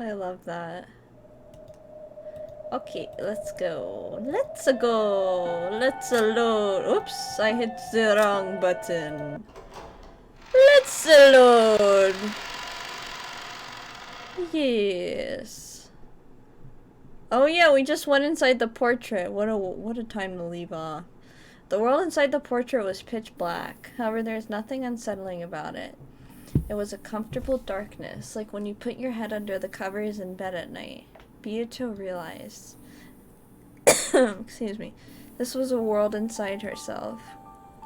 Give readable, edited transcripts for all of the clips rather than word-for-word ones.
I love that. Okay, let's go. Let's go. Let's load. Oops, I hit the wrong button. Let's load. Yes. Oh yeah, we just went inside the portrait. What a time to leave off. The world inside the portrait was pitch black. However, there's nothing unsettling about it. It was a comfortable darkness, like when you put your head under the covers in bed at night. Beato realized, excuse me, this was a world inside herself.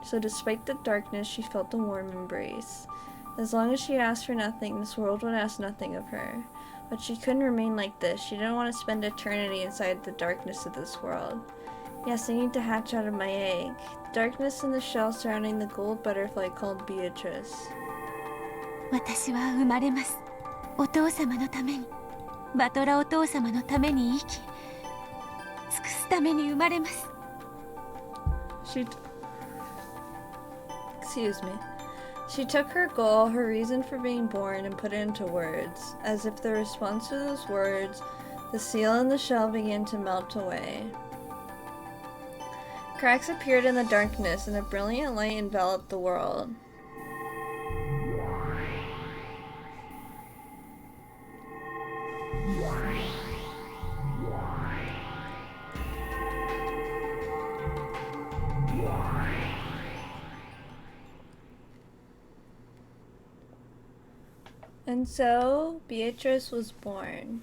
So despite the darkness, she felt a warm embrace. As long as she asked for nothing, this world would ask nothing of her. But she couldn't remain like this. She didn't want to spend eternity inside the darkness of this world. Yes, I need to hatch out of my egg. The darkness in the shell surrounding the gold butterfly called Beatrice. 私は生まれます。お父様のために、バトラお父様のために生き、尽くすために生まれます。Excuse me. She took her goal, her reason for being born, and put it into words. As if the response to those words, the seal in the shell began to melt away. Cracks appeared in the darkness, and a brilliant light enveloped the world. And so, Beatrice was born.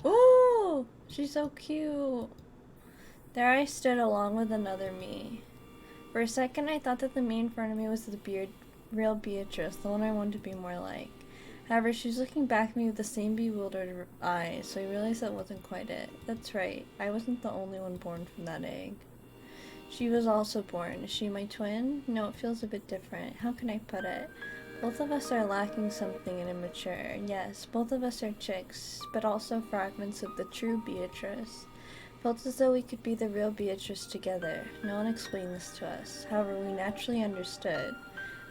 Ooh, she's so cute. There I stood along with another me. For a second, I thought that the me in front of me was the real Beatrice, the one I wanted to be more like. However, she was looking back at me with the same bewildered eyes, so I realized that wasn't quite it. That's right, I wasn't the only one born from that egg. She was also born. Is she my twin? No, it feels a bit different. How can I put it? Both of us are lacking something and immature. Yes, both of us are chicks, but also fragments of the true Beatrice. Felt as though we could be the real Beatrice together. No one explained this to us. However, we naturally understood.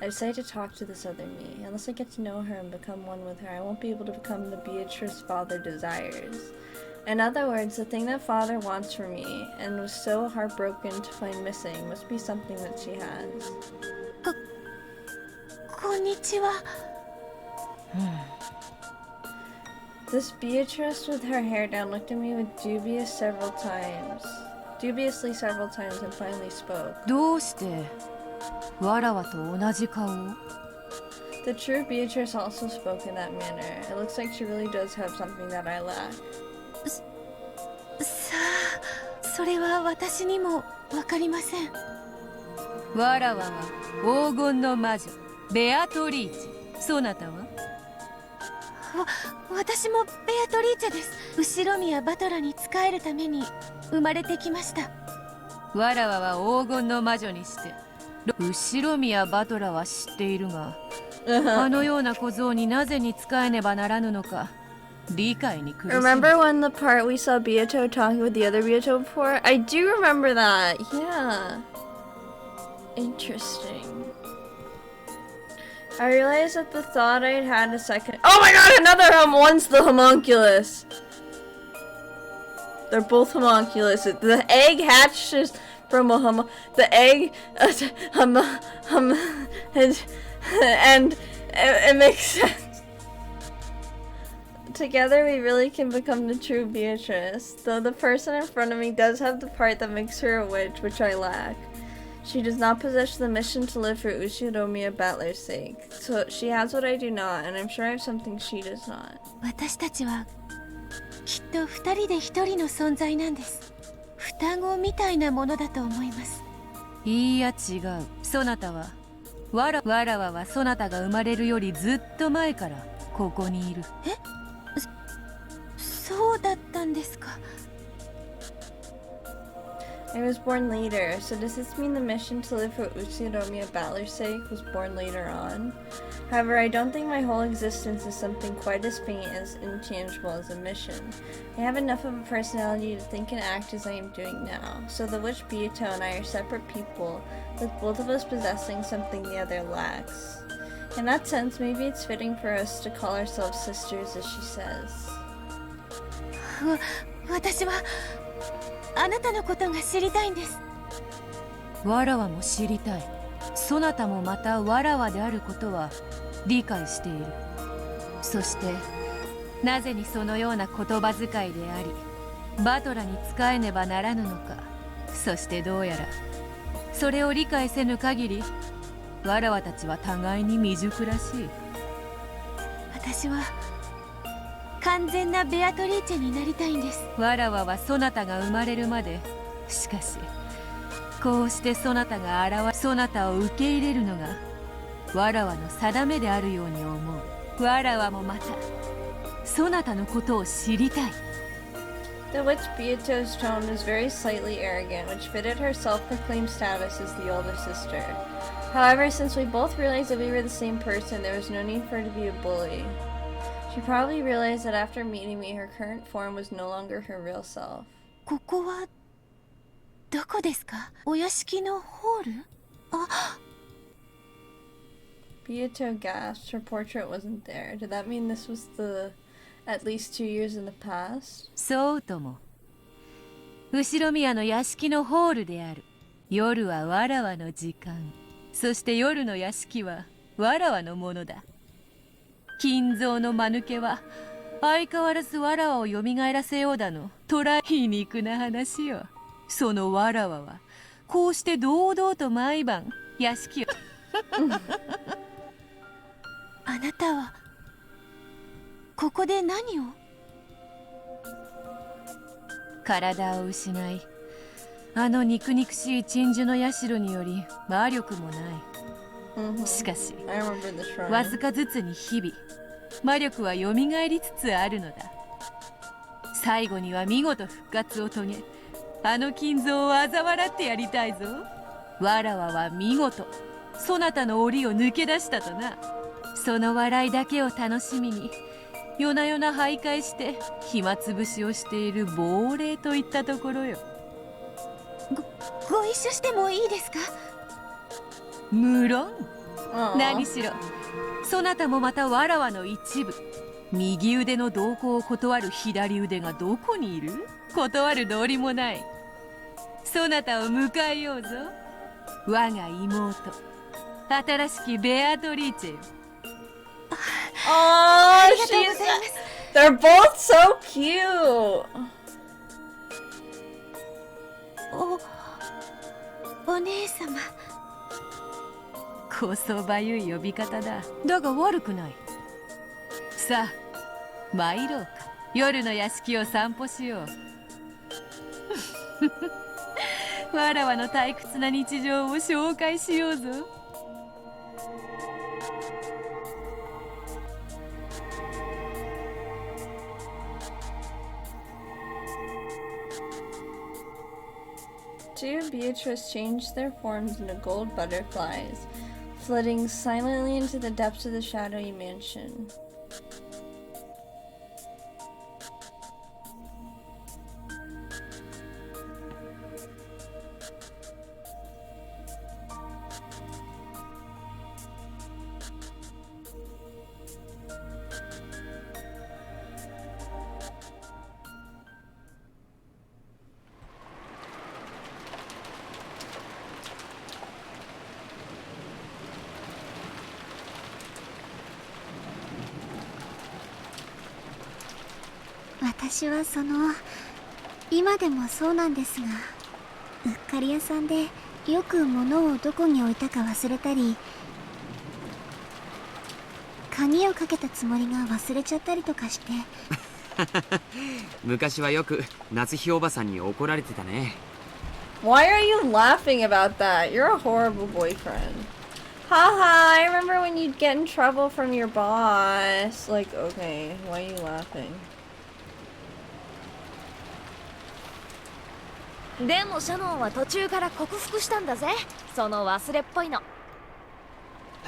I decided to talk to this other me. Unless I get to know her and become one with her, I won't be able to become the Beatrice Father desires. In other words, the thing that Father wants for me, and was so heartbroken to find missing, must be something that she has. Konnichiwa. This Beatrice with her hair down looked at me with dubiously several times, and finally spoke. どうしてわらわと同じ顔を? The true Beatrice also spoke in that manner. It looks like she really does have something that I lack. さあ、それは私にもわかりません。わらわは黄金の魔女ベアトリーチェ。そなたは？私もベアトリーチェです。後ろ宮バトラに仕えるために生まれてきました。わらわは黄金の魔女にして、後ろ宮バトラは知っているが、あのような小僧になぜに仕えねばならぬのか。Remember when the part we saw Beato talking with the other Beato before? I do remember that. Yeah. Interesting. I realized that the thought I'd had a second— oh my god, another one's the homunculus. They're both homunculus. The egg hatches from a the egg and it makes sense. Together we really can become the true Beatrice, though the person in front of me does have the part that makes her a witch, which I lack. She does not possess the mission to live for Ushiromiya Battler's sake, so she has what I do not, and I'm sure I have something she does not. 私たちはきっと二人で一人の存在なんです。双子みたいなものだと思います。いいや違う。そなたはわらわはそなたが生まれるよりずっと前からここにいる。え？そうだったんですか。I was born later, so does this mean the mission to live for Ushiromiya Battler's sake was born later on? However, I don't think my whole existence is something quite as faint as intangible as a mission. I have enough of a personality to think and act as I am doing now, so the witch Beato and I are separate people, with both of us possessing something the other lacks. In that sense, maybe it's fitting for us to call ourselves sisters, as she says. 私はあなたのことが知りたいんです。わらわも知りたい。そなたもまたわらわであることは理解している。そしてなぜにそのような言葉遣いでありバトラに仕えねばならぬのか。そしてどうやらそれを理解せぬ限りわらわたちは互いに未熟らしい。私は完全なベアトリーチェになりたいんです。わらわはそなたが生まれるまで、しかしこうしてそなたがそなたを受け入れるのがわらわの定めであるように思う。わらわもまたそなたのことを知りたい。 To which Beato's tone was very slightly arrogant, which fitted her self-proclaimed status as the older sister. However, since we both realized that we were the same person, there was no need for her to be a bully. She probably realized that after meeting me, her current form was no longer her real self. ここはどこですか？お屋敷のホール？あ、Beato gasped. Her portrait wasn't there. Did that mean this was at least 2 years in the past? そうとも。後宮の屋敷のホールである。夜はわらわの時間。そして夜の屋敷はわらわのものだ。金蔵の間抜けは相変わらずわらわを蘇らせようだの。とら皮肉な話よ。そのわらわはこうして堂々と毎晩屋敷をあなたはここで何を？体を失いあの肉々しい鎮守の社により魔力もない。しかしわずかずつに日々魔力はよみがえりつつあるのだ。最後には見事復活を遂げあの金蔵を嘲笑ってやりたいぞ。わらわは見事そなたの檻を抜け出したとな。その笑いだけを楽しみに夜な夜な徘徊して暇つぶしをしている亡霊といったところよ。ご一緒してもいいですか？無論。何しろそなたもまたわらわの一部。右腕の同行を断る左腕がどこにいる？断る道理もない。そなたを迎えようぞ、我が妹、新しきベアトリーチェよ。Oh, they're both so cute. お姉様。こそばゆい呼び方だ。だが悪くない。さあ参ろうか。夜の屋敷を散歩しよう。わらわの退屈な日常を紹介しようぞ。Two and Beatrice changed their forms into gold butterflies, flitting silently into the depths of the shadowy mansion.私は今でもそうなんですが、うっかり屋さんでよく物をどこに置いたか忘れたり、鍵をかけたつもりが忘れちゃったりとかして。昔はよく夏日おばさんに怒られてたね。 Why are you laughing about that? You're a horrible boyfriend. Haha, I remember when you'd get in trouble from your boss. Like, okay, why are you laughing? でもシャノンは途中から克服したんだぜ、その忘れっぽいの。へ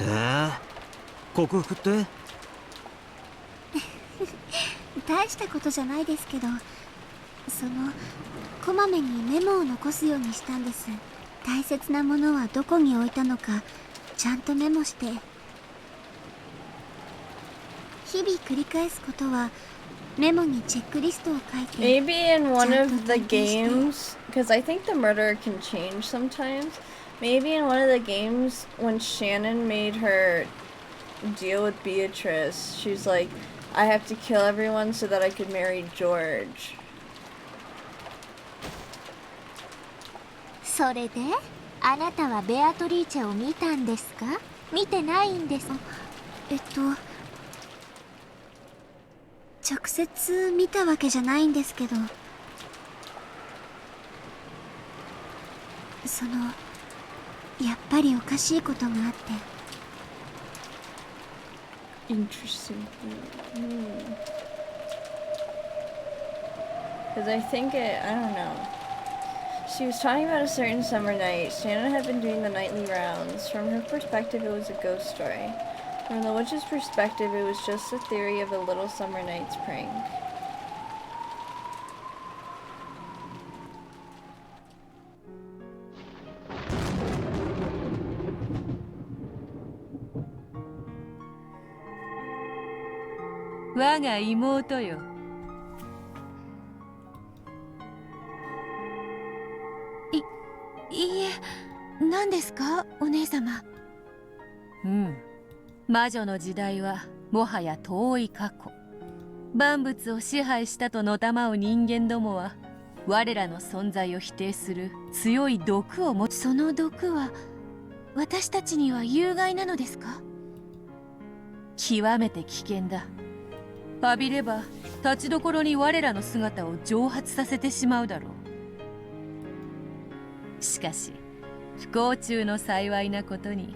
え、克服って大したことじゃないですけど、こまめにメモを残すようにしたんです。大切なものはどこに置いたのかちゃんとメモして。日々繰り返すことはメモにチェックリストを書いて Maybe in one of the games, because I think the murderer can change sometimes. Maybe in one of the games, when Shannon made her deal with Beatrice, she's like, I have to kill everyone so that I could marry George. それであなたはベアトリーチェを見たんですか？見てないんです。直接見たわけじゃないんですけど、やっぱりおかしいことがあって。Interesting. Because I think I don't know. She was talking about a certain summer night. Shannon had been doing the nightly rounds. From her perspective, it was a ghost story. From the witch's perspective, it was just a theory of a little summer night's prank. Waga imoto yo. いいえ、何ですか、お姉様。魔女の時代はもはや遠い過去。万物を支配したとのたまう人間どもは我らの存在を否定する強い毒を持ち、その毒は私たちには有害なのですか？極めて危険だ。浴びれば立ちどころに我らの姿を蒸発させてしまうだろう。しかし不幸中の幸いなことに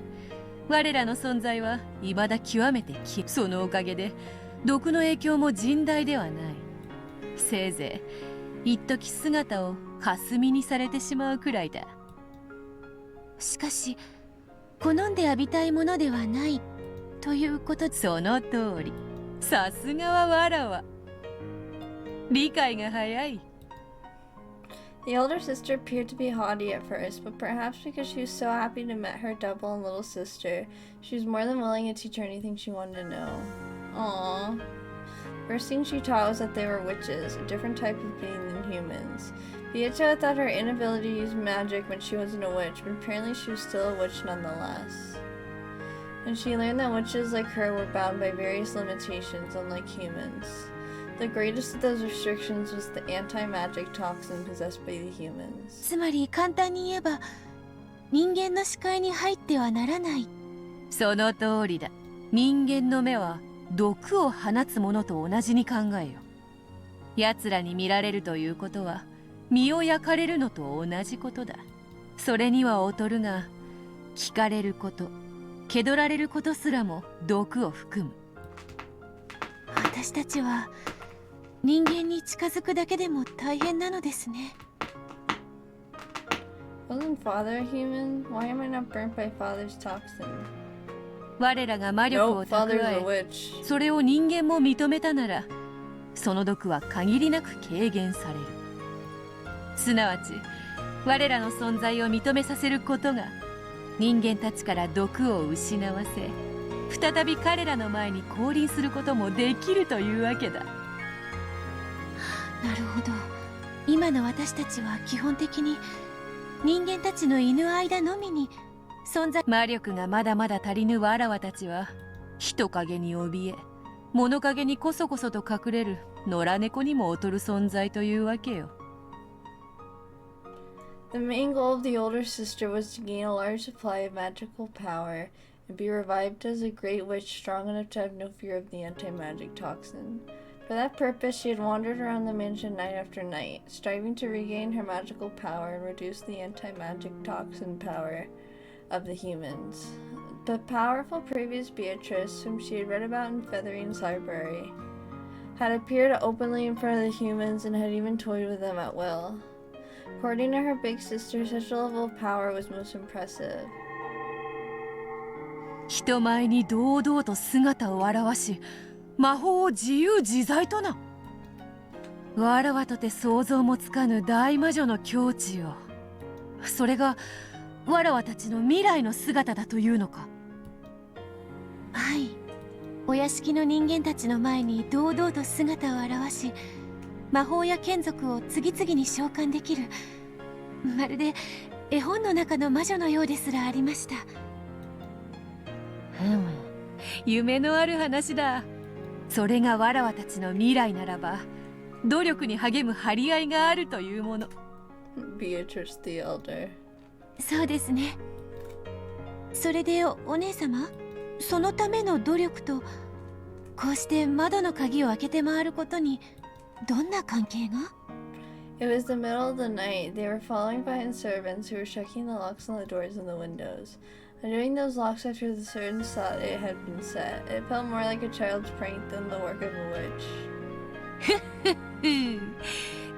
我らの存在は未だ極めてそのおかげで毒の影響も甚大ではない。せいぜい一時姿を霞にされてしまうくらいだ。しかし好んで浴びたいものではないということ。その通り。さすがはわらわ。理解が早い。The older sister appeared to be haughty at first, but perhaps because she was so happy to meet her double and little sister, she was more than willing to teach her anything she wanted to know. Aww. First thing she taught was that they were witches, a different type of being than humans. Beatrice thought her inability to use magic when she wasn't a witch, but apparently she was still a witch nonetheless. And she learned that witches like her were bound by various limitations, unlike humans. The greatest of those restrictions was the anti-magic toxin possessed by the humans. つまり簡単に言えば人間の視界に入ってはならない。その通りだ。人間の目は毒を放つものと同じに考えよ。奴らに見られるということは身を焼かれるのと同じことだ。それには劣るが聞かれること、気取られることすらも毒を含む。私たちは人間に近づくだけでも大変なのですね。Wasn't father a human? Why am I not burnt by father's toxin? 我らが魔力を Nope, 蓄 father's a え、 witch. それを人間も認めたなら、その毒は限りなく軽減される。すなわち我らの存在を認めさせることが人間たちから毒を失わせ、再び彼らの前に降臨することもできるというわけだ。なるほど。今の私たちは基本的に人間たちの犬間のみに存在。魔力がまだまだ足りぬわらわたちは人影に怯え、物陰にこそこそと隠れる野良猫にも劣る存在というわけよ。The main goal of the older sister was to gain a large supply of magical power and be revived as a great witch strong enough to have no fear of the anti-magic toxin. For that purpose, she had wandered around the mansion night after night, striving to regain her magical power and reduce the anti-magic toxin power of the humans. The powerful previous Beatrice, whom she had read about in Feathering's library, had appeared openly in front of the humans and had even toyed with them at will. According to her big sister, such a level of power was most impressive. 人前に堂々と姿を現し、魔法を自由自在とな。わらわとて想像もつかぬ大魔女の境地よ。それがわらわたちの未来の姿だというのか。はい、お屋敷の人間たちの前に堂々と姿を現し、魔法や眷属を次々に召喚できる、まるで絵本の中の魔女のようですらありました。夢のある話だ。それがわらわたちの未来ならば、努力に励む張り合いがあるというもの。Beatrice the Elder. そうですね。それでお姉様、そのための努力とこうして窓の鍵を開けて回ることにどんな関係が？ It was the middle of the night. They were following behind servants who were checking the locks on the doors and the windows. Undoing those locks after the servants thought it had been set. It felt more like a child's prank than the work of a witch.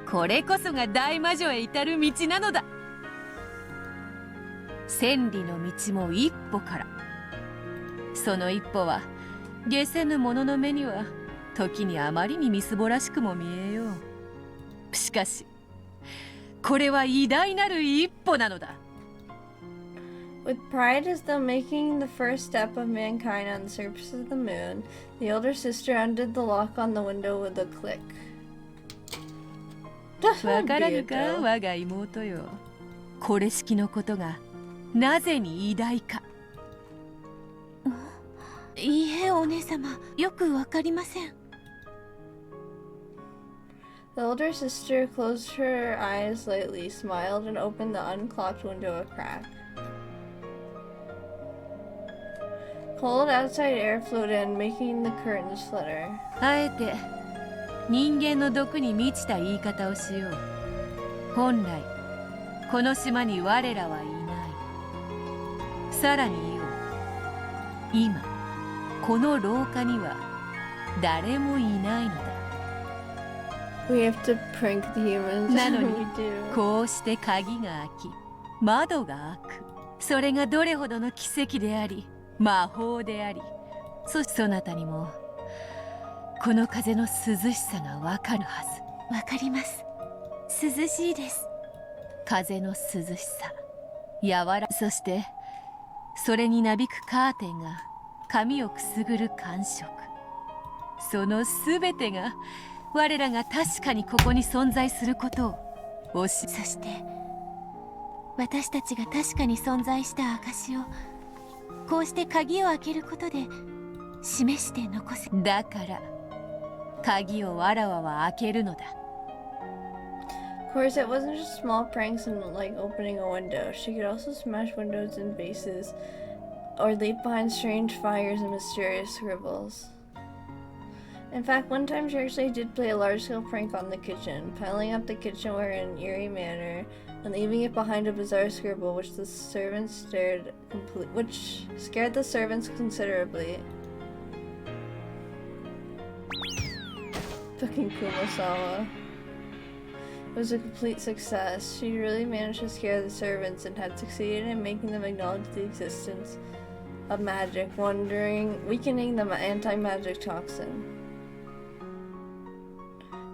これこそが大魔女へ至る道なのだ。千里の道も一歩から。その一歩は下せぬ者の目には時にあまりにみすぼらしくも見えよう。しかしこれは偉大なる一歩なのだ。With pride as though making the first step of mankind on the surface of the moon, the older sister undid the lock on the window with a click. わからぬか、我が妹よ。これしきのことがなぜに偉大か。いいえ、お姉様、よくわかりません。The older sister closed her eyes lightly, smiled, and opened the unclocked window a crack. Cold outside air flowed in, making the curtains flutter. あえて人間の毒に満ちた言い方をしよう。本来この島に我らはいない。さらに言おう。今この廊下には誰もいないのだ。We have to prank the humans. なのに We do. こうして鍵が開き、窓が開く。それがどれほどの奇跡であり、魔法であり、そなたにもこの風の涼しさがわかるはず。わかります。涼しいです。風の涼しさ、そしてそれになびくカーテンが髪をくすぐる感触、そのすべてが我らが確かにここに存在することをそして私たちが確かに存在した証をこうして鍵を開けることで示して残す。だから鍵をわらわは開けるのだ。Of course, it wasn't just small pranks and like opening a window. She could also smash windows and vases, or leap behind strange fires and mysterious scribbles. In fact, one time she actually did play a large-scale prank on the kitchen, piling up the kitchenware in an eerie manner and leaving it behind a bizarre scribble, which scared the servants considerably. Fucking Kumasawa. It was a complete success. She really managed to scare the servants and had succeeded in making them acknowledge the existence of magic, weakening the anti-magic toxin.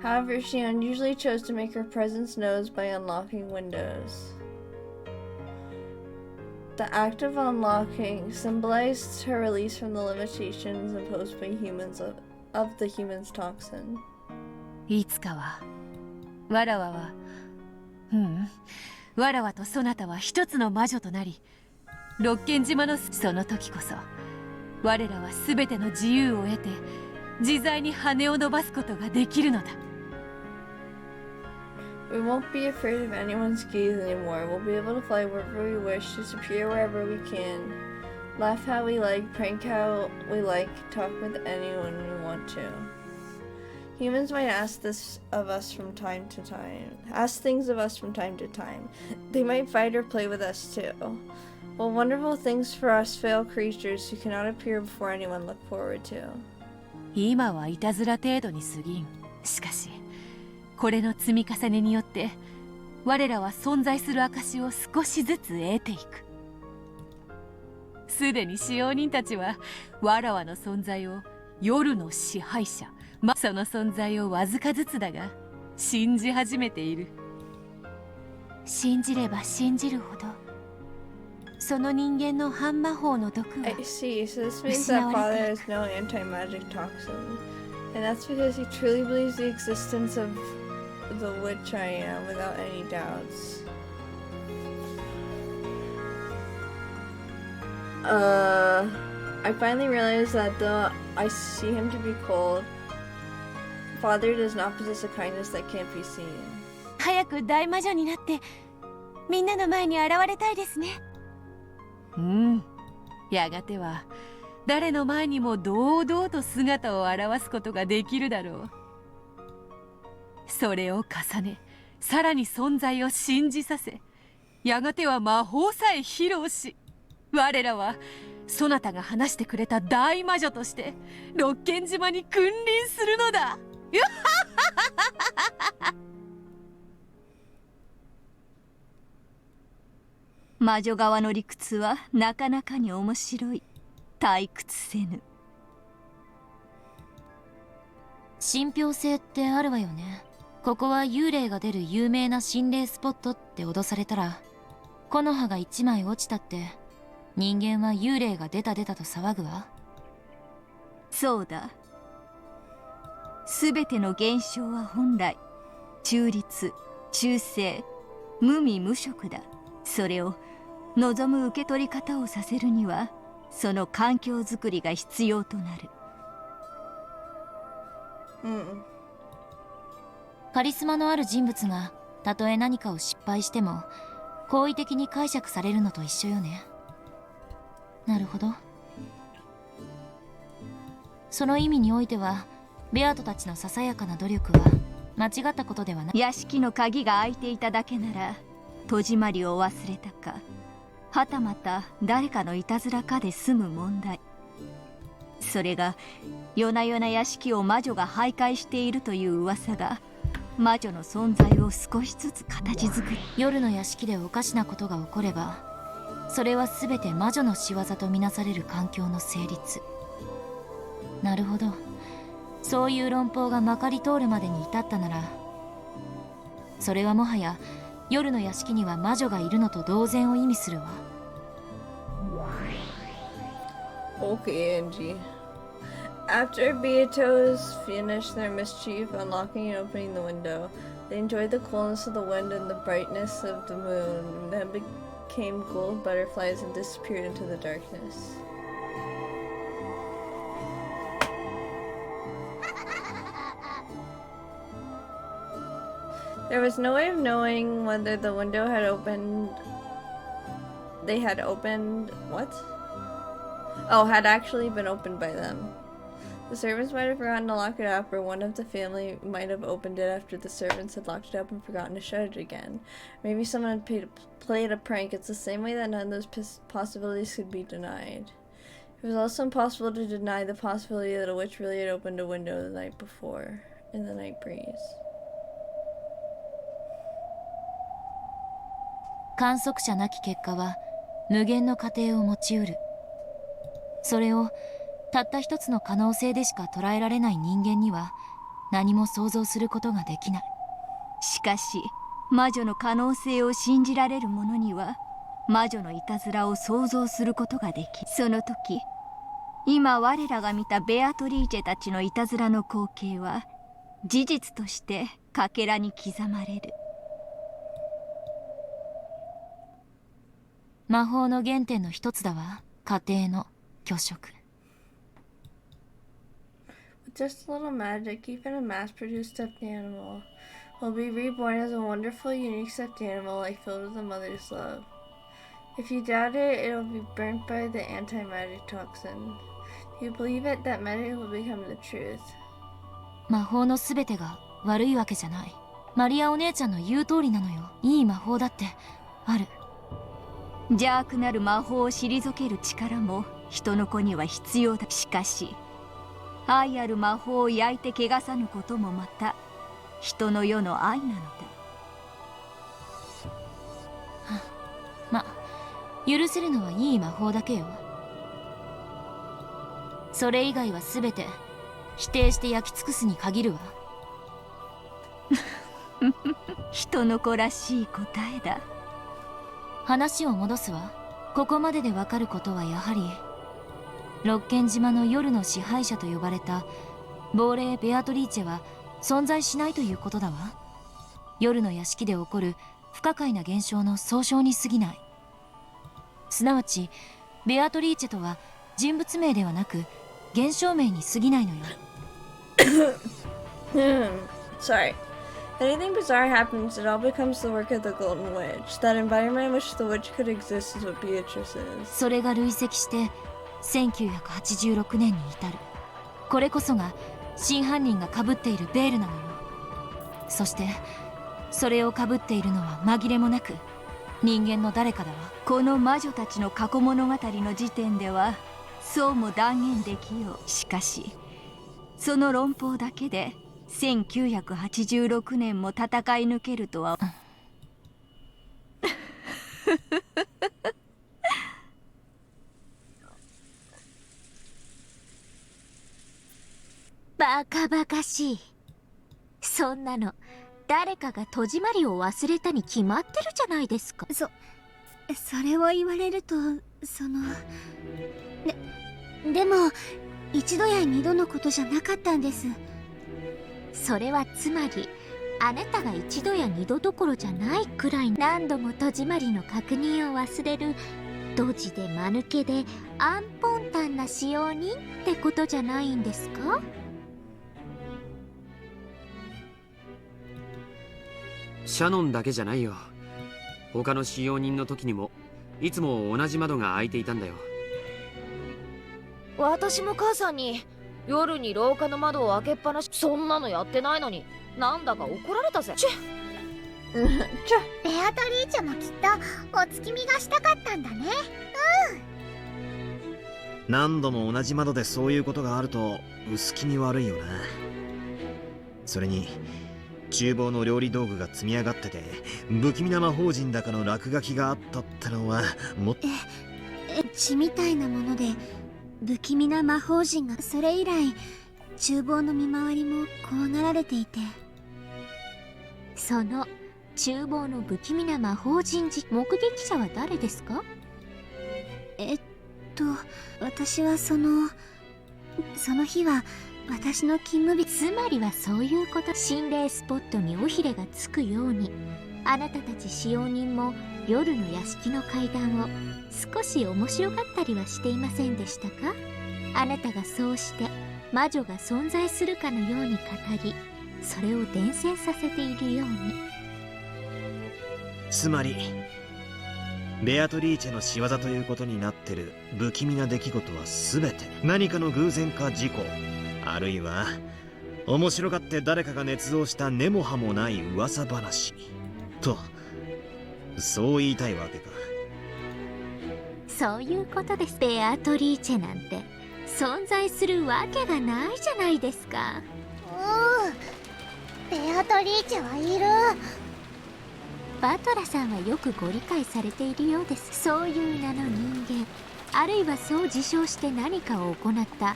However, she unusually chose to make her presence known by unlocking windows. The act of unlocking symbolized her release from the limitations imposed by of the human's toxin. いつかはわらわはわらわとそなたは一つの魔女となり、六軒島のその時こそ我らは全ての自由を得て自在に羽を伸ばすことができるのだ。We won't be afraid of anyone's gaze anymore. We'll be able to fly wherever we wish, disappear wherever we can, laugh how we like, prank how we like, talk with anyone we want to. Humans might ask things of us from time to time. They might fight or play with us too. Well, wonderful things for us frail creatures who cannot appear before anyone look forward to. 今はいたずら程度に過ぎん。しかしこれの積み重ねによって我らは存在する証を少しずつ得ていく。すでに使用人たちはわらわの存在を夜の支配者、その存在をわずかずつだが信じ始めている。信じれば信じるほどその人間の半魔法の毒は I see. So this means that father has no anti-magic toxin. And that's because he truly believes the existence of the witch I am without any doubts. I finally realized that though I see him to be cold, father does not possess a kindness that can't be seen. 早く大魔女になってみんなの前に現れたいですね。うん、やがては誰の前にも堂々と姿を現すことができるだろう。それを重ね、さらに存在を信じさせ、やがては魔法さえ披露し、我らはそなたが話してくれた大魔女として六軒島に君臨するのだ。魔女側の理屈はなかなかに面白い。退屈せぬ。信憑性ってあるわよね。ここは幽霊が出る有名な心霊スポットって脅されたら、木の葉が一枚落ちたって人間は幽霊が出たと騒ぐわ。そうだ。すべての現象は本来中立、中性、無味無色だ。それを望む受け取り方をさせるには、その環境づくりが必要となる。カリスマのある人物がたとえ何かを失敗しても好意的に解釈されるのと一緒よね。なるほど。その意味においてはベアトたちのささやかな努力は間違ったことではない。屋敷の鍵が開いていただけなら戸締まりを忘れたか、はたまた誰かのいたずらかで済む問題。それが夜な夜な屋敷を魔女が徘徊しているという噂が魔女の存在を少しずつ形作り、夜の屋敷でおかしなことが起こればそれは全て魔女の仕業とみなされる環境の成立。なるほど。そういう論法がまかり通るまでに至ったなら、それはもはや夜の屋敷には魔女がいるのと同然を意味するわ。Okay, Angie. After Beatos finished their mischief, unlocking and opening the window, they enjoyed the coolness of the wind and the brightness of the moon, then became gold butterflies and disappeared into the darkness. There was no way of knowing whether the window had opened. They had opened. What? Oh, had actually been opened by them. The servants might have forgotten to lock it up, or one of the family might have opened it after the servants had locked it up and forgotten to shut it again. Maybe someone had played a prank. It's the same way that none of those possibilities could be denied. It was also impossible to deny the possibility that a witch really had opened a window the night before, in the night breeze. 観測者なき結果は無限の過程を持ちうる。それをたった一つの可能性でしか捉えられない人間には何も想像することができない。しかし魔女の可能性を信じられる者には魔女のいたずらを想像することができ、その時今我らが見たベアトリーチェたちのいたずらの光景は事実としてかけらに刻まれる。魔法の原点の一つだわ。家庭の虚飾。With just a little magic, even a mass-produced stuffed animal will be reborn as a wonderful, unique stuffed animal, like filled with a mother's love. If you doubt it, it will be burnt by the anti-magic toxin. If you believe it, that magic will become the truth. 魔法のすべてが悪いわけじゃない。マリアお姉ちゃんの言う通りなのよ。いい魔法だってある。邪悪なる魔法を退ける力も人の子には必要だ。しかし愛ある魔法を焼いて汚さぬこともまた人の世の愛なのだ。ま、許せるのはいい魔法だけよ。それ以外は全て否定して焼き尽くすに限るわ。人の子らしい答えだ。話を戻すわ。ここまででわかることはやはり六軒島の夜の支配者と呼ばれた亡霊ベアトリーチェは存在しないということだわ。夜の屋敷で起こる不可解な現象の総称に過ぎない。すなわちベアトリーチェとは人物名ではなく現象名に過ぎないのよ。Sorry. Anything bizarre happens, it all becomes the work of the Golden Witch. That environment in which the witch could exist is what Beatrice is. それが累積して1986年に至る。これこそが真犯人がかぶっているベールなのよ。そしてそれをかぶっているのは紛れもなく人間の誰かだわ。この魔女たちの過去物語の時点ではそうも断言できよう。しかしその論法だけで1986年も戦い抜けるとはバカバカしい。そんなの誰かが戸締まりを忘れたに決まってるじゃないですか。それを言われるとでも一度や二度のことじゃなかったんです。それはつまりあなたが一度や二度どころじゃないくらい何度も戸締まりの確認を忘れるドジで間抜けでアンポンタンな使用人ってことじゃないんですか？シャノンだけじゃないよ。他の使用人の時にもいつも同じ窓が開いていたんだよ。私も母さんに夜に廊下の窓を開けっぱなし、そんなのやってないのになんだか怒られたぜ。ベアトリーチェもきっとお月見がしたかったんだね。何度も同じ窓でそういうことがあると薄気味悪いよな。それに厨房の料理道具が積み上がってて不気味な魔法陣だかの落書きがあったってのはもっと血みたいなもので不気味な魔法陣が、それ以来厨房の見回りも怖がられていて、その厨房の不気味な魔法陣目撃者は誰ですか？私はその日は私の勤務日。つまりはそういうこと。心霊スポットに尾ひれがつくようにあなたたち使用人も夜の屋敷の階段を少し面白がったりはしていませんでしたか？あなたがそうして魔女が存在するかのように語り、それを伝染させているように。つまりベアトリーチェの仕業ということになってる不気味な出来事は全て何かの偶然か事故、あるいは面白がって誰かが捏造した根も葉もない噂話と、そう言いたいわけか。そういうことです。ベアトリーチェなんて存在するわけがないじゃないですか。ベアトリーチェはいる。バトラさんはよくご理解されているようです。そういう名の人間、あるいはそう自称して何かを行った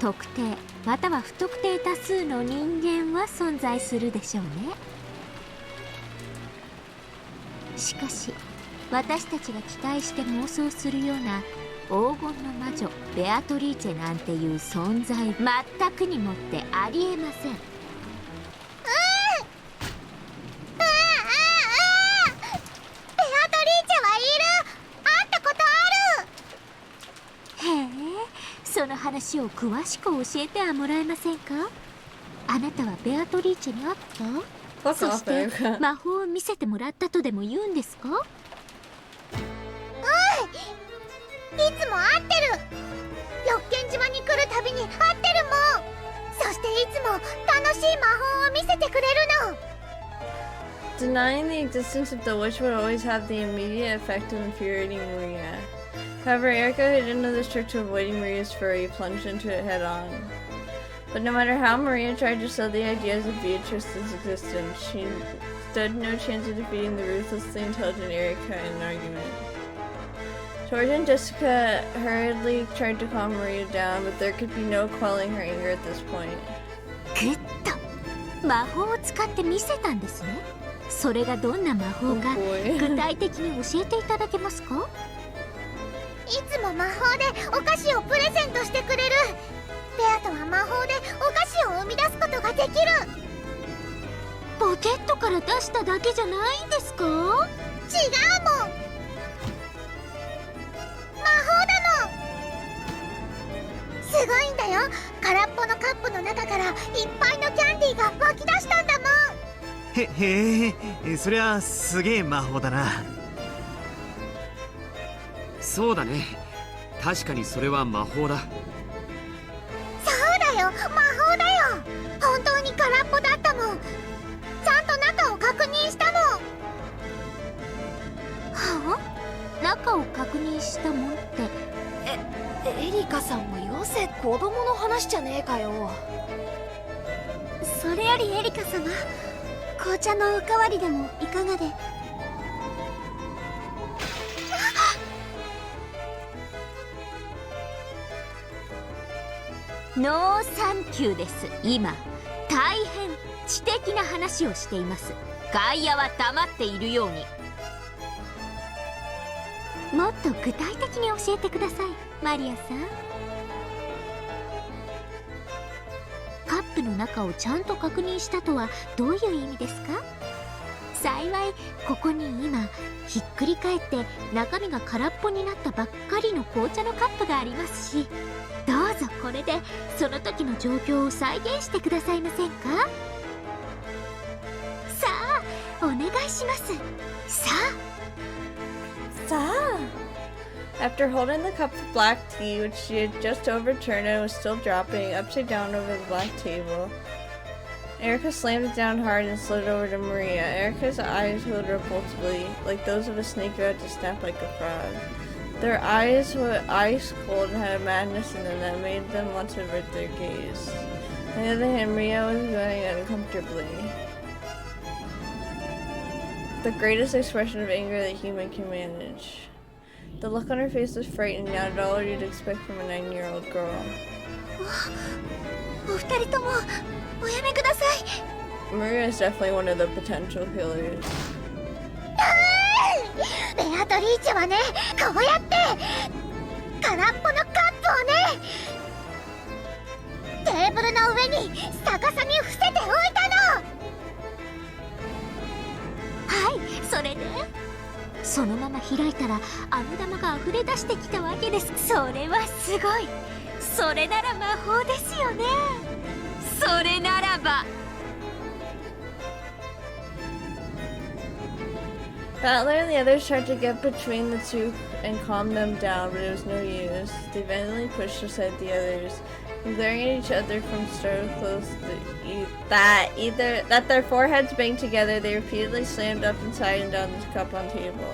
特定または不特定多数の人間は存在するでしょうね。しかし私たちが期待して妄想するような黄金の魔女ベアトリーチェなんていう存在、全くにもってありえません。その話を詳しく教えてはもらえませんか？あなたはベアトリーチェに会った？そして魔法を見せてもらったとでも言うんですか？いつも会ってる。六軒島に来るたびに会ってるもん。そしていつも楽しい魔法を見せてくれるの。 Denying the existence of the witch would always have the immediate effect of infuriating Maria. However, Erica, who didn't know this trick to avoiding Maria's fury, plunged into it head-on. But no matter how Maria tried to sell the ideas of Beatrice's existence, she stood no chance of defeating the ruthlessly intelligent Erica in an argument. George and Jessica hurriedly tried to calm Maria down, but there could be no quelling her anger at this point. ぐっと魔法を使って見せたんですね。それがどんな魔法か具体的に教えていただけますか？つも魔法でお菓子をプレゼントしてくれる。ベアとは魔法でお菓子を生み出すことができる。ポケットから出しただけじゃないんですか？違うもん、魔法だの。すごいんだよ。空っぽのカップの中からいっぱいのキャンディーが湧き出したんだもん。へえ、そりゃすげえ魔法だな。そうだね、確かにそれは魔法だ。そうだよ、魔法だよ。本当に空っぽだったもん。ちゃんと中を確認したもん。はあ？中を確認したもんって。エリカさんもよせ、子供の話じゃねえかよ。それよりエリカ様、紅茶のおかわりでもいかがで。ノーサンキューです。今大変知的な話をしています。外野は黙っているように。もっと具体的に教えてください、マリアさん。カップの中をちゃんと確認したとはどういう意味ですか？幸いここに今ひっくり返って中身が空っぽになったばっかりの紅茶のカップがありますし、どうぞこれでその時の状況を再現してくださいませんか？さあお願いします。さあ。After holding the cup of black tea, which she had just overturned and was still dropping upside down over the black table, Erica slammed it down hard and slid over to Maria. Erica's eyes glowed repulsively, like those of a snake about to snap like a frog. Their eyes were ice cold and had a madness in them that made them want to avert their gaze. On the other hand, Maria was going uncomfortably. The greatest expression of anger that a human can manage. The look on her face was frightened, not at all what you'd expect from a 9-year-old girl. お二人ともおやめください。 Maria is definitely one of the potential killers. ベアトリーチェはね、こうやって空っぽのカップをね、テーブルの上に逆さに伏せておいたの。はい、それでそのまま開いたら飴玉が溢れ出してきたわけです。それはすごい。それなら魔法ですよね。それならば。Battler and the others tried to get between the two and calm them down, but it was no use. They violently pushed aside the others, glaring at each other from so close that their foreheads banged together. They repeatedly slammed up inside and down the cup on the table.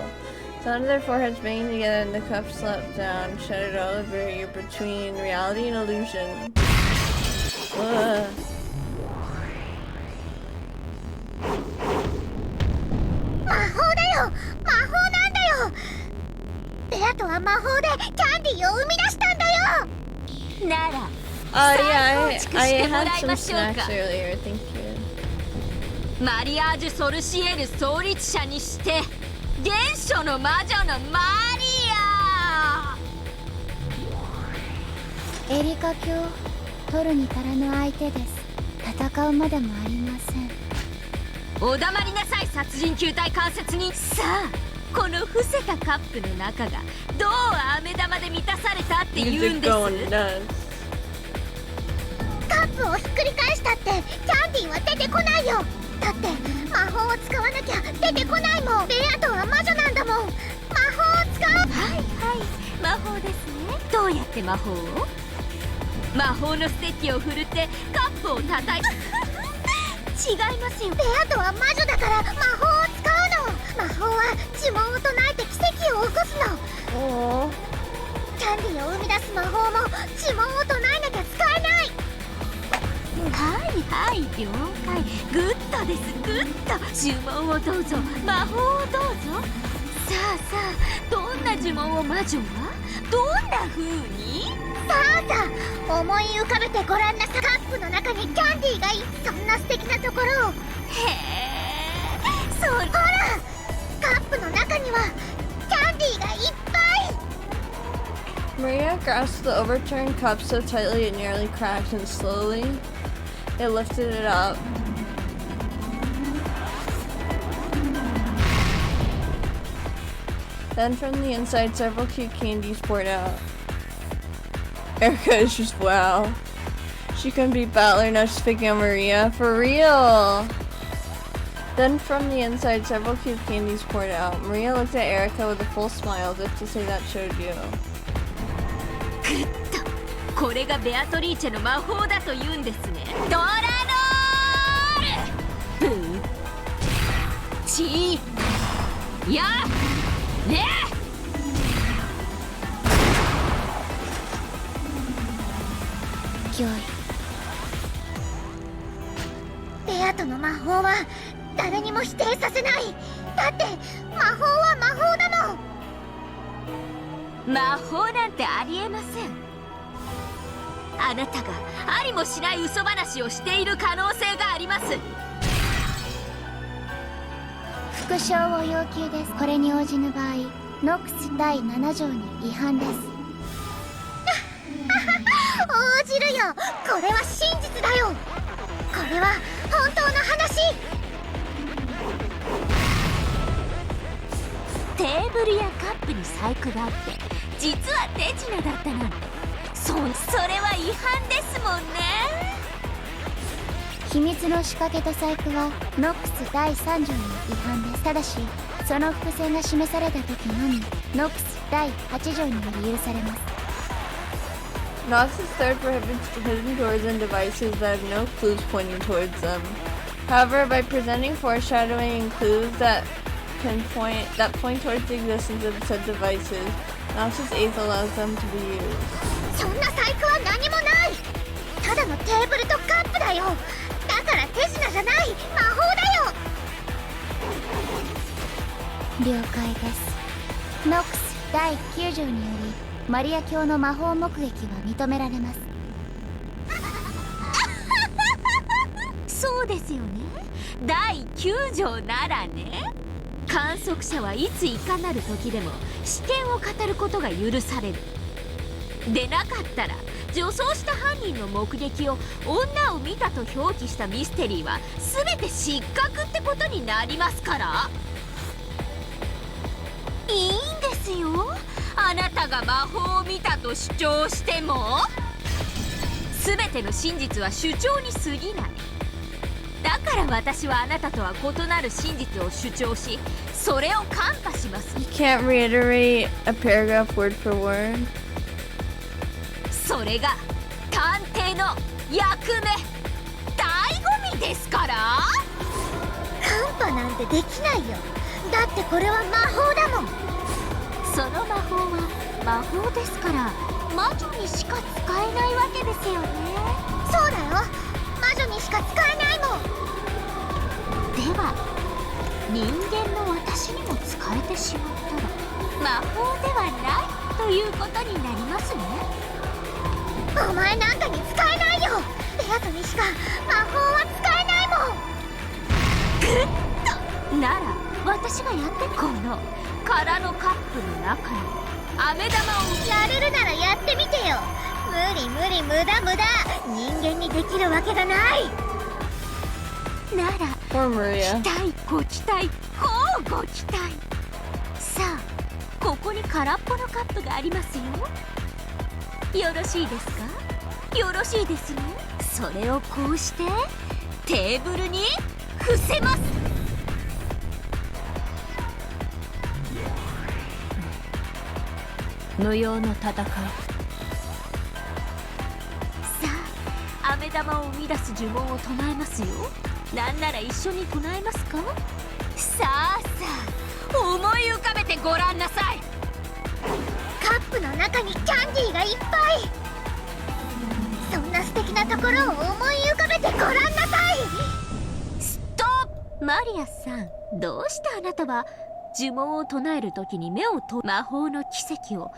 Sound of their foreheads banging together and the cup slapped down, shattered all the barrier between reality and illusion. Ugh. 魔法だよ、魔法なんだよ。ベアとは魔法でキャンディーを生み出したんだよ。なら Yeah, I 再構築しても had らい some ましょう snacks か。 earlier, thank you. マリアージュ・ソルシエル創立者にして原初の魔女のマリア。エリカ卿、取るに足らぬ相手です。戦うまでもありません。お黙りなさい、殺人球体関節に。さあこの伏せたカップの中がどう飴玉で満たされたって言うんです。 going nuts. カップをひっくり返したってキャンディーは出てこないよ。だって魔法を使わなきゃ出てこないもん。ベアとは魔女なんだもん。魔法を使う。はいはい、魔法ですね。どうやって魔法を？魔法のステッキを振るってカップを叩い違いますよ。ベアとは魔女だから魔法を使うの。魔法は呪文を唱えて奇跡を起こすの。 Oh. キャンディーを生み出す魔法も呪文を唱えなきゃ使えない。はいはい了解。グッドです、グッド。呪文をどうぞ、魔法をどうぞ。さあさあ、どんな呪文を魔女はどんな風に。さあさあ、思い浮かべてごらんなさい。カップの中にキャンディーがいい。そんな素敵なところを。へえ、それ。ほら、カップの中にはキャンディーがいっぱい。Maria grasped the overturned cup so tightly it nearly cracked, and slowly it lifted it up. Then from the inside, several cute candies poured out. Erica is just wow. She couldn't beat Battler, now she's picking on Maria. For real! Then from the inside, several cute candies poured out. Maria looked at Erica with a full smile as if to say that showed you. これがベアトリーチェの魔法だと言うんですね。ドラドールブーチーやねギョイ。ベアトの魔法は誰にも否定させない。だって魔法は魔法だもん。魔法なんてありえません。あなたがありもしない嘘話をしている可能性があります。復唱を要求です。これに応じぬ場合、ノックス第7条に違反です。応じるよ。これは真実だよ。これは本当の話。テーブルやカップに細工があって実は手品だったなんて、それは違反ですもんね。秘密の仕掛けと細工はノックス第3条に違反です。ただしその伏線が示された時のみノックス第8条により許されます。Nox's third prohibits hidden doors and devices that have no clues pointing towards them. However, by presenting foreshadowing and clues that point towards the existence of said devices, Nox's eighth allows them to be used. そんな細工は何もない。ただのテーブルとカップだよ。だから手品じゃない魔法だよ。了解です。ノックス第9条によりマリア教の魔法目撃は認められます。そうですよね。第9条ならね、観測者はいついかなる時でも視点を語ることが許される。でなかったら女装した犯人の目撃を女を見たと表記したミステリーは全て失格ってことになりますから。いいんですよ、あなたが魔法を見たと主張しても全ての真実は主張に過ぎない。だから私はあなたとは異なる真実を主張し、それを看破します。 You can't reiterate a paragraph word for word. それが探偵の役目、醍醐味ですから。カンパなんてできないよ。だってこれは魔法だもん。その魔法は魔法ですから魔女にしか使えないわけですよね。そうだよ、魔女にしか使えないもん。では人間の私にも使えてしまったら魔法ではないということになりますね。お前なんかに使えないよ。ベアトにしか魔法は使えないもん。ぐっとなら私がやってこの空のカップの中に飴玉をやれるならやってみてよ。無理無理、無駄無駄。人間にできるわけがない。なら Poor Maria. 期待ご期待こうご期待。さあここに空っぽのカップがありますよ。よろしいですか。よろしいですね。それをこうしてテーブルに伏せます。無用の戦い。さあ飴玉を生み出す呪文を唱えますよ。なんなら一緒に唱えますか。さあさあ思い浮かべてごらんなさい。カップの中にキャンディーがいっぱい。そんな素敵なところを思い浮かべてごらんなさい。ストップ。マリアさん、どうしてあなたは呪文を唱えるときに目をと魔法の奇跡を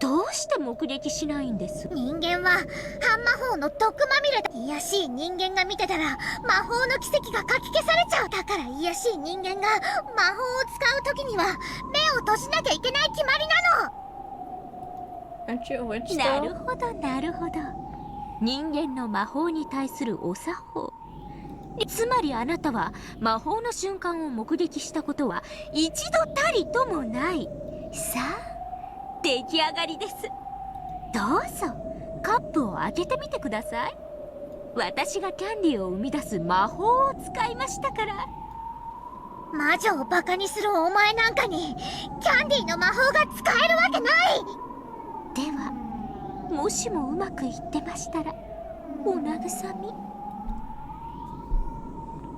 どうして目撃しないんです。人間は半魔法の毒まみれだ。卑しい人間が見てたら魔法の奇跡がかき消されちゃう。だから卑しい人間が魔法を使うときには目を閉じなきゃいけない決まりなの。Aren't you a witch なる though? ほどなるほど。人間の魔法に対するお作法。つまりあなたは魔法の瞬間を目撃したことは一度たりともない。さあ出来上がりです。どうぞカップを開けてみてください。私がキャンディーを生み出す魔法を使いましたから。魔女をバカにするお前なんかにキャンディーの魔法が使えるわけない。ではもしもうまくいってましたらお慰み。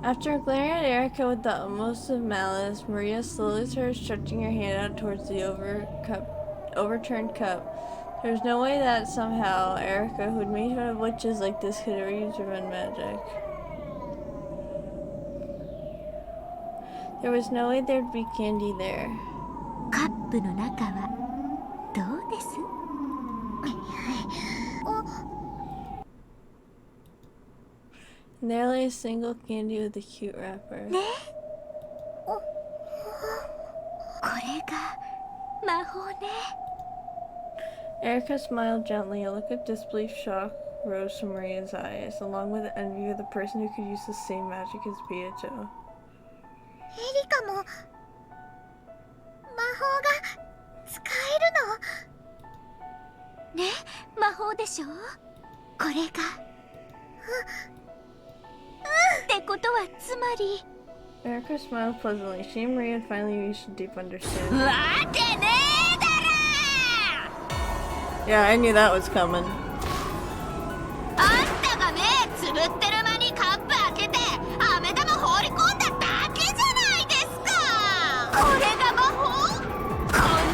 After glaring at Erica with the utmost of malice, Maria slowly started stretching her hand out towards the overturned cup. There was no way that somehow Erica, who had made fun of witches like this, could ever use revenge magic. There was no way there'd be candy there. カップの中はどうです？ And there lay a single candy with a cute wrapper. これが魔法ね。 Erica smiled gently. A look of disbelief shock rose from Maria's eyes, along with envy of the person who could use the same magic as Beato. エリカも魔法が使えるの？ね、魔法でしょ。これが。ってことはつまり。 Erica smiled pleasantly. She and Maria had finally reached a deep understanding. わけねえだ Yeah, I knew that was coming. あんたが目つぶってる間にカップ開けて飴玉放り込んだだけじゃないですか。これが魔法？こん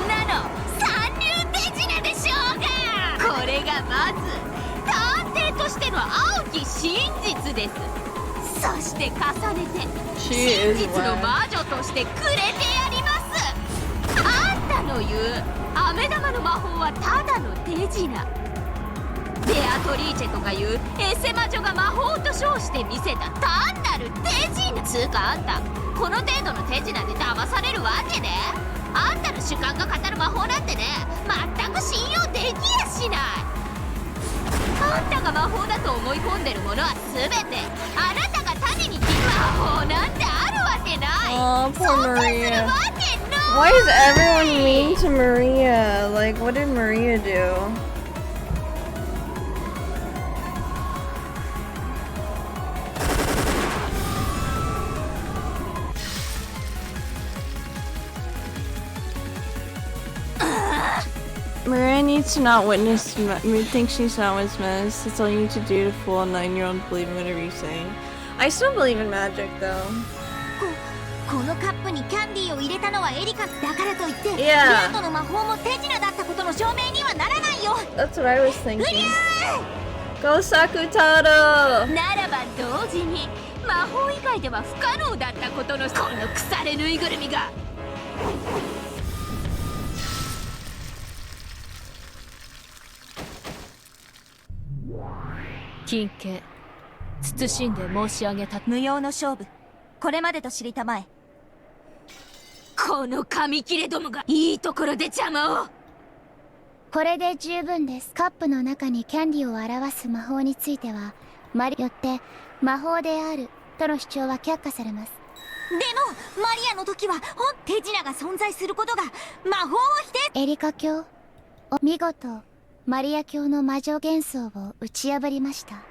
なの三流手品でしょうが。これがまず探偵としての青き真実です。そして重ねて真実の魔女としてくれてやります。あんたの言う飴玉の魔法はただの手品。ベアトリーチェとかいうエセ魔女が魔法と称して見せた単なる手品。つうかあんたこの程度の手品で騙されるわけで、あんたの主観が語る魔法なんてね全く信用できやしない。あんたが魔法だと思い込んでるものは全てあなたが種に切る魔法なんてあるわけない。 Oh, poor 存在する Maria. わけない。 Why is everyone mean to Maria? Like, what did Maria do? Maria needs to not witness. Thinks she needs to not witness madness. That's all you need to do to fool a 9-year-old to believe in whatever you say. I still believe in magic, though. このカップにキャンディーを入れたのはエリカだからといって、 Yeah. ベアトの魔法も手品だったことの証明にはならないよ。 That's what I was thinking. Go Sakutaro! ならば同時に魔法以外では不可能だったことのこの腐れぬいぐるみが。金慶慎んで申し上げた。無用の勝負、これまでと知りたまえ。この紙切れどもがいいところで邪魔を。これで十分です。カップの中にキャンディーを表す魔法についてはマリよって魔法であるとの主張は却下されます。でもマリアの時は手品が存在することが魔法を否定。エリカ教見事マリア教の魔女幻想を打ち破りました。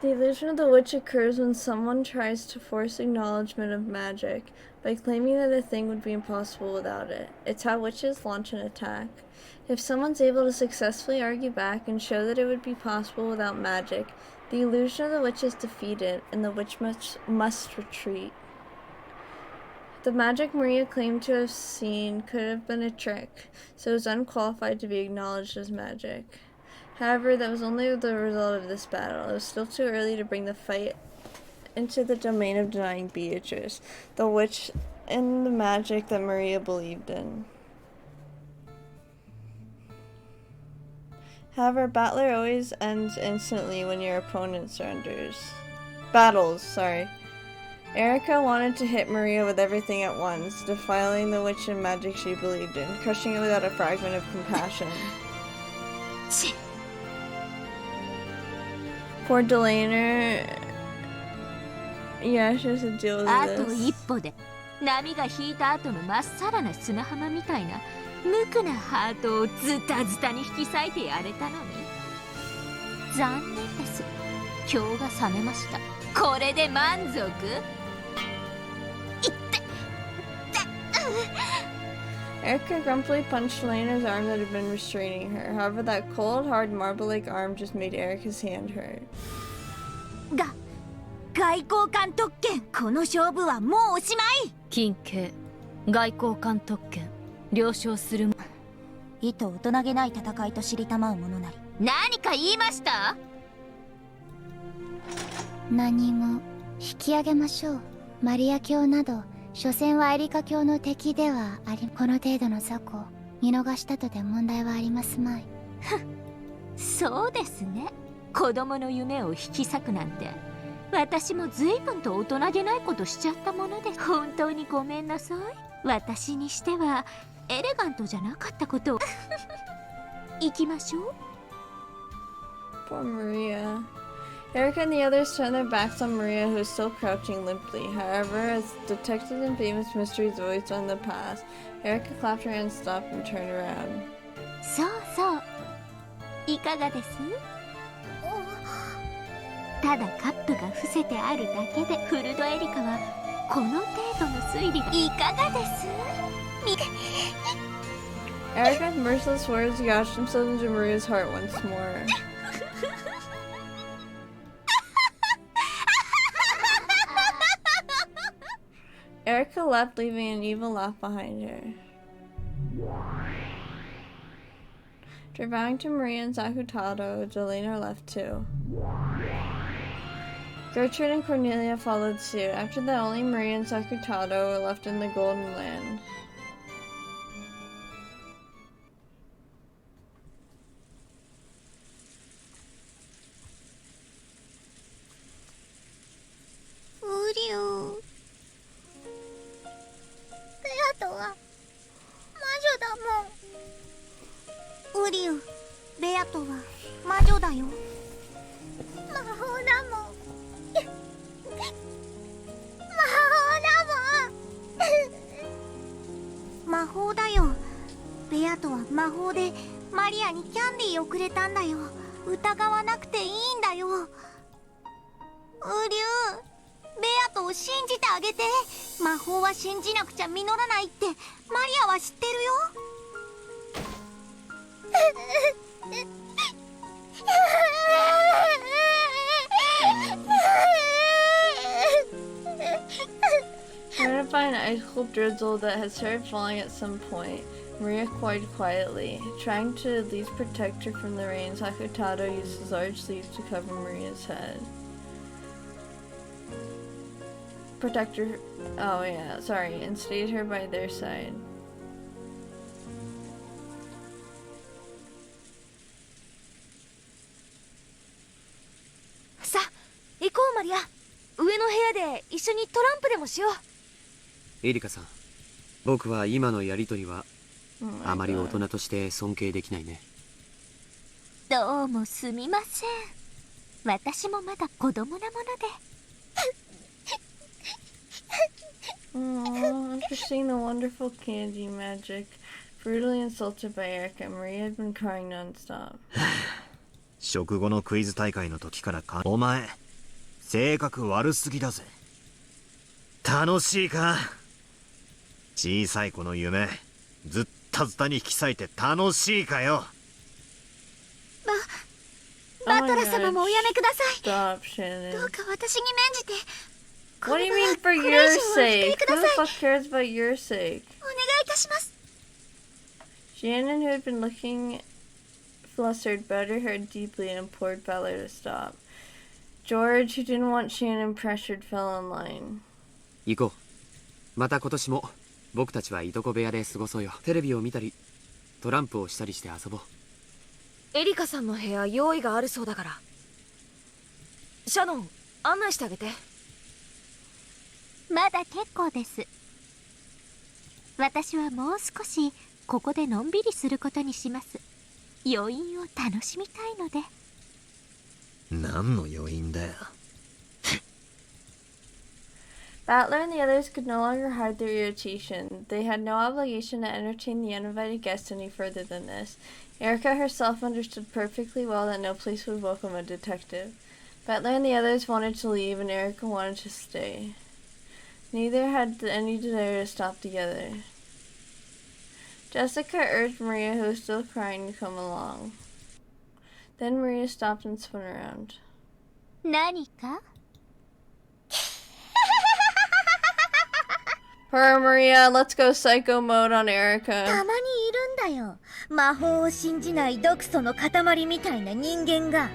The illusion of the witch occurs when someone tries to force acknowledgement of magic by claiming that a thing would be impossible without it. It's how witches launch an attack. If someone's able to successfully argue back and show that it would be possible without magic, the illusion of the witch is defeated, and the witch must retreat. The magic Maria claimed to have seen could have been a trick, so it was unqualified to be acknowledged as magic. However, that was only the result of this battle. It was still too early to bring the fight into the domain of denying Beatrice, the witch, and the magic that Maria believed in. However, battler always ends instantly when your opponent surrenders. Battles, sorry. Erica wanted to hit Maria with everything at once, defiling the witch and magic she believed in, crushing it without a fragment of compassion. Poor Delaner. Yeah, she has to deal with あと this. 一歩で波が引いた後のまっさらな砂浜みたいな無垢なハートをズタズタに引き裂いてやれたのに残念です。今日が覚めました。これで満足？ Erica grumpily punched Lena's arm that had been restraining her. However, that cold, hard, marble-like arm just made Erica's hand hurt. 外交官特権、この勝負はもうおしまい。近景外交官特権了承する。意図大人げない戦いと知りたまうものなり。何か言いました？何も。引き上げましょう。マリア教など所詮はエリカ教の敵ではあり、この程度の雑魚見逃したとで問題はありますまい。そうですね。子供の夢を引き裂くなんて私も随分と大人げないことしちゃったもので本当にごめんなさい。私にしてはエレガントじゃなかったことを行きましょう。 Poor Maria. Erica and the others turned their backs on Maria, who was still crouching limply. However, as detectives and famous mysteries voiced on the past, Erica clapped her hands, stopped, and turned around. そうそう。いかがです？ただカップが伏せてあるだけでフルドエリカはこの程度の推理がいかがです？ Erica's merciless words gouged themselves into Maria's heart once more. Erica left, leaving an evil laugh behind her. After bowing to Maria and Zakutado, Delena left too. Gertrude and Cornelia followed suit. After that, only Maria and Sakutado were left in the Golden Land. Surrounded by an icicle drizzle that had started falling at some point, Maria cried quietly. Trying to at least protect her from the rain, Sakutado used his large sleeve to cover Maria's head. Protect her. Oh, yeah, sorry, and stayed her by their side. さあ、行こうマリア。上の部屋で一緒にトランプでもしよう。エリカさん、僕は今のやりとりはあまり大人として尊敬できないね。どうもすみません。私もまだ子供なもので。Aww, after seeing the wonderful candy magic, brutally insulted by Erica, Maria had been crying non-stop. 食後のクイズ大会の時からお前性格悪すぎだぜ。楽しいか？小さい子の夢ずったずたに引き裂いて楽しいかよ。バトラ様もおやめください。 Stop, Shannon. どうか私に免じて。 What do you mean for your sake? Who the fuck cares about your sake? お願いいたします。 Shannon, who had been looking flustered, bowed her head deeply and implored Ballard to stop. George, who didn't want Shannon pressured, fell in line. 行こう。また今年も僕たちはいとこ部屋で過ごそうよ。テレビを見たりトランプをしたりして遊ぼう。エリカさんの部屋用意があるそうだから。シャノン、案内してあげて。まだ結構です。私はもう少しここでのんびりすることにします。余韻を楽しみたいので。何の余韻だよ。Battler and the others could no longer hide their irritation. They had no obligation to entertain the uninvited guest any further than this. Erica herself understood perfectly well that no place would welcome a detective. Battler and the others wanted to leave, and Erica wanted to stay. Neither had any desire to stop together. Jessica urged Maria, who was still crying, to come along. Then Maria stopped and spun around. 何か Poor Maria, let's go psycho mode on Erica. たまにいるんだよ。魔法を信じない毒素の塊みたいな人間が。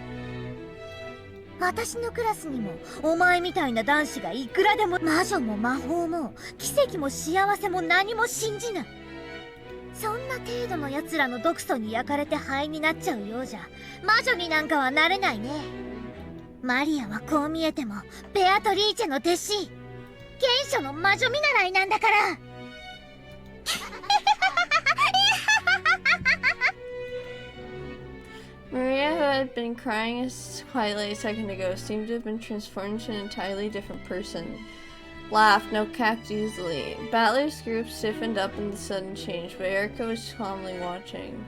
私のクラスにもお前みたいな男子がいくらでも。魔女も魔法も奇跡も幸せも何も信じない。そんな程度の奴らの毒素に焼かれて灰になっちゃうようじゃ魔女になんかはなれないね。マリアはこう見えてもベアトリーチェの弟子、原初の魔女見習いなんだから。Maria, who had been crying quietly a second ago, seemed to have been transformed into an entirely different person. Laughed, no cacked easily. Battler's group stiffened up in the sudden change, but Erica was calmly watching.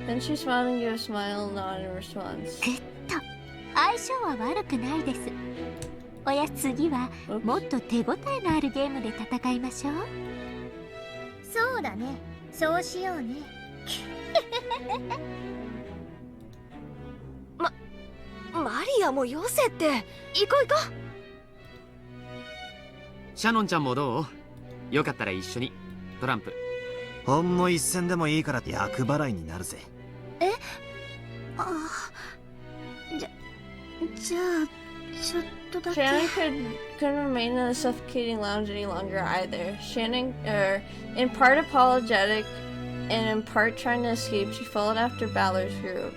Then she smiled and gave a smile nod in response. ぐっと相性は悪くないです。おや次はもっと手応えのあるゲームで戦いましょう。そうだね、そうしようね。マリアもよせって。行こう行こシャノンちゃんもどう？よかったら一緒にトランプ。ほんの一戦でもいいから厄払いになるぜ。え？ああ、じゃあちょっとだけ。Shannon couldn't remain in the suffocating lounge any longer either. Shannon, in part apologetic and in part trying to escape, she followed after Balor's group.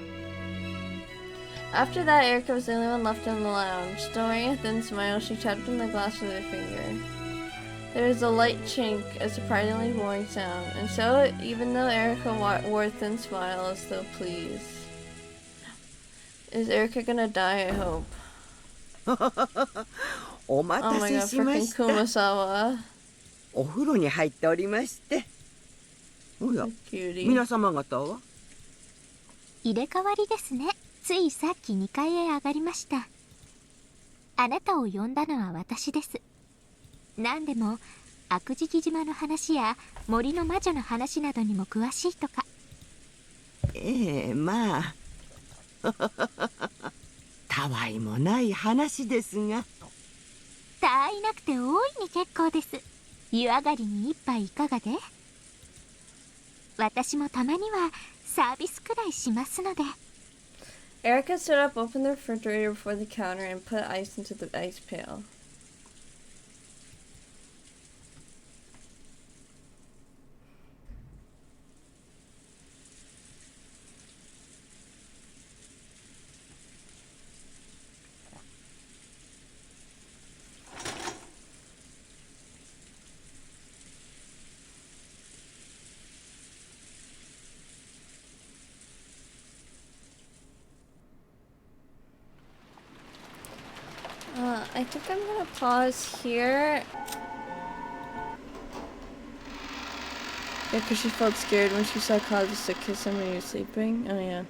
After that, Erica was the only one left in the lounge. Still wearing a thin smile, she tapped on the glass with her finger. There was a light chink, a surprisingly boring sound, and so, even though Erica wore a thin smile as though pleased. Is Erica gonna die, I hope? お待 Oh た my せ god, しま freaking した。 Kumasawa. お風呂に入っておりまして。おや、 Cutie. 皆様方は？入れ替わりですね。ついさっき2階へ上がりました。あなたを呼んだのは私です。何でも悪事島の話や森の魔女の話などにも詳しいとか。ええ、まあたわいもない話ですが。たわいなくて大いに結構です。湯上がりに一杯いかがで？私もたまにはサービスくらいしますので。Erica stood up, opened the refrigerator before the counter, and put ice into the ice pail. I think I'm gonna pause here. Yeah, because she felt scared when she saw Kazusa kiss him when he was sleeping. Oh yeah.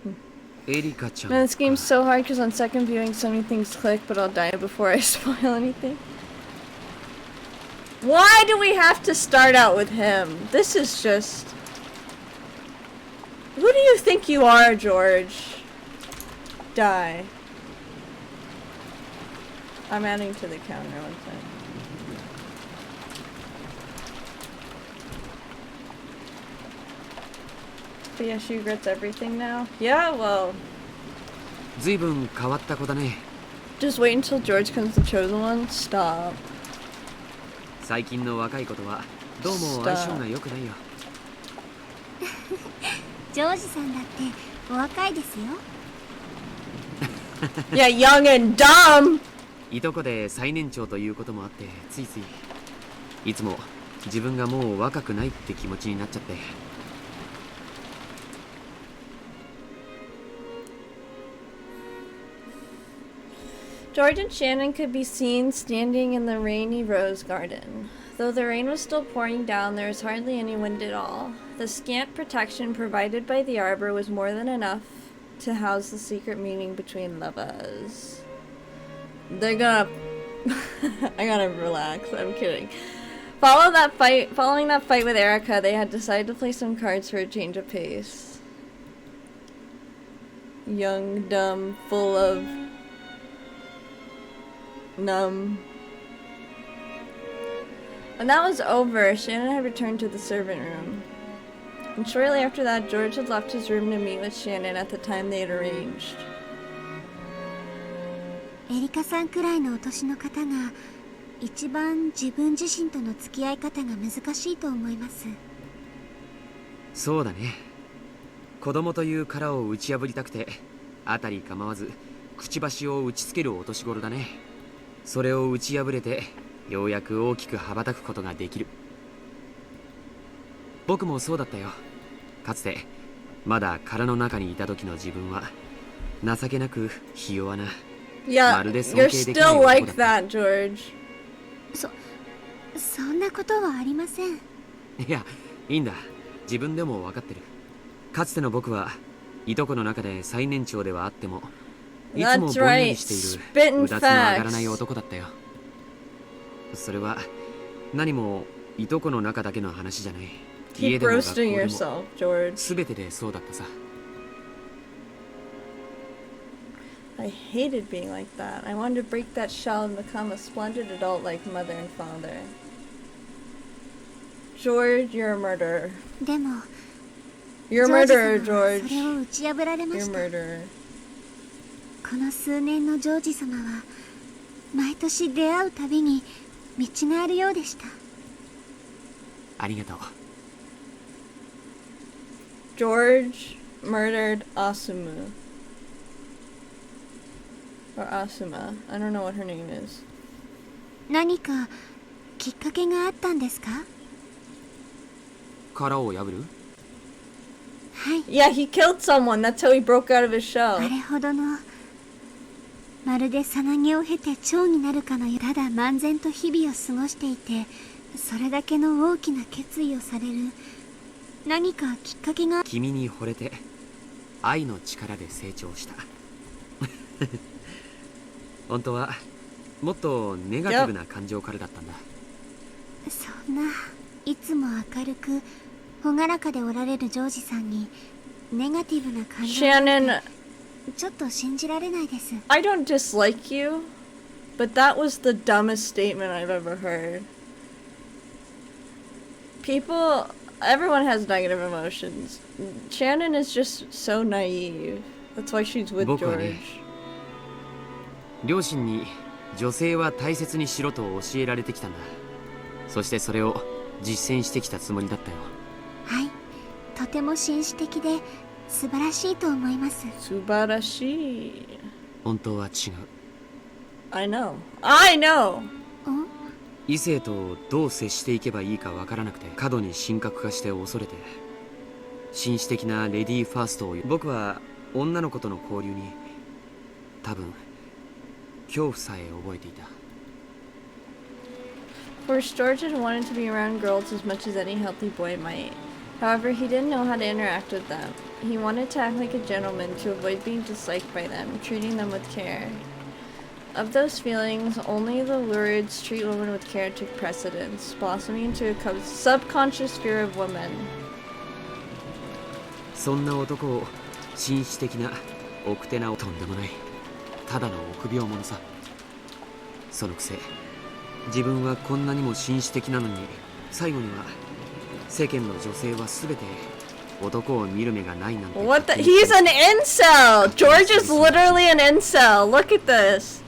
エリカちゃん。 Man, this game's so hard because on second viewing so many things click, but I'll die before I spoil anything. Why do we have to start out with him? This is just... Who do you think you are, George? Die. I'm adding to the counter, one second. But yeah, she regrets everything now. Yeah, well... ずいぶん変わった子だね。 Just wait until George becomes the chosen one? Stop. 最近の若い子とはどうも相性が良くないよ。ジョージさんだってお若いですよ。Yeah, young and dumb! いとこで最年長ということもあってついつい。いつも自分がもう若くないって気持ちになっちゃって。George and Shannon could be seen standing in the rainy rose garden. Though the rain was still pouring down, there was hardly any wind at all. The scant protection provided by the arbor was more than enough to house the secret meeting between lovers. They're gonna... I gotta relax, I'm kidding. Following that fight with Erica, they had decided to play some cards for a change of pace. Young, dumb, full of... numb. When that was over, Shannon had returned to the servant room. And shortly after that, George had left his room to meet with Shannon at the time they had arranged. エリカさんくらいのお年の方が一番自分自身との付き合い方が難しいと思います。そうだね。子供という殻を打ち破りたくて、あたり構わずくちばしを打ちつけるお年頃だね。それを打ち破れてようやく大きく羽ばたくことができる。僕もそうだったよ。かつてまだ殻の中にいた時の自分は情けなくひ弱な。Yeah, you're still like that, George. そんなことはありません。いや、いいんだ。自分でも分かってる。かつての僕はいとこの中で最年長ではあっても、いつもぼんやりしているうだつの上がらない男だったよ。それは何もいとこの中だけの話じゃない。家でも学校でも全てでそうだったさ。I hated being like that. I wanted to break that shell and become a splendid adult like mother and father. George, you're a murderer. でも You're a murderer, George. それを打ち破られました。 You're a murderer. この数年のジョージ様は毎年出会うたびに道があるようでした。ありがとう。George murdered Asumu. Or Asuma. I don't know what her name is. 何かきっかけがあったんですか？殻を破る？はい。Yeah, he killed someone. That's how he broke out of his shell. あれほどのまるでさなぎを経て蝶になるかのよう、ただ漫然と日々を過ごしていて、それだけの大きな決意をされる何かきっかけが。君に惚れて愛の力で成長した。本当はもっとネガティブな感情からだったんだ。そんないつも明るく朗らかでおられるジョージさんにネガティブな感情 Shannon, ちょっと信じられないです。 I don't dislike you, but that was the dumbest statement I've ever heard. People, everyone has negative emotions. Shannon is just so naive. That's why she's with George. 両親に女性は大切にしろと教えられてきたんだ。そしてそれを実践してきたつもりだったよ。はい、とても紳士的で素晴らしいと思います。素晴らしい。本当は違う。I know. I know. 異性とどう接していけばいいかわからなくて、過度に神格化して恐れて、紳士的なレディーファーストを。僕は女の子との交流に多分恐怖さえ覚えていた。First, George had wanted to be around girls as much as any healthy boy might. However, he didn't know how to interact with them. He wanted to act like a gentleman to avoid being disliked by them, treating them with care. Of those feelings, only the lurid treat women with care took precedence, blossoming into a subconscious fear of women. そんな男を紳士的な奥手なとんでもない。ただの臆病者さ。そのくせ自分はこんなにも紳士的なのに、最後には世間の女性は全て男を見る目がないなんて。 What the? He's an incel! George is literally an incel. Look at this.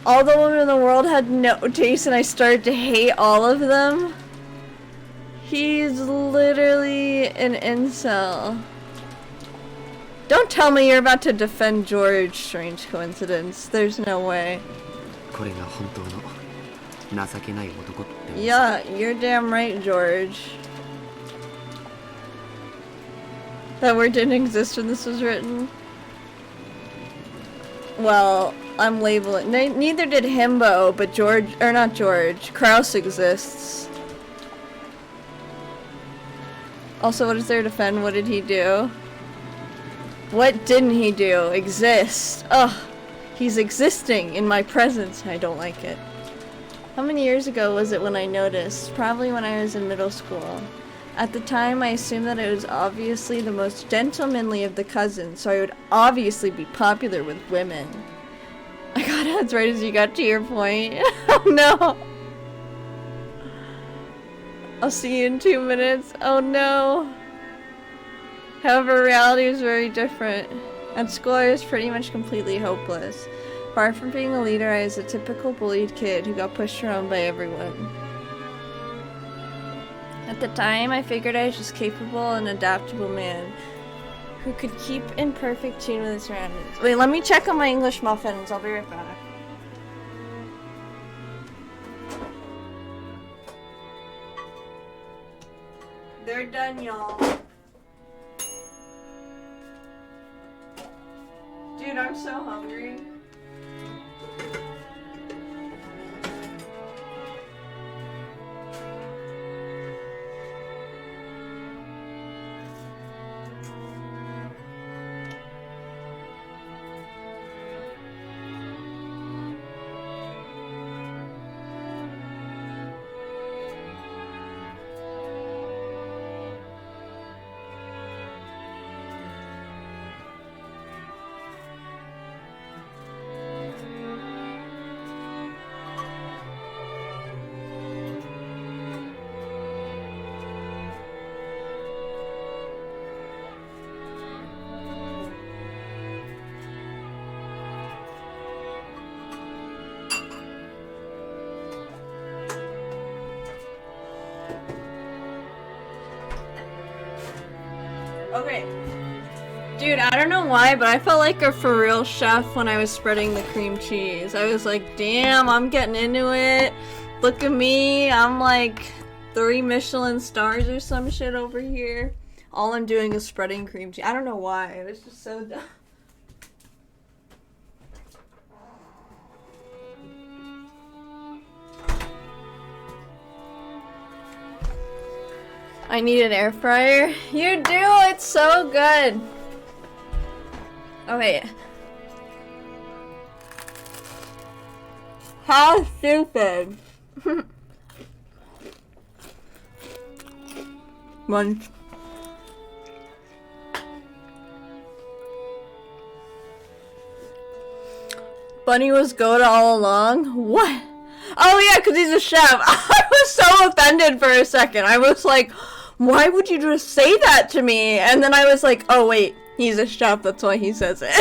All the women in the world had no taste and I started to hate all of them. He's literally an incel. Don't tell me you're about to defend George. Strange coincidence. There's no way. これが本当の情けない男って。Yeah, you're damn right, George. That word didn't exist when this was written. Well, I'm labeling. Neither did himbo, but George, or not George, Krause exists. Also, what is there to defend? What did he do? What didn't he do? Exist. Ugh. He's existing in my presence. I don't like it. How many years ago was it when I noticed? Probably when I was in middle school. At the time, I assumed that it was obviously the most gentlemanly of the cousins, so I would obviously be popular with women. I got odds right as you got to your point. Oh no! I'll see you in 2 minutes. Oh no! However, reality was very different. At school, I was pretty much completely hopeless. Far from being a leader, I was a typical bullied kid who got pushed around by everyone. At the time, I figured I was just capable and adaptable man who could keep in perfect tune with his surroundings. Wait, let me check on my English muffins. I'll be right back. They're done, y'all. Dude, I'm so hungry. Okay. Dude, I don't know why, but I felt like a for real chef when I was spreading the cream cheese. I was like, damn, I'm getting into it. Look at me. I'm like 3 Michelin stars or some shit over here. All I'm doing is spreading cream cheese. I don't know why. It was just so dumb. I need an air fryer. You do? It's so good. Okay. How stupid. Lunch. Bunny was Goda all along? What? Oh yeah, because he's a chef. I was so offended for a second. I was like, why would you just say that to me? And then I was like, oh wait, he's a chef, that's why he says it.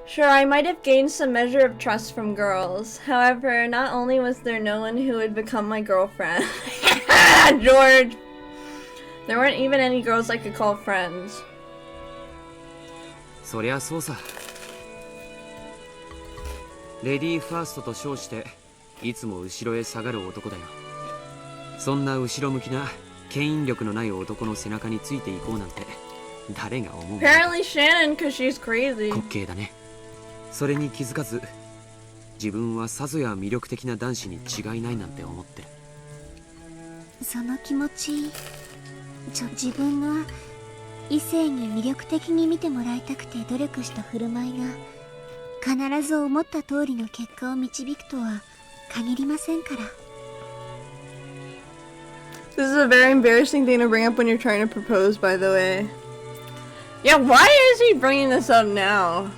Sure, I might have gained some measure of trust from girls. However, not only was there no one who would become my girlfriend. George! There weren't even any girls I could call friends. そりゃそうさ。レディーファーストと称していつも後ろへ下がる男だよ。そんな後ろ向きな牽引力のない男の背中についていこうなんて誰が思う？ Apparently Shannon, cause she's crazy. 滑稽だね。それに気づかず自分はさぞや魅力的な男子に違いないなんて思ってる。その気持ち、自分が異性に魅力的に見てもらいたくて努力した振る舞いが必ず思った通りの結果を導くとは限りませんから。 This is a very embarrassing thing to bring up when you're trying to propose, by the way. Yeah, why is he bringing this up now?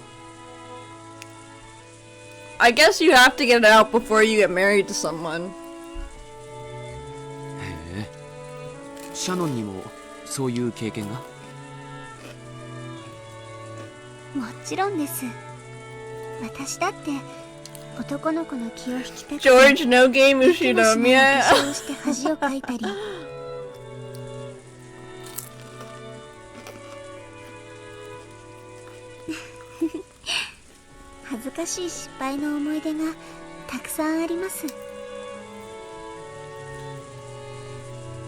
I guess you have to get it out before you get married to someone. へえ。シャノンにもそういう経験が？もちろんです。私だって男の子の気を引きたくて George, no game Ushidom yet. して恥をかいたり恥ずかしい失敗の思い出がたくさんあります。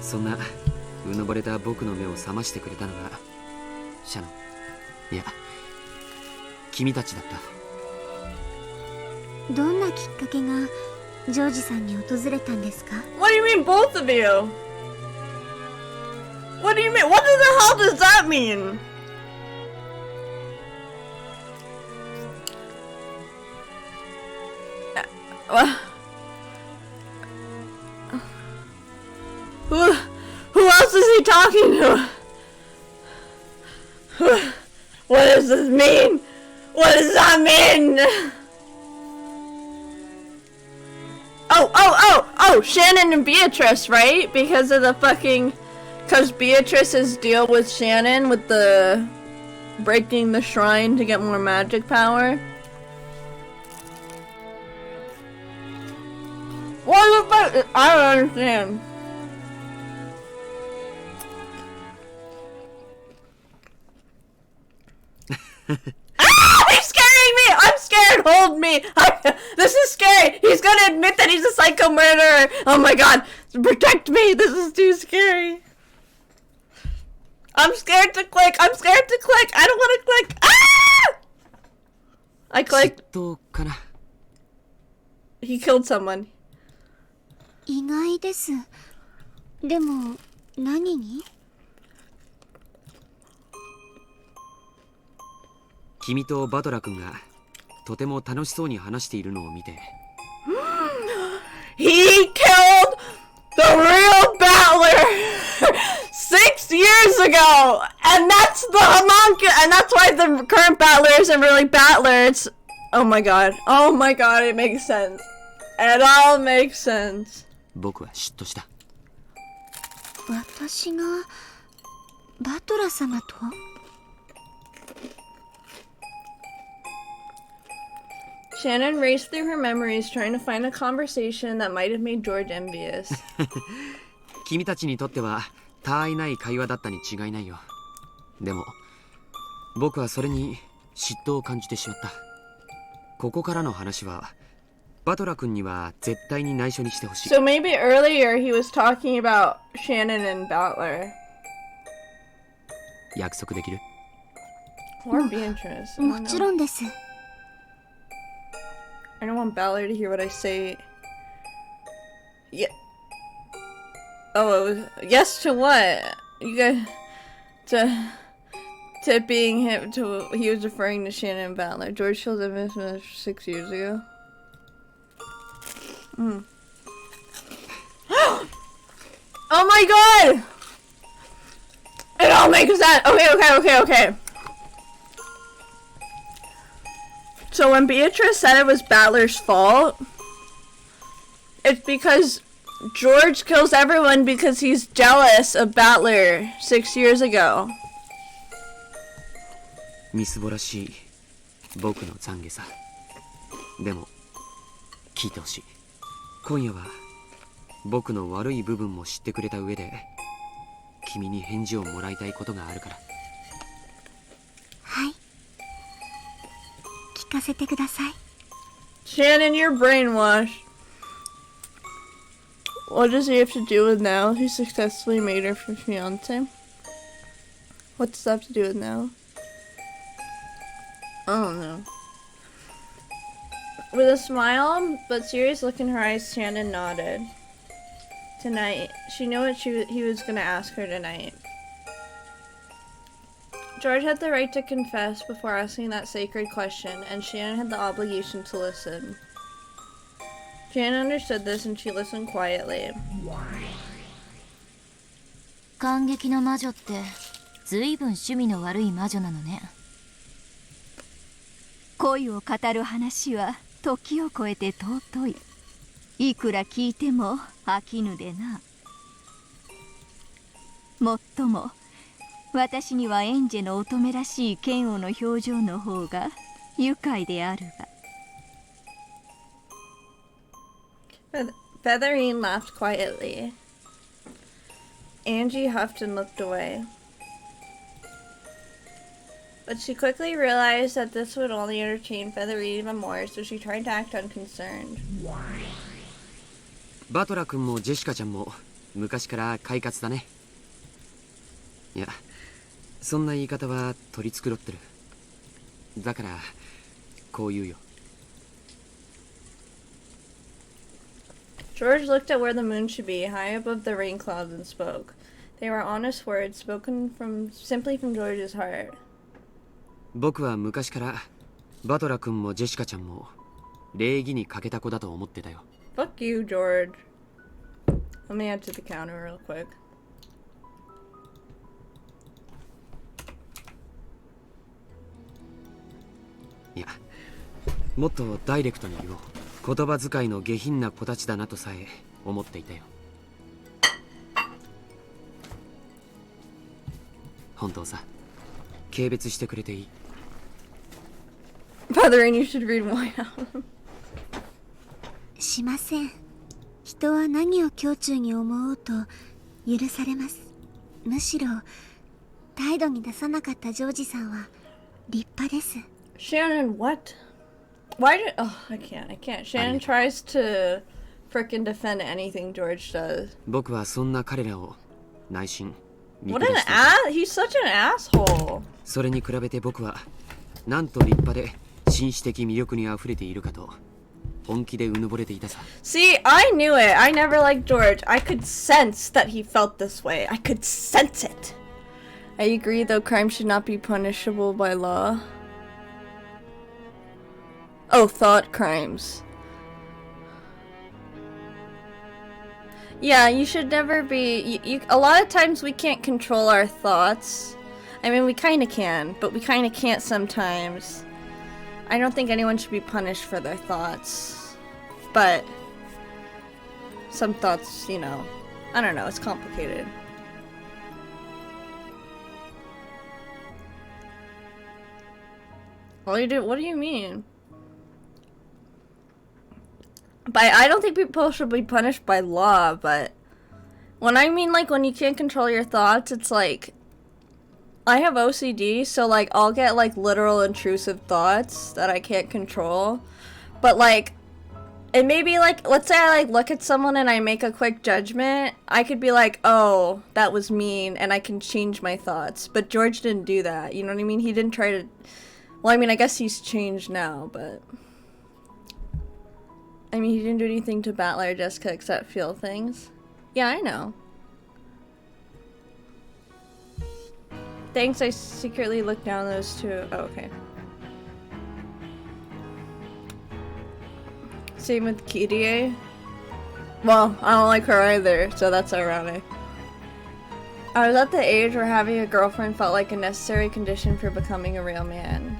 そんなうぬぼれた僕の目を覚ましてくれたのがシャノン、いや君たちだった。どんなきっかけがジョージさんに訪れたんですか？ What do you mean, both of you? What do you mean? What the hell does that mean? Who else is he talking to? What does this mean? What does that mean? Oh, Shannon and Beatrice, right? Because of the fucking... Because Beatrice's deal with Shannon with the... breaking the shrine to get more magic power. What the fuck? I don't understand. Ah! He's scaring me! I'm scared! Hold me! This is scary! He's gonna admit that he's a psycho murderer! Oh my god! Protect me! This is too scary! I'm scared to click! I'm scared to click! I don't want to click! Ah! I clicked. He killed someone. 意外です。でも何に？君とバトラ君がとても楽しそうに話しているのを見て。He killed the real battler 6 years ago! And that's the homunculus! And that's why the current battler isn't really battler, it's... Oh my god. Oh my god, it makes sense. It all makes sense. 僕は嫉妬した。私がバトラ様とShannon raced through her memories trying to find a conversation that might have made George envious. 君たちにとっては他愛ない会話だったに違いないよ。でも僕はそれに嫉妬を感じてしまった。ここからの話はバトラ君には絶対に内緒にしてほしい。So maybe earlier he was talking about Shannon and Battler. 約束できる？ Or Beatrice. もちろんです。I don't want Battler to hear what I say. Yeah. Oh, yes to what? You guys... To being him... To, he was referring to Shannon and Battler. George killed him 6 years ago. Mm. Oh my god! It all makes sense! Okay. So when Beatrice said it was Battler's fault, it's because George kills everyone because he's jealous of Battler 6 years ago. みすぼらしい僕の懺悔さ。でも聞いてほしい。今夜は僕の悪い部分も知ってくれた上で君に返事をもらいたいことがあるから。はい。聞かせてください。Shannon, you're brainwashed. What does he have to do with now? He successfully made her fiance. What's that have to do with now? I don't know. With a smile but serious look in her eyes, Shannon nodded. Tonight. She knew what he was gonna ask her tonight. George had the right to confess before asking that sacred question, and Shannon had the obligation to listen. Shannon understood this and she listened quietly. 感激の魔女ってずいぶん趣味の悪い魔女なのね。恋を語る話は時を超えて尊い。いくら聞いても飽きぬでな。もっとも私にはエンジェの乙女らしい嫌悪の表情の方が愉快であるが。Featherine laughed quietly. Angie huffed and looked away. But she quickly realized that this would only entertain Featherweed even more, so she tried to act unconcerned. バトラ君もジェシカちゃんも昔から快活だね。いや、そんな言い方は取り繕ってる。だからこう言うよ。George looked at where the moon should be, high above the rain clouds, and spoke. They were honest words, spoken simply from George's heart. 僕は昔からバトラ君もジェシカちゃんも礼儀に欠けた子だと思ってたよ。Fuck you, George. Let me add to the counter real quick. いや、もっとダイレクトに言おう。言葉遣いの下品な子たちだなとさえ思っていたよ。本当さ、軽蔑してくれていい。Feathering, you should read more now. しません。人は何を胸中に思おうと許されます。むしろ態度に出さなかったジョージさんは立派です。Shannon, what? Why did... Oh, I can't. Shannon tries to frickin' defend anything George does. 僕はそんな彼らを内心見 What 下 an していた。 He's such an asshole. それに比べて僕はなんと立派で紳士的魅力にあふれているかと本気でうぬぼれていたさ。 See, I knew it. I never liked George. I could sense that he felt this way. I could sense it. I agree, though crime should not be punishable by law. Oh, thought crimes. Yeah, you should never be... a lot of times we can't control our thoughts. I mean, we kind of can, but we kind of can't sometimes. I don't think anyone should be punished for their thoughts. But... some thoughts, you know... I don't know, it's complicated. What do you mean? But I don't think people should be punished by law, but when I mean like when you can't control your thoughts, it's like I have OCD, so like I'll get like literal intrusive thoughts that I can't control. But like it may be like, let's say I like look at someone and I make a quick judgment, I could be like, oh, that was mean, and I can change my thoughts. But George didn't do that, you know what I mean? He didn't try to, well, I mean, I guess he's changed now, but I mean, he didn't do anything to Battler or Jessica except feel things. Yeah, I know. Thanks, I secretly looked down those two. Oh, okay. Same with Kirie. Well, I don't like her either, so that's ironic. I was at the age where having a girlfriend felt like a necessary condition for becoming a real man.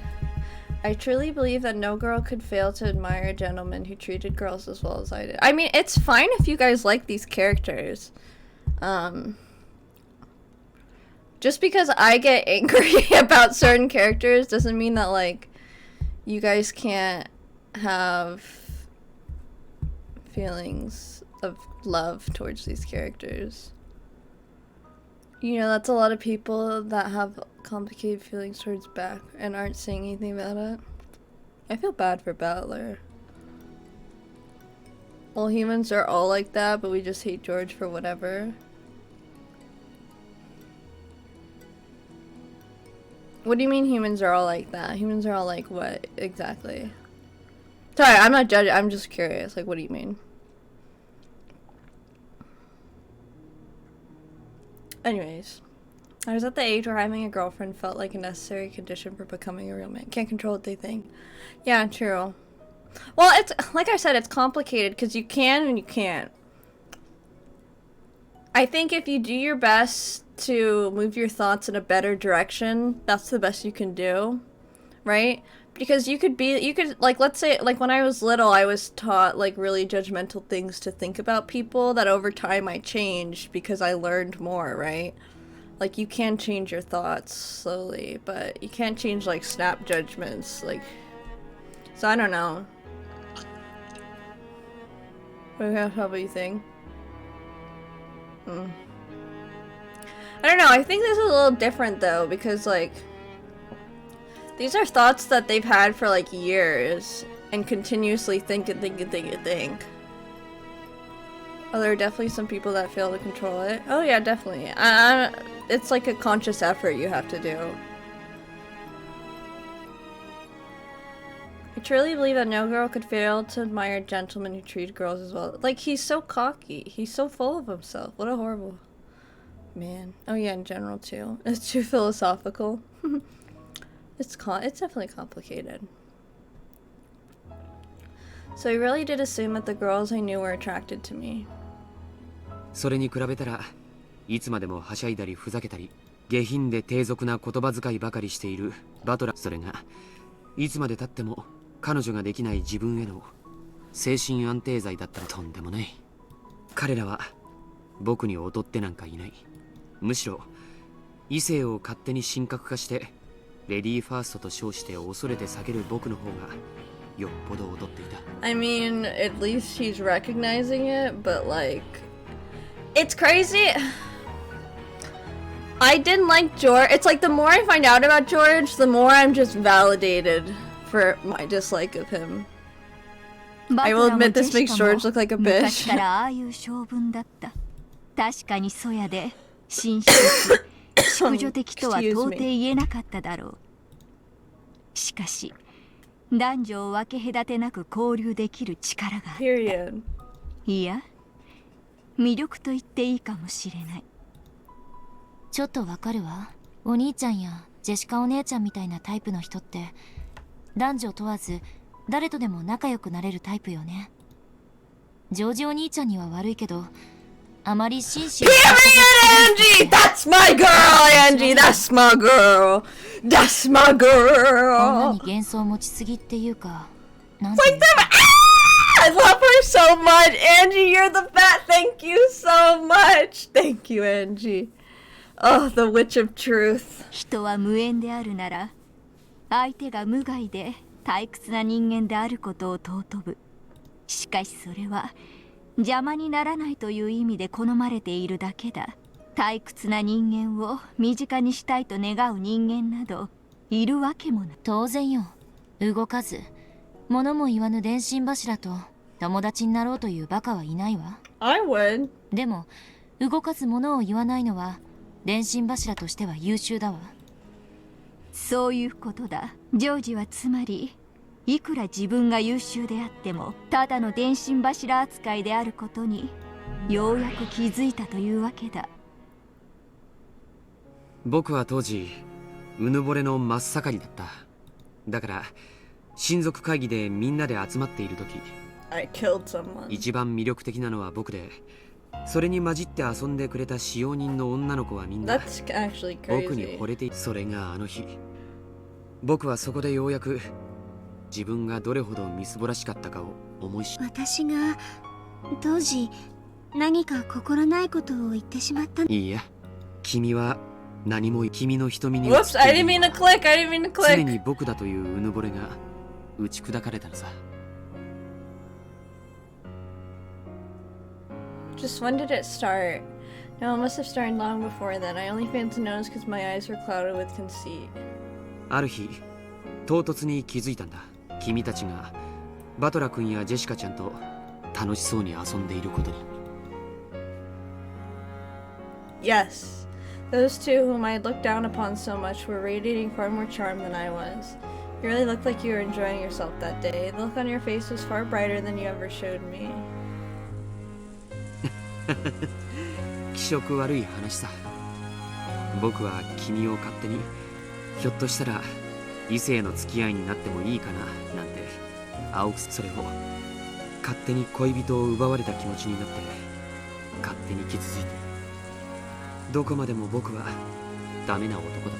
I truly believe that no girl could fail to admire a gentleman who treated girls as well as I did. I mean, it's fine if you guys like these characters. Just because I get angry about certain characters doesn't mean that, like, you guys can't have feelings of love towards these characters. You know, that's a lot of people that have complicated feelings towards Beck and aren't saying anything about it. I feel bad for Battler. Well, humans are all like that, but we just hate George for whatever. What do you mean humans are all like that? Humans are all like what, exactly? Sorry, I'm not judging, I'm just curious. Like, what do you mean? Anyways. I was at the age where having a girlfriend felt like a necessary condition for becoming a real man. Can't control what they think. Yeah, true. Well, it's, like I said, it's complicated because you can and you can't. I think if you do your best to move your thoughts in a better direction, that's the best you can do, right? Because you could, like, let's say, like, when I was little, I was taught, like, really judgmental things to think about people that over time I changed because I learned more, right? Like, you can change your thoughts slowly, but you can't change, like, snap judgments, like, so I don't know. How about you think? I don't know, I think this is a little different, though, because, like, These are thoughts that they've had for like years and continuously think. Oh, there are definitely some people that fail to control it. Oh yeah, definitely. It's like a conscious effort you have to do. I truly believe that no girl could fail to admire a gentleman who treated girls as well. Like, he's so cocky. He's so full of himself. What a horrible man. Oh yeah, in general too. It's too philosophical. It's definitely complicated. So I really did assume that the girls I knew were attracted to me. それに比べたらいつまでもはしゃいだりふざけたり下品で低俗な言葉遣いばかりしているバトラー。それがいつまで経っても彼女ができない自分への精神安定剤だったらとんでもない。彼らは僕に劣ってなんかいない。むしろ異性を勝手に神格化してレディーファーストと称して恐れて避ける僕の方がよっぽど劣っていた。I mean, at least he's recognizing it, but like, it's crazy. I didn't like George. It's like the more I find out about George, the more I'm just validated for my dislike of him. I will admit this makes George look like a bitch. 昔からああいう性分だった。確かにそやで、紳士的、淑女的とは到底言えなかっただろう。しかし、男女を分け隔てなく交流できる力があった。Period. いや、魅力と言っていいかもしれない。ちょっとわかるわ。お兄ちゃんやジェシカお姉ちゃんみたいなタイプの人って男女問わず誰とでも仲良くなれるタイプよね。ジョージお兄ちゃんには悪いけど、あまり紳士。 Period, Angie! That's my girl, Angie! That's my girl! That's my girl! 女に幻想持ちすぎっていうか、なんていう Like them. I love her so much! Angie, you're the best! Thank you so much! Thank you, Angie. Oh, the witch of truth. 人は無縁であるなら、相手が無害で退屈な人間であることを尊ぶ。しかしそれは邪魔にならないという意味で好まれているだけだ。退屈な人間を身近にしたいと願う人間などいるわけもない。当然よ。動かず物も言わぬ電信柱と友達になろうというバカはいないわ。 I would. でも動かず物を言わないのは電信柱としては優秀だわ。そういうことだ。ジョージはつまりいくら自分が優秀であってもただの電信柱扱いであることにようやく気づいたというわけだ。僕は当時うぬぼれの真っ盛りだった。だから親族会議でみんなで集まっている時、一番魅力的なのは僕で、それに混じって遊んでくれた使用人の女の子はみんな僕に惚れている。それがあの日、僕はそこでようやく自分がどれほどみすぼらしかったかを思い知った。私が当時何か心ないことを言ってしまった。いいや、君は何も君の瞳に Whoops, I didn't mean to click. I didn't mean to click. 常に僕だといううぬぼれが打ち砕かれたのさ。Just when did it start? No, it must have started long before then. I only failed to notice because my eyes were clouded with conceit. ある日、唐突に気づいたんだ。君たちがバトラ君やジェシカちゃんと楽しそうに遊んでいることに。Yes, those two whom I had looked down upon so much were radiating far more charm than I was. You really looked like you were enjoying yourself that day. The look on your face was far brighter than you ever showed me. 気色悪い話さ。僕は君を勝手にひょっとしたら異性の付き合いになってもいいかななんて青くそれを勝手に恋人を奪われた気持ちになって勝手に傷ついて、どこまでも僕はダメな男だったんだ。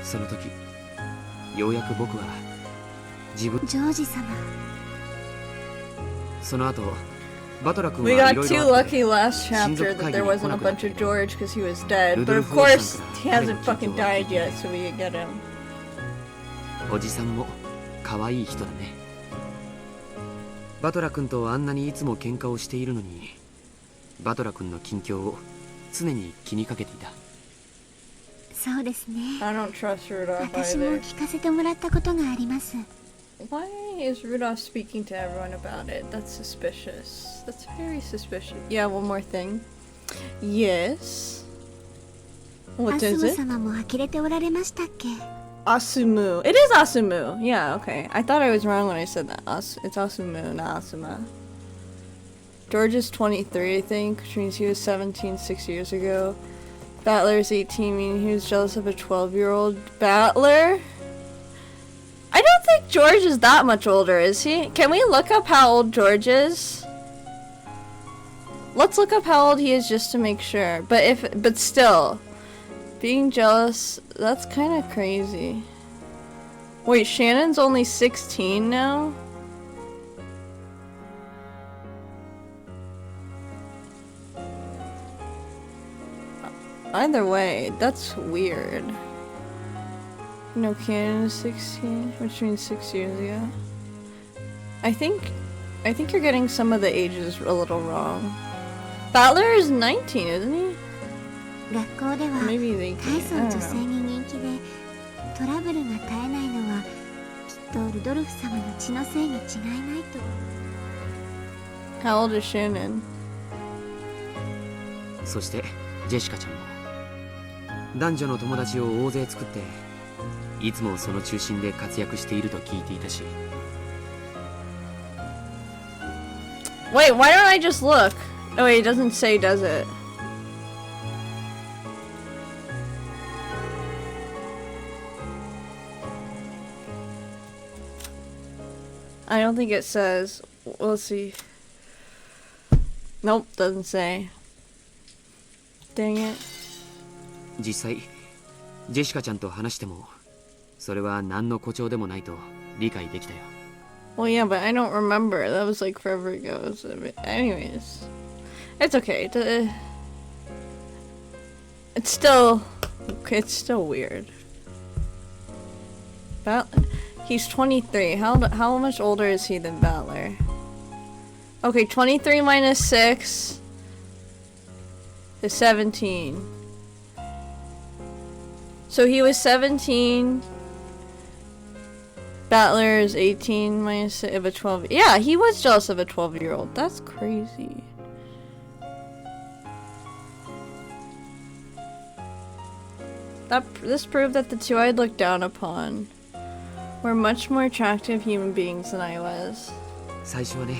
その時ようやく僕は自分。ジョージ様。その後バトラ君 We はい got ろい too ろあって lucky last chapter that there wasn't a bunch of George because he was dead. But of course, he hasn't fucking died yet, so we can get him. おじさんも可愛い人だね。バトラ君とあんなにいつも喧嘩をしているのに、バトラ君の近況を常に気にかけていた。そうですね。 I don't trust Rudolph 私も either. 聞かせてもらったことがあります。 Why is Rudolph speaking to everyone about it? That's suspicious. That's very suspicious. Yeah, one more thing. Yes. ア What ス is ム it? 様も呆れておられましたっけ？ Asumu. It is Asumu. Yeah, okay. I thought I was wrong when I said that. It's Asumu, not Asuma. George is 23, I think, which means he was 17 6 years ago. Battler is 18, meaning he was jealous of a 12-year-old. Battler? I don't think George is that much older, is he? Can we look up how old George is? Let's look up how old he is just to make sure. But still, being jealous, that's kind of crazy. Wait, Shannon's only 16 now? Either way, that's weird. No, Cannon is 16, which means 6 years ago. I think you're getting some of the ages a little wrong. Battler is 19, isn't he? 学校では Maybe he's 大層 18. I 女 don't 性 know. に人気でトラブルが絶えないのはきっとルドルフ様の血のせいに違いないと。 How old is Shannon? そしてジェシカちゃんも男女の友達を大勢作っていつもその中心で活躍していると聞いていたし。 Wait, why don't I just look? Oh wait, it doesn't say, does it? I don't think it says. Let's see. Nope, doesn't say. Dang it. 実際ジェシカちゃんと話してもそれは何の誇張でもないと理解できたよ。 Well, yeah, but I don't remember. That was like forever ago. So, anyways, it's okay. It's still weird. He's 23. How much older is he than Battler? Okay, 23 minus 6 is 17. So he was 17. Battler is 18 minus of a 12. Yeah, he was jealous of a 12-year-old. That's crazy. This proved that the two I'd looked down upon were much more attractive human beings than I was. 最初はね、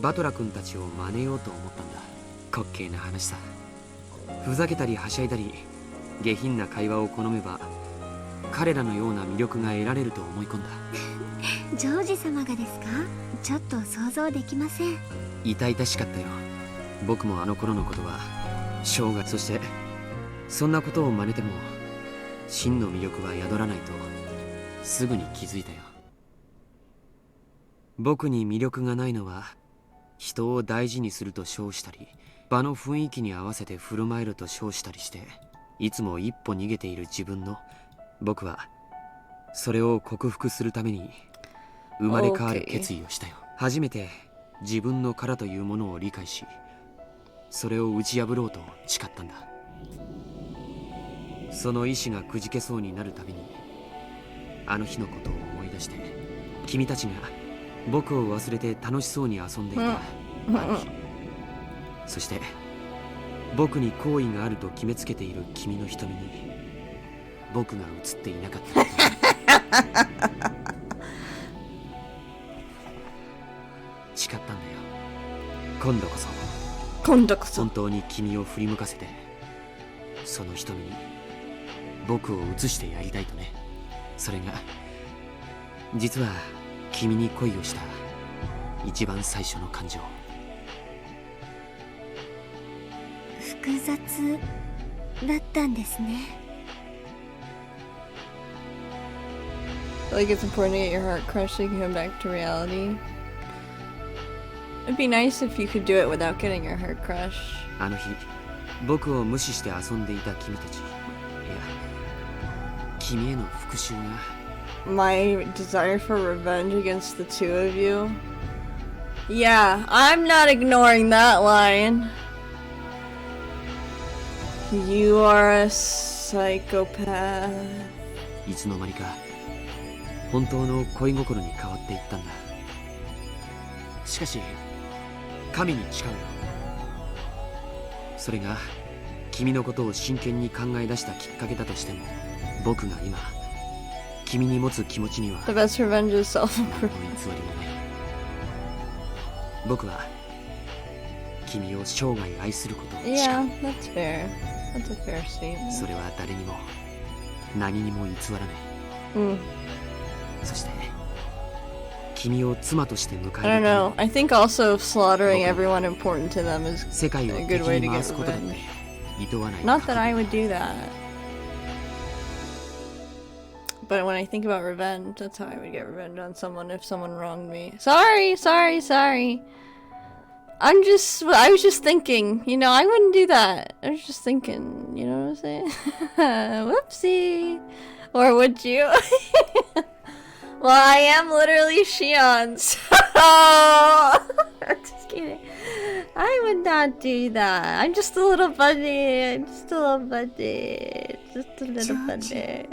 バトラ君たちを真似ようと思ったんだ。滑稽な話さ。ふざけたりはしゃいだり下品な会話を好めば彼らのような魅力が得られると思い込んだ。ジョージ様がですか？ちょっと想像できません。痛々しかったよ。僕もあの頃のことは生涯、そしてそんなことを真似ても真の魅力は宿らないとすぐに気づいたよ。僕に魅力がないのは人を大事にすると称したり場の雰囲気に合わせて振る舞えると称したりしていつも一歩逃げている自分の僕はそれを克服するために生まれ変わる決意をしたよ。初めて自分の殻というものを理解しそれを打ち破ろうと誓ったんだ。その意志がくじけそうになるたびにあの日のことを思い出して君たちが僕を忘れて楽しそうに遊んでいたあの日、そして僕に好意があると決めつけている君の瞳に僕が映っていなかった誓ったんだよ。今度こそ本当に君を振り向かせてその瞳に僕を映してやりたいとね。それが実は君に恋をした一番最初の感情。複雑だったんですね。 Like it's important to get your heart crushed so you can come back to reality. It'd be nice if you could do it without getting your heart crushed. あの日僕を無視して遊んでいた君たち、いや君への復讐が My desire for revenge against the two of you. Yeah, I'm not ignoring that line. You are a psychopath. いつの間にか本当の恋心に変わっていったんだ。しかし神に誓うよ。それが君のことを真剣に考え出したきっかけだとしても、僕が今君に持つ気持ちには The best revenge is 何の self-improvement. 偽りもない。僕は君を生涯愛することを誓う。 Yeah, that's fair. That's a fair statement. それは誰にも何にも偽らない。Mm. そして君を妻として迎える I don't know. I think also slaughtering Okay. everyone important to them is 世界を a 敵 good way に to 回 get すことだって revenge. 厭わない。 Not that I would do that. But when I think about revenge, that's how I would get revenge on someone if someone wronged me. Sorry. I was just thinking, you know, I wouldn't do that. I was just thinking, you know what I'm saying? Whoopsie. Or would you? Well, I am literally Shion, so... I'm just kidding. I would not do that. I'm just a little bunny. Just a little bunny.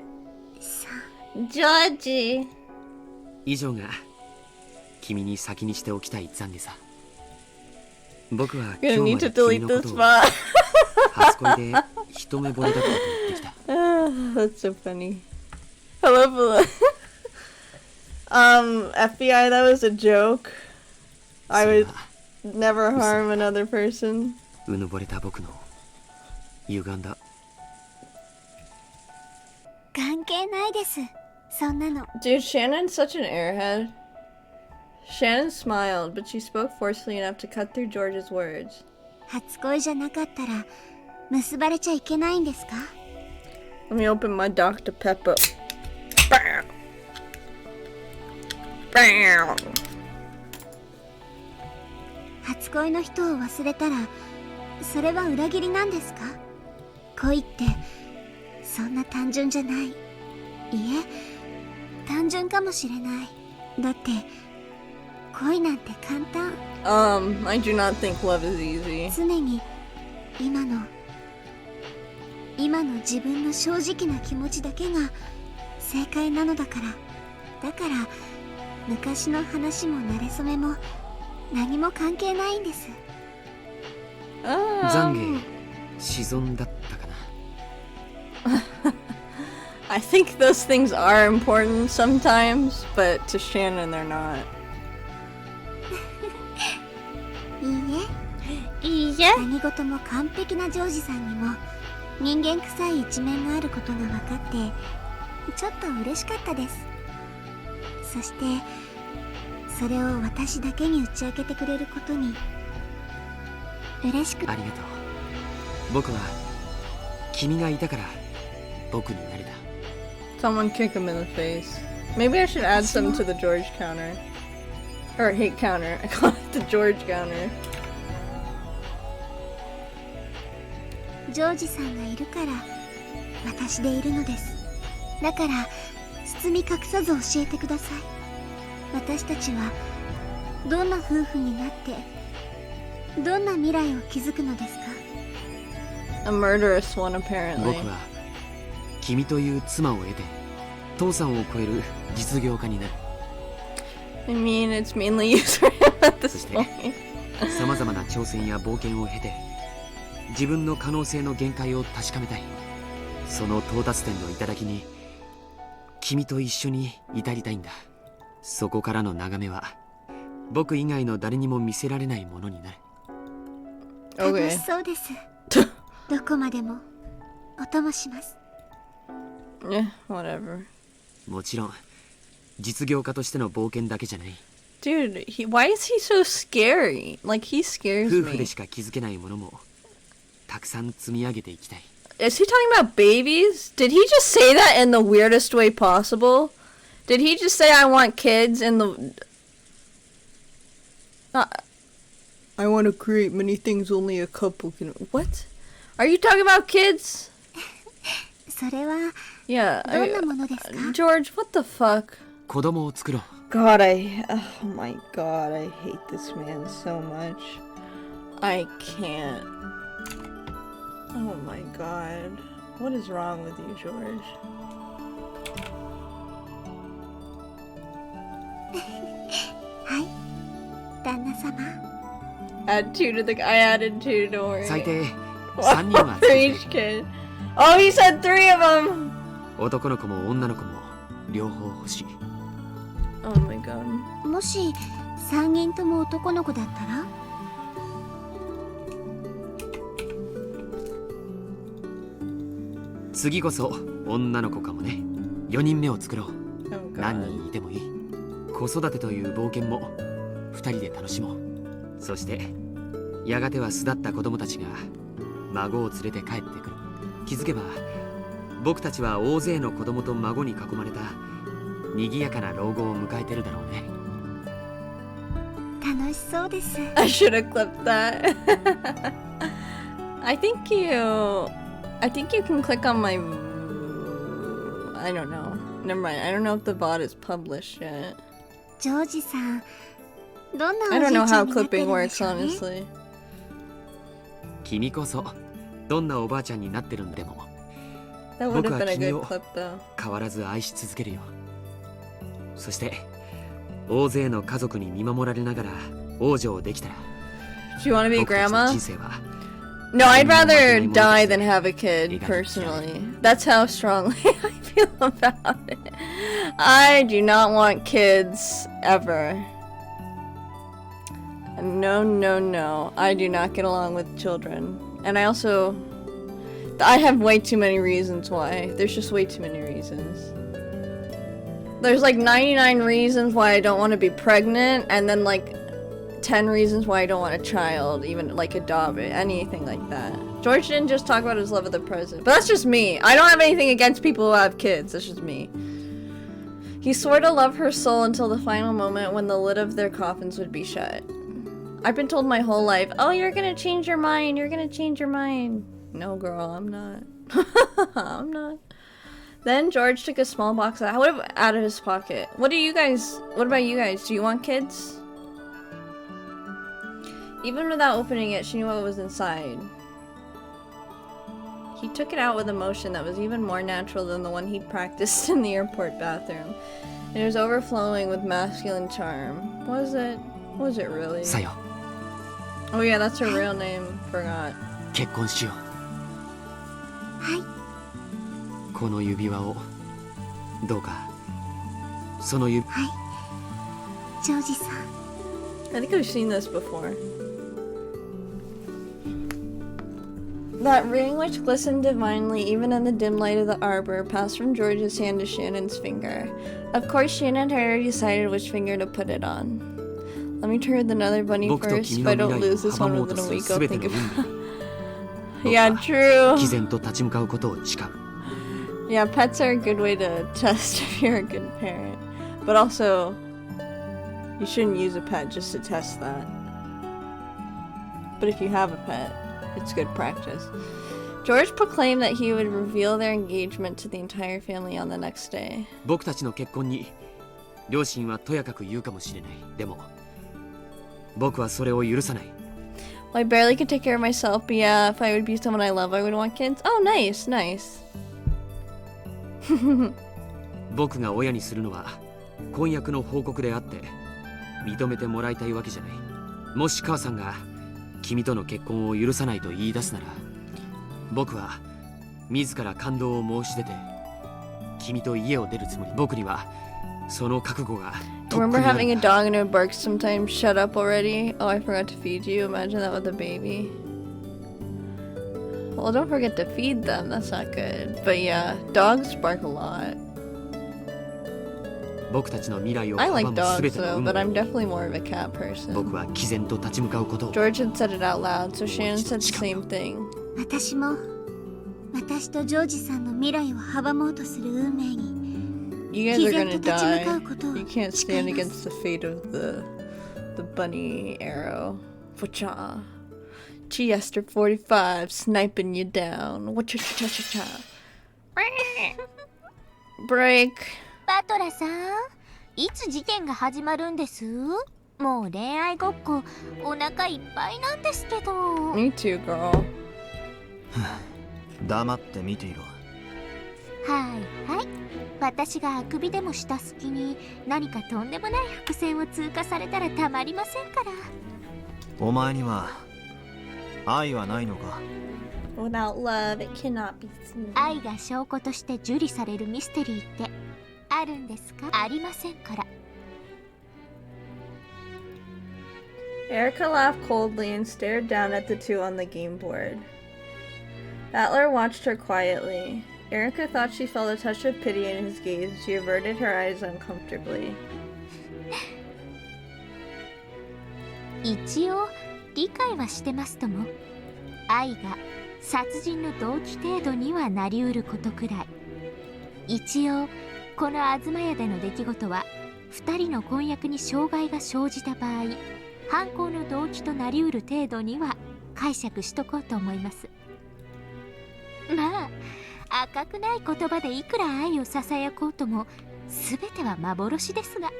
Georgie. 以上が君に先にしておきたい懺悔さ。僕は You're 今 gonna 日 need ま to で君 delete のこ this とを spot. 初恋で一目惚れだったと言ってきた。That's so funny. Hello. FBI, that was a joke. I would never harm another person. うぬぼれた僕の歪んだ。関係ないです。そんなの。 Dude, Shannon's such an airhead. Shannon smiled, but she spoke forcefully enough to cut through George's words. 初恋じゃなかったら結ばれちゃいけないんですか？ Let me open my Dr. Pepper. Bam! Bam! 初恋の人を忘れたらそれは裏切りなんですか？恋ってそんな単純じゃない。いえ、単純かもしれない。だって恋なんて簡単。I do not think love is easy. 常に今の自分の正直な気持ちだけが正解なのだから。だから昔の話も馴れ初めも何も関係ないんです。懺悔沈んだったかな。I think those things are important sometimes, but to Shannon they're not. いいえ。何事も完璧なジョージさんにも人間臭い一面があることが分かってちょっと嬉しかったです。そしてそれを私だけに打ち明けてくれることに嬉しく。ありがとう。僕は君がいたから僕になれた。 Someone kick him in the face. Maybe I should add some to the George counter. Or hate counter. I call it the George counter. ジョージさんがいるから私でいるのです。だから包み隠さず教えてください。私たちはどんな夫婦になってどんな未来を築くのですか？ A murderous one, apparently. 僕は君という妻を得て父さんを超える実業家になる。 I mean, it's mainly used for him at そ this して point. さまざまな挑戦や冒険を経て自分の可能性の限界を確かめたい。その到達点の頂に君と一緒に至りたいんだ。そこからの眺めは僕以外の誰にも見せられないものになる。楽しそうです。どこまでもお供します。Yeah, whatever. もちろん実業家としての冒険だけじゃない。 Dude, why is he so scary? Like, he scares 夫婦で me. しか気づけないものもたくさん積み上げていきたい。 Is he talking about babies? Did he just say that in the weirdest way possible? Did he just say I want kids in the... I want to create many things only a couple can... What? Are you talking about kids? それは Yeah. どんなものですか？ George, what the fuck? 子供を作ろう。 God, oh my god, I hate this man so much. I can't. Oh my god. What is wrong with you, George? Hi, 旦那様。 Add 2 to the. I added 2. Don't worry. 最低3人は For each kid. Oh, he said 3 of them. 男の子も女の子も両方欲しい。 Oh my god. もし3人とも男の子だったら？次こそ女の子かもね。4人目を作ろう。Oh god. 何人いてもいい。子育てという冒険も2人で楽しもう。そしてやがては巣立った子供たちが孫を連れて帰ってくる。気づけば僕たちは大勢の子供と孫に囲まれた賑やかな老後を迎えてるだろうね。楽しそうです。I should have clipped that. I think you can click on my. I don't know. Never mind. I don't know if the bot is published yet. ジョージさん、どんなお I じい don't ちゃ know ん how になってる clipping んで works, しょうね。 honestly. 君こそどんなおばあちゃんになってるんでも That would 僕 have は been a 君 good を clip, though. 変わらず愛し続けるよ。そして大勢の家族に見守られながら王女できたら Do you want to be a 僕たちの grandma? 人生は No, I'd rather die than have a kid, personally. That's how strongly I feel about it. I do not want kids ever. No, no, no. I do not get along with children. And I have way too many reasons why. There's just way too many reasons. There's like 99 reasons why I don't want to be pregnant, and then like 10 reasons why I don't want a child, even like adopt it, anything like that. George didn't just talk about his love of the present, but that's just me. I don't have anything against people who have kids, that's just me. He swore to love her soul until the final moment when the lid of their coffins would be shut. I've been told my whole life, oh, you're gonna change your mind, you're gonna change your mind. No, girl, I'm not. I'm not. Then George took a small box out of his pocket. What about you guys? Do you want kids? Even without opening it, she knew what was inside. He took it out with emotion that was even more natural than the one he'd practiced in the airport bathroom. It was overflowing with masculine charm. Was it? Was it really? さよ Oh yeah, that's her real name. Forgot. 結婚しよう。はい。この指輪をどうかその指。はい。ジョージさん。I think I've seen this before. That ring, which glistened divinely even in the dim light of the arbor, passed from George's hand to Shannon's finger. Of course, Shannon had already decided which finger to put it on. Let me turn the nether bunny first. If I don't lose this one within a week, I'll think of it. Yeah, true. 毅然と立ち向かうことを誓う。 Yeah, pets are a good way to test if you're a good parent. But also, you shouldn't use a pet just to test that. But if you have a pet, it's good practice. George proclaimed that he would reveal their engagement to the entire family on the next day. 僕たちの結婚に両親はとやかく言うかもしれない。でも僕はそれを許さない。 Well, I barely could take care of myself, but yeah, if I would be someone I love, I would want kids. Oh, nice, nice. 僕が親にするのは婚約の報告であって認めてもらいたいわけじゃない。もし母さんが君との結婚を許さないと言い出すなら僕は自ら感動を申し出て君と家を出るつもり。僕にはその覚悟が Remember having a dog and it barks sometimes? Shut up already. Oh, I forgot to feed you. Imagine that with a baby. Well, don't forget to feed them. That's not good. But yeah, dogs bark a lot. 僕たちの未来を I 阻 like む dogs 全ての though, 運 but 命 I'm を definitely more of a cat person. 僕は毅然と立ち向かうことを George had said it out loud, so Shannon said the same thing. 私も私とジョージさんの未来を阻もうとする運命に You guys are gonna 毅然と立ち向か die. うことを You can't 誓 stand います against the fate of the bunny arrow. Wacha. Chiester 45 sniping you down. Wacha cha cha cha cha. Break. バトラさん、いつ事件が始まるんです？もう恋愛ごっこお腹いっぱいなんですけど。 Me too, girl. 黙って見ていろ。はいはい。私があくびでもした隙に何かとんでもない伏線を通過されたらたまりませんから。お前には愛はないのか。 Without love, it cannot be smooth. 愛が証拠として受理されるミステリーってあるんですか？ありませんから。 Erica laughed coldly and stared down at the two on the game board. Battler watched her quietly. Erica thought she felt a touch of pity in his gaze. She averted her eyes uncomfortably. 一応理解はしてますとも。愛が殺人の動機程度にはなりうることくらい。一応この東屋での出来事は2人の婚約に障害が生じた場合、犯行の動機となりうる程度には解釈しとこうと思います。まあ赤くない言葉でいくら愛をささやこうとも全ては幻ですが。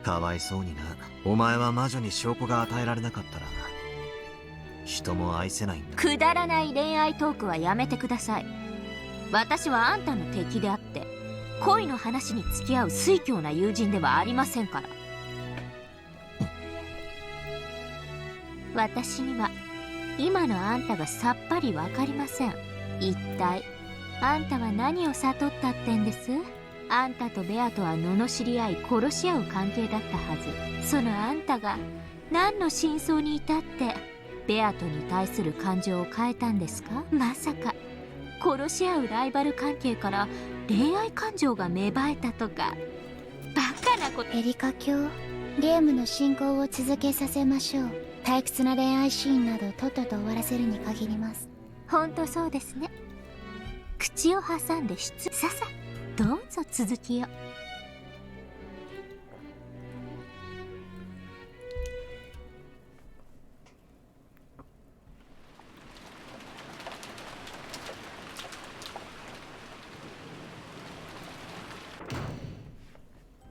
かわいそうにな。お前は魔女に証拠が与えられなかったら人も愛せないんだ。くだらない恋愛トークはやめてください。私はあんたの敵であって恋の話に付き合う酔狂な友人ではありませんから。私には今のあんたがさっぱりわかりません。一体あんたは何を悟ったってんです？あんたとベアとは罵り合い殺し合う関係だったはず。そのあんたが何の真相に至ってベアトに対する感情を変えたんですか？まさか殺し合うライバル関係から恋愛感情が芽生えたとかバカなこと。エリカ卿、ゲームの進行を続けさせましょう。退屈な恋愛シーンなどとっとと終わらせるに限ります。ほんとそうですね。口を挟んでささどうぞ続きを。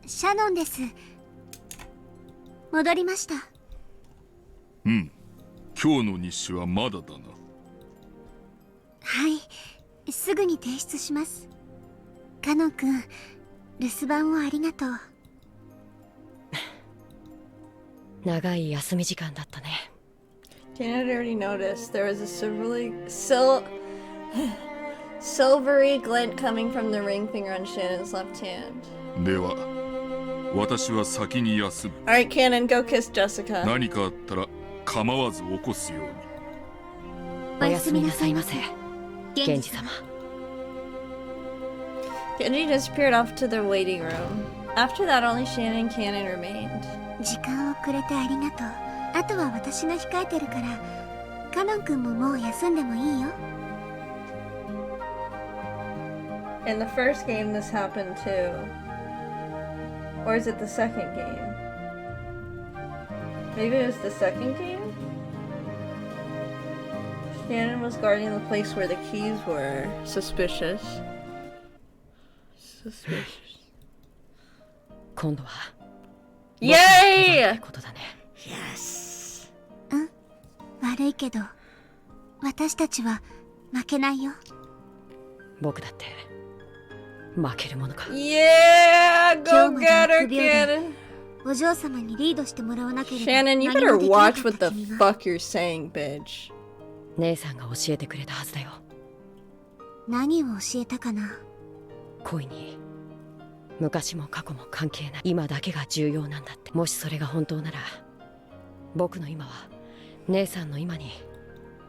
シャノンです。戻りました。うん、今日の日誌はまだだな。はい、すぐに提出します。カノン君、留守番をありがとう。長い休み時間だったね。Dana had already noticed there was a silvery glint coming from the ring finger on Shannon's left hand. では、私は先に休む。Alright, Cannon, go kiss Jessica. 何かあったら構わず起こすように。おやすみなさいませ、源氏様。Genji disappeared off to the waiting room. After that, only Shannon and Cannon remained. 時間をくれてありがとう。あとは私が控えてるから、カノン君ももう休んでもいいよ。In the first game, this happened too. Or is it the second game? Maybe it was the second game? Shannon was guarding the place where the keys were. Suspicious. 今度はイエーイことだね。Yes。うん、悪いけど私たちは負けないよ。僕だって負けるものか。Yeah, go get her, Cannon. お嬢様にリードしてもらわなければ。 Shannon, you better watch what the fuck you're saying, bitch. 姉さんが教えてくれたはずだよ。何を教えたかな。恋に昔も過去も関係ない今だけが重要なんだって。もしそれが本当なら僕の今は姉さんの今に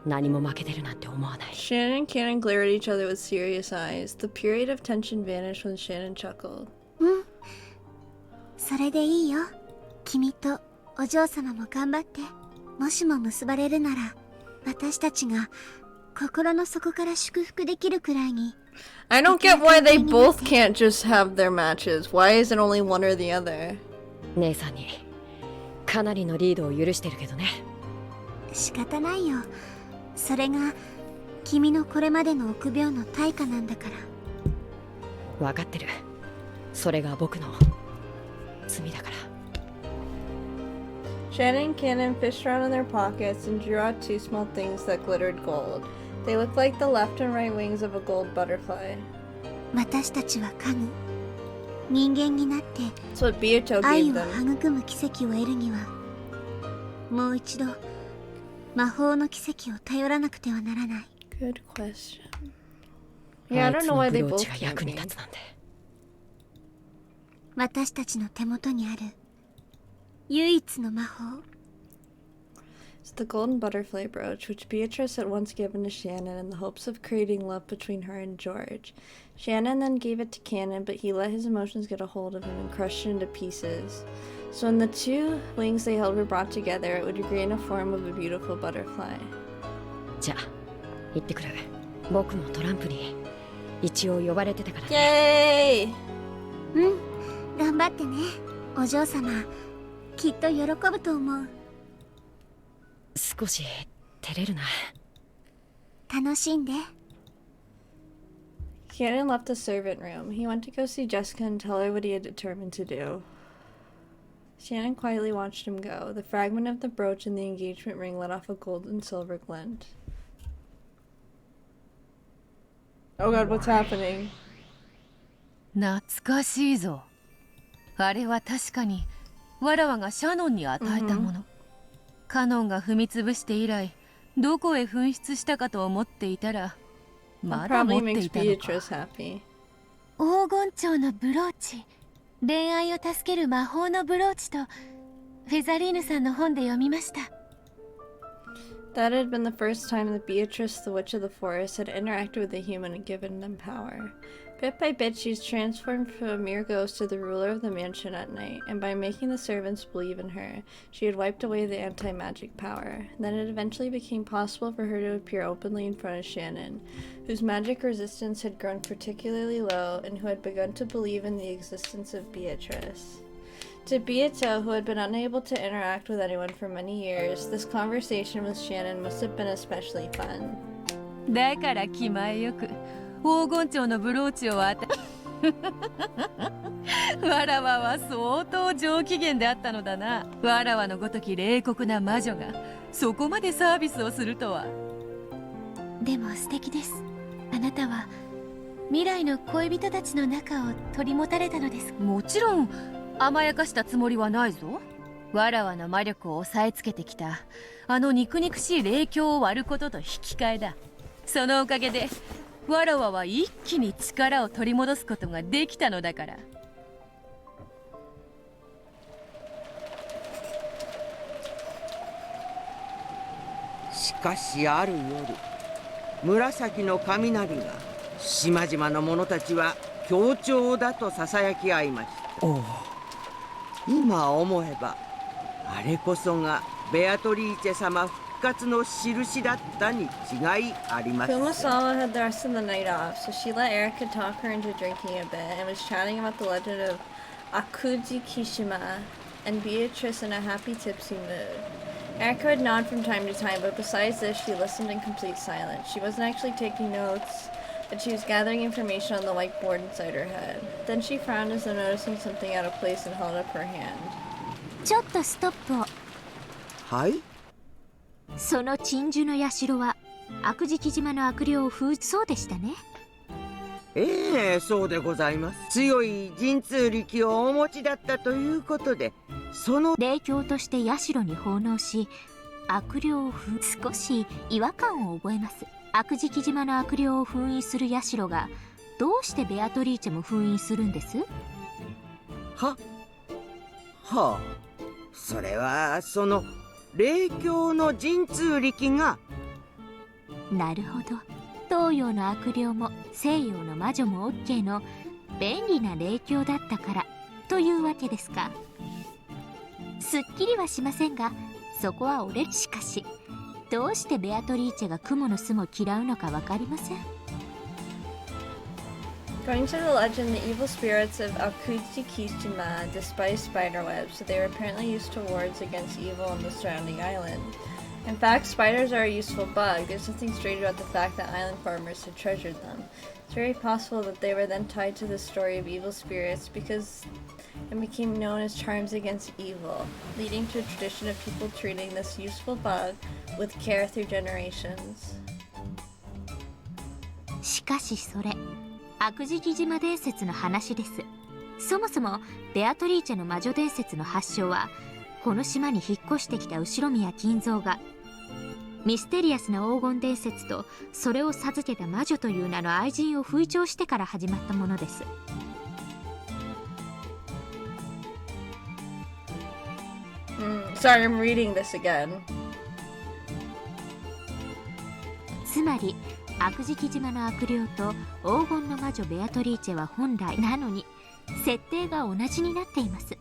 何も負けてるなんて思わない。 Shannon and Cannon glared at each other with serious eyes. The period of tension vanished when Shannon chuckled. うん、それでいいよ。君とお嬢様も頑張って。もしも結ばれるなら私たちが心の底から祝福できるくらいに。I don't get why they both can't just have their matches. Why is it only one or the other? 姉さんにかなりのリードを許してるけどね。仕方ないよ。それが君のこれまでの臆病の対価なんだから。分かってる。それが僕の罪だから。Shannon and Cannon fished around in their pockets and drew out two small things that glittered gold. They looked like the left and right wings of a gold butterfly. 私たちは家具、人間になって That's what Byato 愛 gave を them. 育む奇跡を得るには、もう一度魔法の奇跡を頼らなくてはならない。 Good question. Yeah, I don't know why they both can't be. 私たちの手元にある唯一の魔法。 It's the golden butterfly brooch, which Beatrice had once given to Shannon in the hopes of creating love between her and George. Shannon then gave it to Cannon, but he let his emotions get a hold of him and crushed it into pieces. So when the two wings they held were brought together, it would regain a form of a beautiful butterfly. じゃあ行ってくる。僕もトランプに一応呼ばれてたからね。イェーイ。頑張ってね、お嬢様。きっと喜ぶと思う。少し照れるな。楽しんで。Cannon left the servant room. He went to go see Jessica and tell her what he had determined to do. Shannon quietly watched him go. The fragment of the brooch and the engagement ring let off a gold and silver glint. Oh god, what's happening? 懐かしいぞ。あれは確かにわらわがシャノンに与えたもの。カノンが踏みつぶして以来、どこへ紛失したかと思っていたら、まだ持っていたのか。黄金蝶のブローチ、恋愛を助ける魔法のブローチと、フェザリーヌさんの本で読みました。That had been the first time that Beatrice, the Witch of the Forest, had interacted with a human and given them power. Bit by bit, she's transformed from a mere ghost to the ruler of the mansion at night, and by making the servants believe in her, she had wiped away the anti-magic power. Then it eventually became possible for her to appear openly in front of Shannon, whose magic resistance had grown particularly low and who had begun to believe in the existence of Beatrice. To Byato, who had been unable to interact with anyone for many years, this conversation with Shannon must have been especially fun. だから気前よく黄金蝶のブローチを与えわらわは相当上機嫌であったのだな。わらわのごとき冷酷な魔女がそこまでサービスをするとは。でも素敵です。あなたは未来の恋人たちの仲を取り持たれたのです。もちろん甘やかしたつもりはないぞ。わらわの魔力を抑えつけてきたあの肉々しい冷境を割ることと引き換えだ。そのおかげでわらわは一気に力を取り戻すことができたのだから。しかしある夜、紫の雷が島々の者たちは協調だとささやき合いました。今思えばあれこそがベアトリーチェ様復活の印だったに違いありません。 Kumasawa had the rest of the night off, so she let Erica talk her into drinking a bit and was chatting about the legend of Akuji Kishima and Beatrice in a happy tipsy mood. Erica would nod from time to time, but besides this she listened in complete silence. She wasn't actually taking notes, but she was gathering information on the whiteboard inside her head. Then she frowned as though noticing something out of place and held up her hand. ちょっとストップを。はい。その鎮守の社は悪事木島の悪霊を封じそうでしたね。ええ、そうでございます。強い神通力をお持ちだったということで、その霊境として社に奉納し悪霊を少し違和感を覚えます。悪事木島の悪霊を封印する社がどうしてベアトリーチェも封印するんです？はあ、それはその霊境の神通力が。なるほど。東洋の悪霊も西洋の魔女も OK の便利な霊境だったからというわけですか。すっきりはしませんが、そこは俺。しかしどうしてベアトリーチェが雲の巣も嫌うのかわかりません。According to the legend, the evil spirits of Akuji Kishima despise spiderwebs, so they were apparently used to wards against evil on the surrounding island. In fact, spiders are a useful bug. There's nothing strange about the fact that island farmers had treasured them. It's very possible that they were then tied to the story of evil spirits because and became known as charms against evil, leading to a tradition of people treating this useful bug with care through generations. しかしそれ、悪食島伝説の話です。そもそもベアトリーチェの魔女伝説の発祥は、この島に引っ越してきた後宮金蔵がミステリアスな黄金伝説とそれを授けた魔女という名の愛人を吹聴してから始まったものです。Sorry, I'm reading this again. つまり悪食島の悪霊と黄金の魔女ベアトリーチェは本来なのに設定が同じになっています。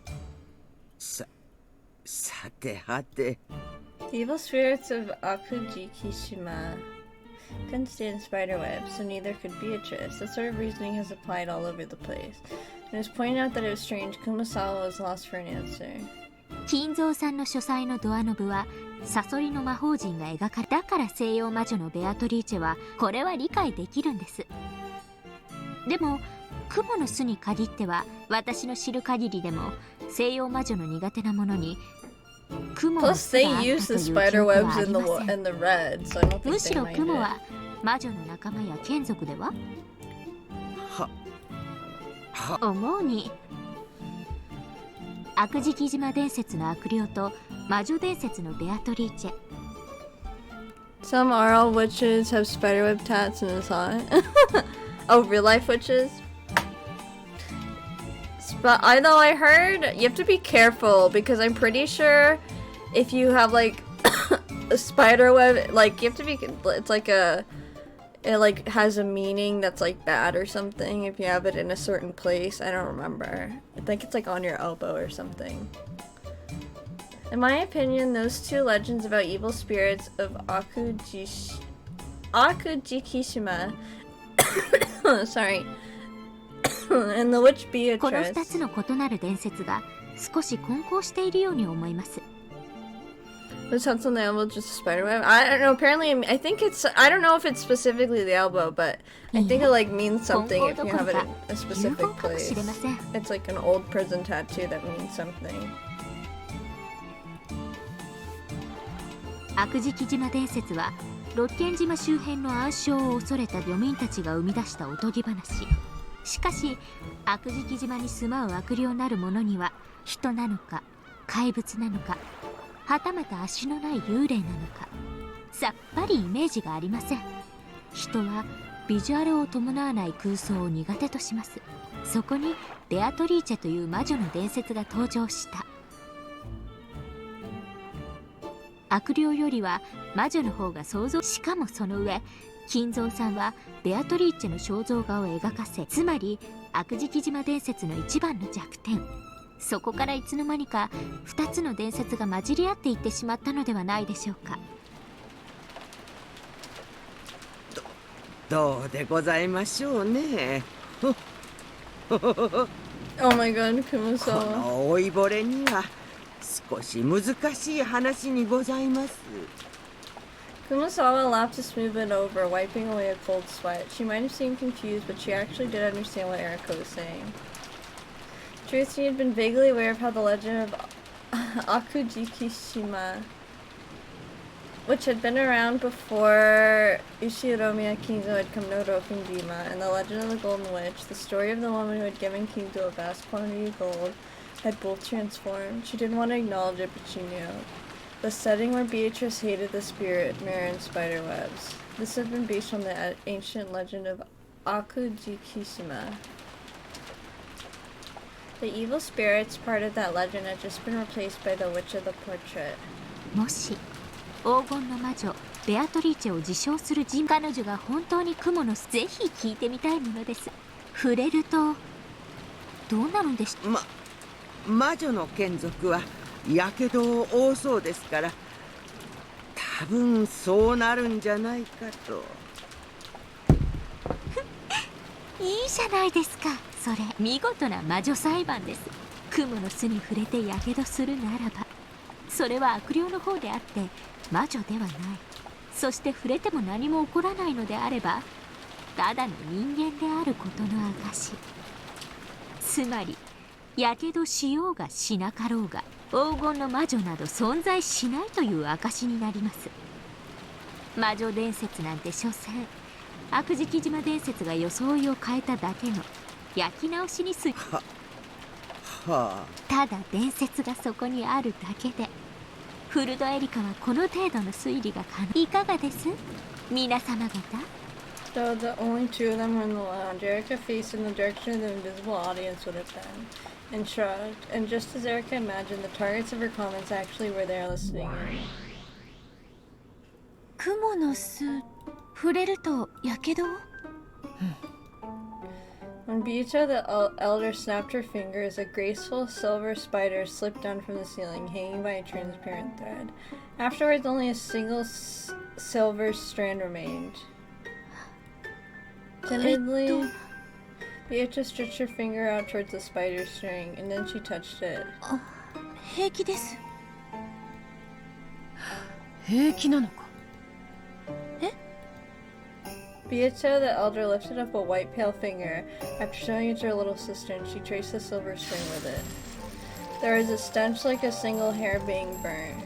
さてはて。The evil spirits of Akujikishima couldn't stand spiderwebs, so neither could Beatrice. That sort of reasoning has applied all over the place. And it was pointed out that it was strange Kumasawa was lost for an answer. 金蔵さんの書斎のドアノブはサソリの魔法陣が描かれ、だから西洋魔女のベアトリーチェはこれは理解できるんです。でも雲の巣に限っては私の知る限りでも西洋魔女の苦手なものに雲の巣があったという記憶はありません。むしろ雲は魔女の仲間や眷属では思うに悪食島伝説の悪霊と魔女伝説のベアトリーチェ。 Some oral witches have spiderweb tats in his eye. Oh, real life witches? But I know I heard you have to be careful because I'm pretty sure if you have like a spider web, like you have to be, it's like it like has a meaning that's like bad or something if you have it in a certain place. I don't remember. I think it's like on your elbow or something. In my opinion, those two legends about evil spirits of Akujikishima sorry and the witch Beatrice. この2つの異なる伝説が少し混交しているように思います。Was Hudson on the elbow just a spider web? I don't know. Apparently, I think it's. I don't know if it's specifically the elbow, but I think it like means something if you have it in a specific place. It's like an old prison tattoo that means something. 悪食島伝説は六軒島周辺の暗礁を恐れた漁民たちが生み出したおとぎ話。しかし悪食島に住まう悪霊なる者には人なのか怪物なのかはたまた足のない幽霊なのかさっぱりイメージがありません。人はビジュアルを伴わない空想を苦手とします。そこにベアトリーチェという魔女の伝説が登場した。悪霊よりは魔女の方が想像、しかもその上金蔵さんはベアトリーチェの肖像画を描かせ、つまり悪食島伝説の一番の弱点。そこからいつの間にか2つの伝説が混じり合っていってしまったのではないでしょうか。どうでございましょうね。Oh my god, Kumasawa. この老いぼれには少し難しい話にございます。Kumasawa laughed to smooth it over, wiping away a cold sweat. She might have seemed confused, but she actually did understand what Eriko was saying. Truth, she had been vaguely aware of how the legend of Akujikishima, which had been around before Ushiromiya Kinzo had come no Rokindima, and the legend of the Golden Witch, the story of the woman who had given Kinzo a vast quantity of gold, had both transformed. She didn't want to acknowledge it, but she knew. The setting where Beatrice hated the spirit mirror and spider webs. This had been based on the ancient legend of Akujikishima. The evil spirits part of that legend had just been replaced by the witch of the portrait. もし黄金の魔女ベアトリーチェを自称する人、彼女が本当に雲の巣、ぜひ聞いてみたいものです。触れるとどうなるんでしょう。魔女の眷属はやけどを負うそうですから、多分そうなるんじゃないかと。いいじゃないですか。それ見事な魔女裁判です。雲の巣に触れてやけどするならば、それは悪霊の方であって魔女ではない。そして触れても何も起こらないのであれば、ただの人間であることの証。つまりやけどしようがしなかろうが黄金の魔女など存在しないという証になります。魔女伝説なんて所詮悪食島伝説が装いを変えただけの焼き直しにすはあ。ただ伝説がそこにあるだけで、フルドエリカはこの程度の推理が可能。いかがです皆様方。Though the only two of them were in the lounge, Erica faced in the direction of the invisible audience would have been, and shrugged, and just as Erica imagined, the targets of her comments actually were there listening in. クモの巣、触れるとやけどをWhen Bito the elder snapped her fingers, a graceful silver spider slipped down from the ceiling, hanging by a transparent thread. Afterwards, only a single silver strand remained. Timidly, Beatrice stretched her finger out towards the spider string, and then she touched it. 平気です。平気なのか。Beato the elder lifted up a white pale finger after showing it to her little sister, and she traced the silver string with it. There was a stench like a single hair being burnt.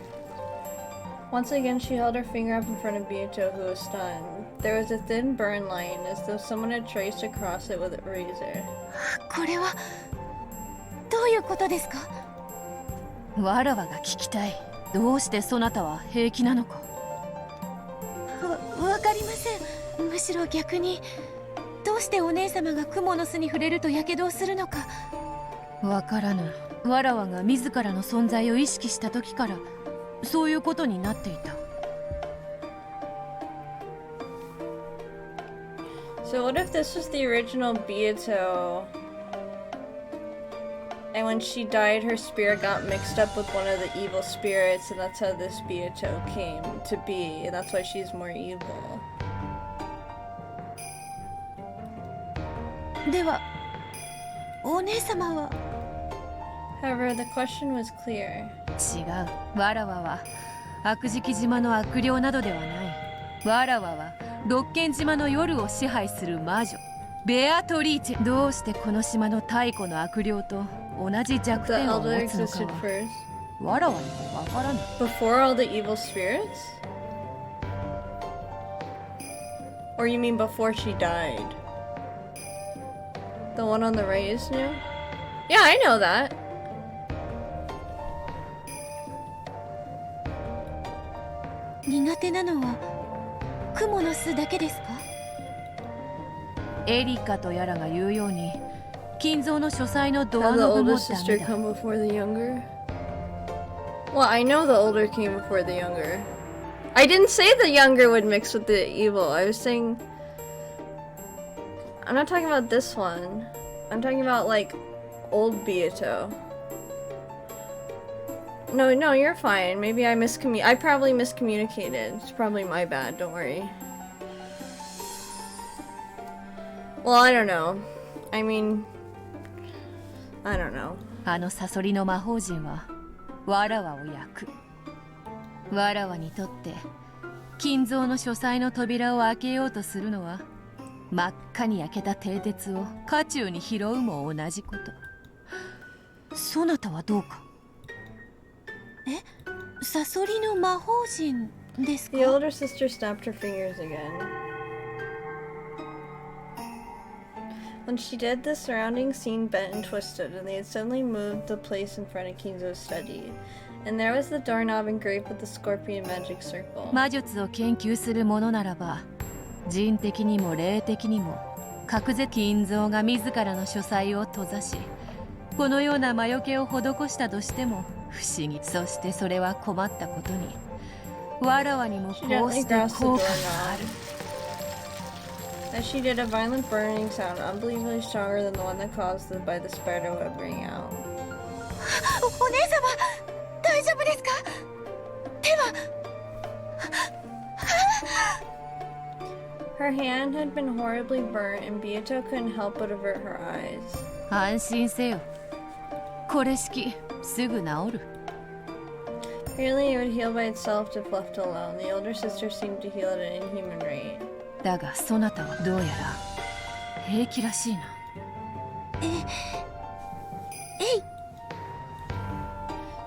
Once again, she held her finger up in front of Beato, who was stunned. There was a thin burn line, as though someone had traced across it with a razor. これはどういうことですか。わらわが聞きたい。どうしてそなたは平気なのか。わかりません。むしろ逆に、どうしてお姉様がクモの巣に触れるとやけどをするのかわからぬ。わらわが自らの存在を意識した時からそういうことになっていた。 So what if this was the original Beato, and when she died her spirit got mixed up with one of the evil spirits, and that's how this Beato came to be, and that's why she's more evil. ではお姉様は。 However, the question was clear. 違う。わらわは悪食島の悪霊などではない。わらわは六軒島の夜を支配する魔女ベアトリーチェ。どうしてこの島の太古の悪霊と同じ弱 The 点を elder 持つのか existed は first. わらわにもわからない。 Before all the evil spirits? Or you mean before she died? The one on the right is new? Yeah, I know that. 苦手なのはクモの巣だけですか。エリカとやらが言うように金蔵の書斎のドア How the ノブも older ダ sister メだ。 come before the younger? Well, I know the older came before the younger. I didn't say the younger would mix with the evil. I was saying... I'm not talking about this one. I'm talking about, like, old Beato. No, you're fine. Maybe I probably miscommunicated. It's probably my bad. Don't worry. Well, I don't know. I mean... I don't know. あのサソリの魔法陣はわらわを焼く。わらわにとって金蔵の書斎の扉を開けようとするのは真っ赤に焼けた蹄鉄を家中に拾うも同じこと。そなたはどうか。サソリの魔法陣ですか。 The older sister snapped her fingers again. When she did, the surrounding scene bent and twisted, and they had suddenly moved the place in front of Kinzo's study. And there was the doorknob engraved with the scorpion magic circle. 魔術を研究するものならば、人的にも霊的にも隔絶金蔵が自らの書斎を閉ざし、このような魔除けを施したとしても不思議。そしてそれは困ったことに、わらわにもこうして効果がある。 As she did, a violent burning sound, unbelievably stronger than the one that caused by the spider web rang out. お姉様、大丈夫ですか。手は。 Her hand had been horribly burnt, and Beato couldn't help but avert her eyes. 安心せよ。これしきすぐ治る。 Apparently, it would heal by itself if left alone. The older sister seemed to heal at an inhuman rate. だがそなたはどうやら平気らしいな。えい。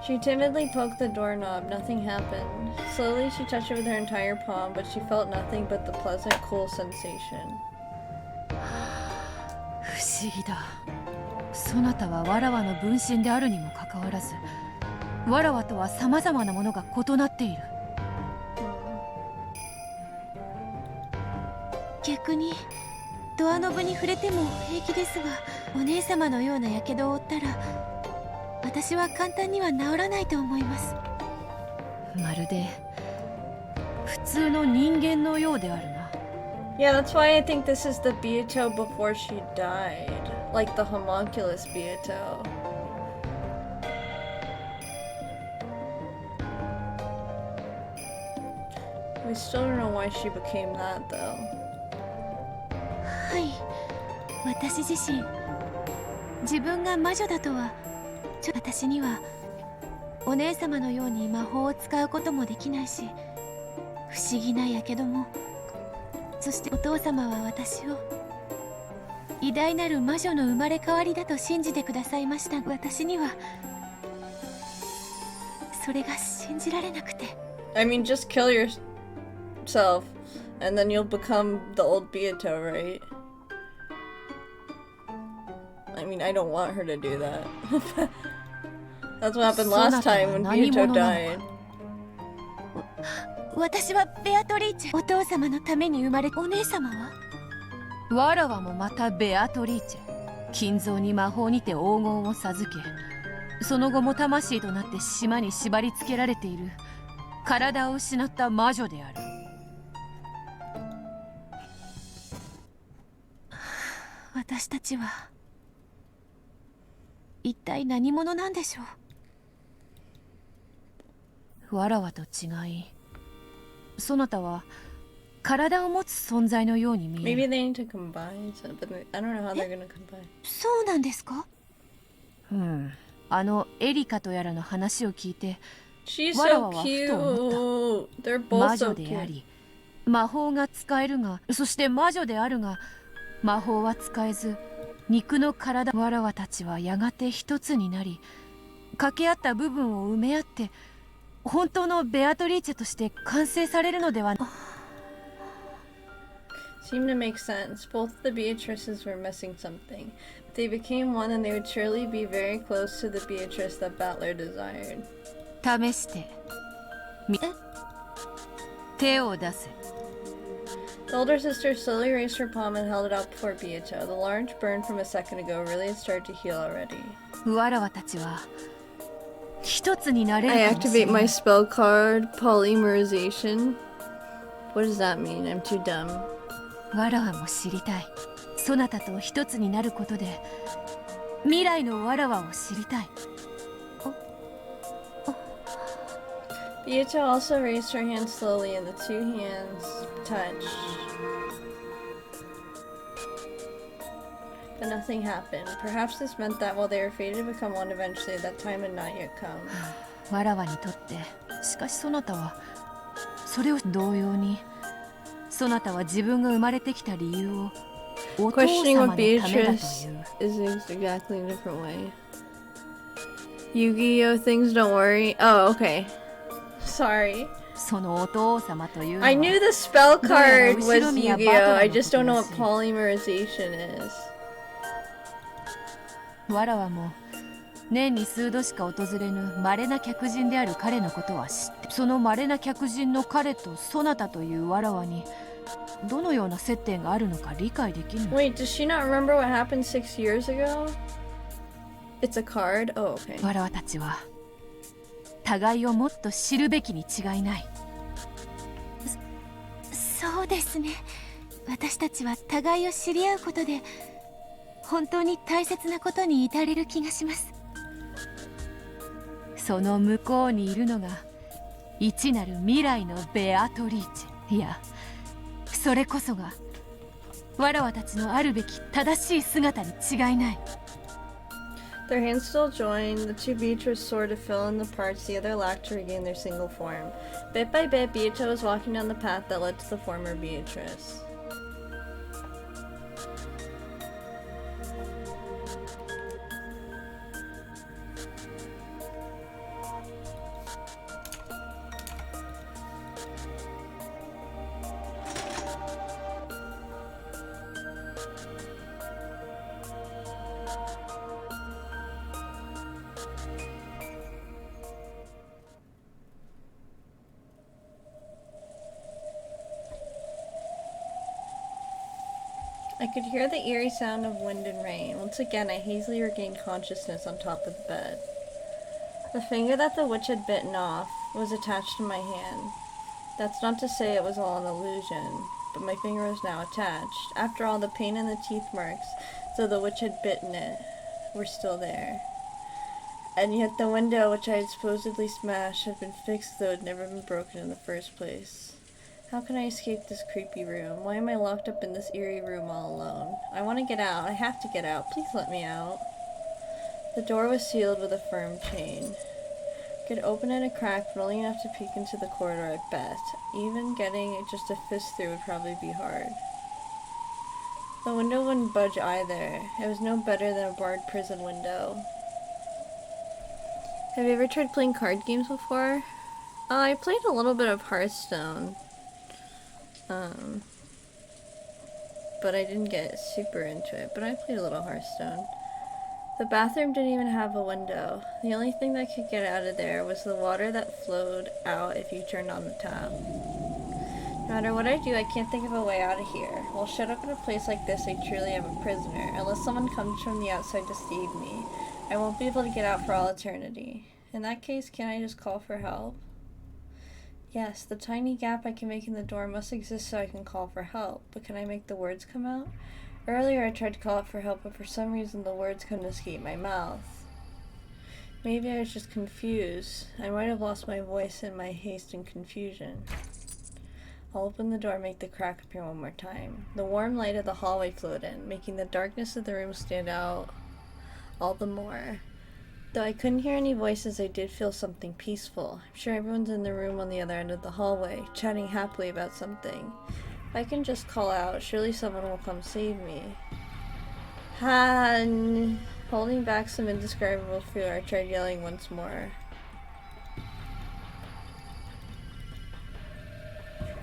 She timidly poked the doorknob. Nothing happened. Slowly, she touched it with her entire palm, but she felt nothing but the pleasant, cool sensation. 不思議だ。そなたはわらわの分身であるにもかかわらず、わらわとは様々なものが異なっている。逆にドアノブに触れても平気ですが、お姉様のような火傷を負ったら私は簡単には治らないと思います。まるで普通の人間のようであるな。Yeah, that's why I think this is the Beato before she died. Like the homunculus Beato. We still don't know why she became that though. はい、私自身自分が魔女だとは私にはお姉様のように魔法を使うこともできないし、不思議な火傷も、そしてお父様は私を偉大なる魔女の生まれ変わりだと信じてくださいました。私にはそれが信じられなくて。 I mean, just kill yourself and then you'll become the old Beato, right? I mean, I don't want her to do that. That's what happened last time when Beato died. 私はベアトリーチェ。お父様のために生まれ、お姉様はわらわもまたベアトリーチェ。金蔵に魔法にて黄金を授け、その後も魂となって島に縛り付けられている体を失った魔女である。私たちは一体何者なんでしょう。わらわと違い、そなたは体を持つ存在のように見える。 Maybe they need to combine, but I don't know how they're gonna combine. そうなんですか。あのエリカとやらの話を聞いて、 She's わら so わはふと思った。 cute. They're both 魔 so 女であ cute. り、魔法が使えるが、そして魔女であるが、魔法は使えず、肉の体。わらわたちはやがて一つになり、掛け合った部分を埋め合って、本当のベアトリーチェとして完成されるのでは。 Seemed to make sense. Both the Beatrices were missing something. If they became one, then they would surely be very close to the Beatrice that Battler desired. 試して手を出せ。 The older sister slowly raised her palm and held it out before Beato. The large burn from a second ago really had started to heal already. わらわたちは一つになれる I かもしれ activate な my い。 spell card, Polymerization. What does that mean? I'm too dumb. わらわも知りたい。そなたと一つになることで未来のわらわを知りたい。 Beato also raised her hand slowly and the two hands touched. But nothing happened. Perhaps this meant that while they were fated to become one eventually, that time had not yet come. わらわにとって、しかしそなたはそれを同様に、そなたは自分が生まれてきた理由をお父 Questioning 様の what ためだと Beatrice いう。 is exactly a different way. Yu-Gi-Oh! Things don't worry. Oh, okay. Sorry. そのお父様というのは I knew the spell どうやら card 後 was ろ宮バト Yu-Gi-Oh! ラ I の just こと don't know ら what しい。 polymerization is. わらわも年に数度しか訪れぬ稀な客人である彼のことは知って、その稀な客人の彼とそなたというわらわにどのような接点があるのか理解できぬ。 Wait, does she not remember what happened 6 years ago? It's a card? Oh, okay. わらわたちは互いをもっと知るべきに違いない。そうですね。私たちは互いを知り合うことで本当に大切なことに至れる気がします。その向こうにいるのが一なる未来のベアトリーチェ。いや、それこそがわらわたちのあるべき正しい姿に違いない。 Their hands still joined. The two Beatrice soared to fill in the parts the other lacked to regain their single form. Bit by bit, Beato was walking down the path that led to the former Beatrice. I could hear the eerie sound of wind and rain. Once again, I hazily regained consciousness on top of the bed. The finger that the witch had bitten off was attached to my hand. That's not to say it was all an illusion, but my finger was now attached. After all, the pain and the teeth marks, though the witch had bitten it, were still there. And yet the window which I had supposedly smashed had been fixed, though it had never been broken in the first place. How can I escape this creepy room? Why am I locked up in this eerie room all alone? I want to get out. I have to get out. Please let me out. The door was sealed with a firm chain. I could open it a crack, but only enough to peek into the corridor at best. Even getting just a fist through would probably be hard. The window wouldn't budge either. It was no better than a barred prison window. Have you ever tried playing card games before? I played a little bit of Hearthstone. But I didn't get super into it, but I played a little Hearthstone. The bathroom didn't even have a window. The only thing that could get out of there was the water that flowed out if you turned on the tap. No matter what I do, I can't think of a way out of here. Well, shut up in a place like this, I truly am a prisoner. Unless someone comes from the outside to save me, I won't be able to get out for all eternity. In that case, can I just call for help? Yes, the tiny gap I can make in the door must exist so I can call for help, but can I make the words come out? Earlier I tried to call out for help, but for some reason the words couldn't escape my mouth. Maybe I was just confused. I might have lost my voice in my haste and confusion. I'll open the door and make the crack appear one more time. The warm light of the hallway flowed in, making the darkness of the room stand out all the more. Though I couldn't hear any voices, I did feel something peaceful. I'm sure everyone's in the room on the other end of the hallway, chatting happily about something. If I can just call out, surely someone will come save me. Han! Holding back some indescribable fear, I tried yelling once more.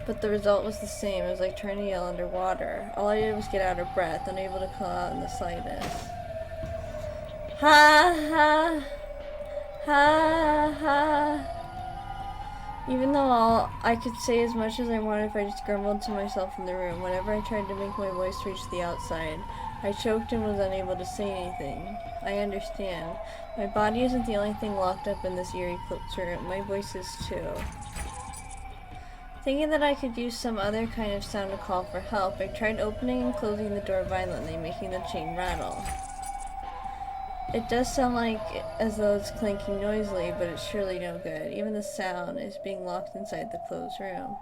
But the result was the same. It was like trying to yell underwater. All I did was get out of breath, unable to call out in the slightest. Ha ha! Ha ha! Even though all I could say as much as I wanted if I just grumbled to myself in the room, whenever I tried to make my voice reach the outside, I choked and was unable to say anything. I understand. My body isn't the only thing locked up in this eerie closed room. My voice is too. Thinking that I could use some other kind of sound to call for help, I tried opening and closing the door violently, making the chain rattle. It does sound like as though it's clanking noisily, but it's surely no good. Even the sound is being locked inside the closed room.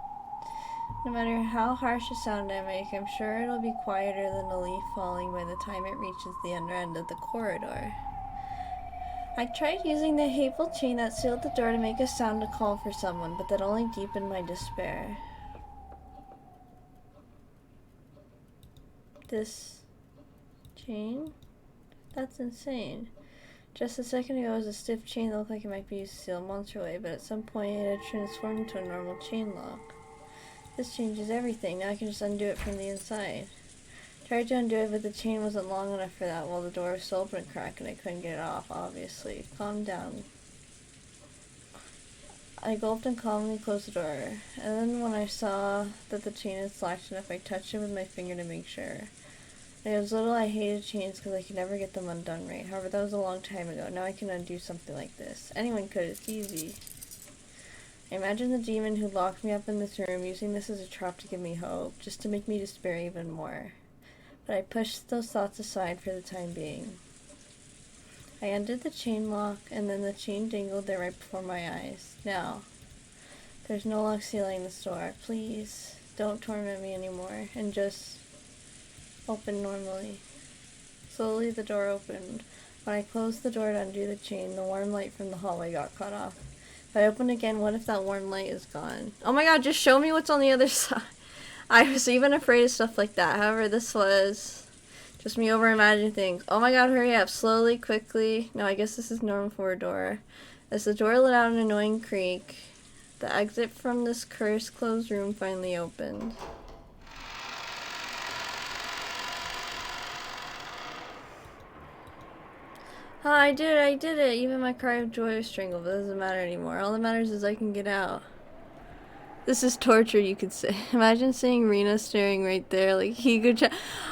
No matter how harsh a sound I make, I'm sure it'll be quieter than a leaf falling by the time it reaches the other end of the corridor. I tried using the hateful chain that sealed the door to make a sound to call for someone, but that only deepened my despair. This chain? That's insane. Just a second ago it was a stiff chain that looked like it might be used to seal a monster away, but at some point it had transformed into a normal chain lock. This changes everything. Now I can just undo it from the inside. Tried to undo it, but the chain wasn't long enough for that, while the door was still open a crack and I couldn't get it off, obviously. Calm down. I gulped and calmly closed the door, and then when I saw that the chain had slacked enough, I touched it with my finger to make sure. When I was little, I hated chains because I could never get them undone right. However, that was a long time ago. Now I can undo something like this. Anyone could. It's easy. I imagine the demon who locked me up in this room using this as a trap to give me hope, just to make me despair even more. But I pushed those thoughts aside for the time being. I undid the chain lock, and then the chain dangled there right before my eyes. Now, there's no lock sealing this door. Please, don't torment me anymore, and just open normally. Slowly the door opened. When I closed the door to undo the chain, the warm light from the hallway got cut off. If I open again, what if that warm light is gone? Oh my god, just show me what's on the other side. I was even afraid of stuff like that. However, this was just me over-imagining things. Oh my god, hurry up. Slowly, quickly. No, I guess this is normal for a door. As the door let out an annoying creak, the exit from this cursed closed room finally opened. Oh, I did it! Even my cry of joy was strangled, but it doesn't matter anymore. All that matters is I can get out. This is torture, you could say. Imagine seeing Rena staring right there, like he could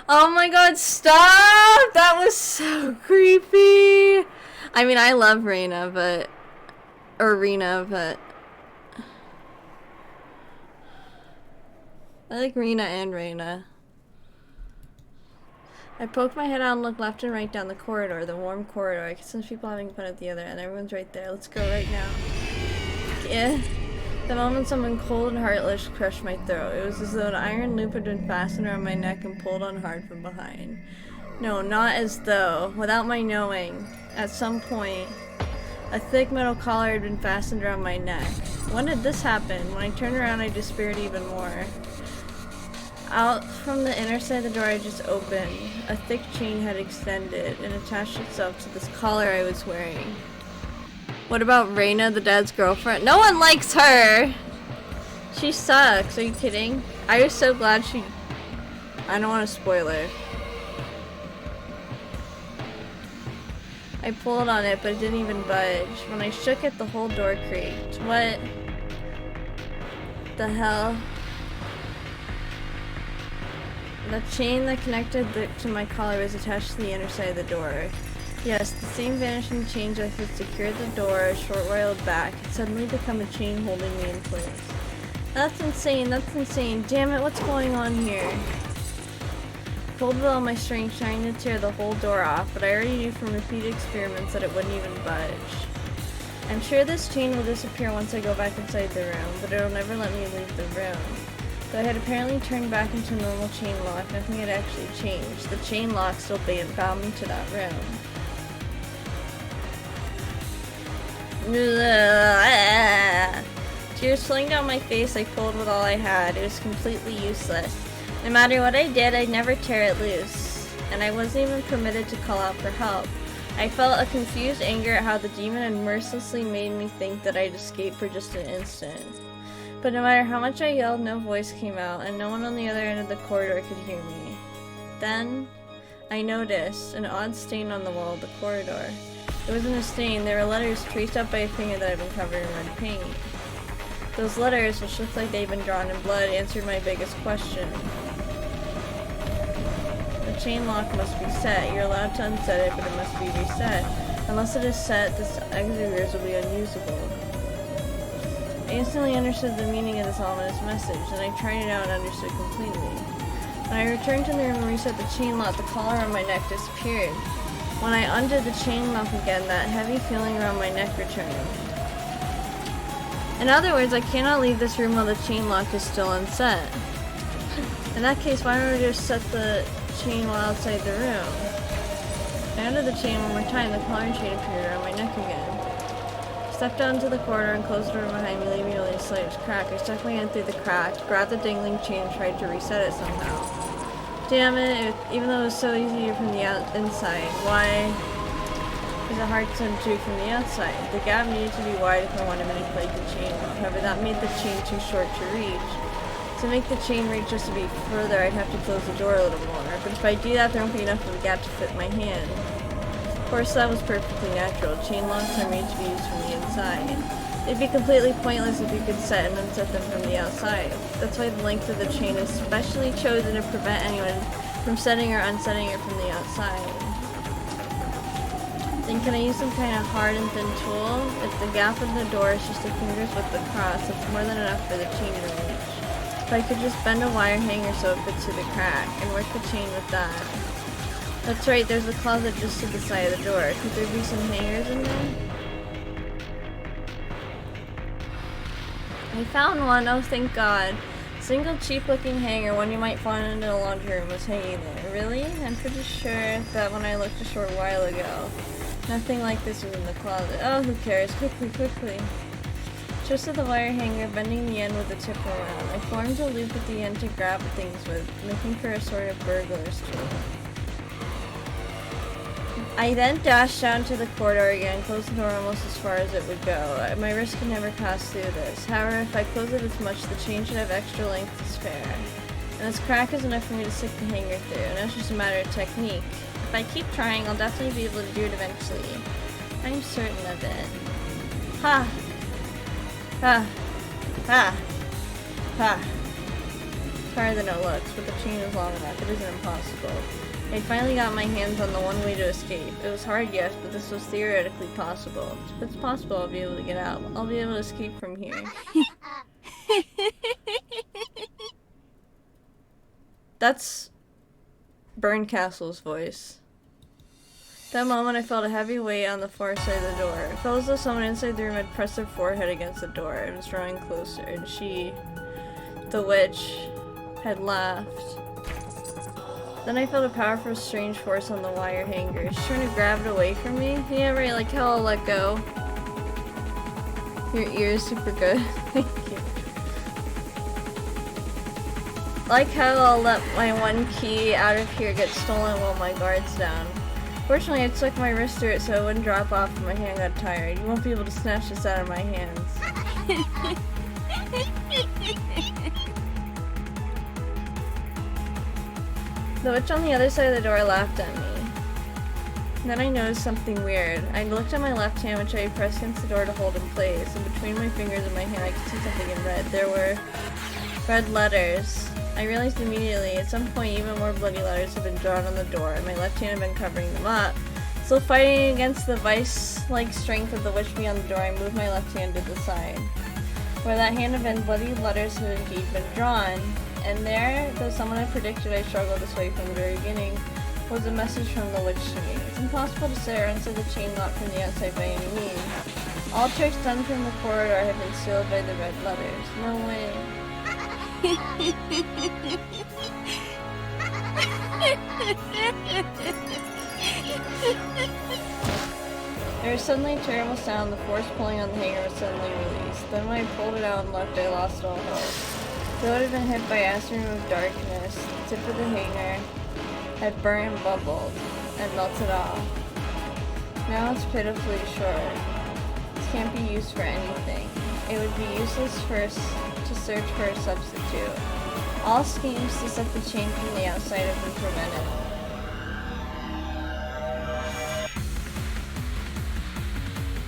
oh my god, stop! That was so creepy! I mean, I love Rena, but... I like Rena and Rena. I poked my head out and looked left and right down the corridor, the warm corridor. I could sense people having fun at the other end. Everyone's right there. Let's go right now. Yeah. The moment someone cold and heartless crushed my throat. It was as though an iron loop had been fastened around my neck and pulled on hard from behind. No, not as though. Without my knowing. At some point, a thick metal collar had been fastened around my neck. When did this happen? When I turned around, I despaired even more. Out from the inner side of the door I just opened, a thick chain had extended and attached itself to this collar I was wearing. What about Rena, the dad's girlfriend? No one likes her! She sucks, are you kidding? I was so glad she... I don't want to spoil her. I pulled on it, but it didn't even budge. When I shook it, the whole door creaked. What the hell? The chain that connected to my collar was attached to the inner side of the door. Yes, the same vanishing chain that had secured the door a short while back had suddenly become a chain holding me in place. That's insane, damn it, what's going on here? I pulled with all my strength, trying to tear the whole door off, but I already knew from repeated experiments that it wouldn't even budge. I'm sure this chain will disappear once I go back inside the room, but it'll never let me leave the room. Though I had apparently turned back into a normal chain lock, nothing had actually changed. The chain lock still bound me to that room. Tears flowing down my face, I pulled with all I had. It was completely useless. No matter what I did, I'd never tear it loose. And I wasn't even permitted to call out for help. I felt a confused anger at how the demon had mercilessly made me think that I'd escaped for just an instant. But no matter how much I yelled, no voice came out, and no one on the other end of the corridor could hear me. Then, I noticed an odd stain on the wall of the corridor. It wasn't a stain, there were letters traced up by a finger that had been covered in red paint. Those letters, which looked like they'd been drawn in blood, answered my biggest question. The chain lock must be set. You're allowed to unset it, but it must be reset. Unless it is set, this exit of yours will be unusable. I instantly understood the meaning of this ominous message, and I tried it out and understood completely. When I returned to the room and reset the chain lock, the collar on my neck disappeared. When I undid the chain lock again, that heavy feeling around my neck returned. In other words, I cannot leave this room while the chain lock is still unset. In that case, why don't we just set the chain while outside the room? I undid the chain one more time, the collar and chain appeared around my neck again. I stepped out into the corridor and closed the door behind me, leaving only a slightest crack. I stuck my hand through the crack, grabbed the dangling chain, and tried to reset it somehow. Damn it, even though it was so easy from the inside, why is it hard to do from the outside? The gap needed to be wide if I wanted to manipulate the chain. However, that made the chain too short to reach. To make the chain reach just a bit further, I'd have to close the door a little more. But if I do that, there won't be enough of a gap to fit my hand. Of course, that was perfectly natural. Chain locks are made to be used from the inside. It'd be completely pointless if you could set and unset them from the outside. That's why the length of the chain is specially chosen to prevent anyone from setting or unsetting it from the outside. Then can I use some kind of hard and thin tool? If the gap in the door is just a finger's width across, it's more than enough for the chain to reach. If I could just bend a wire hanger so it fits through the crack, and work the chain with that. That's right, there's a closet just to the side of the door. Could there be some hangers in there? I found one, oh thank god. Single cheap looking hanger, one you might find in a laundry room, was hanging there. Really? I'm pretty sure that when I looked a short while ago, nothing like this was in the closet. Oh, who cares? Quickly. Twisted the wire hanger, bending the end with the tip around. I formed a loop at the end to grab things with, looking for a sort of burglar's tool. I then dashed down to the corridor again, closed the door almost as far as it would go. My wrist could never pass through this. However, if I close it as much, the chain should have extra length to spare. And this crack is enough for me to stick the hanger through. Now it's just a matter of technique. If I keep trying, I'll definitely be able to do it eventually. I'm certain of it. Ha! Ha! Ha! Ha! It's harder than it looks, but the chain is long enough. It isn't impossible. I finally got my hands on the one way to escape. It was hard, yes, but this was theoretically possible. If it's possible, I'll be able to get out. I'll be able to escape from here. That's Burncastle's voice. That moment I felt a heavy weight on the far side of the door. It felt as though someone inside the room had pressed their forehead against the door. It was drawing closer, and she, the witch, had laughed. Then I felt a powerful, strange force on the wire hanger. She's trying to grab it away from me. Yeah, right, like how I'll let go. Your ear is super good. Thank you. Like how I'll let my one key out of here get stolen while my guard's down. Fortunately, I took my wrist through it so it wouldn't drop off and my hand got tired. You won't be able to snatch this out of my hands. The witch on the other side of the door laughed at me. Then I noticed something weird. I looked at my left hand, which I had pressed against the door to hold in place, and between my fingers and my hand I could see something in red. There were red letters. I realized immediately, at some point even more bloody letters had been drawn on the door, and my left hand had been covering them up. Still fighting against the vice-like strength of the witch beyond the door, I moved my left hand to the side. Where that hand had been, bloody letters had indeed been drawn. And there, though someone had predicted I struggled this way from the very beginning, was a message from the witch to me. It's impossible to say or answer the chain lock from the outside by any means. All tricks done from the corridor have been sealed by the red letters. No way. There was suddenly a terrible sound. The force pulling on the hanger was suddenly released. Then when I pulled it out and looked, I lost all hope. Though it had been hit by acid of darkness, the tip of the hanger had burnt and bubbled and melted off. Now it's pitifully short. This can't be used for anything. It would be useless to search for a substitute. All schemes to set the chain from the outside have been prevented.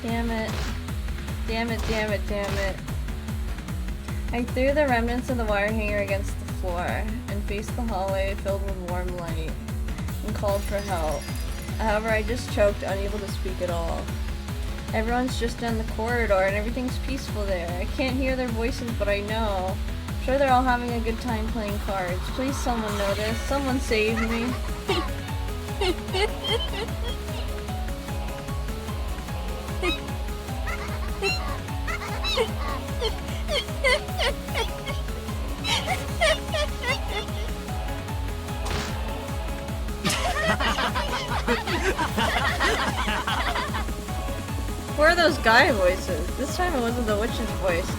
Damn it. Damn it, damn it, damn it. I threw the remnants of the wire hanger against the floor and faced the hallway filled with warm light and called for help. However, I just choked, unable to speak at all. Everyone's just down the corridor and everything's peaceful there. I can't hear their voices, but I know. I'm sure they're all having a good time playing cards. Please someone notice. Someone save me. Where are those guy voices? This time it wasn't the witch's voice.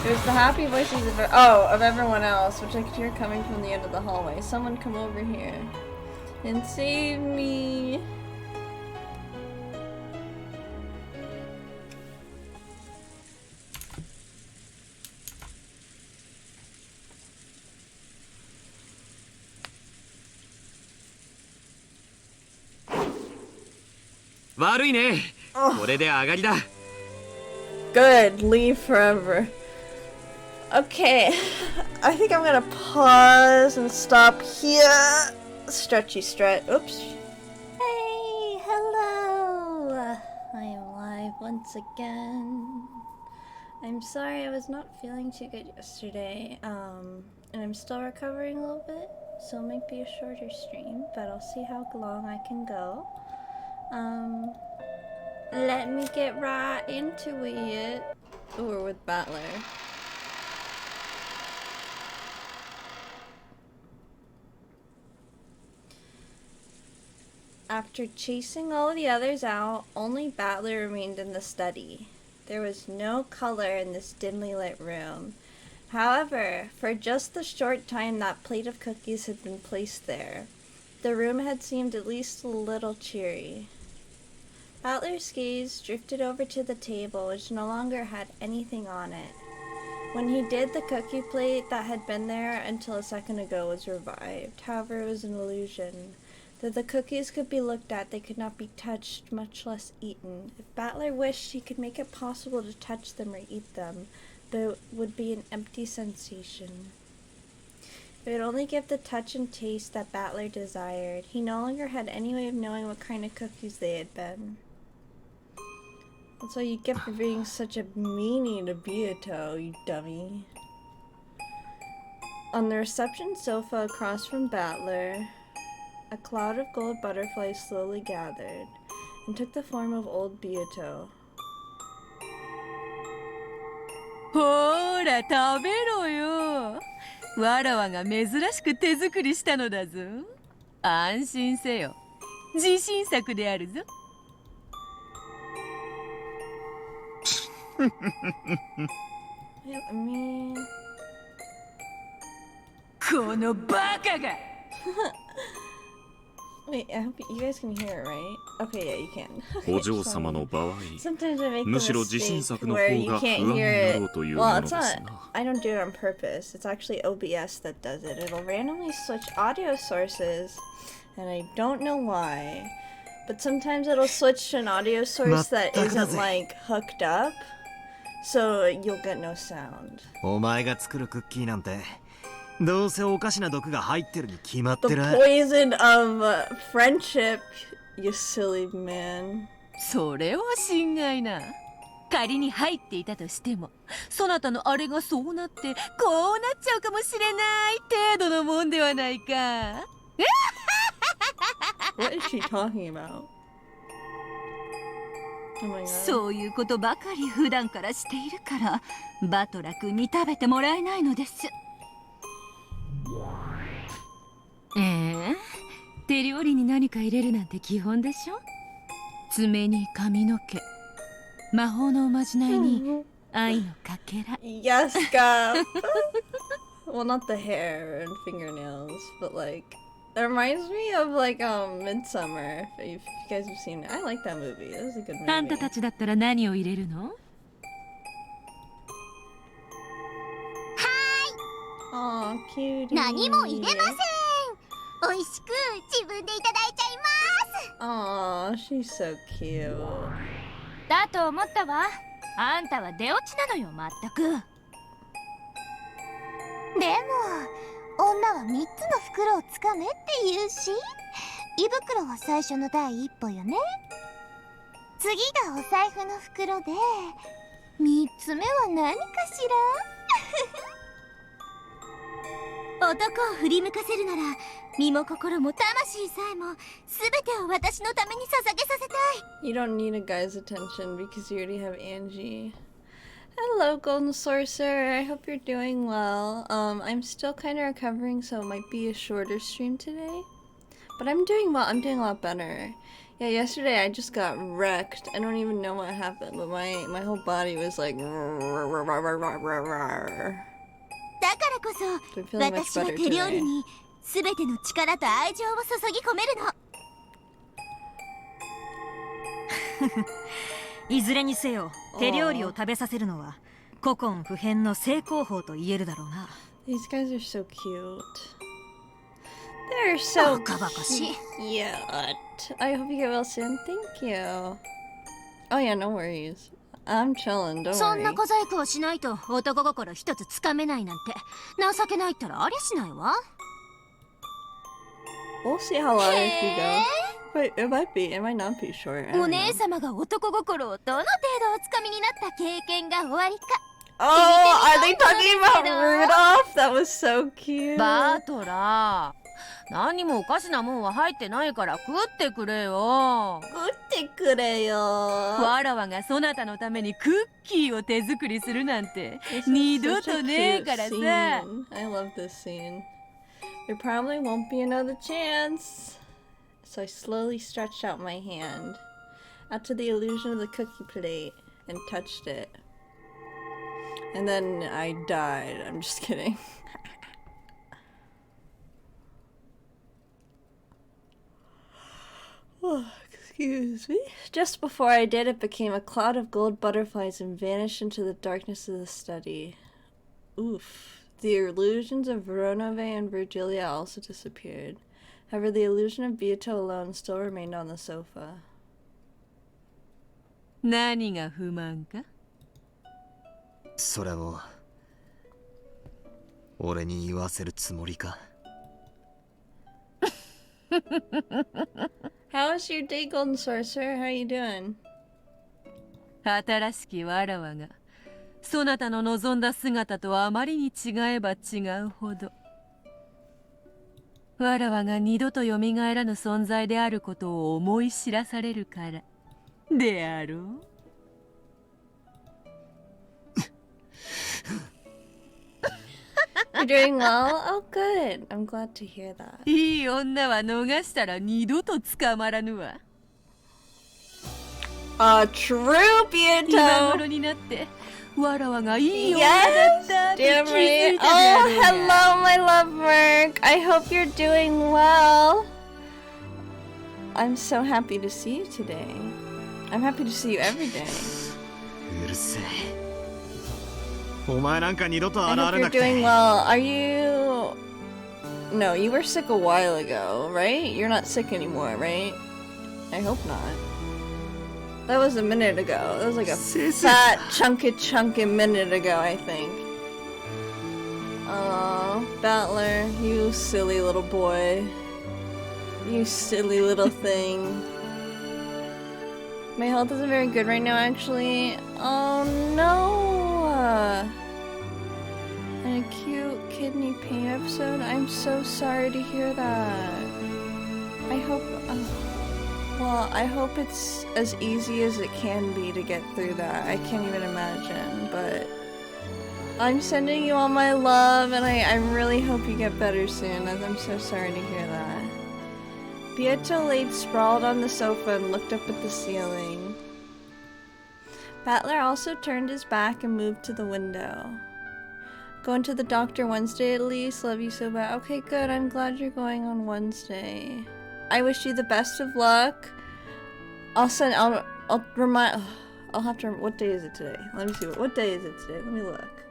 It was the happy voices of everyone else, which I could hear coming from the end of the hallway. Someone come over here and save me. Good, leave forever. Okay, I think I'm gonna pause and stop here. Stretchy stretch. Oops. Hey, hello. I am live once again. I'm sorry I was not feeling too good yesterday. And I'm still recovering a little bit, so it might be a shorter stream, but I'll see how long I can go. Let me get right into it. Ooh, we're with Battler. After chasing all of the others out, only Battler remained in the study. There was no color in this dimly lit room. However, for just the short time that plate of cookies had been placed there, the room had seemed at least a little cheery. Battler's gaze drifted over to the table, which no longer had anything on it. When he did, the cookie plate that had been there until a second ago was revived. However, it was an illusion. Though the cookies could be looked at, they could not be touched, much less eaten. If Battler wished, he could make it possible to touch them or eat them, there would be an empty sensation. It would only give the touch and taste that Battler desired. He no longer had any way of knowing what kind of cookies they had been. That's what you get for being such a meanie to Beato, you dummy. On the reception sofa across from Battler, a cloud of gold butterflies slowly gathered and took the form of old Beato. ほーら食べろよ。わらわが珍しく手作りしたのだぞ。安心せよ。自信作であるぞ。I mean... このバカが Wait, I hope you guys can hear it, right? Okay, yeah, you can. お嬢様の場合、 Sometimes I make the むしろ自信 mistake 作の where 方 you が不 can't 安に hear なろ it. うというも Well, の it's です not. な。I don't do it on purpose. It's actually OBS that does it. It'll randomly switch audio sources, and I don't know why. But sometimes it'll switch to an audio source that isn't like hooked up, so you'll get no sound. お前が作るクッキーなんてどうせおかしな毒が入ってるに決まっ The てる。 poison of friendship, you silly man. それは心外な。仮に入っていたとしても、そなたのあれがそうなってこうなっちゃうかもしれない程度のもんではないか。What is she talking about? Oh my god. そういうことばかり普段からしているからバトラ君に食べてもらえないのです。手料理に何か入れるなんて基本でしょ。爪に髪の毛、魔法のおまじないに愛のかけら。Yes, God. Well, not the hair and fingernails, but like it reminds me of like Midsummer. If you guys have seen it, I like that movie. That was a good movie. あんたたちだったら何を入れるの？Aw, cutie. 何も入れません。美味しく自分でいただいちゃいます。 Aw, she's so cute. だと思ったわ。あんたは出落ちなのよ、まったく。でも女は3つの袋をつかめって言うし、胃袋は最初の第一歩よね。次がお財布の袋で、3つ目は何かしら。男を振り向かせるなら、身も心も魂さえも全てを私のために捧げさせたい。 You don't need a guy's attention because you already have Angie. Hello, Golden Sorcerer. I hope you're doing well. I'm still kind of recovering, so it might be a shorter stream today. But I'm doing well. I'm doing a lot better. Yeah, yesterday I just got wrecked. I don't even know what happened, but my whole body was like. だからこそ、私は手料理に全ての力と愛情を注ぎ込めるの。いずれにせよ手料理を食べさせるのは古今不変の正攻法と言えるだろうな。 These guys are so cute. They're so バカバカしい。 cute. I hope you get well soon. Thank you. Oh yeah, no worries. I'm chilling, don't そんな worry. 小細工をしないと男心一つつかめないなんて情けないったらありゃしないわ。 We'll see how long it can go. Wait, it might be. It might not be short. I お don't 姉 know. 様が男心をどの程度おつかみになった経験がおありか。 Oh, are they talking about Rudolph? That was so cute. バトラー、何もおかしなもんは入ってないから食ってくれよ。食ってくれよ。わらわがそなたのためにクッキーを手作りするなんて二度とねえからさ。 I love this scene. There probably won't be another chance. So I slowly stretched out my hand out to the illusion of the cookie plate and touched it. And then I died. I'm just kidding. Oh, excuse me. Just before I did, it became a cloud of gold butterflies and vanished into the darkness of the study. Oof. The illusions of Veronove and Virgilia also disappeared. However, the illusion of Beato alone still remained on the sofa. 何が不満か？それを俺に言わせるつもりか。How's your day, Golden Sorcerer? How you doing? 新しきわらわがそなたの望んだ姿とあまりに違えば違うほどわらわが二度とよみがえらぬ存在であることを思い知らされるからであろう。You're doing well? Oh, good. I'm glad to hear that. いい女は逃したら二度と捕まらぬわ。True, Bieto! 今頃になってわらわがいい女だったって気 Damn づ right. いたであろう Oh, hello, my love work. I hope you're doing well. I'm so happy to see you today. I'm happy to see you every day. うるせえ。お前なんか二度と I 現 hope れな you're くて。 doing well. Are you... No, you were sick a while ago, right? You're not sick anymore, right? I hope not. That was a minute ago. That was like a fat, chunky minute ago, I think. Oh, Battler, you silly little boy. You silly little thing. My health isn't very good right now, actually. Oh no! An acute kidney pain episode? I'm so sorry to hear that. I hope... well, I hope it's as easy as it can be to get through that. I can't even imagine, but... I'm sending you all my love, and I really hope you get better soon, as I'm so sorry to hear that. Bieto laid sprawled on the sofa and looked up at the ceiling. Battler also turned his back and moved to the window. Going to the doctor Wednesday at least? Love you so bad. Okay, good. I'm glad you're going on Wednesday. I wish you the best of luck. I'll remind... I'll have to... What day is it today? Let me see. What day is it today? Let me look.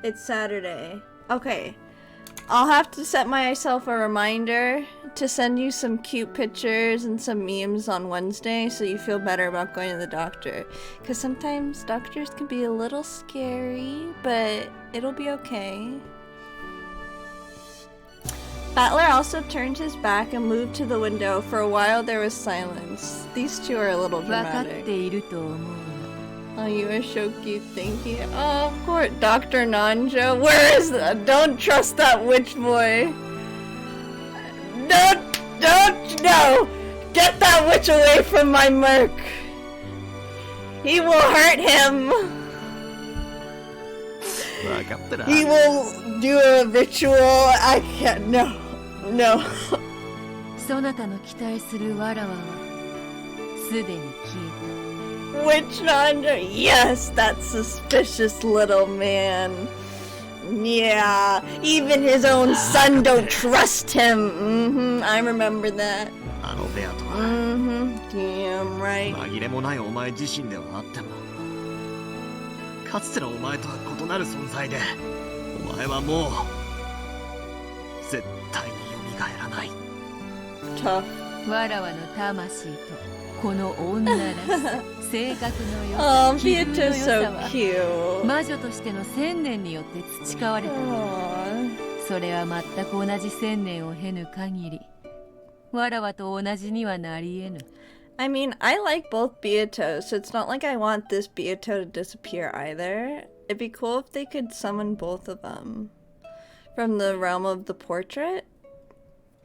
It's Saturday. Okay. I'll have to set myself a reminder to send you some cute pictures and some memes on Wednesday so you feel better about going to the doctor. Because sometimes doctors can be a little scary, but it'll be okay. Battler also turned his back and moved to the window. For a while there was silence. These two are a little dramatic. Oh, you are so cute, thank you. Oh, of course, Dr. Nanjo. Where is that? Don't trust that witch boy. No! Get that witch away from my merc. He will hurt him. He will do a ritual. I can't. No. そなたの期待するわらわはすでに消えた。 Witch Nanda, yes, that suspicious little man. Yeah, even his own son don't trust him. I remember that. あのベアとは Damn right. 紛れもないお前自身ではあってもかつてのお前とは異なる存在でお前はもう絶対に蘇らない。 Tough. わらわの魂とこの女らしさ性格の良さ Oh, 気分の良 Beatrice さ so は cute. 魔女としての千年によって培われたもの。それは全く同じ千年を経ぬ限りわらわと同じにはなり得ぬ。 I mean, I like both Beatos, so it's not like I want this Beato to disappear either. It'd be cool if they could summon both of them from the realm of the portrait.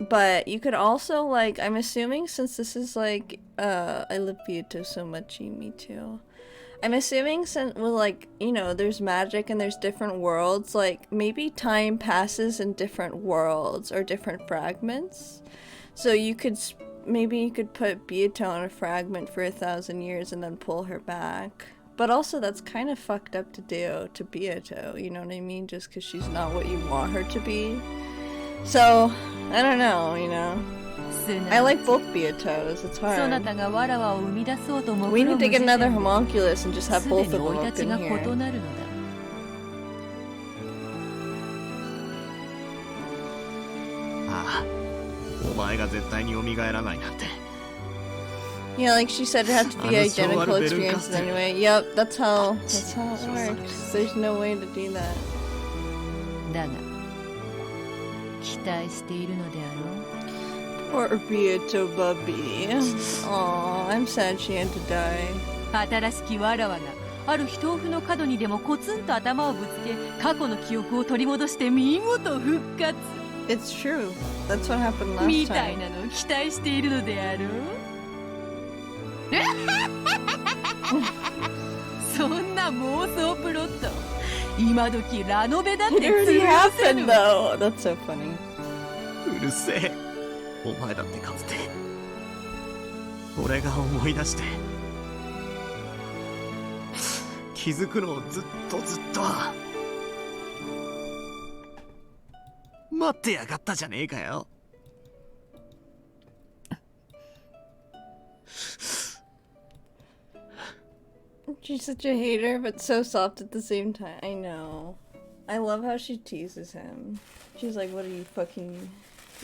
But you could also, like, I'm assuming since this is like, I love Beato so much, me too. I'm assuming since, well, like, you know, there's magic and there's different worlds, like, maybe time passes in different worlds or different fragments. So you could, maybe you could put Beato on a fragment for 1,000 years and then pull her back. But also that's kind of fucked up to do to Beato, you know what I mean? Just because she's not what you want her to be. So, I don't know, you know. I like both Beatos, it's hard. We need to get another homunculus and just have both of them up in here. ああ、お前が絶対に蘇らないなんて Yeah, like she said, it had to be identical experiences anyway. Yep, that's how it works. There's no way to do that. だが期待しているのであろう。 Poor Bieto Bubby. Aw, I'm sad she had to die. 新しきわらわがある日豆腐の角にでもコツンと頭をぶつけ過去の記憶を取り戻して見事復活。 It's true. That's what happened last time. みたいなのを期待しているのであろう。そんな妄想プロット今時ラノベだって通 It already 用せ happened ぬ。 though. That's so funny. うるせえ。お前だってかつて俺が思い出して気づくのをずっと待ってやがったじゃねえかよ。She's such a hater, but so soft at the same time. I know. I love how she teases him. She's like, what are you fucking...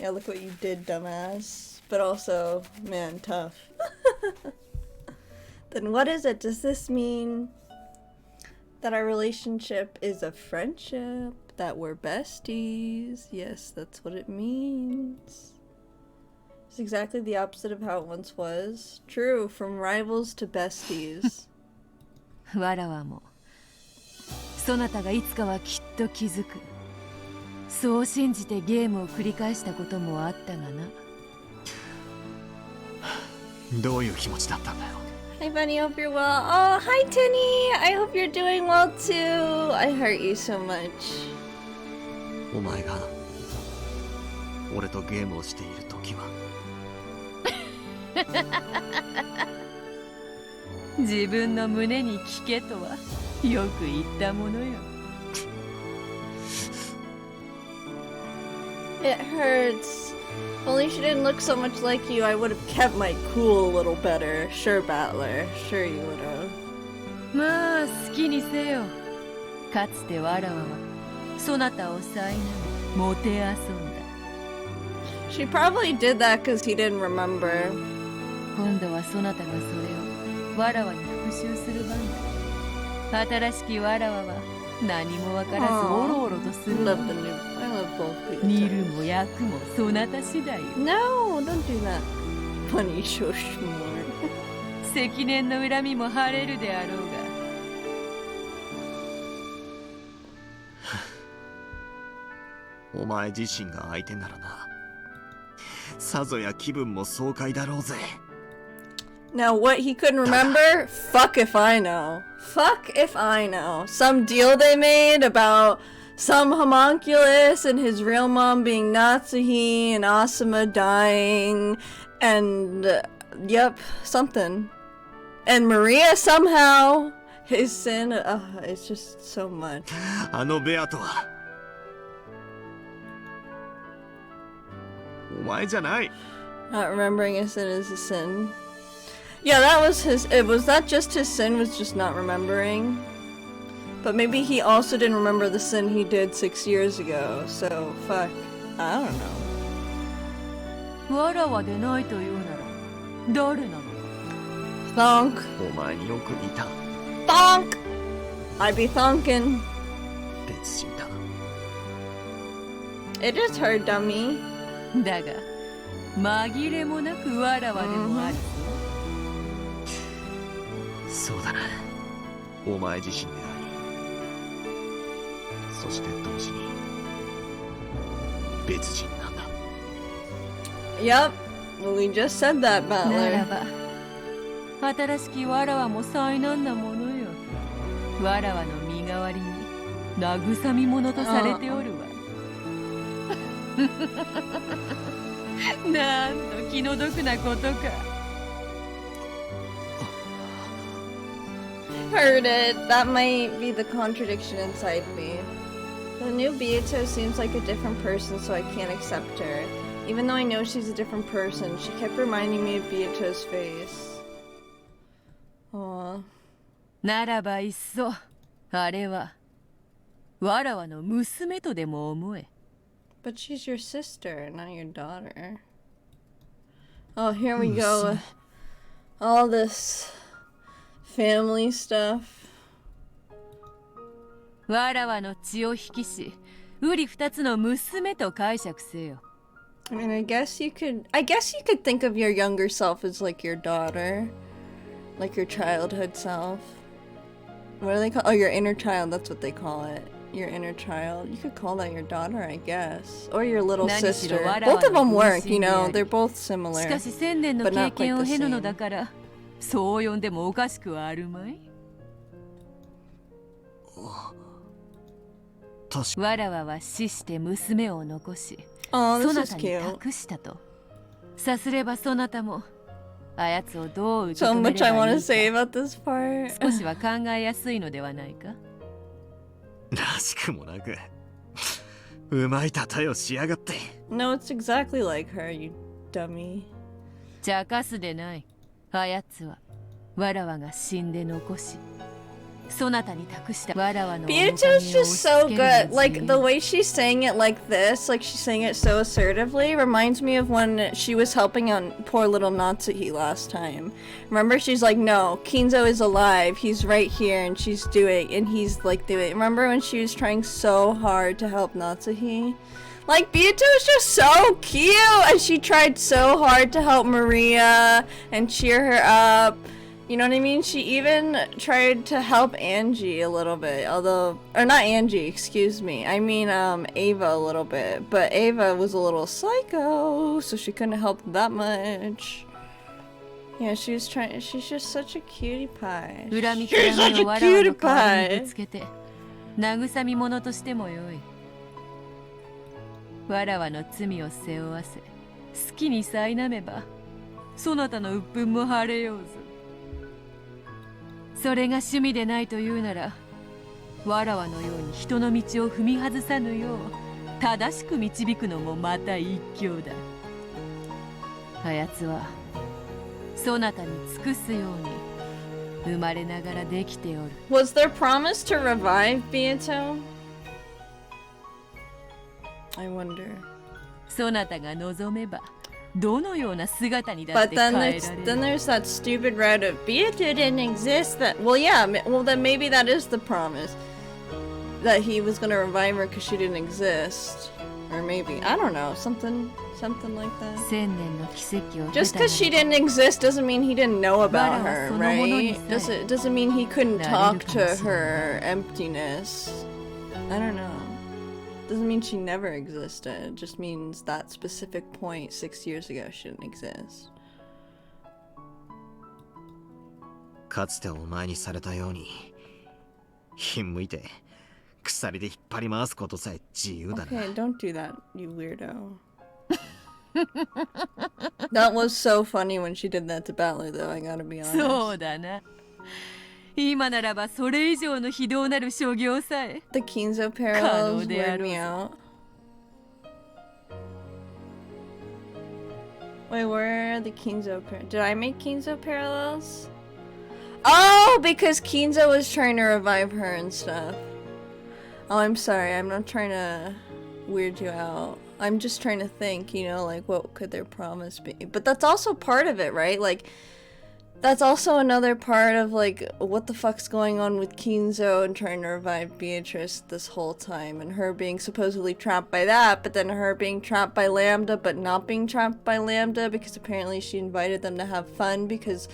Yeah, look what you did, dumbass. But also, man, tough. Then what is it? Does this mean that our relationship is a friendship? That we're besties? Yes, that's what it means. It's exactly the opposite of how it once was. True, from rivals to besties. わらわもそなたがいつかはきっと気づく。そう信じてゲームを繰り返したこともあったがな。どういう気持ちだったんだよ。 Hi Bunny, hope you're well. Oh, hi Tinny! I hope you're doing well too. I hurt you so much. お前が俺とゲームをしている時は自分の胸に聞けとはよく言ったものよ。 It hurts. If only she didn't look so much like you, I would have kept my cool a little better. Sure, Battler. Sure you would have. まあ好きにせよ。かつてわらわはそなたをさいなみもてあそんだ。 She probably did that because he didn't remember. 今度はそなたがそれをわらわに復讐する番だ。新しきわらわは何もわからずおろおろとする。I love both 見るも焼くもそなた次第よ。 No, don't do that. Bunny shush more. 積年の恨みも晴れるであろうが。お前自身が相手ならな。さぞや気分も爽快だろうぜ。 Now what he couldn't remember? Fuck if I know. Fuck if I know. Some deal they made about some homunculus and his real mom being Natsuhi and Asuma dying and yep, something. And Maria somehow his sin, it's just so much. あのベアとはお前じゃない。 Not remembering a sin is a sin. Yeah, that was his. Was that just his sin? Was just not remembering. But maybe he also didn't remember the sin he did 6 years ago. So fuck. I don't know. わらわでないというなら誰なの？ Thonk. お前によく似た。 Thonk. I be thonkin'. 別人だ。 It is her, dummy. だが紛れもなくわらわでもある。そうだな。お前自身であり、そして同時に別人なんだ。 Yep. Well, we just said that, なら Butler. ば新しきわらわも災難なものよ。わらわの身代わりに慰み者とされておるわ。なんと気の毒なことか。 Heard it. That might be the contradiction inside me. The new Beato seems like a different person, so I can't accept her. Even though I know she's a different person, she kept reminding me of Beato's face. Aww. ならばいっそあれはわらわの娘とでも思え。 But she's your sister, not your daughter. Oh, here we go. All this family stuff. わらわの血を引きし、うり二つの娘と解釈せよ。I mean, I guess you could think of your younger self as like your daughter. Like your childhood self. What do they call? Oh, your inner child, that's what they call it. Your inner child. You could call that your daughter, I guess. Or your little sister. Both of them work, you know, they're both similar. しかし1000年の but 経 not 験 quite を the 経ぬの same. だから、そう呼んでもおかしくはあるまい。わらわは死して娘を残し、Oh, そ this な is たに cute. 託したと。さすればそなたも、あやつをどう受け So 止め much I れば want い to い say か about this part. 少しは考えやすいのではないか。らしくもなくうまい例えをしやがって。 No, it's exactly like her, you dummy. 茶化すでない。あやつはわらわが死んで残し、そなたに託したわらわの面影を Biyuto's just 押し so 付ける good. の Like 自 the 由 way she's saying it like this, like she's saying it so assertively, reminds me of when she was helping on poor little Natsuhi last time. Remember, she's like, no, Kinzo is alive. He's right here, and she's doing, and he's like doing. Remember when she was trying so hard to help Natsuhi? Like, Biyuto is just so cute, and she tried so hard to help Maria and cheer her up. You know what I mean? She even tried to help Angie a little bit, although, or not Angie, excuse me. I mean, Ava a little bit, but Ava was a little psycho, so she couldn't help that much. Yeah, she was trying, she's just such a cutie pie. 恨み She's から such み a をわらわ cutie の代わりに pie. ぶつけて、慰み者としてもよい。わらわの罪を背負わせ、好きに苛めば、そなたの鬱憤も晴れようぞ。それが趣味でないというなら、わらわのように人の道を踏み外さぬよう正しく導くのもまた一興だ。あやつはそなたに尽くすように生まれながらできておる。 Was there promise to revive Biyuto? I wonder. そなたが望めばどのような姿にだっ But て変え then られ there's る。 then there's that stupid route of Biyuto didn't exist. That well, yeah. Well, then maybe that is the promise that he was gonna revive her because she didn't exist, or maybe I don't know something like that. 千年の奇跡を Just 経たな because she didn't exist doesn't mean he didn't know about her, そのものに right? さえ Doesn't mean he couldn't なれ talk るかも to しれない。 her emptiness. I don't know. Doesn't mean she never existed. It just means that specific point 6 years ago shouldn't exist. かつてお前にされたようにひんむいて鎖で引っ張り回すことさえ自由だな。 Okay, don't do that, you weirdo. That was so funny when she did that to Battler, though, I gotta be honest. そうだな。今ならばそれ以上の非道なる所業さえ The Kinzo parallels weird me out. Wait, where are the Kinzo parallels? Did I make Kinzo parallels? Oh, because Kinzo was trying to revive her and stuff. Oh, I'm sorry. I'm not trying to weird you out. I'm just trying to think, you know, like, what could their promise be? But that's also part of it, right? Like, that's also another part of, like, what the fuck's going on with Kinzo and trying to revive Beatrice this whole time, and her being supposedly trapped by that, but then her being trapped by Lambda, but not being trapped by Lambda, because apparently she invited them to have fun, because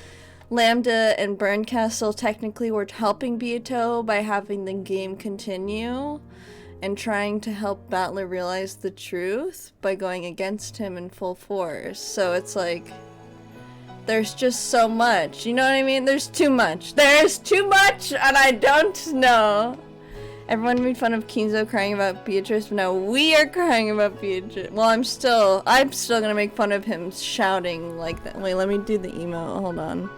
Lambda and Burncastle technically were helping Biyuto by having the game continue, and trying to help Battler realize the truth by going against him in full force. So it's like, there's just so much, you know what I mean? There's too much. There's too much, and I don't know. Everyone made fun of Kinzo crying about Beatrice, but now we are crying about Beatrice. Well, I'm still gonna make fun of him shouting like that. Wait, let me do the emo. Hold on.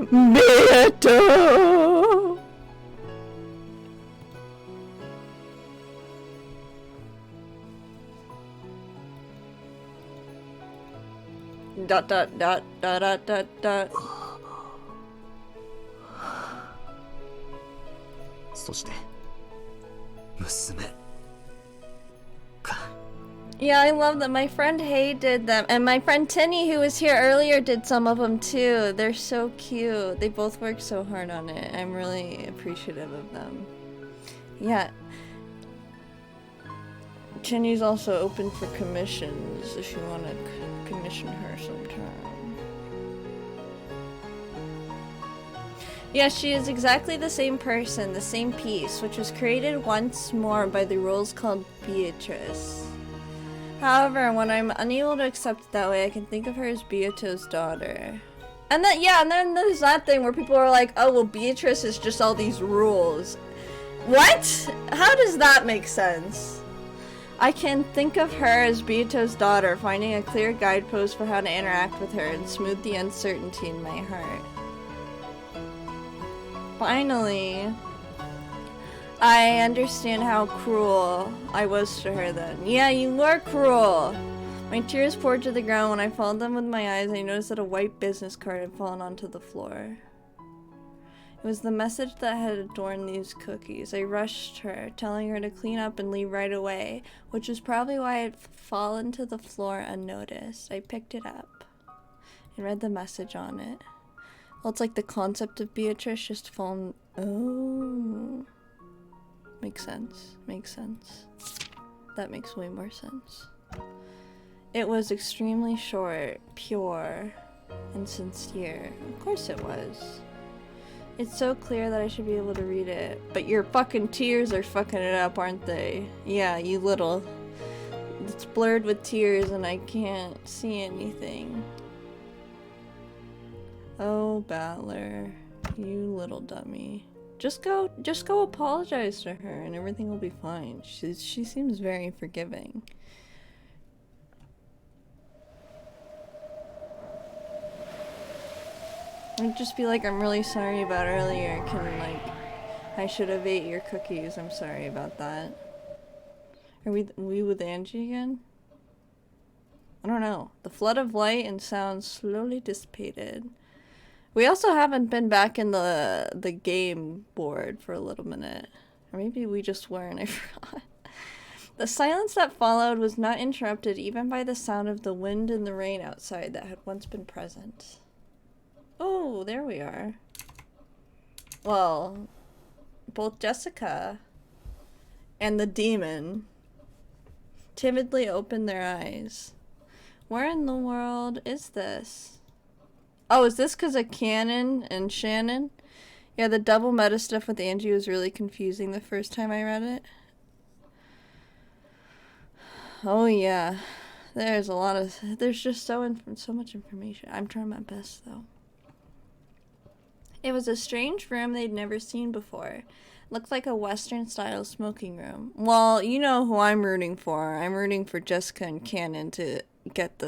Beato! Dot dot dot dot dot dot dot. そして娘か。Yeah, I love them. My friend Hay did them, and my friend Tinny, who was here earlier, did some of them too. They're so cute. They both worked so hard on it. I'm really appreciative of them. Yeah. Tinny's also open for commissions if you want to commission her sometime. Yeah, she is exactly the same person, the same piece, which was created once more by the rules called Beatrice. However, when I'm unable to accept it that way, I can think of her as Beato's daughter. And then, yeah, and then there's that thing where people are like, oh, well, Beatrice is just all these rules. What? How does that make sense? I can think of her as Beato's daughter, finding a clear guidepost for how to interact with her and smooth the uncertainty in my heart. Finally, I understand how cruel I was to her then. Yeah, you were cruel! My tears poured to the ground. When I followed them with my eyes, I noticed that a white business card had fallen onto the floor. It was the message that had adorned these cookies. I rushed her, telling her to clean up and leave right away, which was probably why it had fallen to the floor unnoticed. I picked it up and read the message on it. Well, it's like the concept of Beatrice just fallen. Oh. Makes sense. Makes sense. That makes way more sense. It was extremely short, pure, and sincere. Of course it was. It's so clear that I should be able to read it. But your fucking tears are fucking it up, aren't they? Yeah, you little... It's blurred with tears and I can't see anything. Oh, Battler. You little dummy. Just go apologize to her and everything will be fine. She seems very forgiving. I'd just be like, I'm really sorry about earlier. I should have ate your cookies. I'm sorry about that. Are we with Angie again? I don't know. The flood of light and sound slowly dissipated. We also haven't been back in the game board for a little minute. Or maybe we just weren't, I forgot. The silence that followed was not interrupted even by the sound of the wind and the rain outside that had once been present. Oh, there we are. Well, both Jessica and the demon timidly opened their eyes. Where in the world is this? Oh, is this because of Canon and Shannon? Yeah, the double meta stuff with Angie was really confusing the first time I read it. Oh yeah, there's just so much information. I'm trying my best though. It was a strange room they'd never seen before. Looked like a Western style smoking room. Well, you know who I'm rooting for. I'm rooting for Jessica and Canon to get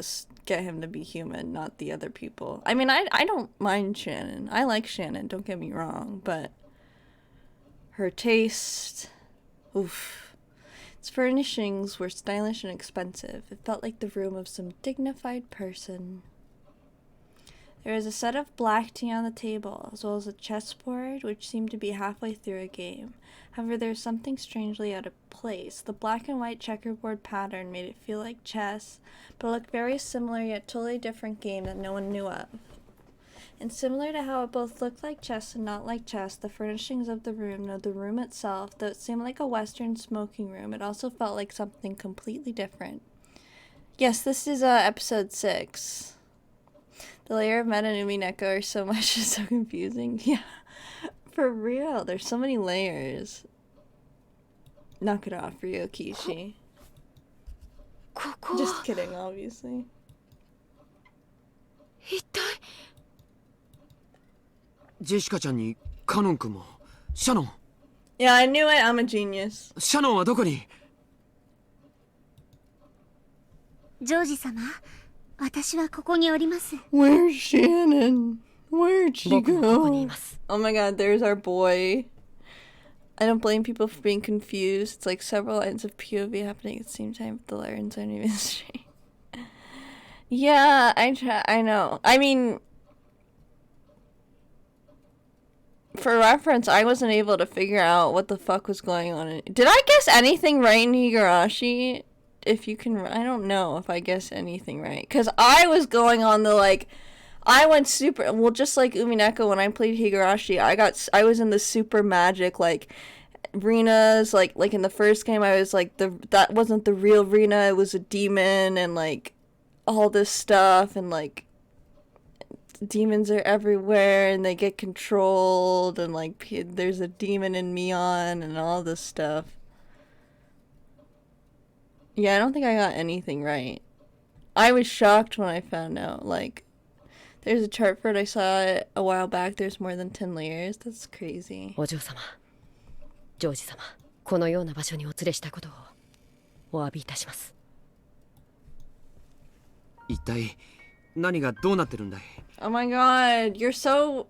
him to be human, not the other people. I mean, I don't mind Shannon. I like Shannon, don't get me wrong, but her taste, oof. Its furnishings were stylish and expensive. It felt like the room of some dignified person. There was a set of black tea on the table, as well as a chessboard, which seemed to be halfway through a game. However, there was something strangely out of place. The black and white checkerboard pattern made it feel like chess, but it looked very similar yet totally different game that no one knew of. And similar to how it both looked like chess and not like chess, the furnishings of the room, no, the room itself, though it seemed like a Western smoking room, it also felt like something completely different. Yes, this is episode 6. The layer of Meta and Umineko are so much, it's so confusing. Yeah, for real, there's so many layers. Knock it off, Ryokishi. Just kidding, obviously. Jessica-chanにカノン君もシャノン Yeah, I knew it. I'm a genius. シャノンはどこにジョージ様、私はここにおります。 Where's Shannon? Where'd she go? Oh my god, there's our boy. I don't blame people for being confused. It's like several lines of POV happening at the same time, but the lines aren't even straight. Yeah, I know. I mean, for reference, I wasn't able to figure out what the fuck was going on. Did I guess anything right in Higurashi? if you can. I don't know if I guess anything right, because I was going on the like. I went super well, just like Umineko when I played Higurashi. I was in the super magic like Rina's like in the first game. I was like that wasn't the real Rina. It was a demon and like all this stuff and like demons are everywhere and they get controlled and like there's a demon in Mion and all this stuff. Yeah, I don't think I got anything right. I was shocked when I found out like. There's a chart for it. I saw it a while back. There's more than 10 layers. That's crazy. お嬢様、ジョージ様、このような場所にお連れしたことをお詫びいたします。一体何がどうなってるんだい? Oh my god, you're so...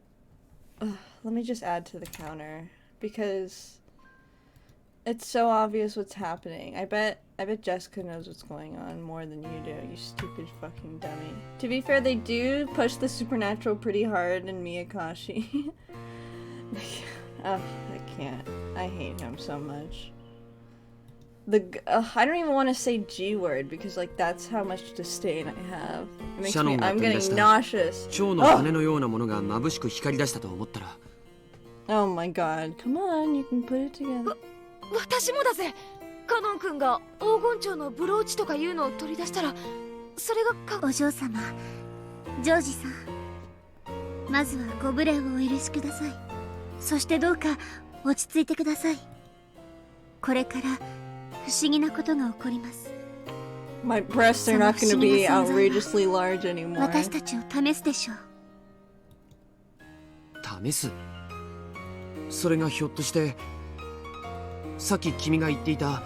let me just add to the counter because it's so obvious what's happening. I bet Jessica knows what's going on more than you do, you stupid fucking dummy. To be fair, they do push the supernatural pretty hard in Miyakashi. I can't. I hate him so much. I don't even want to say G word because like that's how much disdain I have. It makes me, I'm getting nauseous. Oh my god, come on, you can put it together. 私もだぜ。カノン君が黄金蝶のブローチとかいうのを取り出したら、それがお嬢様、ジョージさん、まずはご無礼をお許しください。そしてどうか落ち着いてください。これから不思議なことが起こります。My breasts are not going to be outrageously large anymore. 私たちを試すでしょう。試す？それがひょっとして。さっき君が言っていた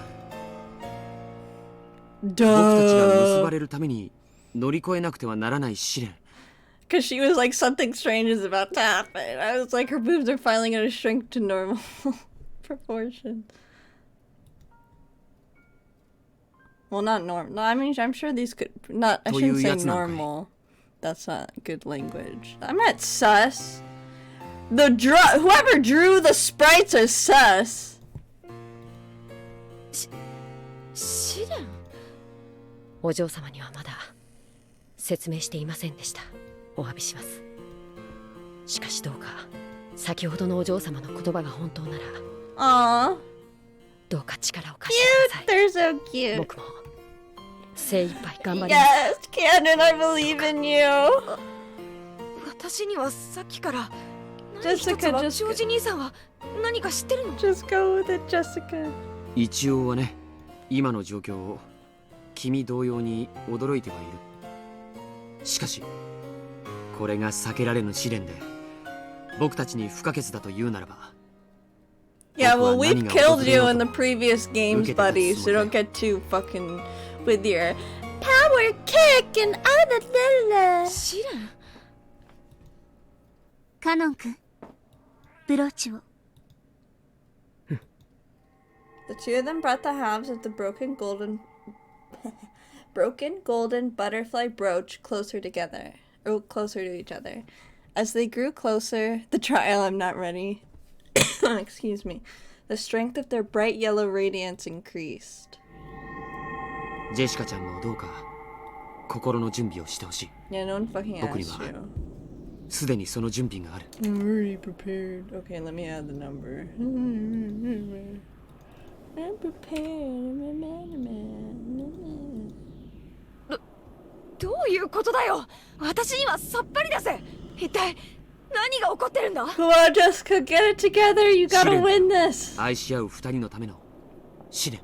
僕たちが結ばれるために乗り越えなくてはならない試練 Because she was like something strange is about to happen. I was like her boobs are finally going to shrink to normal proportions. Well, not normal. No, I mean, I'm sure these could not. I shouldn't say normal. That's not good language. I'm not sus. Whoever drew the sprites are sus. 試練？お嬢様にはまだ説明していませんでした。お詫びします。しかしどうか先ほどのお嬢様の言葉が本当なら、どうか力を貸してください。They're so cute. 僕も精一杯頑張ります。Yes, Canon, I believe in you. 私にはさっきから何一つはジョージ兄さんは何か知ってるの？ Just go with it, Jessica. 一応はね、今の状況を君同様に驚いてはいる。しかしこれが避けられぬ試練で僕たちに不可欠だと言うならば。Yeah, well, we've killed you in the previous games, buddy, so don't get too fucking with your power kick and other 試練？カノン君、ブローチを。The two of them brought the halves of the broken golden butterfly brooch closer together, or closer to each other. As they grew closer, the trial, I'm not ready. Excuse me. The strength of their bright yellow radiance increased. ジェシカちゃんもどうか心の準備をしてほしい。Yeah, no one fucking 僕に asked は you. すでにその準備がある。I'm already prepared. Okay, let me add the number. I'm prepared. どういうことだよ。私にはさっぱりだぜ。一体何が起こってるんだ。 Come on, Jessica, get it together. You gotta win this. 愛し合う二人のための試練。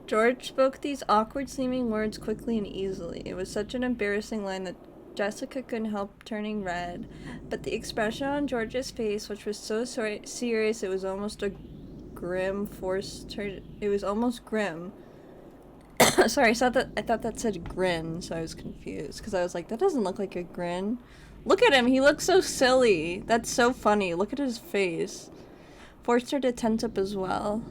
George spoke these awkward-seeming words quickly and easily. It was such an embarrassing line that Jessica couldn't help turning red. But the expression on George's face, which was so serious, it was almost a grim, forced her. It was almost grim. Sorry, I thought that said grin, so I was confused because I was like, that doesn't look like a grin. Look at him, he looks so silly. That's so funny. Look at his face. Forced her to tense up as well.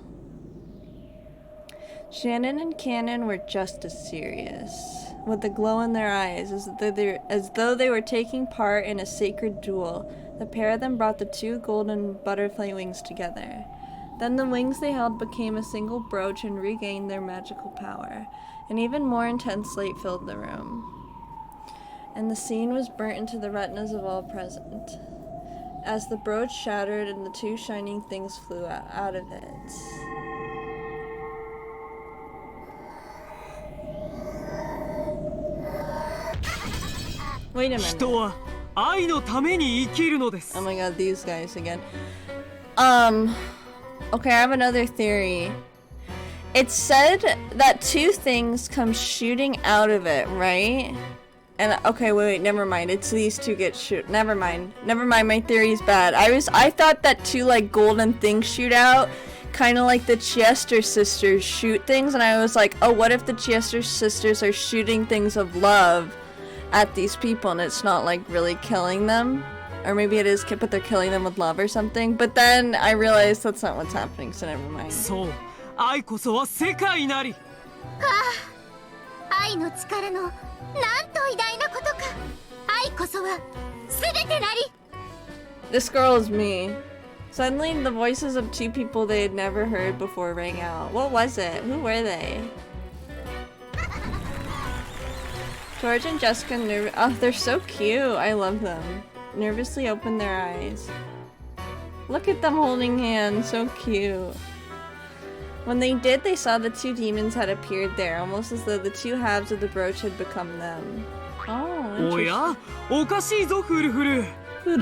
Shannon and Cannon were just as serious, with the glow in their eyes, as though they were taking part in a sacred duel. The pair of them brought the two golden butterfly wings together. Then the wings they held became a single brooch and regained their magical power. An even more intense light filled the room, and the scene was burnt into the retinas of all present, as the brooch shattered and the two shining things flew out of it. Wait a minute. Oh my god, these guys again. Okay, I have another theory. It said that two things come shooting out of it, right? And okay, wait, never mind. It's these two get shoot. Never mind. My theory's bad. I thought that two like golden things shoot out, kind of like the Chester sisters shoot things, and I was like, oh, what if the Chester sisters are shooting things of love at these people, and it's not like really killing them? Or maybe it is, but they're killing them with love or something. But then I realized that's not what's happening, so never mind. So, 愛こそは世界なり。はあ、愛の力のなんと偉大なことか。愛こそは全てなり。This girl is me. Suddenly, the voices of two people they had never heard before rang out. What was it? Who were they? George and Jessica, oh, they're so cute. I love them. Nervously opened their eyes. Look at them holding hands, so cute. When they did, they saw the two demons had appeared there, almost as though the two halves of the brooch had become them. Oh, interesting. おや、おかしいぞフルフル。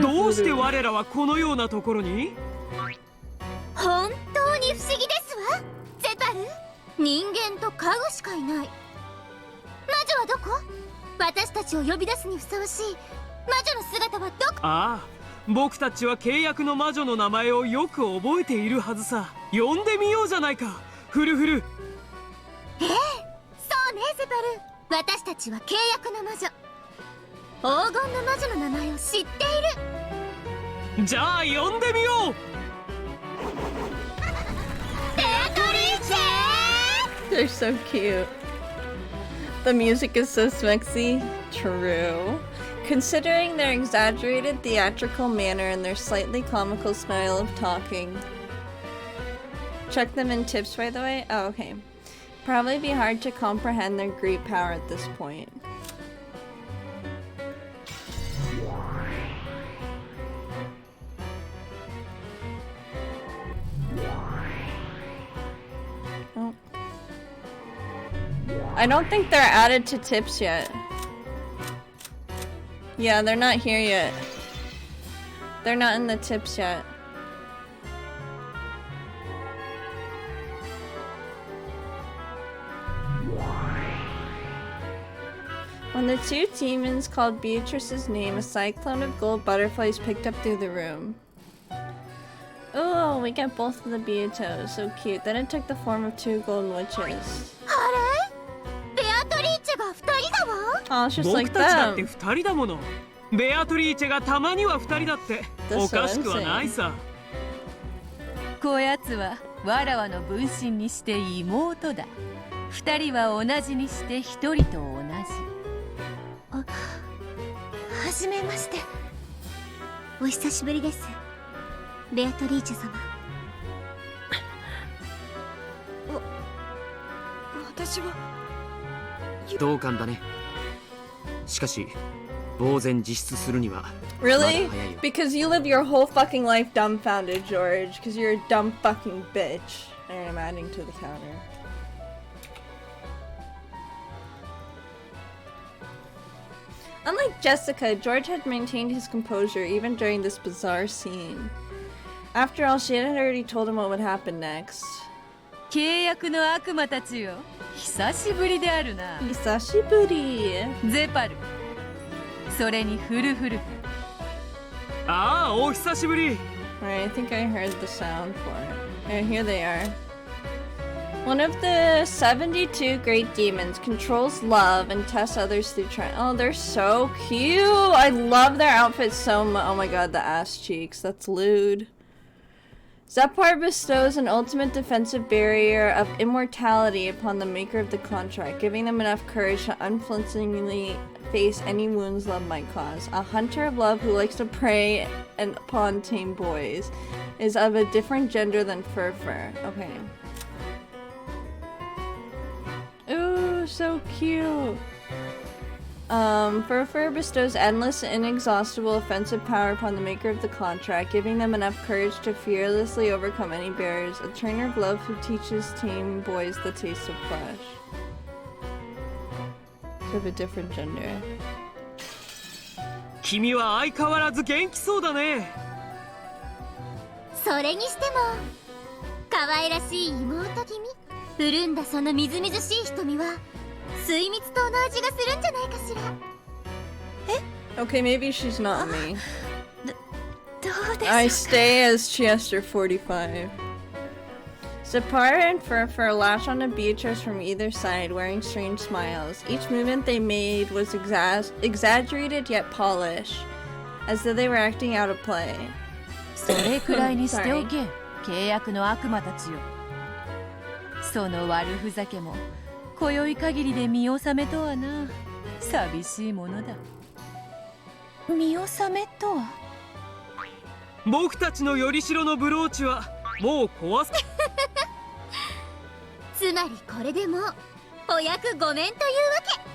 どうして我らはこのようなところに？本当に不思議ですわ。ゼパル、人間と家具しかいない。魔女はどこ？私たちを呼び出すにふさわしい魔女の姿はどこ？ああ、僕たちは契約の魔女の名前をよく覚えているはずさ。呼んでみようじゃないか、フルフル。ええ、そうね、ゼパル。私たちは契約の魔女。黄金の魔女の名前を知っている。じゃあ呼んでみよう。ベアトリーチェ！ They're so cute. The music is so smexy. True. Considering their exaggerated theatrical manner and their slightly comical style of talking. Check them in tips, by the way. Oh, okay. Probably be hard to comprehend their great power at this point. Oh. I don't think they're added to tips yet. Yeah, they're not here yet. They're not in the tips yet. When the two demons called Beatrice's name, a cyclone of gold butterflies picked up through the room. Oh, we get both of the Beatos. So cute. Then it took the form of two golden witches. Oh, it's just like them. 2人だもの。ベアトリーチェがたまには2人だっておかしくはないさ。こやつはわらわの分身にして妹だ。2人は同じにして1人と同じ。はじめまして。お久しぶりです。ベアトリーチェ様。私は同感だね。しかし呆然自失するには Really? Because you live your whole fucking life dumbfounded, George. Because you're a dumb fucking bitch. And I'm adding to the counter. Unlike Jessica, George had maintained his composure even during this bizarre scene. After all, she had already told him what would happen next. 契約の悪魔たちよ。久しぶりであるな。久しぶり。ゼパル。それにフルフル。ああ、お久しぶり。Alright, I think I heard the sound for it. Yeah, here they are. One of the 72 great demons controls love and tests others through trial. Oh, they're so cute! I love their outfits so much. Oh my god, the ass cheeks. That's lewd. Zepar bestows an ultimate defensive barrier of immortality upon the maker of the contract, giving them enough courage to unflinchingly face any wounds love might cause. A hunter of love who likes to prey and upon tame boys is of a different gender than Fur. Okay. Ooh, so cute. Fur bestows endless, inexhaustible, offensive power upon the maker of the contract, giving them enough courage to fearlessly overcome any barriers. A trainer of love who teaches tame boys the taste of flesh. Of a different gender. 君は相変わらず元気そうだね。それにしても可愛らしい妹君、潤んだそのみずみずしい瞳は水蜜糖の味がするんじゃないかしら。Okay, maybe she's not me. どうでしょうか。 I stay as Chester 45. Sapara and Fur latch onto Beatrice from either side, wearing strange smiles. Each movement they made was exaggerated yet polished, as though they were acting out a play. それくらいにしておけ、契約の悪魔たちよ。その悪ふざけも今宵限りで見納めとはな。寂しいものだ。見納めとは？僕たちのよりしろのブローチはもう壊す。つまりこれでもうお役御免というわけ。は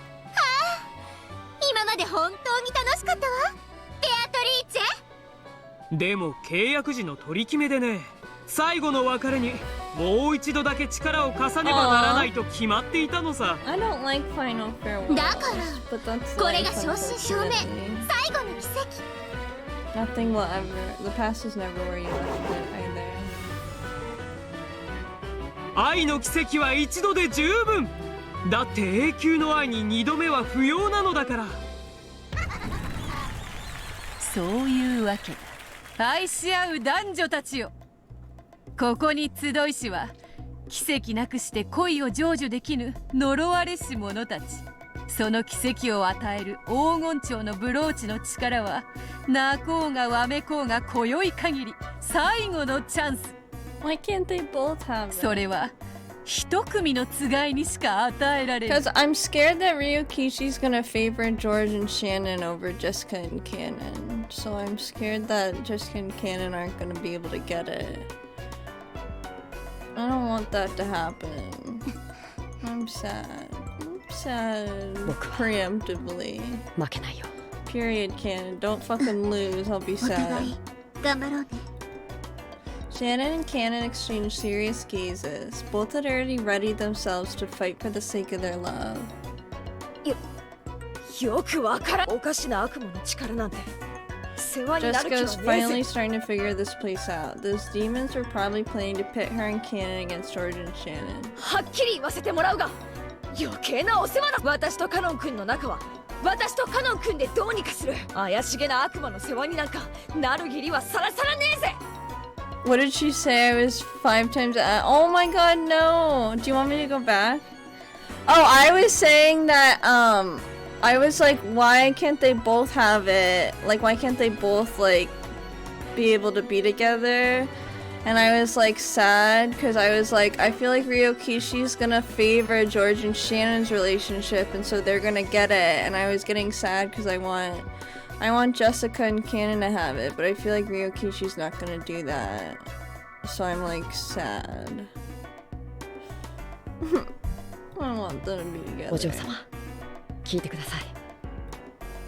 あ、今まで本当に楽しかったわ、ベアトリーチェ。でも契約時の取り決めでね、最後の別れにもう一度だけ力を貸さねばならないと決まっていたのさ。I don't like final farewell. だからこれが正真正銘最後の奇跡。 Nothing will ever. The past is never where you left it either. 愛の奇跡は一度で十分だって、永久の愛に二度目は不要なのだから。そういうわけだ。愛し合う男女たちよ。ここに集いしは奇跡なくして恋を成就できぬ呪われし者たち。その奇跡を与える黄金蝶のブローチの力は、泣こうがわめこうが今宵限り最後のチャンス。Why can't they both have it? それは一組のつがいにしか与えられる。 Because I'm scared that Ryukishi's gonna favor George and Shannon over Jessica and Cannon. So I'm scared that Jessica and Cannon aren't gonna be able to get it. I don't want that to happen. I'm sad. I'm sad. Preemptively. 負けないよ。 Period, Cannon. Don't fucking lose. I'll be sad. 頑張ろうね。 Shannon and Cannon exchanged serious gazes. Both had already readied themselves to fight for the sake of their love. よくわからん。おかしな悪魔の力なんて世話になる気はね Jessica's えぜ。 finally starting to figure this place out. Those demons were probably planning to pit her and Cannon against George and Shannon. はっきり言わせてもらうが、余計なお世話だ。私とカノン君の仲は私とカノン君でどうにかする。怪しげな悪魔の世話になんかなる義理はさらさらねえぜ。 What did she say? I was 5 times. Oh my god, no! Do you want me to go back? Oh, I was saying that, I was like, why can't they both have it? Like, why can't they both, like, be able to be together? And I was, like, sad, because I was like, I feel like Ryokishi's gonna favor George and Shannon's relationship, and so they're gonna get it. And I was getting sad, because I want Jessica and Cannon to have it, but I feel like Ryokishi's not gonna do that. So I'm like sad. I want them to be お嬢 together. 様、聞いてください。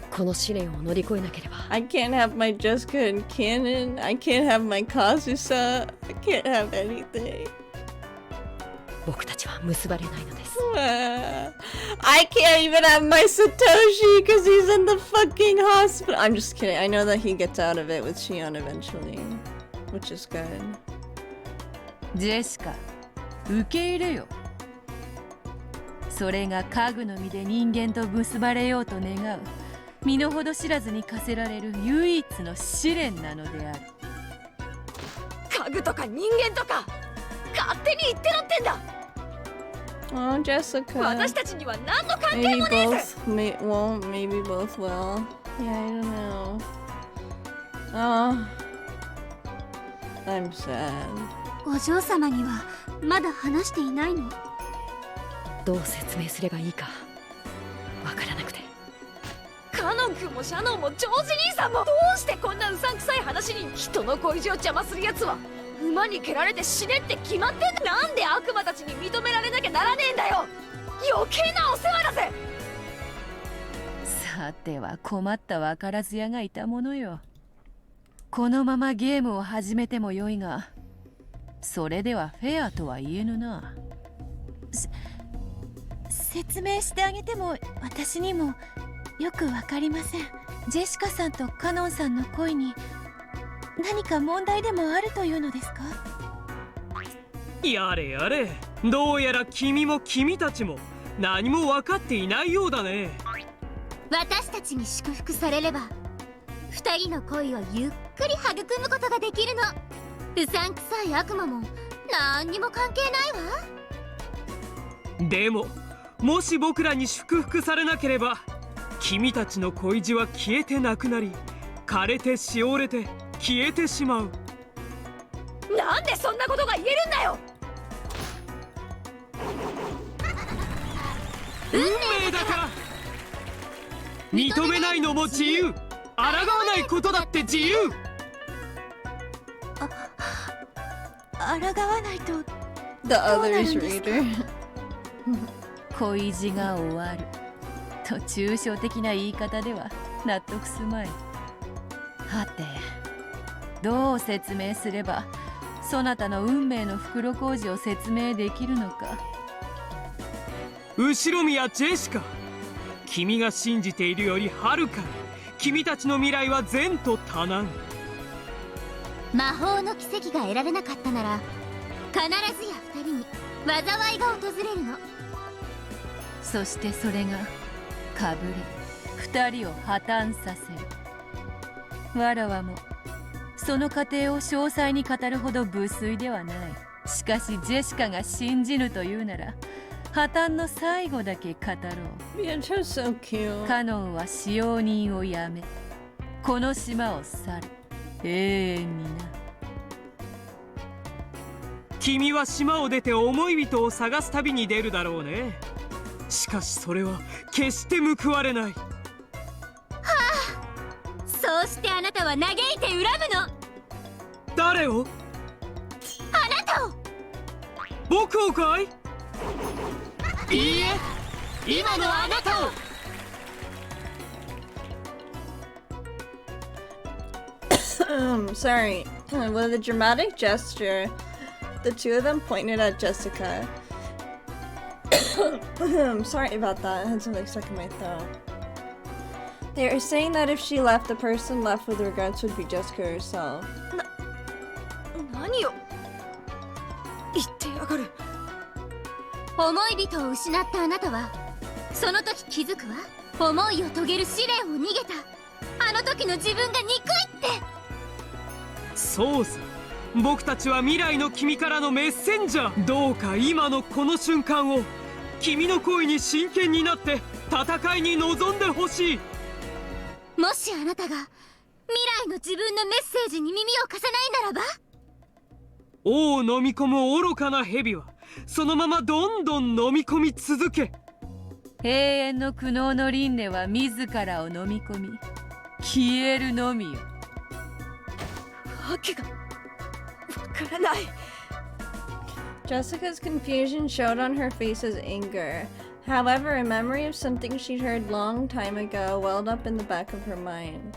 この試練を乗り越えなければ。 I can't have my Jessica and Cannon. I can't have my Kazusa. I can't have anything. 僕たちは結ばれないのです。 I can't even have my Satoshi because he's in the fucking hospital. I'm just kidding. I know that he gets out of it with Shion eventually, which is good. ジェシカ、受け入れよ。それが家具の身で人間と結ばれようと願う身の程知らずに課せられる唯一の試練なのである。家具とか人間とか勝手に言ってろってんだ。 Oh, Jessica. 私たちには何の関係 Maybe もねえぜ。 both won't. Maybe both will. Yeah, I don't know. Oh, I'm sad. お嬢様にはまだ話していないの？どう説明すればいいかわからなくて。カノン君もシャノンもジョージ兄さんもどうしてこんなうさんくさい話に人の恋路を邪魔するやつは馬に蹴られて死ねって決まってんだ。なんで悪魔たちに認められなきゃならねえんだよ。余計なお世話だぜ。さては困った分からず屋がいたものよ。このままゲームを始めてもよいが、それではフェアとは言えぬな。説明してあげても私にもよくわかりません。ジェシカさんとカノンさんの恋に何か問題でもあるというのですか？やれやれ、どうやら君も君たちも何も分かっていないようだね。私たちに祝福されれば二人の恋をゆっくり育むことができるの。うさんくさい悪魔も何にも関係ないわ。でももし僕らに祝福されなければ君たちの恋路は消えてなくなり、枯れてしおれて消えてしまう。なんでそんなことが言えるんだよ。運命だから。認めないのも自由、抗わないことだって自由。抗わないと The others reader 恋路が終わると抽象的な言い方では納得すまい。はて、どう説明すればそなたの運命の袋小路を説明できるのか。後宮ジェシカ、君が信じているよりはるかに君たちの未来は善と多難。魔法の奇跡が得られなかったなら必ずや二人に災いが訪れるの。そしてそれがかぶれ二人を破綻させる。わらわもその過程を詳細に語るほど無粋ではない。しかしジェシカが信じぬというなら破綻の最後だけ語ろう。so cute. カノンは使用人をやめこの島を去る。永遠にな。君は島を出て思い人を探す旅に出るだろうね。しかしそれは決して報われない。そうしてあなたは嘆いて恨むの。誰を？あなたを。僕をかい？いいえ、今のあなたを。Sorry. With a dramatic gesture, the two of them pointed at Jessica. Sorry about that. I had something stuck in my throat. They were saying that if she left, the person left with regrets would be Jessica herself. 何を言ってやがる。思い人を失ったあなたはその時気づくわ。思いを遂げる試練を逃げたあの時の自分が憎いって。そうさ、僕たちは未来の君からのメッセンジャー。どうか今のこの瞬間を君の恋に真剣になって戦いに臨んでほしい。もしあなたが未来の自分のメッセージに耳を貸さないならば。王を飲み込む愚かな蛇はそのままどんどん飲み込み続け。永遠の苦悩の輪廻は自らを飲み込み消えるのみよ。わけがわからない。 Jessica's confusion showed on her face as anger. However, a memory of something she'd heard long time ago welled up in the back of her mind.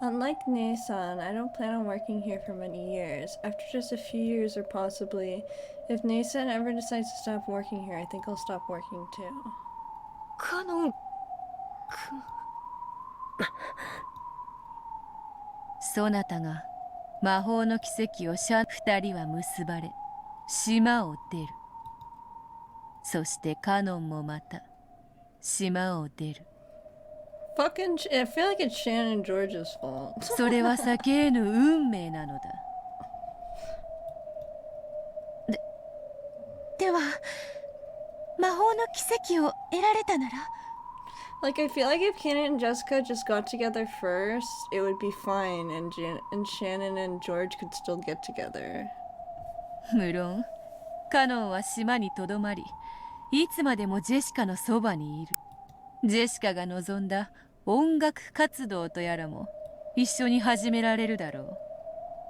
Unlike Nason, I don't plan on working here for many years. After just a few years, or possibly, if Nason ever decides to stop working here, I think I'll stop working too. カノン君。そなたが魔法の奇跡を二人は結ばれ島を出る。そしてカノンもまた島を出る。Fucking I feel like it's Shannon and George's fault. それは先への運命なのだ。では魔法の奇跡を得られたなら。 Like, I feel like if Shannon and Jessica just got together first, it would be fine, and Shannon and George could still get together. 無論カノンは島にとどまりいつまでもジェシカのそばにいる。ジェシカが望んだ音楽活動とやらも一緒に始められるだろう。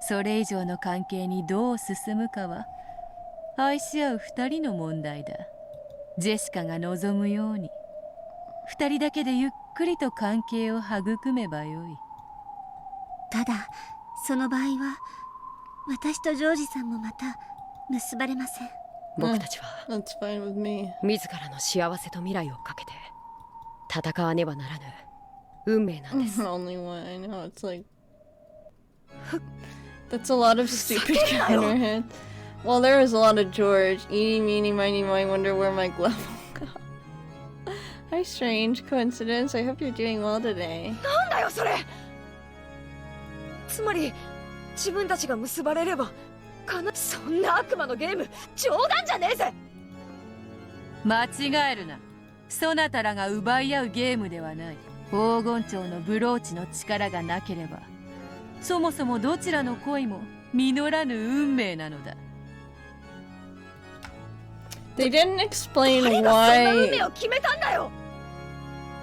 それ以上の関係にどう進むかは愛し合う二人の問題だ。ジェシカが望むように二人だけでゆっくりと関係を育めばよい。ただその場合は私とジョージさんもまた結ばれません。僕たちは That's fine with me. 自らの幸せと未来をかけて戦わねばならぬ運命なんです。Only one. I know. It's like that's a lot of stupid in her head. Well, there was a lot of George. Eeny, meeny, miny, moe. Wonder where my glove will go. Hi, strange coincidence. I hope you're doing well today. なんだよそれ。つまり自分たちが結ばれればそんな悪魔のゲーム冗談じゃねえぜ。間違えるな。そなたらが奪い合うゲームではない。黄金蝶のブローチの力がなければそもそもどちらの恋も実らぬ運命なのだ。They didn't explain 誰がそんな運命 why を決めたんだよ。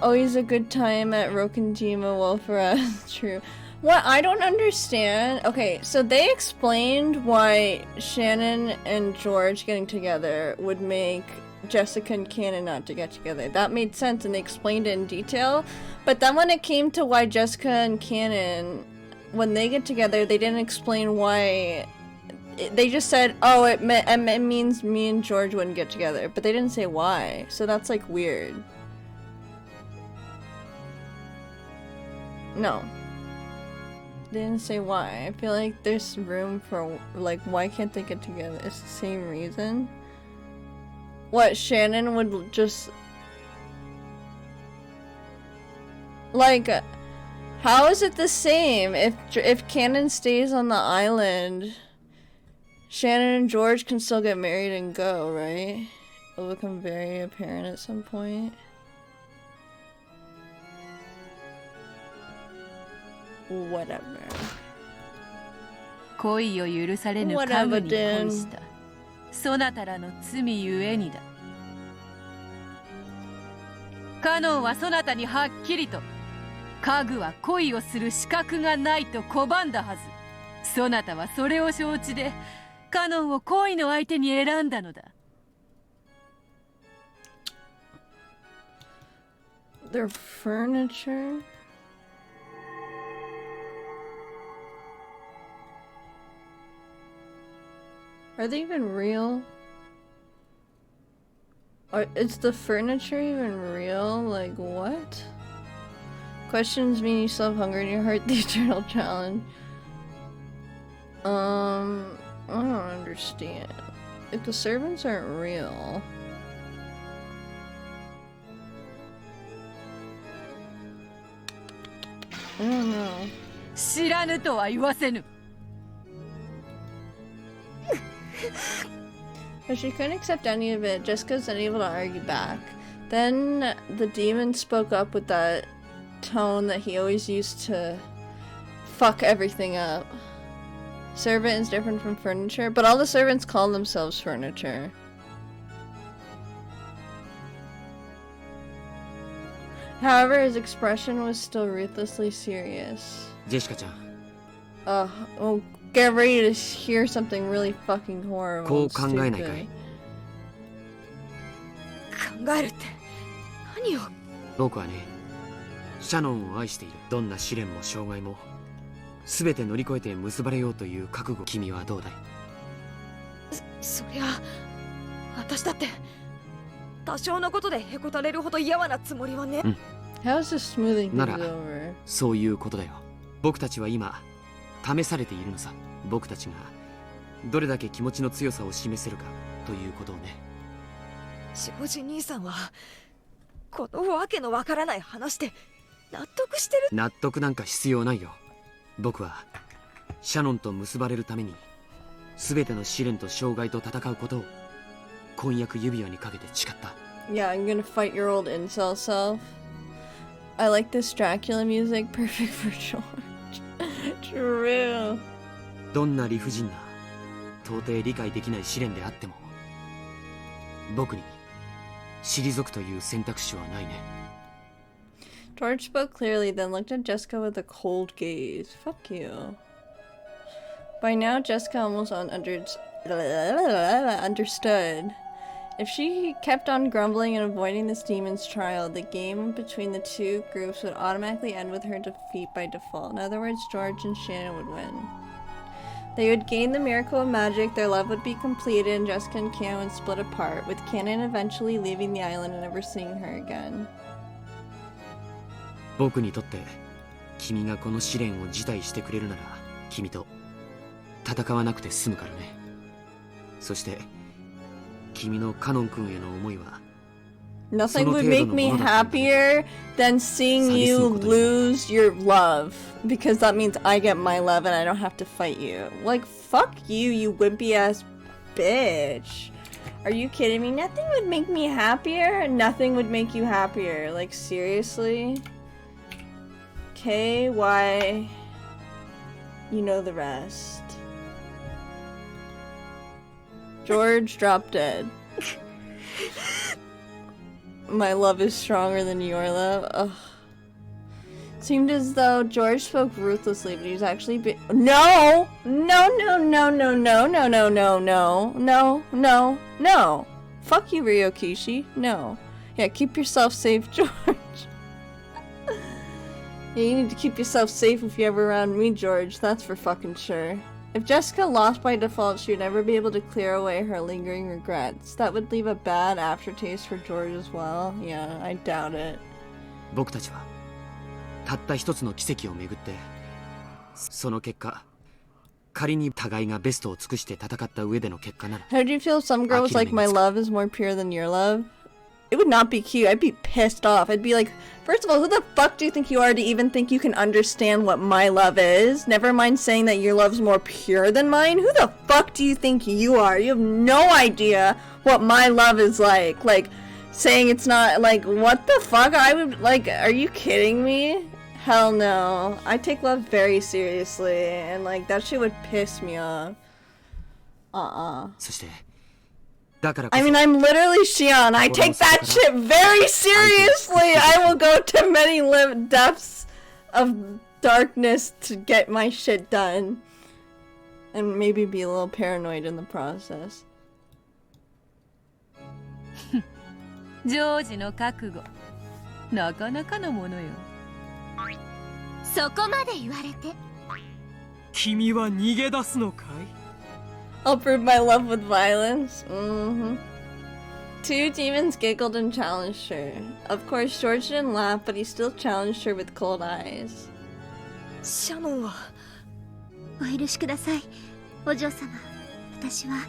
always a good time at Rokenjima. Well, for us, true. What I don't understand. Okay, so they explained why Shannon and George getting together would make Jessica and Cannon not to get together. That made sense and they explained it in detail. But then when it came to why Jessica and Cannon, when they get together, they didn't explain why. They just said, oh, it means me and George wouldn't get together. But they didn't say why. So that's like weird. No. They didn't say why. I feel like there's room for, like, why can't they get together? It's the same reason. What, Shannon would just... Like, how is it the same? If Cannon stays on the island, Shannon and George can still get married and go, right? It'll become very apparent at some point. Whatever. 恋を許されぬ家具に恋した。そなたらの罪ゆえにだ。カノンはそなたにはっきりと家具は恋をする資格がないと拒んだはず。そなたはそれを承知でカノンを恋の相手に選んだのだ。Their furniture? Are they even real? Is the furniture even real? Like, what? Questions mean you still have hunger in your heart, the eternal challenge. I don't understand. If the servants aren't real... I don't know. 知らぬとは言わせぬ。But she couldn't accept any of it. Jessica's unable to argue back. Then the demon spoke up with that tone that he always used to fuck everything up. Servant is different from furniture, but all the servants call themselves furniture. However, his expression was still ruthlessly serious. Jessica-chan. Oh, get ready to hear something really fucking horrible. こう考えないかい。考えるって何を。僕はね、シャノンを愛している。どんな試練も障害も全て乗り越えて結ばれようという覚悟。君はどうだい？そりゃ私だって多少のことでへこたれるほど嫌なつもりはね。How's this smoothing な things ら over? そういうことだよ。僕たちは今試されているのさ。僕たちがどれだけ気持ちの強さを示せるかということをね。ジョージ兄さんはこのわけのわからない話で納得してる？納得なんか必要ないよ。僕はシャノンと結ばれるために全ての試練と障害と戦うことを婚約指輪にかけて誓った。 Yeah, I'm gonna fight your old incel self. I like this Dracula music, perfect for George. True. どんな理不尽な到底理解できない試練であっても僕に退くという選択肢はないね。 George spoke clearly, then looked at Jessica with a cold gaze. Fuck you. By now, Jessica almost understood. If she kept on grumbling and avoiding this demon's trial, the game between the two groups would automatically end with her defeat by default. In other words, George and Shannon would win. They would gain the miracle of magic, their love would be completed, and Jessica and Cannon would split apart, with Cannon eventually leaving the island and never seeing her again. 僕にとって君がこの試練を辞退してくれるなら君と戦わなくて済むからね。そして君のカノン君への思いは Nothing would make me happier than seeing you lose your love, because that means I get my love and I don't have to fight you. Like, fuck you, you wimpy ass bitch. Are you kidding me? Nothing would make me happier? Nothing would make you happier. Like, seriously? Okay, why? You know the rest. George dropped dead. My love is stronger than your love. Ugh. Seemed as though George spoke ruthlessly, but he was actually No! No, no, no, no, no, no, no, no, no, no, no, no. Fuck you, Ryokishi. No. Yeah, keep yourself safe, George. Yeah, you need to keep yourself safe if you're ever around me, George. That's for fucking sure. If Jessica lost by default, she would never be able to clear away her lingering regrets. That would leave a bad aftertaste for George as well. Yeah, I doubt it. 僕たちはたった一つの奇跡をめぐってその結果仮に互いがベストを尽くして戦った上での結果なら How do you feel if some girl was like, my love is more pure than your love? It would not be cute. I'd be pissed off. I'd be like, first of all, who the fuck do you think you are to even think you can understand what my love is? Never mind saying that your love's more pure than mine. Who the fuck do you think you are? You have no idea what my love is like. Like, saying it's not, like, what the fuck? I would, like, are you kidding me? Hell no. I take love very seriously, and, like, that shit would piss me off. I mean, I'm literally Shion. I take that shit very seriously. I will go to many depths of darkness to get my shit done. And maybe be a little paranoid in the process. ジョージの覚悟なかなかのものよ。そこまで言われて。君は逃げ出すのかい？ I'll prove my love with violence. Two demons giggled and challenged her. Of course, George didn't laugh, but he still challenged her with cold eyes. シャノンはお許しください、お嬢様。私は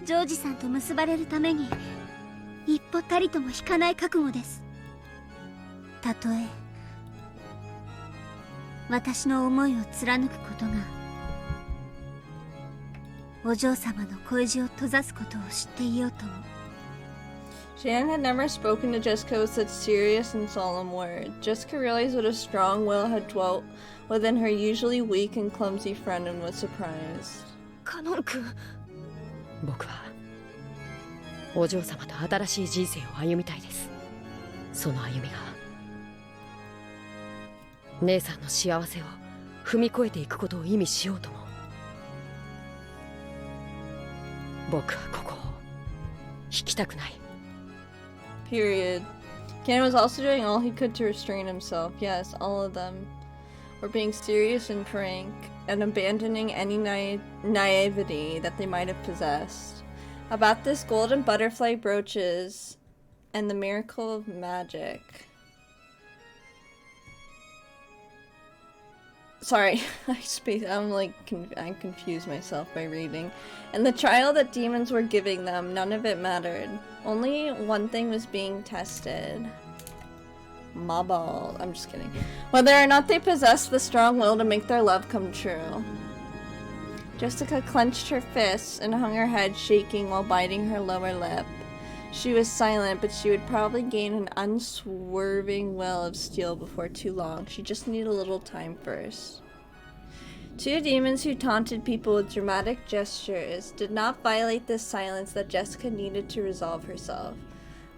ジョージさんと結ばれるために一歩たりとも引かない覚悟です。たとえ私の思いを貫くことがお嬢様の恋路を閉ざすことを知っていようとも。Shannon had never spoken to Jessica with such serious and solemn words. Jessica realized what a strong will had dwelt within her usually weak and clumsy friend and was surprised. カノン君。僕はお嬢様と新しい人生を歩みたいです。その歩みが姉さんの幸せを踏み越えていくことを意味しようとも。僕はここを引きたくない。Period. Ken was also doing all he could to restrain himself. Yes, all of them were being serious and frank and abandoning any naivety that they might have possessed. About this golden butterfly brooches and the miracle of magic. Sorry, I confused myself by reading. And the trial that demons were giving them, none of it mattered. Only one thing was being tested. My balls. I'm just kidding. Whether or not they possessed the strong will to make their love come true. Jessica clenched her fists and hung her head, shaking while biting her lower lip. She was silent, but she would probably gain an unswerving will of steel before too long. She just needed a little time first. Two demons who taunted people with dramatic gestures did not violate this silence that Jessica needed to resolve herself.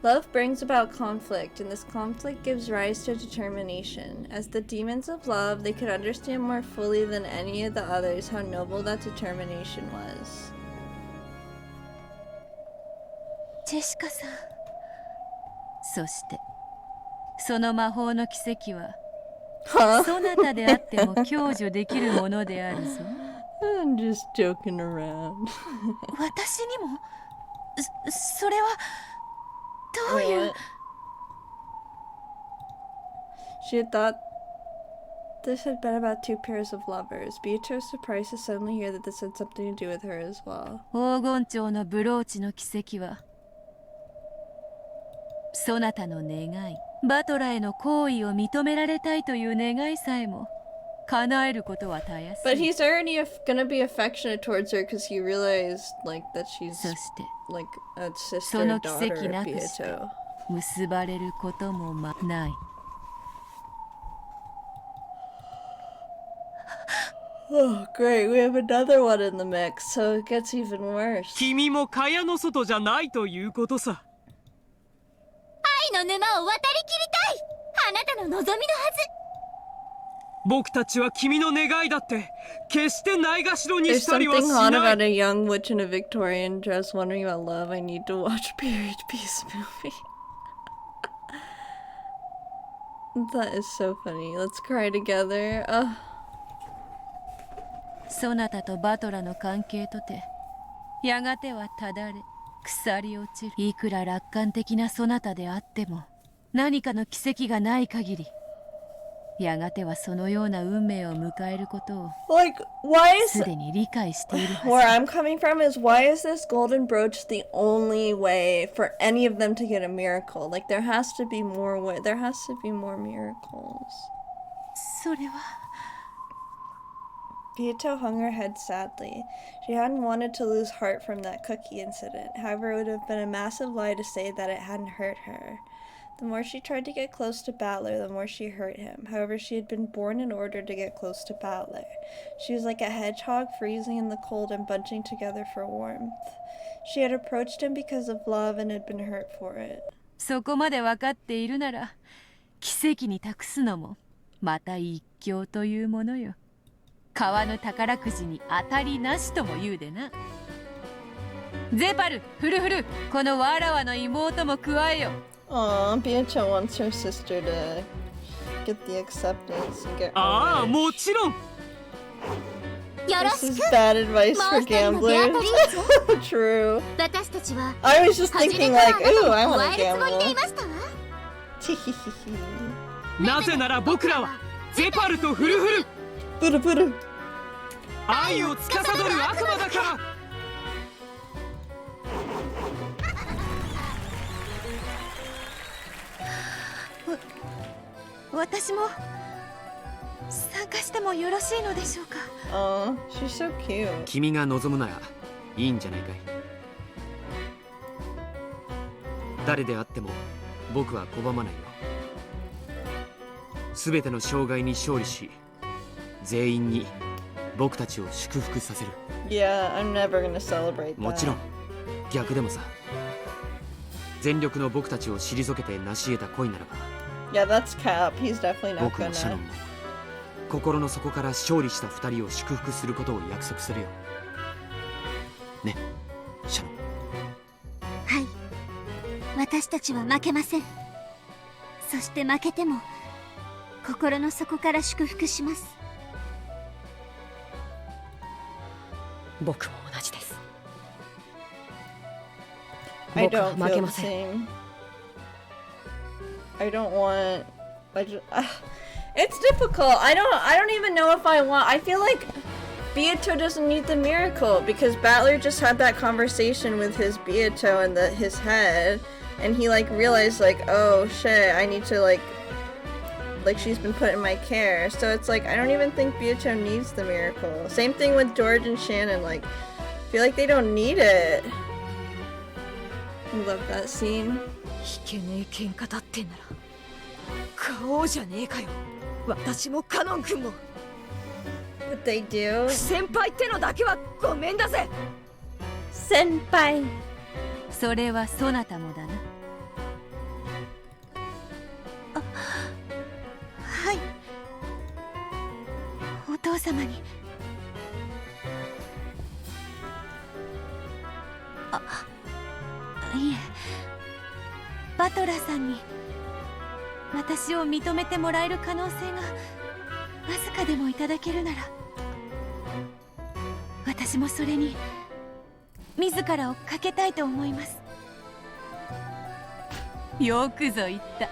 Love brings about conflict, and this conflict gives rise to determination. As the demons of love, they could understand more fully than any of the others how noble that determination was. ジェシカさん。そしてその魔法の奇跡はそなたであっても享受できるものであるぞ。I'm just joking around. 私にもそれはどういう She had thought this had been about two pairs of lovers. Beatrice was surprised to suddenly hear that this had something to do with her as well. 黄金蝶のブローチの奇跡はそなたの願い、バトラへの行為を認められたいという願いさえも叶えることはたやすい。 But he's already gonna be affectionate towards her because he realized like that she's そして like a そ sister の奇 daughter 跡 of なくして Beato. 結ばれることもない。Oh, great. We have another one in the mix, so it gets even worse. 君も蚊帳の外じゃないということさ。愛の沼を渡りきりたい。あなたの望みのはず。僕たちは君の願いだって決してないがしろに There's したりは something し hot な about い。 a young witch in a Victorian dress wondering about love. I need to watch a period piece movie. That is so funny. Let's cry together. そなたとバトラの関係とてやがてはただれ腐り落ちる。いくら楽観的なそなたであっても何かの奇跡がない限りやがてはそのような運命を迎えることを Like, why is すでに理解しているはず。 where I'm coming from is why is this golden brooch the only way for any of them to get a miracle? Like there has to be more way. There has to be more miracles. それは Beato hung her head sadly. She hadn't wanted to lose heart from that cookie incident. However, it would have been a massive lie to say that it hadn't hurt her. The more she tried to get close to Battler, the more she hurt him. However, she had been born in order to get close to Battler. She was like a hedgehog freezing in the cold and bunching together for warmth. She had approached him because of love and had been hurt for it. そこまで分かっているなら奇跡に託すのもまた一興というものよ。川の宝くじに当たりなしとも言うでな。ゼパル、フルフル、このわらわの妹も加えよ。Aw, Beato wants her sister to get the acceptance and get ああ、もちろん。This is bad advice for gamblers. True. 私たちは I was just thinking like, ooh, I 加 want え to るつもりでい gamble. ましたわ。なぜなら僕らはゼパルとフルフル。ブルブル。愛を司る悪魔だから。私も参加してもよろしいのでしょうか。Oh, she's so cute. 君が望むならいいんじゃないかい。誰であっても僕は拒まないよ。すべての障害に勝利し、全員に僕たちを祝福させる。Yeah, I'm never gonna celebrate that. もちろん逆でもさ。全力の僕たちを退けて成し得た恋ならば。Yeah, that's Cap. He's definitely not 僕もシャノ gonna. ンも心の底から勝利した二人を祝福することを約束するよ。ね、シャノン。はい。私たちは負けません。そして負けても心の底から祝福します。僕も同じです。 I 僕は don't 負け feel ま the せん。 same. I don't want. I just. It's difficult. I don't even know if I want. I feel like Beato doesn't need the miracle because Battler just had that conversation with his Beato in his head, and he like realized like, oh shit, I need to like she's been put in my care. So it's like I don't even think Beato needs the miracle. Same thing with George and Shannon. Like, I feel like they don't need it. I love that scene. 引けねえ喧嘩だってんなら買おうじゃねえかよ。私もカノン君も。 What they do? 先輩ってのだけはごめんだぜ。先輩。それはそなたもだな。様に。いえ、バトラーさんに私を認めてもらえる可能性がわずかでもいただけるなら、私もそれに自らをかけたいと思います。よくぞ言った。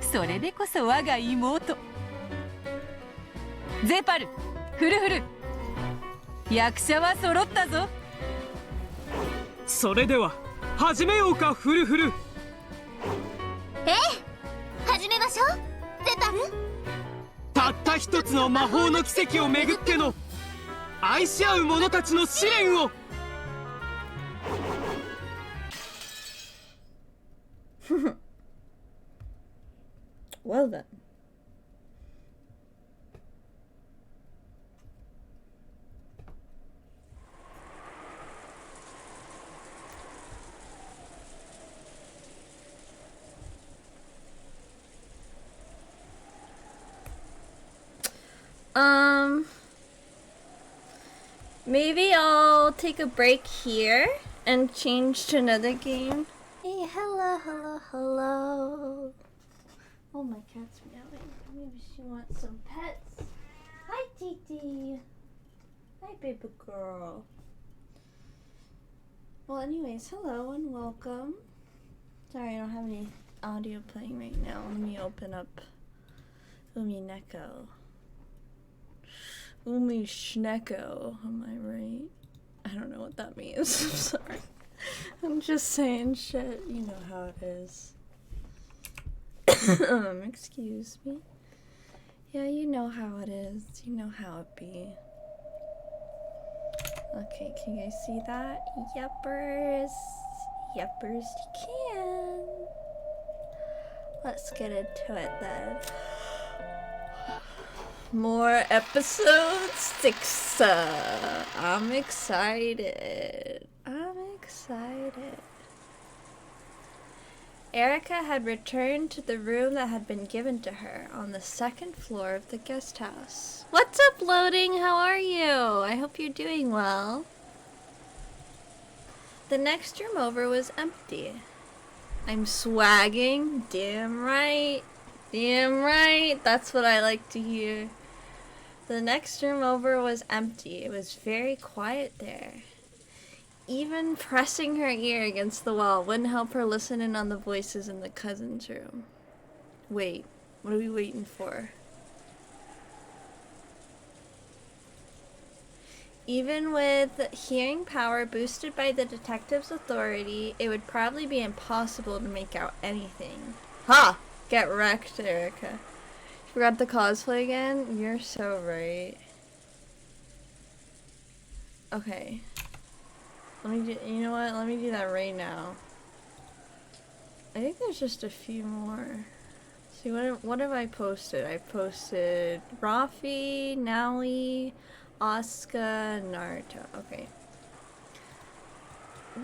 それでこそ我が妹。ゼパル、フルフル、役者は揃ったぞ。それでは始めようか、フルフル。ええ、始めましょう、ゼパル。たった一つの魔法の奇跡をめぐっての愛し合う者たちの試練を。Well then. Maybe I'll take a break here and change to another game. Hey, hello. Oh, my cat's meowing. Maybe she wants some pets. Hi, Titi. Hi, baby girl. Well, anyways, hello and welcome. Sorry, I don't have any audio playing right now. Let me open up Umineko. Umishneko, am I right? I don't know what that means. I'm sorry. I'm just saying shit. You know how it is. Excuse me. Yeah, you know how it is. You know how it be. Okay, can you guys see that? Yuppers. Yuppers, you can. Let's get into it then. More episode 6. I'm excited. Erica had returned to the room that had been given to her on the 2nd floor of the guest house. What's up, Loading? How are you? I hope you're doing well. The next room over was empty. I'm swagging? Damn right. Damn right. That's what I like to hear. The next room over was empty. It was very quiet there. Even pressing her ear against the wall wouldn't help her listen in on the voices in the cousin's room. Wait, what are we waiting for? Even with hearing power boosted by the detective's authority, it would probably be impossible to make out anything. Ha! Get wrecked, Erica. You forgot the cosplay again? You're so right. Okay. Let me do, you know what? Let me do that right now. I think there's just a few more. See, what have I posted? I posted Rafi, Naui, Asuka, Naruto. Okay.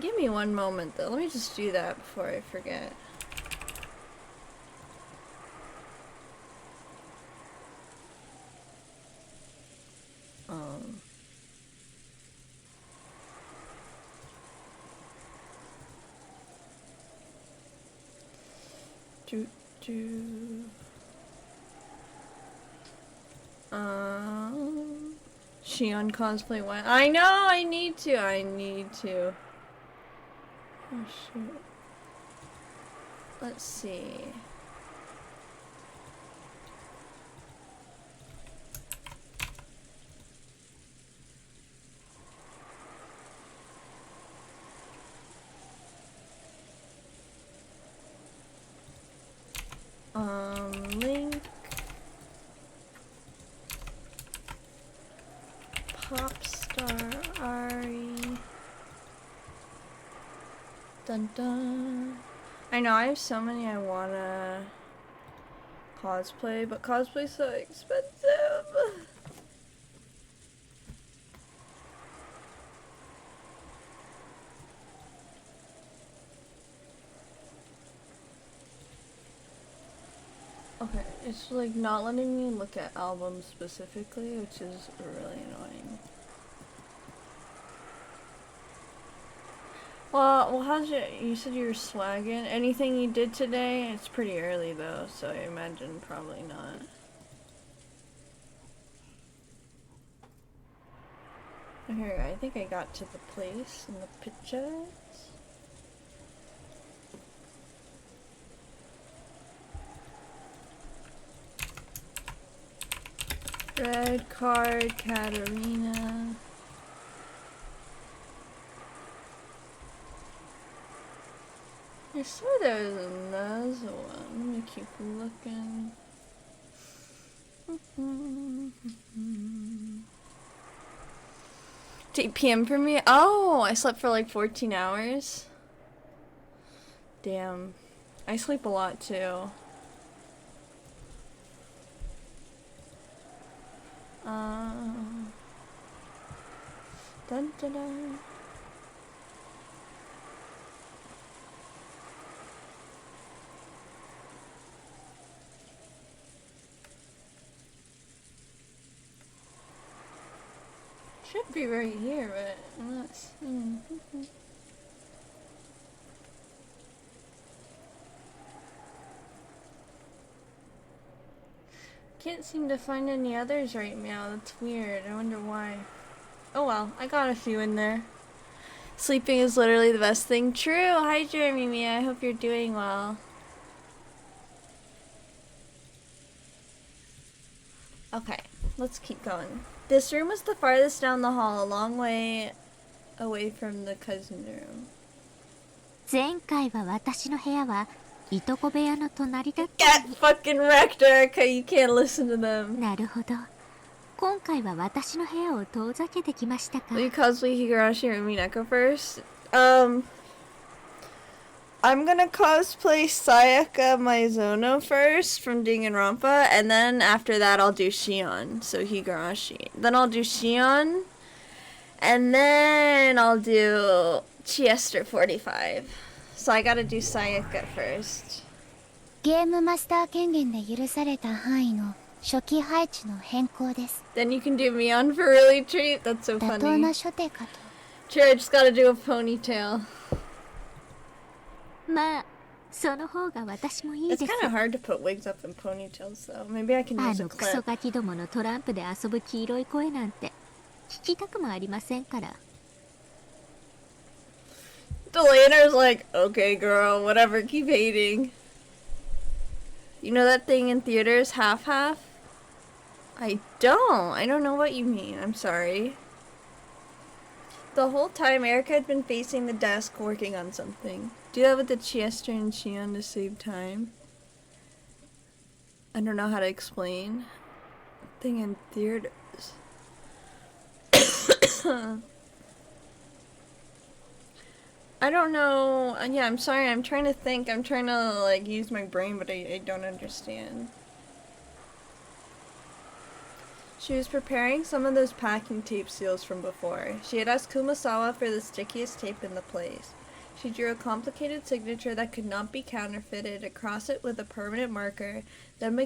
Give me one moment though. Let me just do that before I forget. Shion cosplay one. I know, I need to. Oh shoot. Let's see. Link. Popstar Ari. Dun dun. I know, I have so many I wanna cosplay, but cosplay's so expensive. Okay, It's like not letting me look at albums specifically, which is really annoying. Well, how's it? You said you were swagging. Anything you did today? It's pretty early though, so I imagine probably not. Here, I think I got to the place in the pictures. Red card, Katarina. I swear there was another one. Let me keep looking. 8 p.m. for me? Oh, I slept for like 14 hours. Damn. I sleep a lot too. Dun dun dun. Should be right here, but I'm not seeing. Can't seem to find any others right now. That's weird. I wonder why. Oh well, I got a few in there. Sleeping is literally the best thing. True. Hi, Jeremy Mia. I hope you're doing well. Okay, let's keep going. This room was the farthest down the hall, a long way away from the cousin room. 前回は私の部屋はいとこ部屋の隣だった。 Get fucking wrecked, Erica. You can't listen to them. なるほど。今回は私の部屋を遠ざけてきましたか。Will you cosplay Higurashi or Umineko first? I'm gonna cosplay Sayaka Maizono first from Danganronpa, and then after that I'll do Shion, so Higurashi. Then I'll do Shion, and then I'll do Chiester 45. So I gotta do Sayaka first. ゲームマスター権限で許された範囲の初期配置の変更です。 Then you can do Mion for really cheap. That's so 妥当 funny. な初手かと。 Sure, I just gotta do a ponytail. まあ、その方が私もいい It's です。 kind of hard to put wigs up in ponytails, though. Maybe I can あ use a のクソ clip. ガキどものトランプで遊ぶ黄色い声なんて聞きたくもありませんから。 Delena's like, okay, girl, whatever, keep hating. You know that thing in theaters, half-half? I don't know what you mean. I'm sorry. The whole time, Erica had been facing the desk working on something. Do that with the Chiester and Shion to save time. I don't know how to explain. Thing in theaters. I don't know. Yeah, I'm sorry. I'm trying to think. I'm trying to, like, use my brain, but I don't understand. She was preparing some of those packing tape seals from before. She had asked Kumasawa for the stickiest tape in the place. She drew a complicated signature that could not be counterfeited across it with a permanent marker, then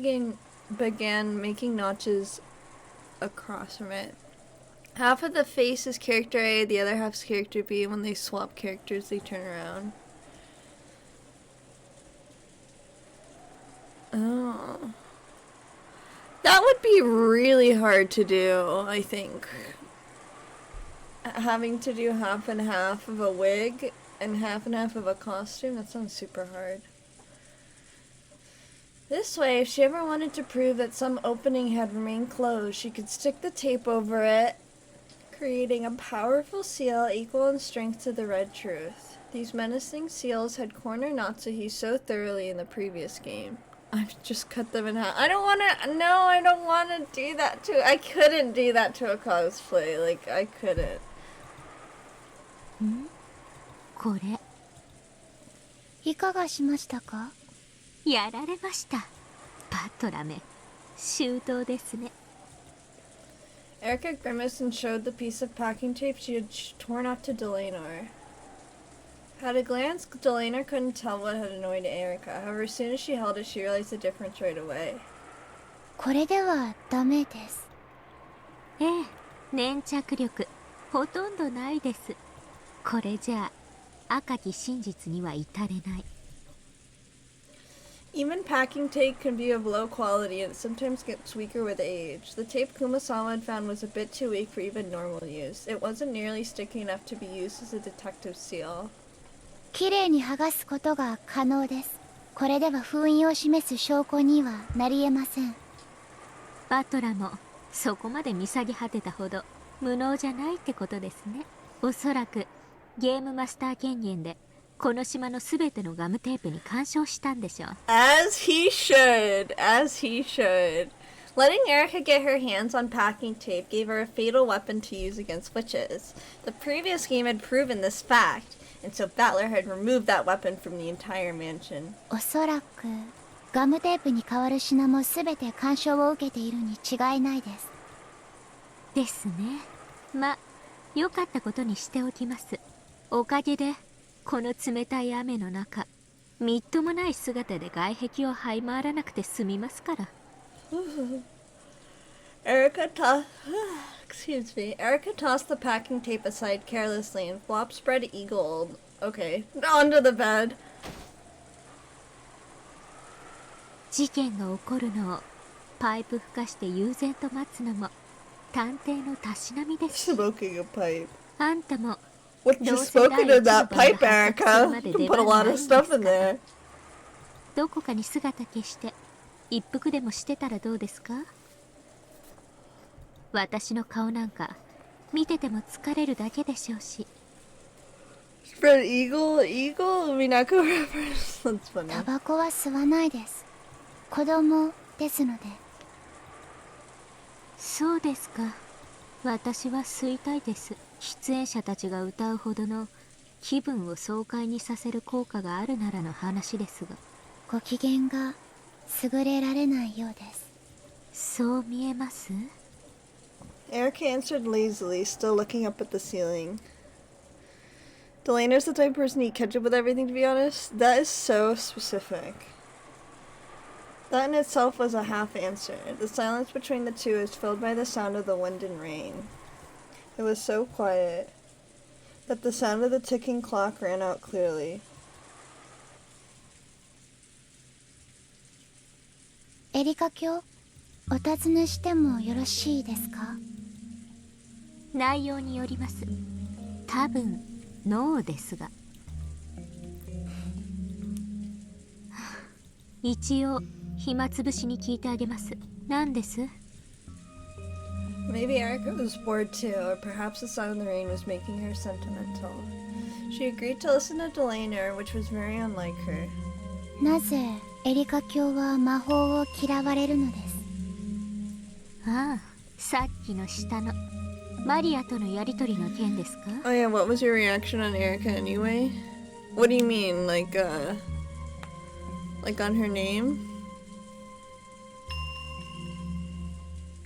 began making notches across from it. Half of the face is character A, the other half is character B. When they swap characters, they turn around. Oh. That would be really hard to do, I think. Having to do half and half of a wig and half of a costume, that sounds super hard. This way, if she ever wanted to prove that some opening had remained closed, she could stick the tape over it, creating a powerful seal equal in strength to the Red Truth. These menacing seals had cornered Natsuhi so thoroughly in the previous game. I've just cut them in half. I don't want to do that to, I couldn't do that to a cosplay. Like, I couldn't. これいかがしましたか。やられました。バトラめ、周到ですね。 Erica grimaced and showed the piece of packing tape she had torn off to Delanar. At a glance, Delanar couldn't tell what had annoyed Erica. However, as soon as she held it, she realized the difference right away. これではダメです。ええ、粘着力ほとんどないです。これじゃあ赤き真実には至れない。Even packing tape can be of low quality and sometimes gets weaker with age. The tape Kumasama had found was a bit too weak for even normal use. It wasn't nearly sticky enough to be used as a detective seal. きれいに剥がすことが可能です。これでは封印を示す証拠にはなり得ません。バトラもそこまで見下げ果てたほど無能じゃないってことですね。おそらくゲームマスター権限でこの島のすべてのガムテープに干渉したんでしょう。As he should, as he should. Letting Erica get her hands on packing tape gave her a fatal weapon to use against witches. The previous game had proven this fact, and so Battler had removed that weapon from the entire mansion. おそらくガムテープに代わる品もすべて干渉を受けているに違いないです。ですね。ま、良かったことにしておきます。おかげでこの冷たい雨の中、みっともない姿で外壁を這い回らなくて済みますから。Erica tossed the packing tape aside carelessly and Flop spread eagled. Okay, onto the bed. 事件が起こるのをパイプふかして悠然と待つのも探偵のたしなみです。Smoking a pipe. あんたも What you smoking in that pipe, Erica? You can put a lot of stuff in there. どこかに姿消して一服でもしてたらどうですか？私の顔なんか見てても疲れるだけでしょうし。Spread eagle, Umineko reference. That's funny. タバコは吸わないです。子供ですので。そうですか。私は吸いたいです。出演者たちが歌うほどの気分を爽快にさせる効果があるならの話ですが。ご機嫌が優れられないようです。そう見えます？ Erica answered lazily, still looking up at the ceiling. Delena's the type of person to eat ketchup with everything, to be honest. That is so specific. That in itself was a half answer. The silence between the two is filled by the sound of the wind and rain. It was so quiet that the sound of the ticking clock ran out clearly. エリカ卿、お尋ねしてもよろしいですか？内容によります。多分ノーですが。一応暇つぶしに聞いてあげます。何です？ Maybe Erica was bored too, or perhaps the sound of the rain was making her sentimental. She agreed to listen to Delana, which was very unlike her. なぜエリカ卿は魔法を嫌われるのです？ああ、さっきの下のマリアとのやりとりの件ですか？ Oh yeah, what was your reaction on Erica anyway? What do you mean, like on her name?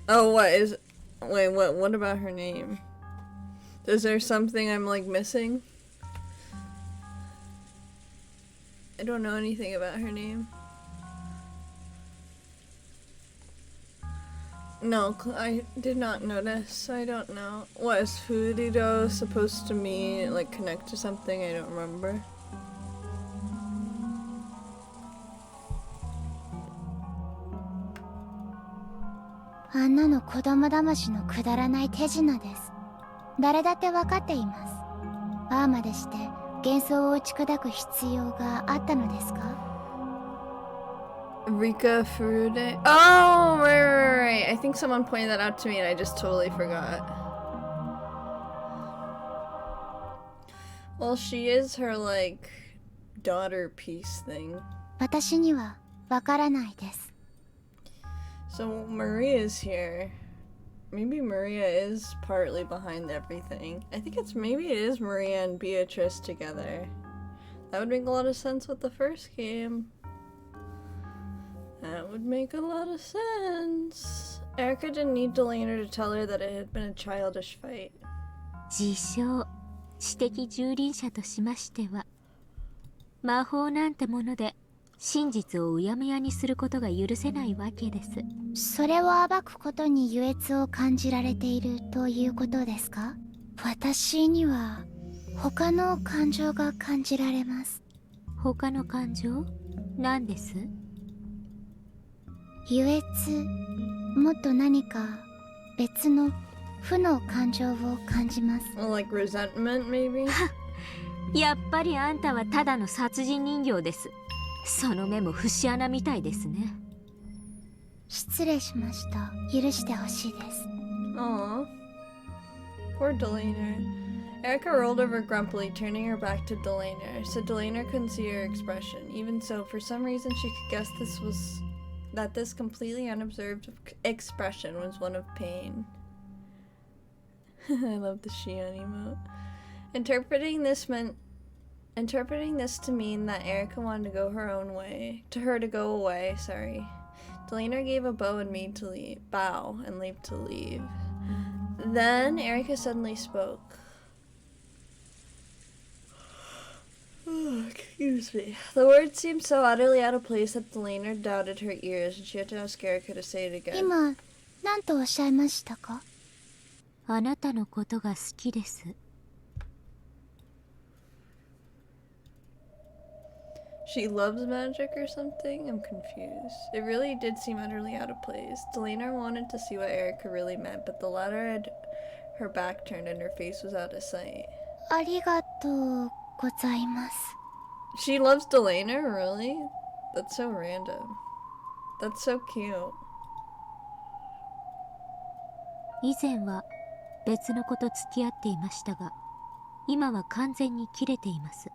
Oh, wait, what about her name? Is there something I'm like missing? I don't know anything about her name. No, I did not notice. I don't know. What is Furido supposed to mean? Like connect to something? I don't remember. あんなの子供騙しのくだらない手品です。誰だって分かっています。ああまでして幻想を打ち砕く必要があったのですか？ Rika Furude? Oh, right. I think someone pointed that out to me and I just totally forgot. Well, she is her, like, daughter piece thing. 私には分からないです。So Maria's here. Maybe Maria is partly behind everything. I think maybe it is Maria and Beatrice together. That would make a lot of sense with the first game. That would make a lot of sense. Erica didn't need Delana to tell her that it had been a childish fight. 自称知的蹂躙者としましては、魔法なんてもので真実をうやむやにすることが許せないわけです。それを暴くことに優越を感じられているということですか？私には他の感情が感じられます。他の感情？何です？優越、もっと何か別の負の感情を感じます。Like resentment, maybe? やっぱりあんたはただの殺人人形です。その目も節穴みたいですね。失礼しました。許してほしいです。Aww. Poor Delana. Erica rolled over grumpily, turning her back to Delana, so Delana couldn't see her expression. Even so, for some reason she could guess that this completely unobserved expression was one of pain. I love the Shion emote. Interpreting this to mean that Erica wanted to go her own way. To her to go away, sorry. Delana gave a bow and made to leave. Bow and leave to leave. Then Erica suddenly spoke. Oh, excuse me. The words seemed so utterly out of place that Delana doubted her ears, and she had to ask Erica to say it again. 今、何とおっしゃいましたか？あなたのことが好きです。She loves magic or something? I'm confused. It really did seem utterly out of place. Delana wanted to see what Erica really meant, but the latter had her back turned and her face was out of sight. ありがとうございます。She loves Delana? Really? That's so random. That's so cute. 以前は別の子と付き合っていましたが、今は完全に切れています。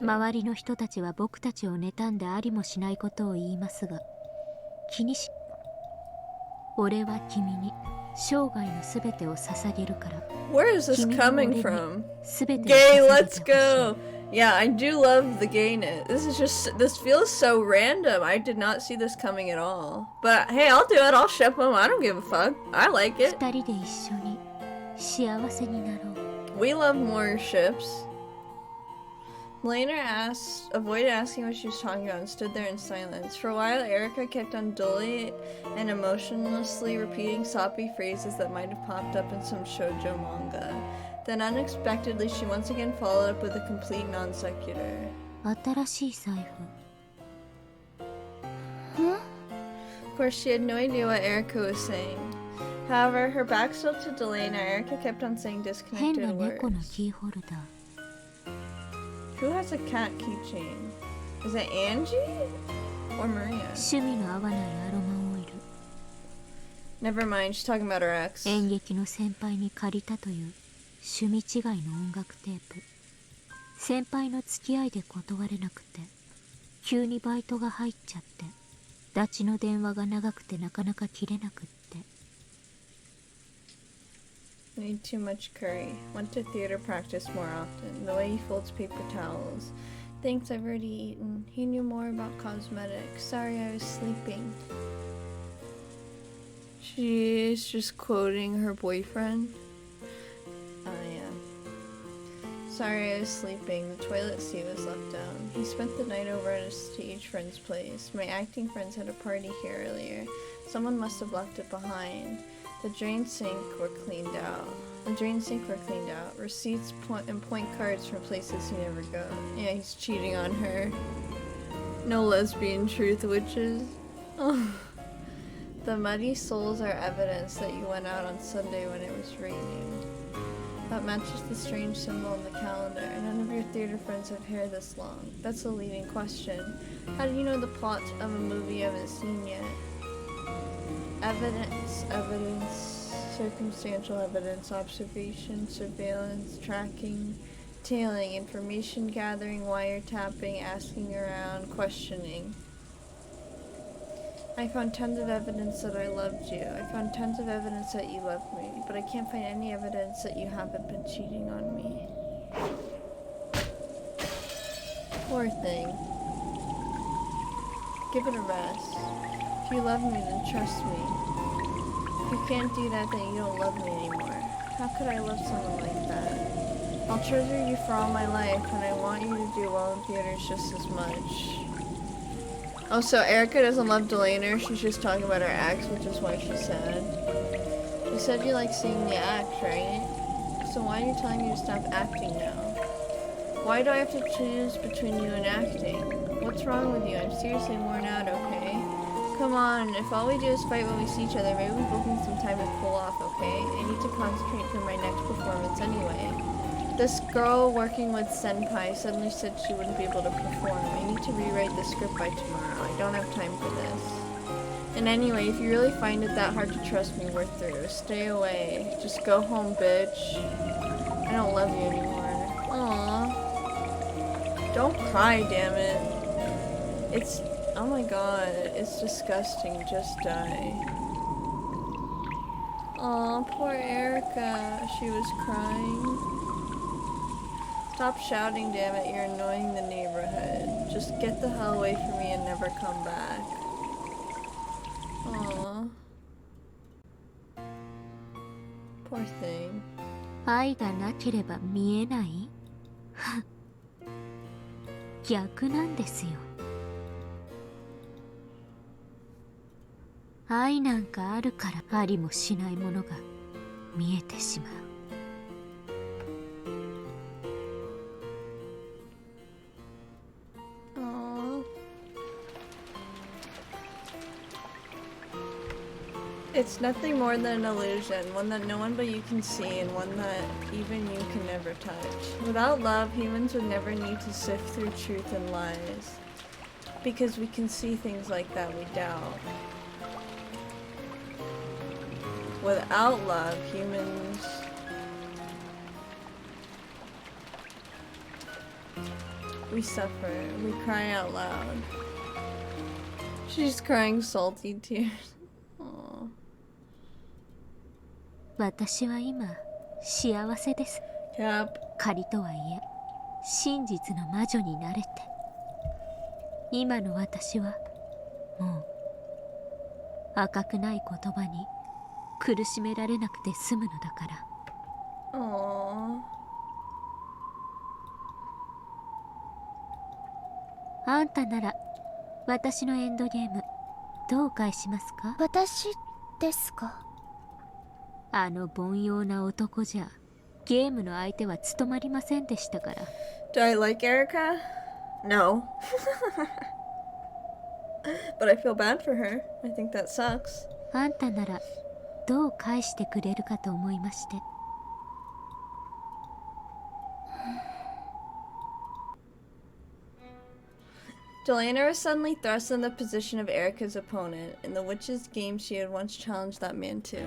周りの人たちは僕たちを妬んでありもしないことを言いますが、気にし、俺は君に生涯のすべてを捧げるから。Where is this coming from? Gay, let's go! Yeah, I do love the gayness. This feels so random. I did not see this coming at all. But hey, I'll do it. I'll ship them. I don't give a fuck. I like it. 二人で一緒に幸せになろう。We love more ships. Delana avoided asking what she was talking about and stood there in silence. For a while, Erica kept on dully and emotionlessly repeating soppy phrases that might have popped up in some shoujo manga. Then unexpectedly, she once again followed up with a complete non sequitur. 新しい財布。Huh? Of course, she had no idea what Erica was saying. However, her back still to Delana, Erica kept on saying disconnected 変な words. 猫のキーホルダー。Who has a cat keychain? Is it Angie? Or Maria? 趣味の合わないアロマオイル。Never mind, she's talking about her ex. 演劇の先輩に借りたという趣味違いの音楽テープ。先輩の付き合いで断れなくて、急にバイトが入っちゃって、ダチの電話が長くてなかなか切れなくって。Need too much curry. Went to theater practice more often. The way he folds paper towels. Thanks, I've already eaten. He knew more about cosmetics. Sorry, I was sleeping. She's just quoting her boyfriend. Oh, yeah. Sorry, I was sleeping. The toilet seat was left down. He spent the night over at a stage friend's place. My acting friends had a party here earlier. Someone must have left it behind. The drain sink were cleaned out. Receipts and point cards from places he never goes. Yeah, he's cheating on her. No lesbian truth witches. Oh. The muddy soles are evidence that you went out on Sunday when it was raining. That matches the strange symbol on the calendar. None of your theater friends have hair this long. That's a leading question. How do you know the plot of a movie you haven't seen yet? Evidence, circumstantial evidence, observation, surveillance, tracking, tailing, information gathering, wiretapping, asking around, questioning. I found tons of evidence that I loved you. I found tons of evidence that you loved me, but I can't find any evidence that you haven't been cheating on me. Poor thing. Give it a rest. If you love me, then trust me. If you can't do that, then you don't love me anymore. How could I love someone like that? I'll treasure you for all my life, and I want you to do well in theaters just as much. Oh, so Erica doesn't love Delaney, she's just talking about her ex, which is why she's sad. You said you like seeing me act, right? So why are you telling me to stop acting now? Why do I have to choose between you and acting? What's wrong with you? I'm seriously worn out, okay? Come on, if all we do is fight when we see each other, maybe we both need some time to cool off, okay? I need to concentrate for my next performance anyway. This girl working with Senpai suddenly said she wouldn't be able to perform. I need to rewrite the script by tomorrow. I don't have time for this. And anyway, if you really find it that hard to trust me, we're through. Stay away. Just go home, bitch. I don't love you anymore. Aww. Don't cry, damn it. It's... oh my god. It's disgusting. Just die. Aw, poor Erica. She was crying. Stop shouting, damn it. You're annoying the neighborhood. Just get the hell away from me and never come back. Aww. Poor thing. 愛がなければ見えない逆なんですよ。愛なんかあるからありもしないものが見えてしまう。It's nothing more than an illusion, one that no one but you can see and one that even you can never touch. Without love, humans would never need to sift through truth and lies. Because we can see things like that we doubt. Without love, humans... we suffer, we cry out loud. She's crying salty tears. 私は今幸せです。仮とはいえ真実の魔女になれて、今の私はもう赤くない言葉に苦しめられなくて済むのだから。あんたなら私のエンドゲームどう返しますか？私ですか？あの凡庸な男じゃゲームの相手は務まりませんでしたから。Do I like Erica? No. But I feel bad for her. I think that sucks. あんたならどう返してくれるかと思いまして。Delana was suddenly thrust in the position of Erica's opponent. In the witch's game, she had once challenged that man too.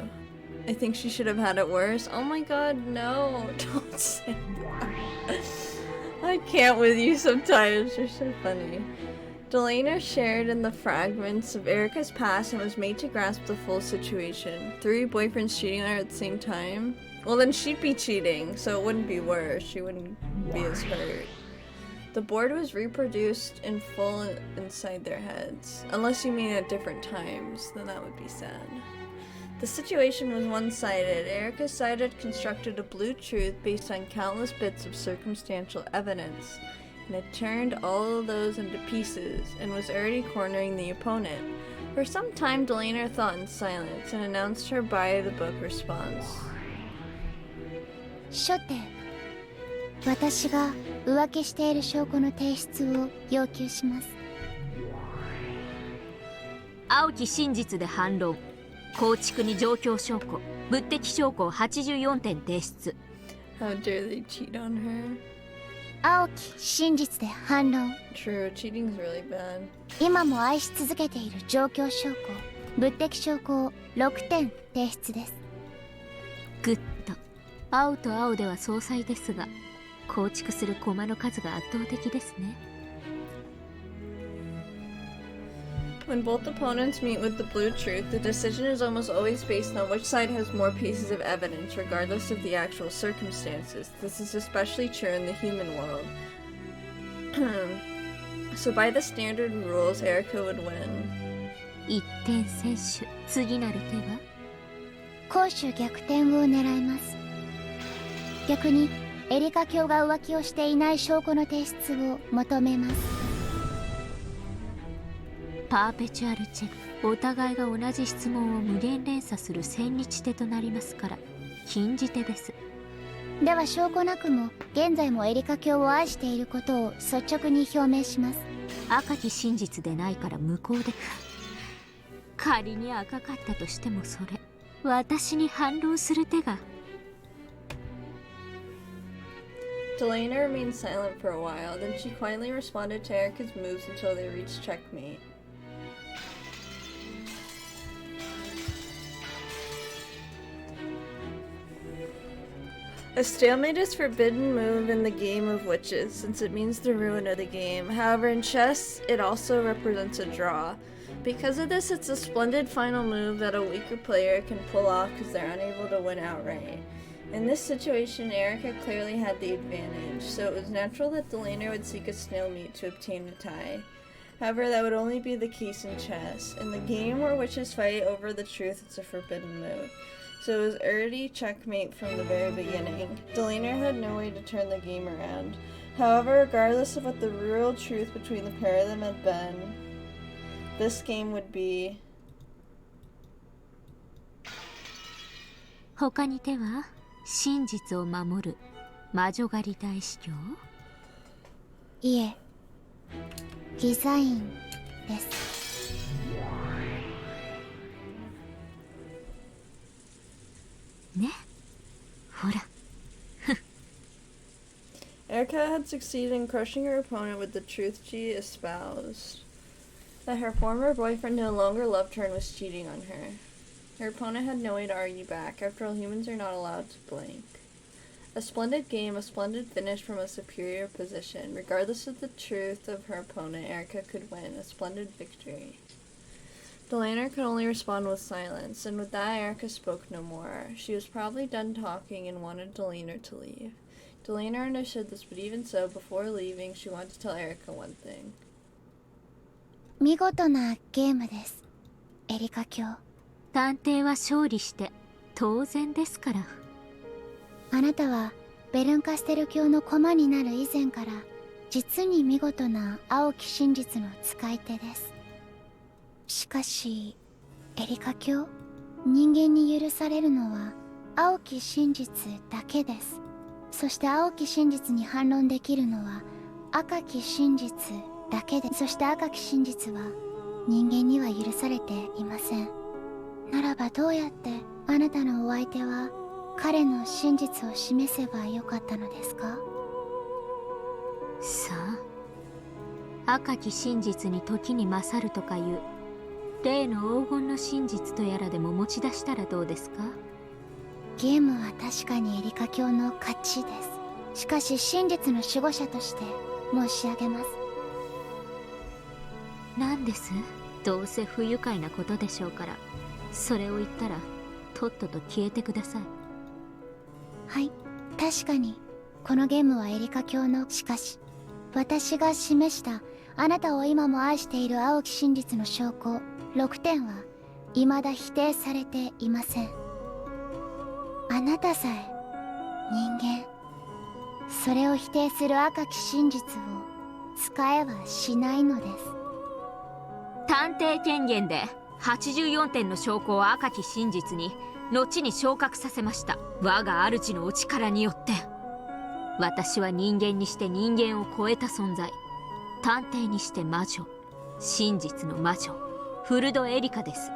I think she should have had it worse. Oh my god, no. Don't say that. I can't with you sometimes. You're so funny. Delana shared in the fragments of Erica's past and was made to grasp the full situation. 3 boyfriends cheating on her at the same time? Well, then she'd be cheating, so it wouldn't be worse. She wouldn't be as hurt. The board was reproduced in full inside their heads. Unless you mean at different times, then that would be sad. The situation was one-sided. Erica's side had constructed a blue truth based on countless bits of circumstantial evidence, and had turned all of those into pieces, and was already cornering the opponent. For some time, Delana thought in silence, and announced her by-the-book response. 初手、私が浮気している証拠の提出を要求します。青き真実で反論。構築に状況証拠、物的証拠84点提出。How dare they cheat on her? 青き真実で反論。True, cheating's really bad. 今も愛し続けている状況証拠、物的証拠を6点提出です。グッド。青と青では相殺ですが、構築する駒の数が圧倒的ですね。When both opponents meet with the blue truth, the decision is almost always based on which side has more pieces of evidence, regardless of the actual circumstances. This is especially true in the human world. So by the standard rules, Erica would win. 一点先取、次なる手は攻守逆転を狙います。逆にエリカ卿が浮気をしていない証拠の提出を求めます。パーペチュアルチェック。お互いが同じ質問を無限連鎖する千日手となりますから禁じ手です。では証拠なくも現在もエリカ卿を愛していることを率直に表明します。赤き真実でないから無効で。仮に赤かったとしてもそれ私に反論する手が。Delana remained silent for a while, then she quietly responded to Erica's moves until they reached checkmate. A stalemate is a forbidden move in the game of witches, since it means the ruin of the game. However, in chess, it also represents a draw. Because of this, it's a splendid final move that a weaker player can pull off because they're unable to win outright. In this situation, Erica clearly had the advantage, so it was natural that Delana would seek a stalemate to obtain a tie. However, that would only be the case in chess. In the game where witches fight over the truth, it's a forbidden move. So it was already checkmate from the very beginning. Delana had no way to turn the game around. However, regardless of what the real truth between the pair of them had been, this game would be... 他に手は真実を守る魔女狩り大司教？いえ、ギザインです。ね、ほら。Erica had succeeded in crushing her opponent with the truth she espoused. That her former boyfriend no longer loved her and was cheating on her. Her opponent had no way to argue back. After all, humans are not allowed to blink. A splendid game, a splendid finish from a superior position. Regardless of the truth of her opponent, Erica could win. A splendid victory. Delana could only respond with silence, and with that Erica spoke no more. She was probably done talking and wanted Delana to leave. Delana understood this, but even so, before leaving, she wanted to tell Erica one thing. 見事なゲームです、エリカ卿。探偵は勝利して当然ですから。あなたはベルンカステル卿の駒になる以前から実に見事な青き真実の使い手です。しかしエリカ卿、人間に許されるのは青き真実だけです。そして青き真実に反論できるのは赤き真実だけで、そして赤き真実は人間には許されていません。ならばどうやってあなたのお相手は彼の真実を示せばよかったのですか？さあ、赤き真実に時に勝るとかいう例の黄金の真実とやらでも持ち出したらどうですか？ゲームは確かにエリカ卿の勝ちです。しかし真実の守護者として申し上げます。なんです？どうせ不愉快なことでしょうから、それを言ったらとっとと消えてください。はい、確かにこのゲームはエリカ卿の、しかし私が示したあなたを今も愛している青き真実の証拠6点は未だ否定されていません。あなたさえ人間、それを否定する赤き真実を使えはしないのです。探偵権限で84点の証拠を赤き真実に後に昇格させました。我が主のお力によって。私は人間にして人間を超えた存在、探偵にして魔女、真実の魔女フルドエリカです。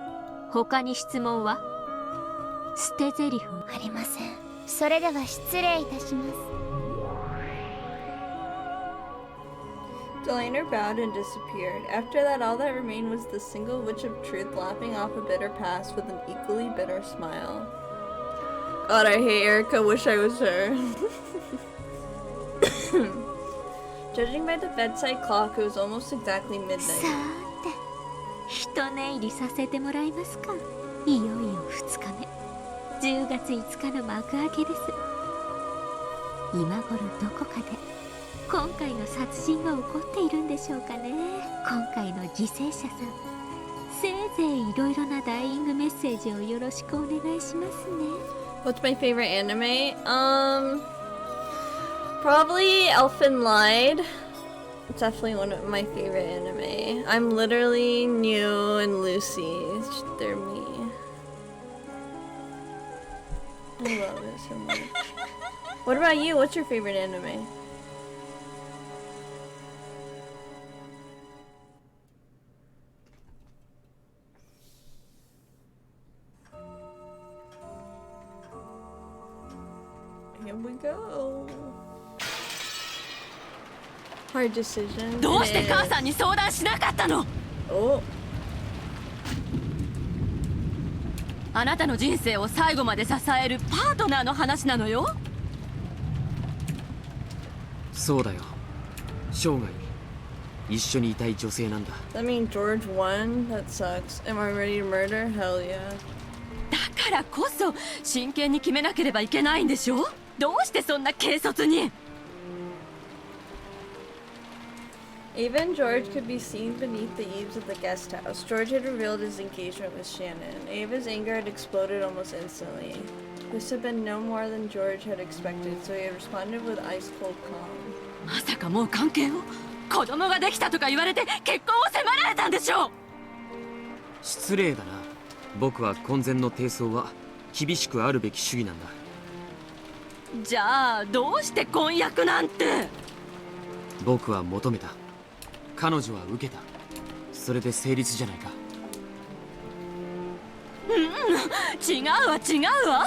他に質問は？捨て台詞ありません。それでは失礼いたします。Delana bowed and disappeared. After that, all that remained was the single witch of truth laughing off a bitter past with an equally bitter smile. God, I hate Erica. Wish I was her. Judging by the bedside clock, it was almost exactly midnight. さて、一寝入りさせてもらいますか。いよいよ2日目、10月5日の幕開けです。今頃どこかで今回の殺人が起こっているんでしょうかね。今回の犠牲者さん、せいぜいいろいろなダイイングメッセージをよろしくお願いしますね。What's my favorite anime? Probably Elfen Lied. It's definitely one of my favorite anime. I'm literally New and Lucy. They're me. I love it so much. What about you? What's your favorite anime? Here we go. Hard decision. どうして母さんに相談しなかったの？あなたの人生を最後まで支えるパートナーの話なのよ。そうだよ。生涯一緒にいたい女性なんだ。That means George won? That sucks. Am I ready to murder? Hell yeah. だからこそ真剣に決めなければいけないんでしょ？どうしてそんな軽率に？ Ava and George could be seen beneath the eaves of the guest house. George had revealed his engagement with Shannon. Ava's anger had exploded almost instantly. This had been no more than George had expected, so he had responded with ice-cold calm. まさかもう関係を？子供ができたとか言われて結婚を迫られたんでしょう？失礼だな。僕は婚前の貞操は厳しくあるべき主義なんだ。じゃあどうして婚約なんて？僕は求めた。彼女は受けた。それで成立じゃないか。違うわ違うわ。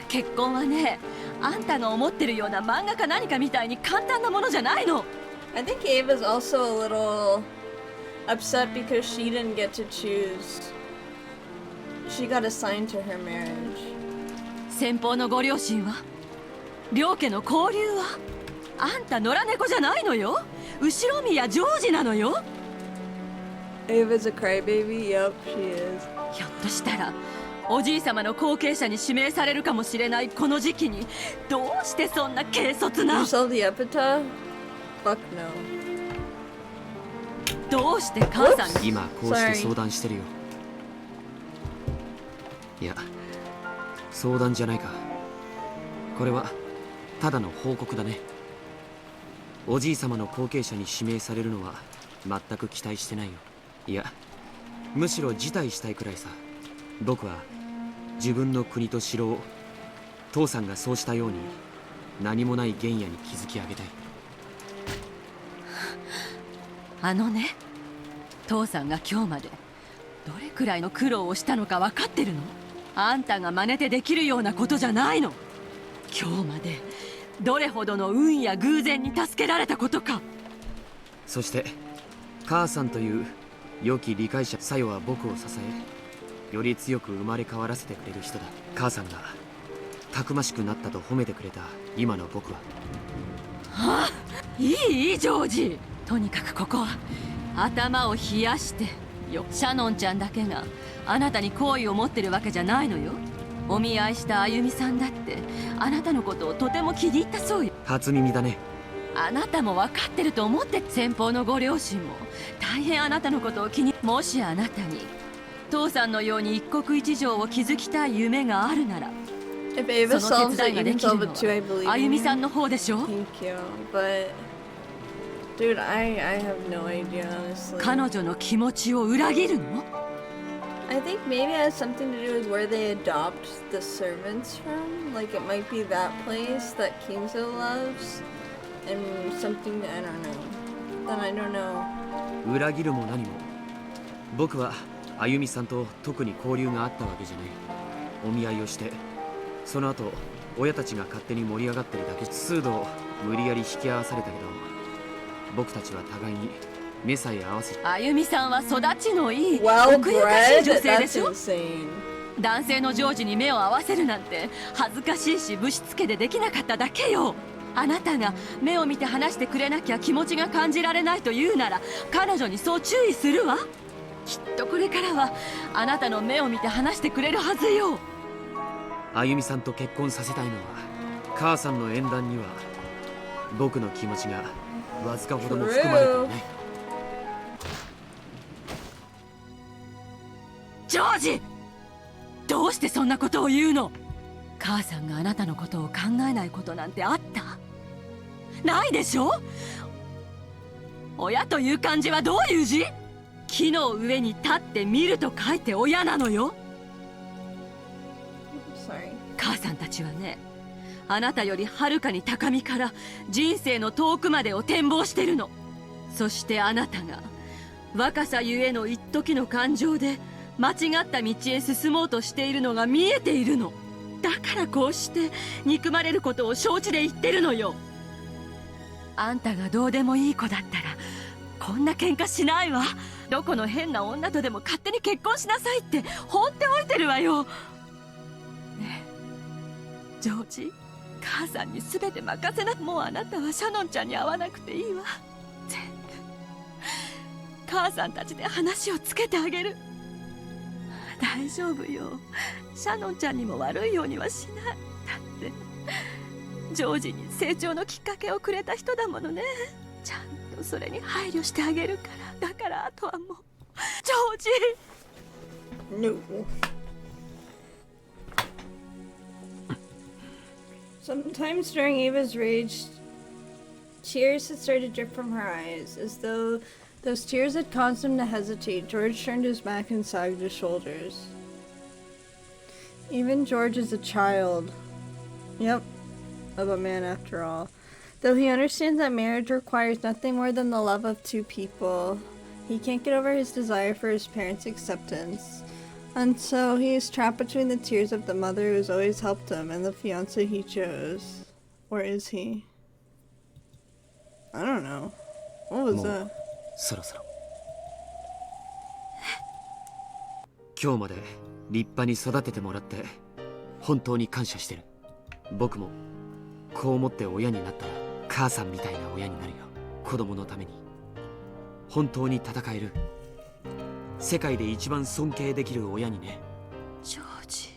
結婚はね、あんたが思ってるような漫画か何かみたいに簡単なものじゃないの。I think Ava's also a little upset because she didn't get to choose. She got assigned to her marriage. 先方のご両親は？両家の交流は？あんた野良猫じゃないのよ。後ろ宮ジョージなのよ。Ava's a crybaby. Yep, she is. ひょっとしたらおじい様の後継者に指名されるかもしれないこの時期にどうしてそんな軽率な？ You saw the epitaph? Fuck no. どうして母さんに？今こうして相談してるよ。いや、相談じゃないか。これはただの報告だね。おじい様の後継者に指名されるのは全く期待してないよ。いや、むしろ辞退したいくらいさ。僕は自分の国と城を父さんがそうしたように何もない原野に築き上げたい。あのね、父さんが今日までどれくらいの苦労をしたのか分かってるの？あんたが真似てできるようなことじゃないの。今日までどれほどの運や偶然に助けられたことか。そして母さんという良き理解者さよは僕を支え、より強く生まれ変わらせてくれる人だ。母さんがたくましくなったと褒めてくれた今の僕は。はあ、いいジョージ。とにかくここは頭を冷やしてよ。シャノンちゃんだけがあなたに好意を持ってるわけじゃないのよ。お見合いしたあゆみさんだってあなたのことをとても気に入ったそうよ。初耳だね。あなたも分かってると思って。先方のご両親も大変あなたのことを気に。もしあなたに父さんのように一国一城を築きたい夢があるなら、その手伝いができるのはあゆみさんの方でしょ。 Thank you, but dude, I have no idea, honestly. 彼女の気持ちを裏切るの？ I think maybe it has something to do with where they adopt the servants from. Like it might be that place that Kinzo loves, and something that I don't know. Then I don't know. 裏切るも何も僕はあゆみさんと特に交流があったわけじゃない。お見合いをしてその後親たちが勝手に盛り上がってるだけ。数度無理やり引き合わされたけど僕たちは互いに目さえ合わせ。あゆみさんは育ちのいい奥ゆかしい女性でしょ。男性のジョージに目を合わせるなんて恥ずかしいしぶしつけでできなかっただけよ。あなたが目を見て話してくれなきゃ気持ちが感じられないと言うなら彼女にそう注意するわ。きっとこれからはあなたの目を見て話してくれるはずよ。あゆみさんと結婚させたいのは母さんの縁談には僕の気持ちがわずかほども含まれていない。ジョージ、どうしてそんなことを言うの？母さんがあなたのことを考えないことなんてあった？ないでしょ。親という漢字はどういう字？木の上に立って見ると書いて親なのよ。母さんたちはね、あなたよりはるかに高みから人生の遠くまでを展望してるの。そしてあなたが若さゆえの一時の感情で間違った道へ進もうとしているのが見えているの。だからこうして憎まれることを承知で言ってるのよ。あんたがどうでもいい子だったらこんな喧嘩しないわ。どこの変な女とでも勝手に結婚しなさいって放っておいてるわよ。ねえジョージ、母さんに全て任せな。もうあなたはシャノンちゃんに会わなくていいわ。全部母さんたちで話をつけてあげる。大丈夫よ。シャノンちゃんにも悪いようにはしない。だってジョージに成長のきっかけをくれた人だものね。ちゃんとそれに配慮してあげるから。だからあとはもうジョージ。 No. Sometimes during Ava's rage, tears had started to drip from her eyes, as though those tears had caused him to hesitate. George turned his back and sagged his shoulders. Even George is a child. Yep, of a man after all. Though he understands that marriage requires nothing more than the love of two people, he can't get over his desire for his parents' acceptance. And so he is trapped between the tears of the mother who has always helped him and the fiancé he chose. Or is he? I don't know. What was that? そろそろ今日まで立派に育ててもらって本当に感謝してる。僕もこう思って親になったら母さんみたいな親になるよ。子供のために本当に戦える世界で一番尊敬できる親にね。ジョージ。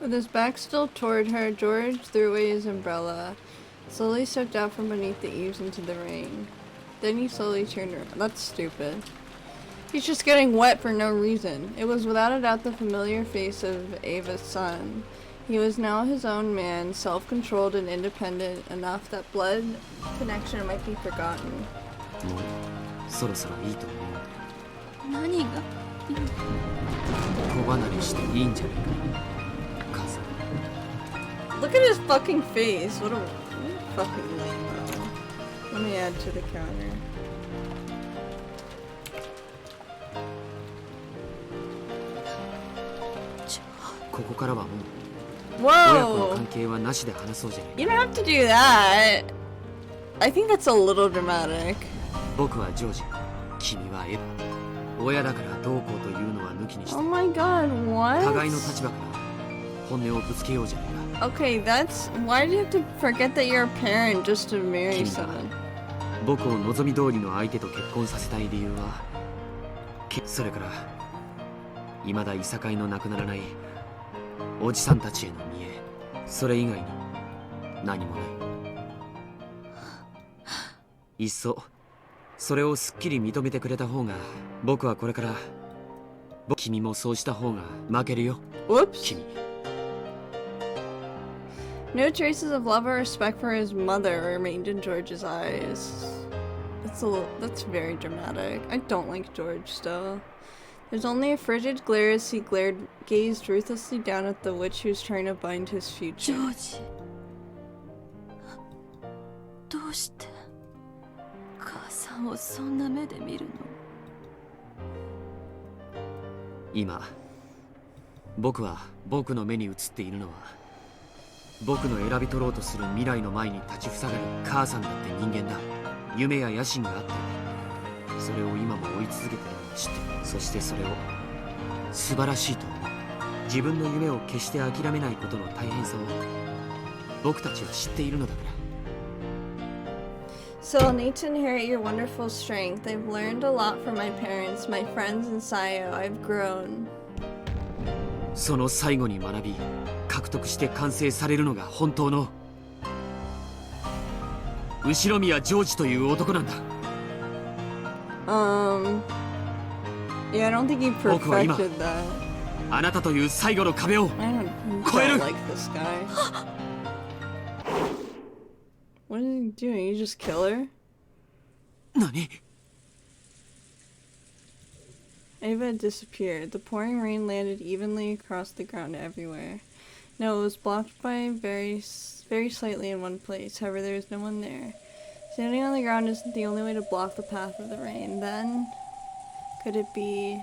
With his back still toward her, George threw away his umbrella, slowly stepped out from beneath the eaves into the rain. Then he slowly turned around. That's stupid. He's just getting wet for no reason. It was without a doubt the familiar face of Ava's son. He was now his own man, self-controlled and independent enough that blood connection might be forgotten. もうそろそろいいと思う。何が子離れしていいんじゃないか、母さん。 Look at his fucking face. What a fucking lame. Let me add to the counter. ここからはもう Whoa! 親子の関係はなしで話そうじゃない。 You don't have to do that. I think that's a little dramatic. 僕はジョージ、君はエヴァ。親だからどうこうというのは抜きにして。 Oh my god, what? 互いの立場から本音をぶつけようじゃないか。 Okay, that's... Why do you have to forget that you're a parent just to marry someone? 僕を望み通りの相手と結婚させたい理由は、それから未だいさかいのなくならないおじさんたちへの見栄、それ以外に何もない。いっそそれをすっきり認めてくれた方が、僕はこれから君もそうした方が負けるよ。 Whoops. 君。 No traces of love or respect for his mother remained in George's eyes. That's very dramatic. I don't like George still. There's only a frigid glare as he gazed ruthlessly down at the witch who's trying to bind his future. George. どうして母さんをそんな目で見るの？今僕は僕の目に映っているのは、僕の選び取ろうとする未来の前に立ちふさがる母さんだって人間だ。夢や野心があって、それを今も追い続けているのを知ってる。そしてそれを素晴らしいと思う。自分の夢を決して諦めないことの大変さを僕たちは知っているのだから。 So I'll need to inherit your wonderful strength. I've learned a lot from my parents, my friends, and Sayo. I've grown. その最後に学び、獲得して完成されるのが本当の後宮ジョージという男なんだ。Yeah, I don't think he perfected that. あなたという最後の壁を超える。 Like this guy. What is he doing? You just kill her? 何？ Ava had disappeared. The pouring rain landed evenly across the ground everywhere. No, it was blocked by very slightly in one place. However, there was no one there. Standing on the ground isn't the only way to block the path of the rain. Then, could it be...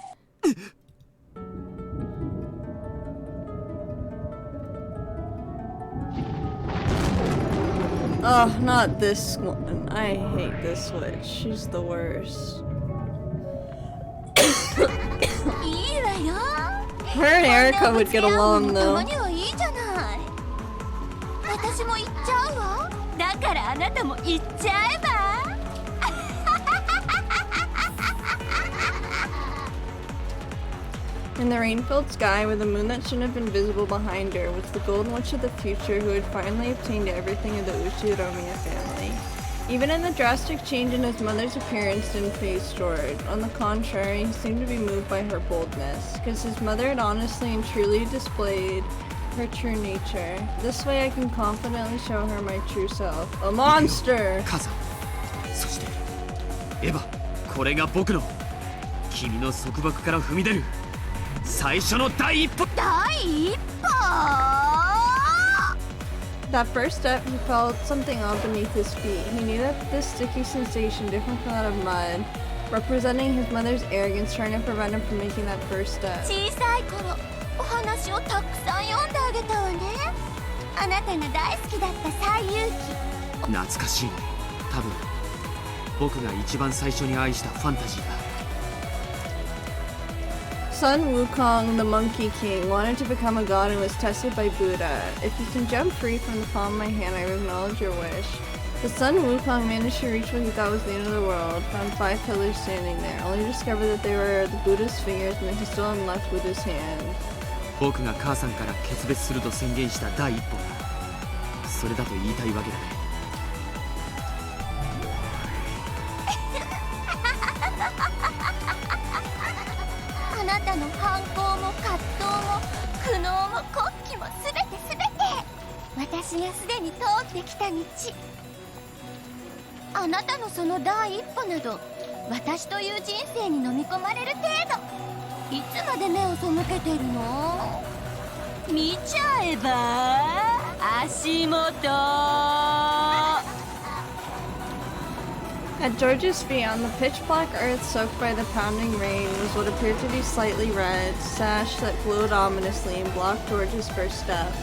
Oh, not this one. I hate this witch. She's the worst. Her and Erica would get along though. 私も行っちゃうわ。だからあなたも行っちゃえば。In the rain-filled sky, with a moon that shouldn't have been visible behind her, was the golden witch of the future who had finally obtained everything of the Uchiromiya family. Even in the drastic change in his mother's appearance didn't faze George. On the contrary, he seemed to be moved by her boldness, because his mother had honestly and truly displayed her true nature. This way I can confidently show her my true self. A monster! 母さん、そしてエヴァ、これが僕の君の束縛から踏み出る最初の第一歩。第一歩 That first step, he felt something odd beneath his feet. He knew that this sticky sensation, different from that of mud, representing his mother's arrogance, trying to prevent him from making that first step. 小さい頃、お話をたくさん読んであげたわね。あなたが大好きだった西遊記。懐かしいね。多分僕が一番最初に愛したファンタジーだ。Sun Wukong, the Monkey King, wanted to become a god and was tested by Buddha. If you can jump free from the palm of my hand, I will acknowledge your wish. The Sun Wukong managed to reach what he thought was the end of the world, found 5 pillars standing there, only to discover that they were the Buddha's fingers and that he still hadn't left Buddha's hand. 僕が母さんから決別すると宣言した第一歩がそれだと言いたいわけだね。あなたの反抗も葛藤も苦悩も国旗もすべて私がすでに通ってきた道。あなたのその第一歩など私という人生に飲み込まれる程度。いつまで目を背けてるの？見ちゃえば足元。At George's feet, on the pitch-black earth soaked by the pounding rain, was what appeared to be slightly red sash that glowed ominously and blocked George's first step.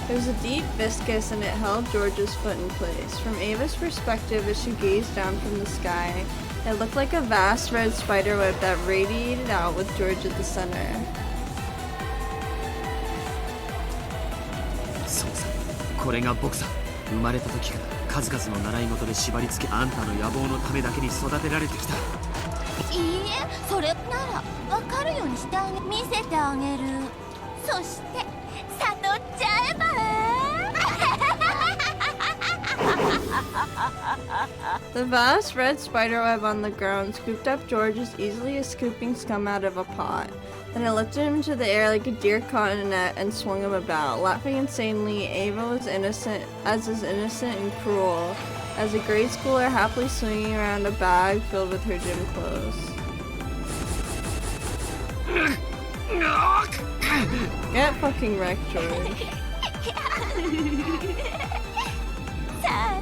It was a deep viscous and it held George's foot in place. From Ava's perspective, as she gazed down from the sky, it looked like a vast red spiderweb that radiated out with George at the center. そうさ、これが僕さ。生まれた時から数々の習い事で縛り付け、あんたの野望のためだけに育てられてきた。いいえ、それなら分かるようにして見せてあげる。そして悟っちゃえば。The vast red spiderweb on the ground scooped up George as easily as scooping scum out of a pot. Then it lifted him into the air like a deer caught in a net and swung him about. Laughing insanely, Ava was innocent and cruel as a grade schooler happily swinging around a bag filled with her gym clothes. Get fucking wrecked, George. さあ、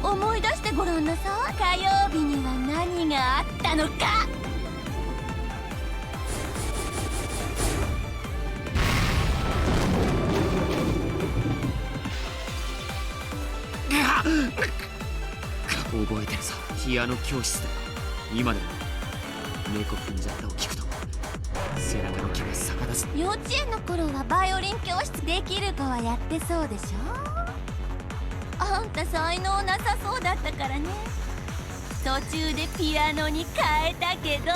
思い出してごらんなさい。火曜日には何があったのか。覚えてるさ、ピアノ教室で今でも猫踏んじゃったを聞くと背中の毛が逆立つ。幼稚園の頃はバイオリン教室できる子はやってそうでしょ。あんた才能なさそうだったからね。途中でピアノに変えたけど。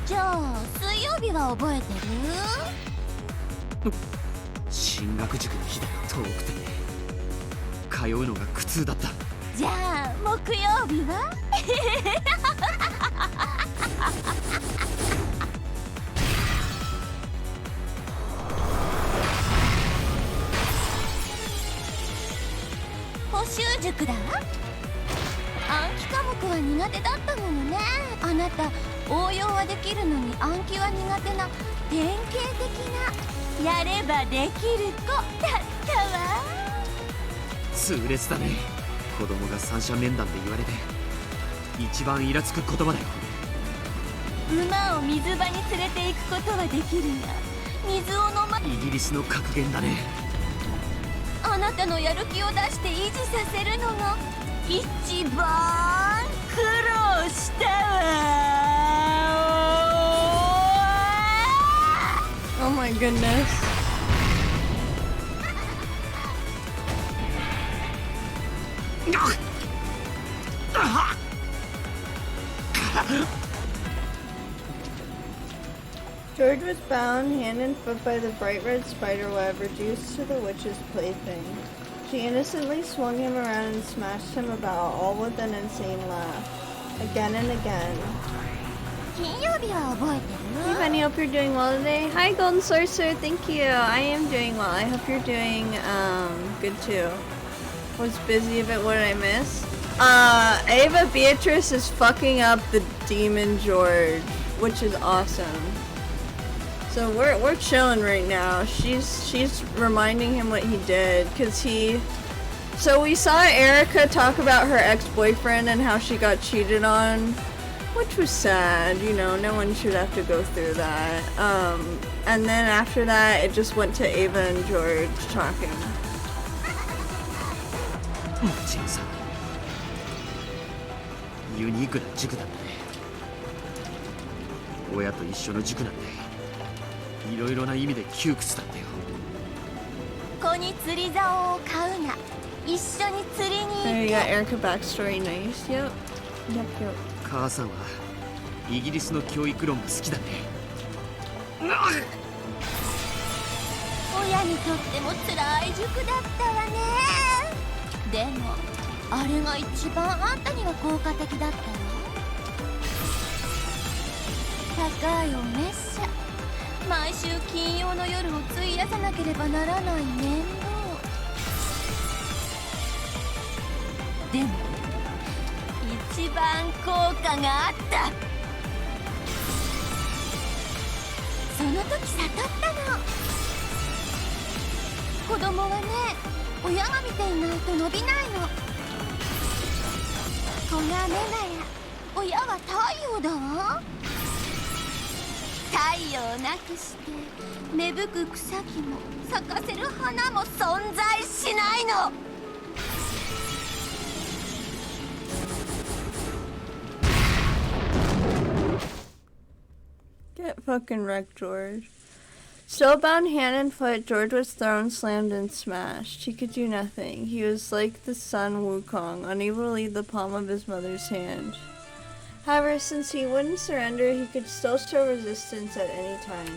じゃあ水曜日は覚えてる？進学塾の日だよ。遠くて通うのが苦痛だった。じゃあ木曜日は？楽だわ。暗記科目は苦手だったものね。あなた応用はできるのに暗記は苦手な典型的なやればできる子だったわ。痛烈だね。子供が三者面談で言われて一番イラつく言葉だよ。馬を水場に連れて行くことはできるが水を飲まイギリスの格言だね。あなたのやる気を出して維持させるのが一番苦労したわ。Oh my goodness. George was bound hand and foot by the bright red spider web reduced to the witch's plaything. She innocently swung him around and smashed him about, all with an insane laugh. Again and again. Hey Bunny, hope you're doing well today. Hi Golden Sorcerer, thank you. I am doing well. I hope you're doing good too. Was busy a bit, what did I miss? Ava Beatrice is fucking up the Demon George, which is awesome. So we're chilling right now. She's reminding him what he did, cause so we saw Erica talk about her ex-boyfriend and how she got cheated on, which was sad, you know, no one should have to go through that. And then after that it just went to Ava and George talking. ジンさん、ユニークな塾なんだね。親と一緒の塾なんていろいろな意味で窮屈だったよ。子に釣り竿を買うな。一緒に釣りに行け。 There you got Erica backstory, nice. Yep. Yep, yep. 母さんはイギリスの教育論が好きだね。親にとっても辛い塾だったわね。でもあれが一番あんたには効果的だったわ。高いお熱射、毎週金曜の夜を費やさなければならない面倒。でも一番効果があった。その時悟ったの。子供はね、親が見ていないと伸びないの。子が目なら親は太陽だわ。太陽をなくして芽吹く草木も咲かせる花も存在しないの。Get fucking wrecked, George. Still bound hand and foot, George was thrown, slammed, and smashed. He could do nothing. He was like the son Wukong, unable to leave the palm of his mother's hand. However, since he wouldn't surrender, he could still show resistance at any time.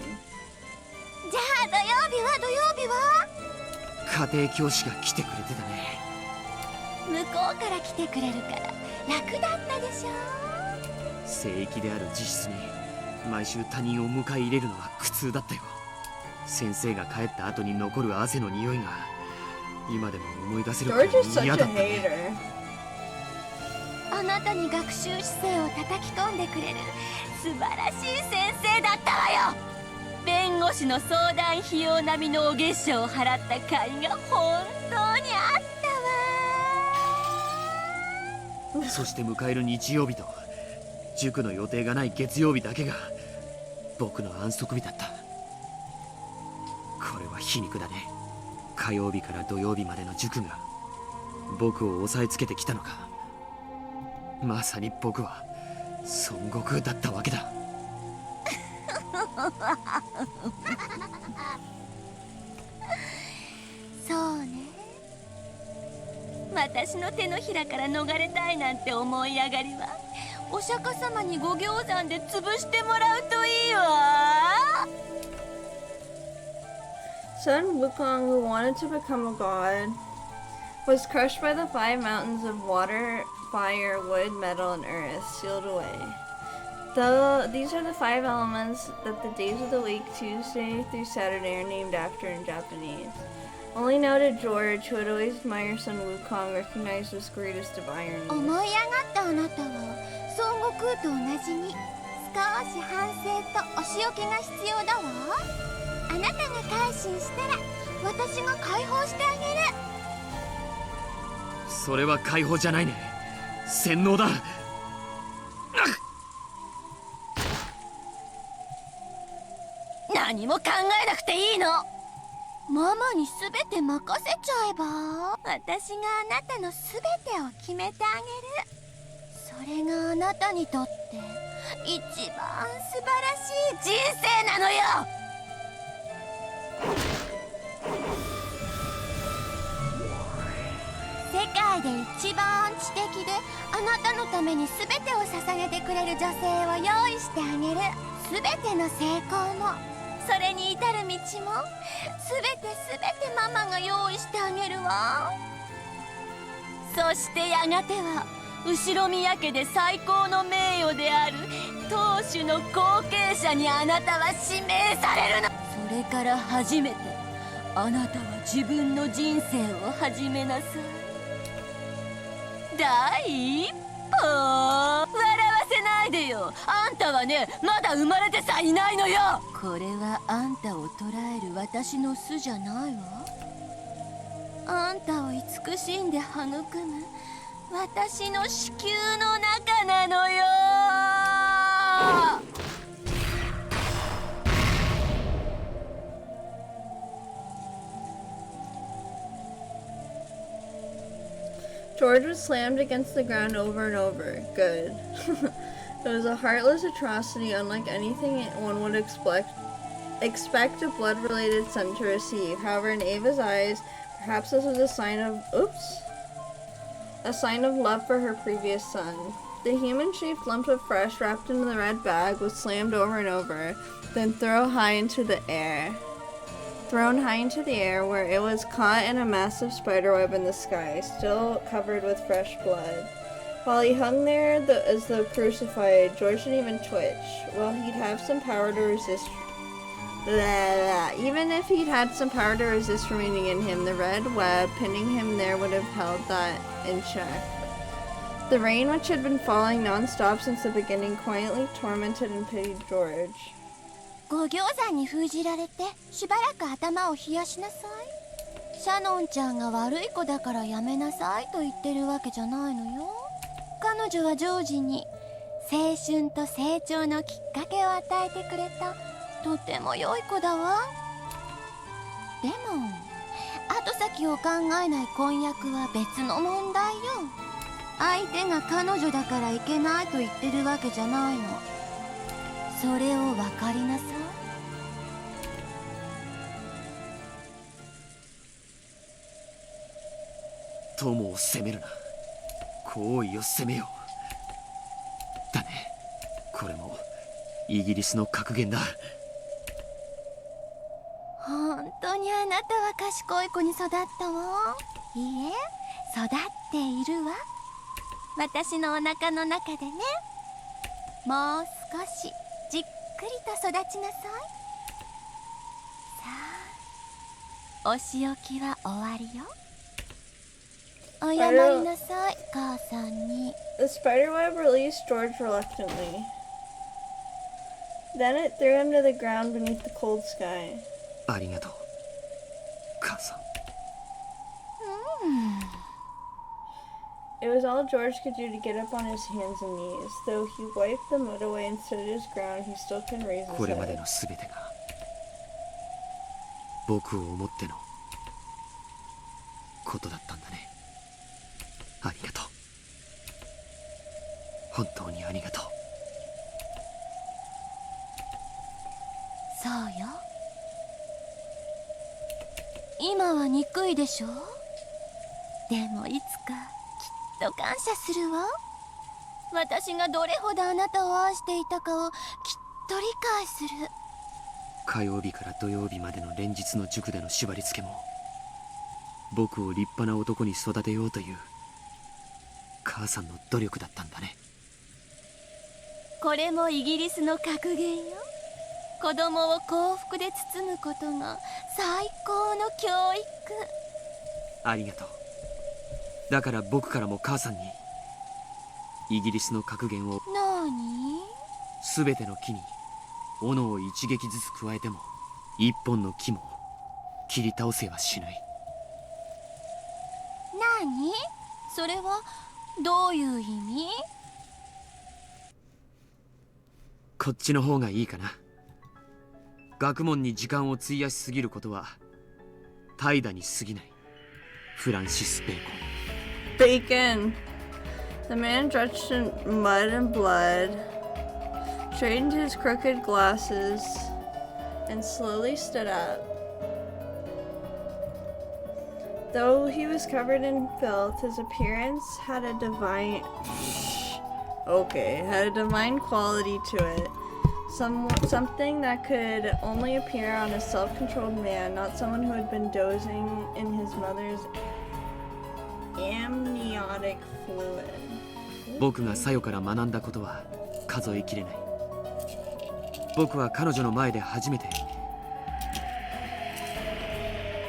じゃあ土曜日は家庭教師が来てくれてたね。向こうから来てくれるから楽だったでしょ。聖域である自室に毎週他人を迎え入れるのは苦痛だったよ。先生が帰った後に残る汗の匂いが今でも思い出せるくらい嫌だったね。あなたに学習姿勢を叩き込んでくれる素晴らしい先生だったわよ。弁護士の相談費用並みのお月謝を払った甲斐が本当にあったわ。そして迎える日曜日と塾の予定がない月曜日だけが僕の安息日だった。これは皮肉だね。火曜日から土曜日までの塾が僕を押さえつけてきたのか。まさに僕は孫悟空だったわけだ。そうね。私の手のひらから逃れたいなんて思い上がりはお釈迦様にご行山で潰してもらうといいわ。Son Wukong, who wanted to become a god, was crushed by the 5 mountains of water, fire, wood, metal, and earth, sealed away. Though these are the 5 elements that the days of the week, Tuesday through Saturday, are named after in Japanese. Only now did George, who had always admired son Wukong, recognize this greatest of ironies. 思い上がったあなたは孫悟空と同じに少し反省とお仕置きが必要だわ。あなたが改心したら私が解放してあげる。それは解放じゃないね。洗脳だ。何も考えなくていいの。ママに全て任せちゃえば、私があなたの全てを決めてあげる。それがあなたにとって一番素晴らしい人生なのよ。世界で一番知的であなたのために全てを捧げてくれる女性を用意してあげる。全ての成功もそれに至る道も全てママが用意してあげるわ。そしてやがては後ろ宮家で最高の名誉である当主の後継者にあなたは指名されるの。それから初めてあなたは自分の人生を始めなさい。第一歩。笑わせないでよ。あんたはね、まだ生まれてさいないのよ。これはあんたを捉える私の巣じゃないわ。あんたを慈しんで育む私の子宮の中なのよ。George was slammed against the ground over and over. Good. It was a heartless atrocity unlike anything one would expect a blood-related son to receive. However, in Ava's eyes, perhaps this was a sign of love for her previous son. The human-shaped lump of flesh wrapped in the red bag was slammed over and over, then thrown high into the air, where it was caught in a massive spiderweb in the sky, still covered with fresh blood. While he hung there as though crucified, George didn't even twitch. Well, he'd have some power to resist. Even if he'd had some power to resist remaining in him, the red web pinning him there would have held that in check. The rain, which had been falling non-stop since the beginning, quietly tormented and pitied George. ご行山に封じられてしばらく頭を冷やしなさい。シャノンちゃんが悪い子だからやめなさいと言ってるわけじゃないのよ。彼女はジョージに青春と成長のきっかけを与えてくれたとても良い子だわ。でも後先を考えない婚約は別の問題よ。相手が彼女だからいけないと言ってるわけじゃないの。それを分かりなさい。友を責めるな。行為を責めよう。だね。これもイギリスの格言だ。本当にあなたは賢い子に育ったわ。いいえ、育っているわ。私のお腹の中でね。もう少しじっくりと育ちなさい。さあ、お仕置きは終わりよ。謝りなさい、母さんに。The spiderweb released George reluctantly. Then it threw him to the ground beneath the cold sky. ありがとう、母さん。It was all George could do to get up on his hands and knees. Though he wiped the mud away and stood his ground, he still couldn't raise his これまで head. のすべてが僕を思ってのことだったんだね。ありがとう。本当にありがとう。そうよ。今は憎いでしょ。でもいつかきっと感謝するわ。私がどれほどあなたを愛していたかをきっと理解する。火曜日から土曜日までの連日の塾での縛り付けも、僕を立派な男に育てようという母さんの努力だったんだね。これもイギリスの格言よ。子供を幸福で包むことが最高の教育。ありがとう。だから僕からも母さんにイギリスの格言を。なに？全ての木に斧を一撃ずつ加えても一本の木も切り倒せはしない。なに？それはどういう意味？こっちの方がいいかな。学問に時間を費やしすぎることは怠惰に過ぎない。フランシス・ベーコン。Bacon. The man drenched in mud and blood straightened his crooked glasses and slowly stood up. Though he was covered in filth, his appearance had a divine quality to it. Something that could only appear on a self-controlled man, not someone who had been dozing in his mother's amniotic fluid. 僕がサヨから学んだことは数えきれない。僕は彼女の前で初めて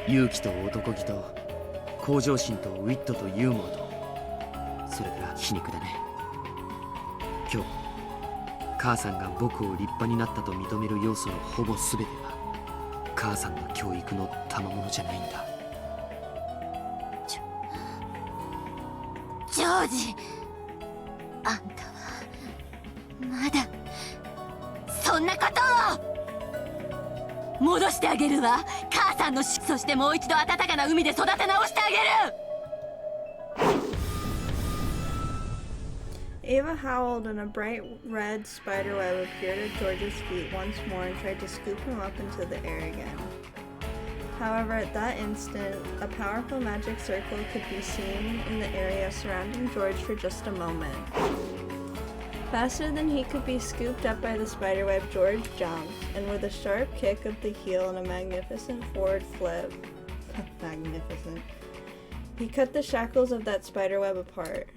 勇気と男気と向上心とウィットとユーモアと、それから皮肉だね。今日母さんが僕を立派になったと認める要素のほぼ全ては母さんの教育の賜物じゃないんだ。ジョージ、あんたはまだそんなことを。戻してあげるわ、母さんの死。そしてもう一度暖かな海で育て直してあげる。Ava howled and a bright red spiderweb appeared at George's feet once more and tried to scoop him up into the air again. However, at that instant, a powerful magic circle could be seen in the area surrounding George for just a moment. Faster than he could be scooped up by the spiderweb, George jumped, and with a sharp kick of the heel and a magnificent forward flip, magnificent, he cut the shackles of that spiderweb apart.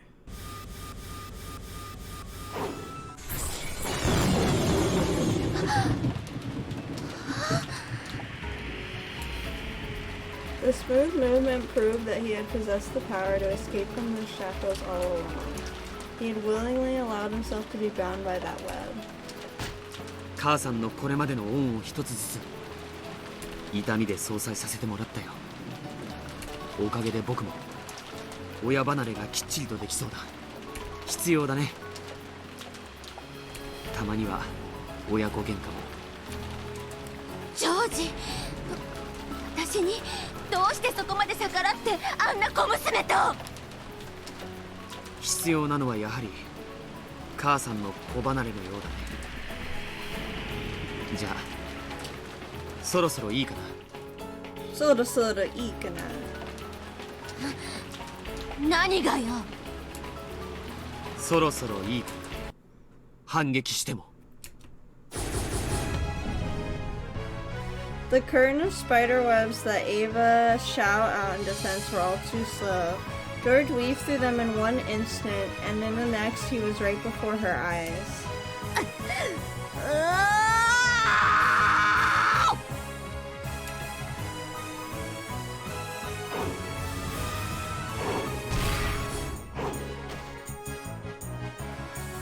The smooth movement proved that he had possessed the power to escape from the shackles all along. He had willingly allowed himself to be bound by that web. 母さんのこれまでの恩を一つずつ痛みで相殺させてもらったよ。おかげで僕も親離れがきっちりとできそうだ。必要だね。たまには親子喧嘩も。ジョージ、私にどうしてそこまで逆らってあんな小娘と。必要なのはやはり母さんの子離れのようだね。じゃあそろそろいいかな。そろそろいいかな。何がよ。そろそろいいかな。反撃しても。The curtain of spider webs that Ava shot out in defense were all too slow. George weaved through them in one instant, and in the next he was right before her eyes.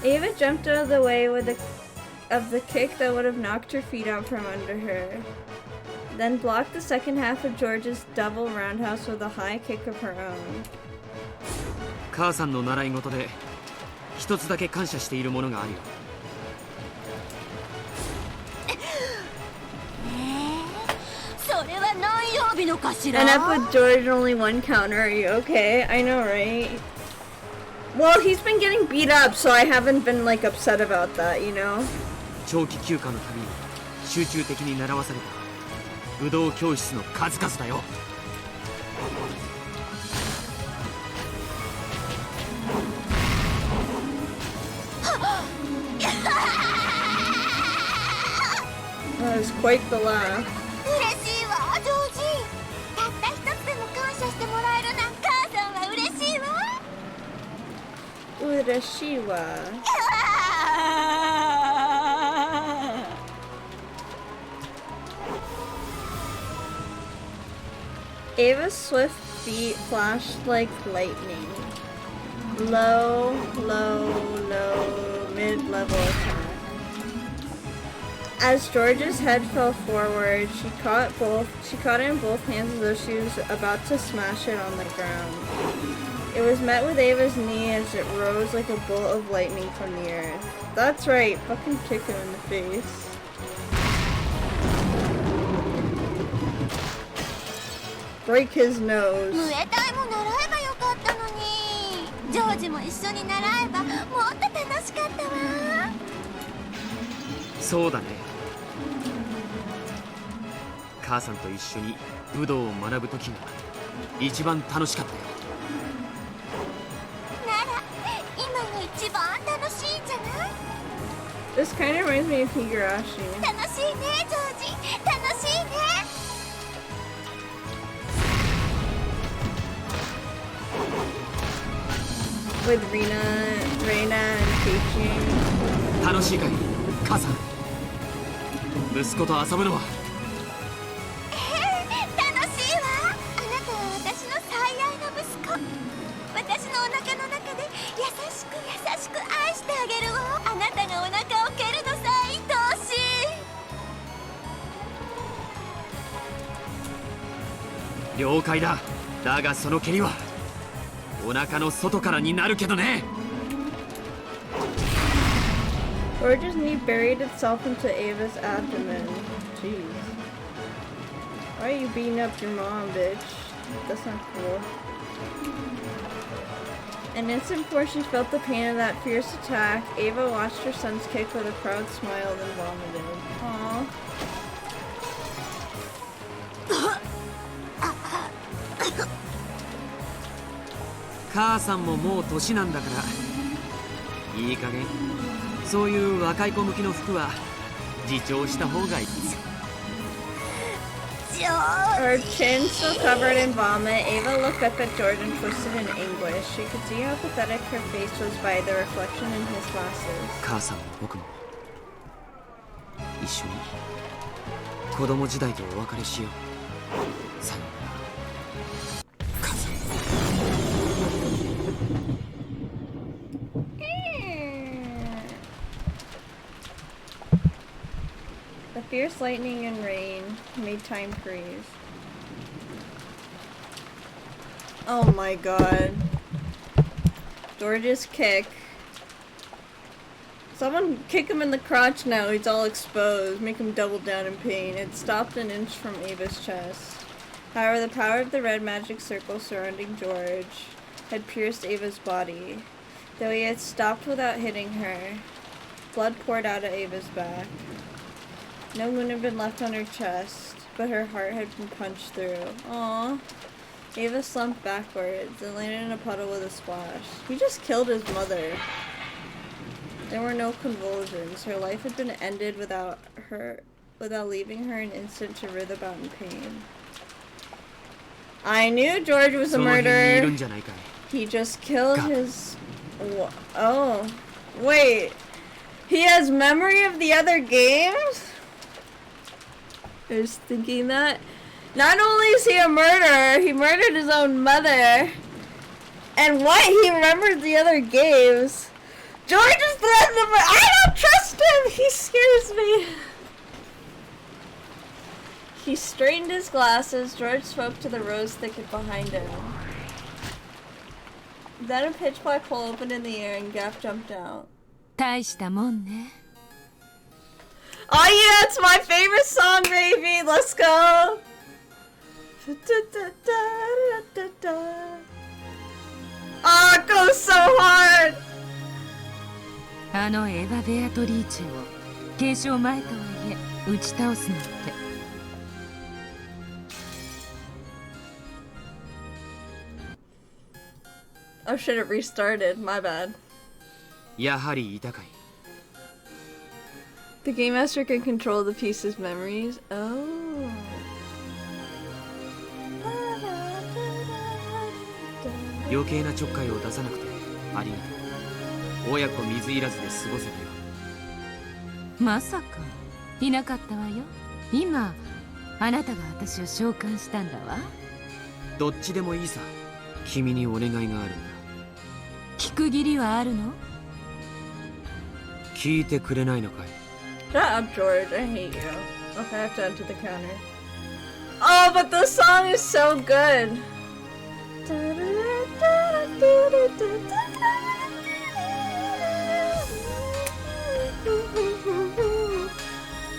Ava jumped out of the way of the kick that would have knocked her feet out from under her, then blocked the second half of George's double roundhouse with a high kick of her own. 母さんの習い事で一つだけ感謝しているものがあるよ。それは何曜日のかしら。 And up with George and only one counter. Are you okay? I know, right? Well, he's been getting beat up, so I haven't been like upset about that, you know? 長期休暇のたびに集中的に習わされた武道教室の数々だよ。That was quite the laugh. 嬉しいわ、ジョージ。たった一つでも感謝してもらえるな。母さんは嬉しいわ。嬉しいわ。Ava's swift feet flashed like lightning. Low, low, low, mid-level attack. As George's head fell forward, she caught it in both hands as though she was about to smash it on the ground. It was met with Ava's knee as it rose like a bolt of lightning from the earth. That's right, fucking kick him in the face. Break his nose. ムエタイも習えばよかったのに。ジョージも一緒に習えばもっと楽しかったわ。そうだね。母さんと一緒に武道を学ぶ時が一番楽しかったよ。なら今が一番楽しいんじゃない？ This kind of reminds me of Higurashi. 楽しいね、ジョージ。楽しいね。With Reina and Keiichi. 楽しいかい、母さん。息子と遊ぶのは。楽しいわ。あなたは私の最愛の息子。私のお腹の中で優しく優しく愛してあげるわ。あなたがお腹を蹴るのさ、愛おしい。了解だ。だがその蹴りはお腹の外からになるけどね。George's knee buried itself into Ava's abdomen. Jeez. Why are you beating up your mom, bitch? That's not cool. An instant before she felt the pain of that fierce attack, Ava watched her son's kick with a proud smile and vomited. Aww.「母さんももう年なんだからいい加減そういう若い子向きの服は自重した方がいい」。Her chin still covered in vomit, Ava looked up at George and twisted in anguish. She could see how pathetic her face was by the reflection in his glasses. 母さんも僕も一緒に子供時代とお別れしよう。さよなら。母さん。The fierce lightning and rain made time freeze. Oh my god. George's kick. Someone kick him in the crotch now, he's all exposed. Make him double down in pain. It stopped an inch from Ava's chest. However, the power of the red magic circle surrounding George had pierced Ava's body. Though he had stopped without hitting her, blood poured out of Ava's back. No wound had been left on her chest, but her heart had been punched through. Aww. Ava slumped backwards and landed in a puddle with a splash. He just killed his mother. There were no convulsions. Her life had been ended without leaving her an instant to writhe about in pain. I knew George was a murderer. He just killed his... Oh. Wait. He has memory of the other games? I was thinking that. Not only is he a murderer, he murdered his own mother. And what? He remembers the other games. George is the I don't trust him! He scares me. He straightened his glasses. George spoke to the rose thicket behind him. Then a pitch black hole opened in the air and Gaff jumped out. 大したもんね。Oh yeah, it's my favorite song, baby! Let's go! Oh, it goes so hard! あのエヴァ・ベアトリーチェを継承前とはいえ打ち倒すなんて。Oh shit, it restarted. My bad. やはり痛かい。The Game Master can control the piece's memories. Oh. 余計なちょっかいを出さなくてありがとう。親子水入らずで過ごせたよ。まさかいなかったわよ。今あなたが私を召喚したんだわ。どっちでもいいさ。君にお願いがあるんだ。聞く義理はあるの？聞いてくれないのかい？ Shut up, George. I hate you. Okay, I have to enter the counter. Oh, but the song is so good.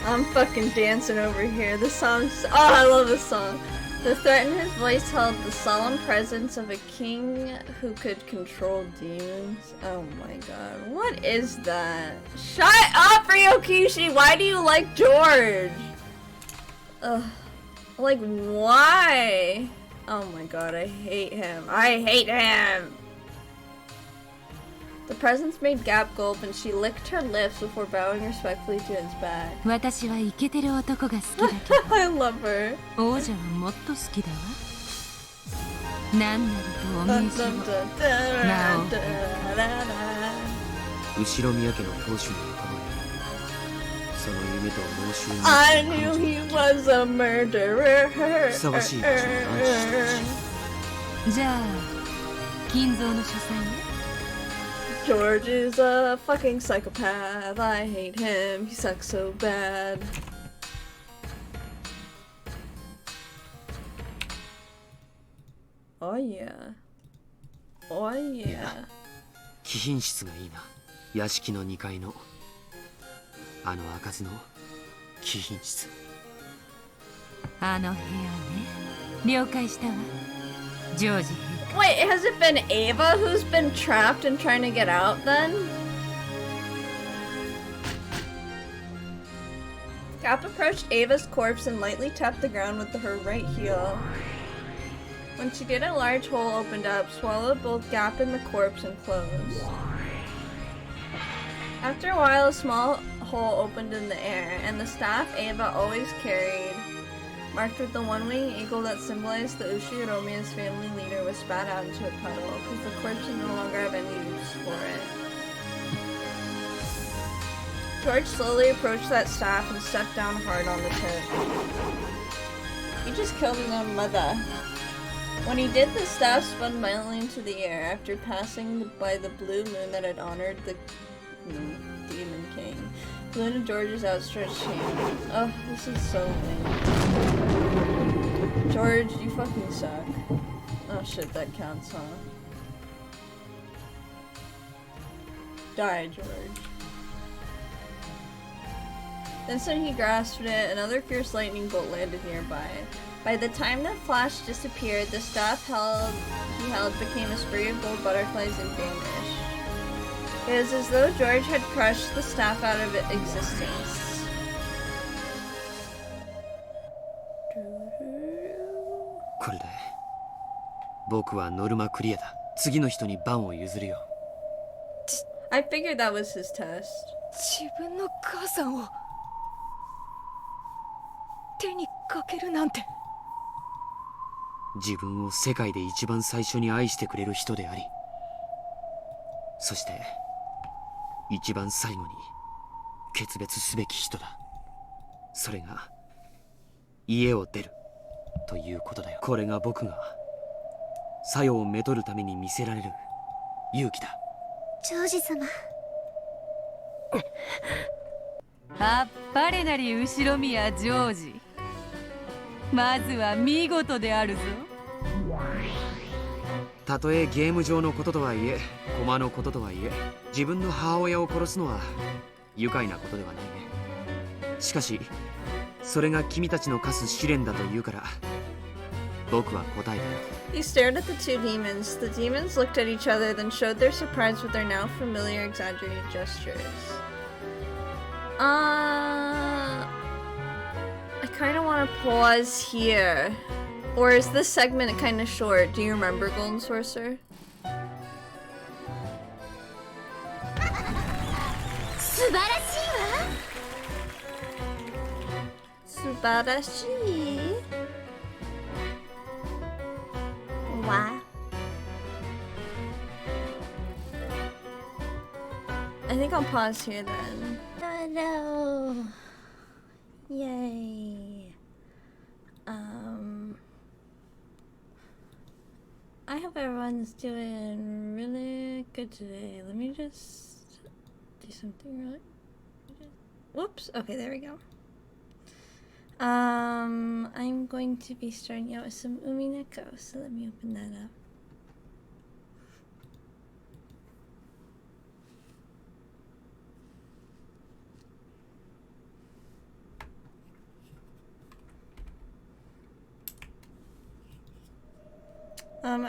I'm fucking dancing over here. The song's... Oh, I love this song. The threat in his voice held the solemn presence of a king who could control demons. Oh my god. What is that? Shut up, Ryokishi! Why do you like George? Ugh. Like, why? Oh my god, I hate him. I hate him! The presence made Gap gulp and she licked her lips before bowing respectfully to his back. 私はイケてる男が好きだけど I love her. 王者はもっと好きだわ。何なりとお命じを。なお後ろ宮家の当主に囲まれ、その夢と猛襲に I knew he was a murderer. ふさわしい場所に安置してほしい。じゃあ金蔵の書斎へ。George is a fucking psychopath. I hate him. He sucks so bad. Oh yeah. Oh yeah. 貴賓室がいいな。屋敷の2階のあの開かずの貴賓室。あの部屋ね。了解したわ。ジョージ。Wait, has it been Ava who's been trapped and trying to get out then? Gap approached Ava's corpse and lightly tapped the ground with her right heel. When she did, a large hole opened up, swallowed both Gap and the corpse, and closed. After a while, a small hole opened in the air, and the staff Ava always carried, marked with the one-winged eagle that symbolized the Ushiromiya's family leader, was spat out into a puddle, because the corpse would no longer have any use for it. George slowly approached that staff and stepped down hard on the tip. He just killed his own mother. When he did, the staff spun violently into the air after passing by the blue moon that had honored the Demon King. Flew into George's outstretched hand. Oh, this is so lame. George, you fucking suck. Oh shit, that counts, huh? Die, George. The instant he grasped it, another fierce lightning bolt landed nearby. By the time the flash disappeared, the staff he held became a spray of gold butterflies and vanished. It was as though George had crushed the staff out of existence. これで僕はノルマクリアだ。次の人に番を譲るよ。I figured that was his test. 自分の母さんを手にかけるなんて。自分を世界で一番最初に愛してくれる人であり、そして一番最後に決別すべき人だ。それが家を出るということだよ。これが僕が作用をめとるために見せられる勇気だ。ジョージ様。あっぱれなり後ろ宮ジョージ。まずは見事であるぞ。たとえゲーム上のこととはいえ、駒のこととはいえ、自分の母親を殺すのは愉快なことではないね。しかしそれが君たちの課す試練だと言うから僕は答えた。 He stared at the two demons. The demons looked at each other, then showed their surprise with their now familiar exaggerated gestures. I kind of want to pause here. Or is this segment kind of short? Do you remember Golden Sorcerer? 素晴らしいわ。素晴らしい。Wow. I think I'll pause here then. Hello. Yay. I hope everyone's doing really good today. Let me just do something really. Whoops. Okay, there we go. I'm going to be starting out with some Umineko, so let me open that up.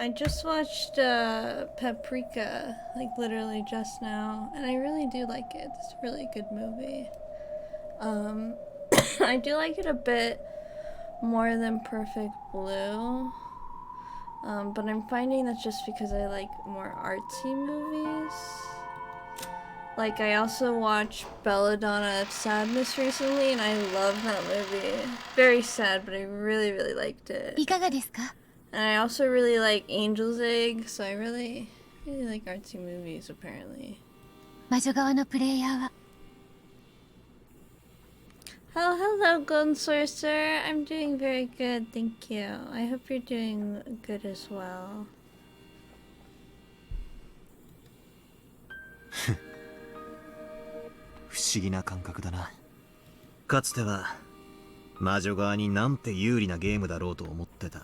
I just watched Paprika, like literally just now, and I really do like it. It's a really good movie. I do like it a bit more than Perfect Blue, but I'm finding that's just because I like more artsy movies. Like, I also watched Belladonna Sadness recently, and I love that movie. Very sad, but I really, really liked it. いかがですか? And I also really like Angel's Egg, so I really like artsy movies, apparently. 魔女側のプレイヤーは Oh, hello, Golden Sorcerer. I'm doing very good, thank you. I hope you're doing good as well. 不思議な感覚だな。かつては魔女側になんて有利なゲームだろうと思ってた。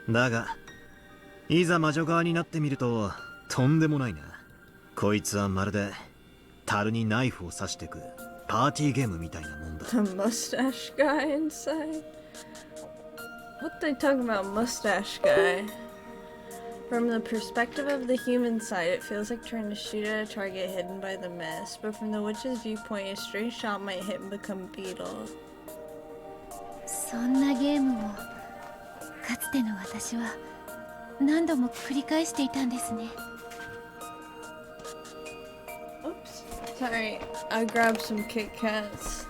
だがいざ魔女側になってみるととんでもないな。こいつはまるで樽にナイフを刺してくパーティーゲームみたいなもんだ。 The mustache guy inside? What they talking about, mustache guy? From the perspective of the human side, it feels like trying to shoot at a target hidden by the mist, but from the witch's viewpoint, a stray shot might hit and become beetle. そんなゲームをかつての私は何度も繰り返していたんですね。 Oops. Sorry, I grabbed some Kit Kats.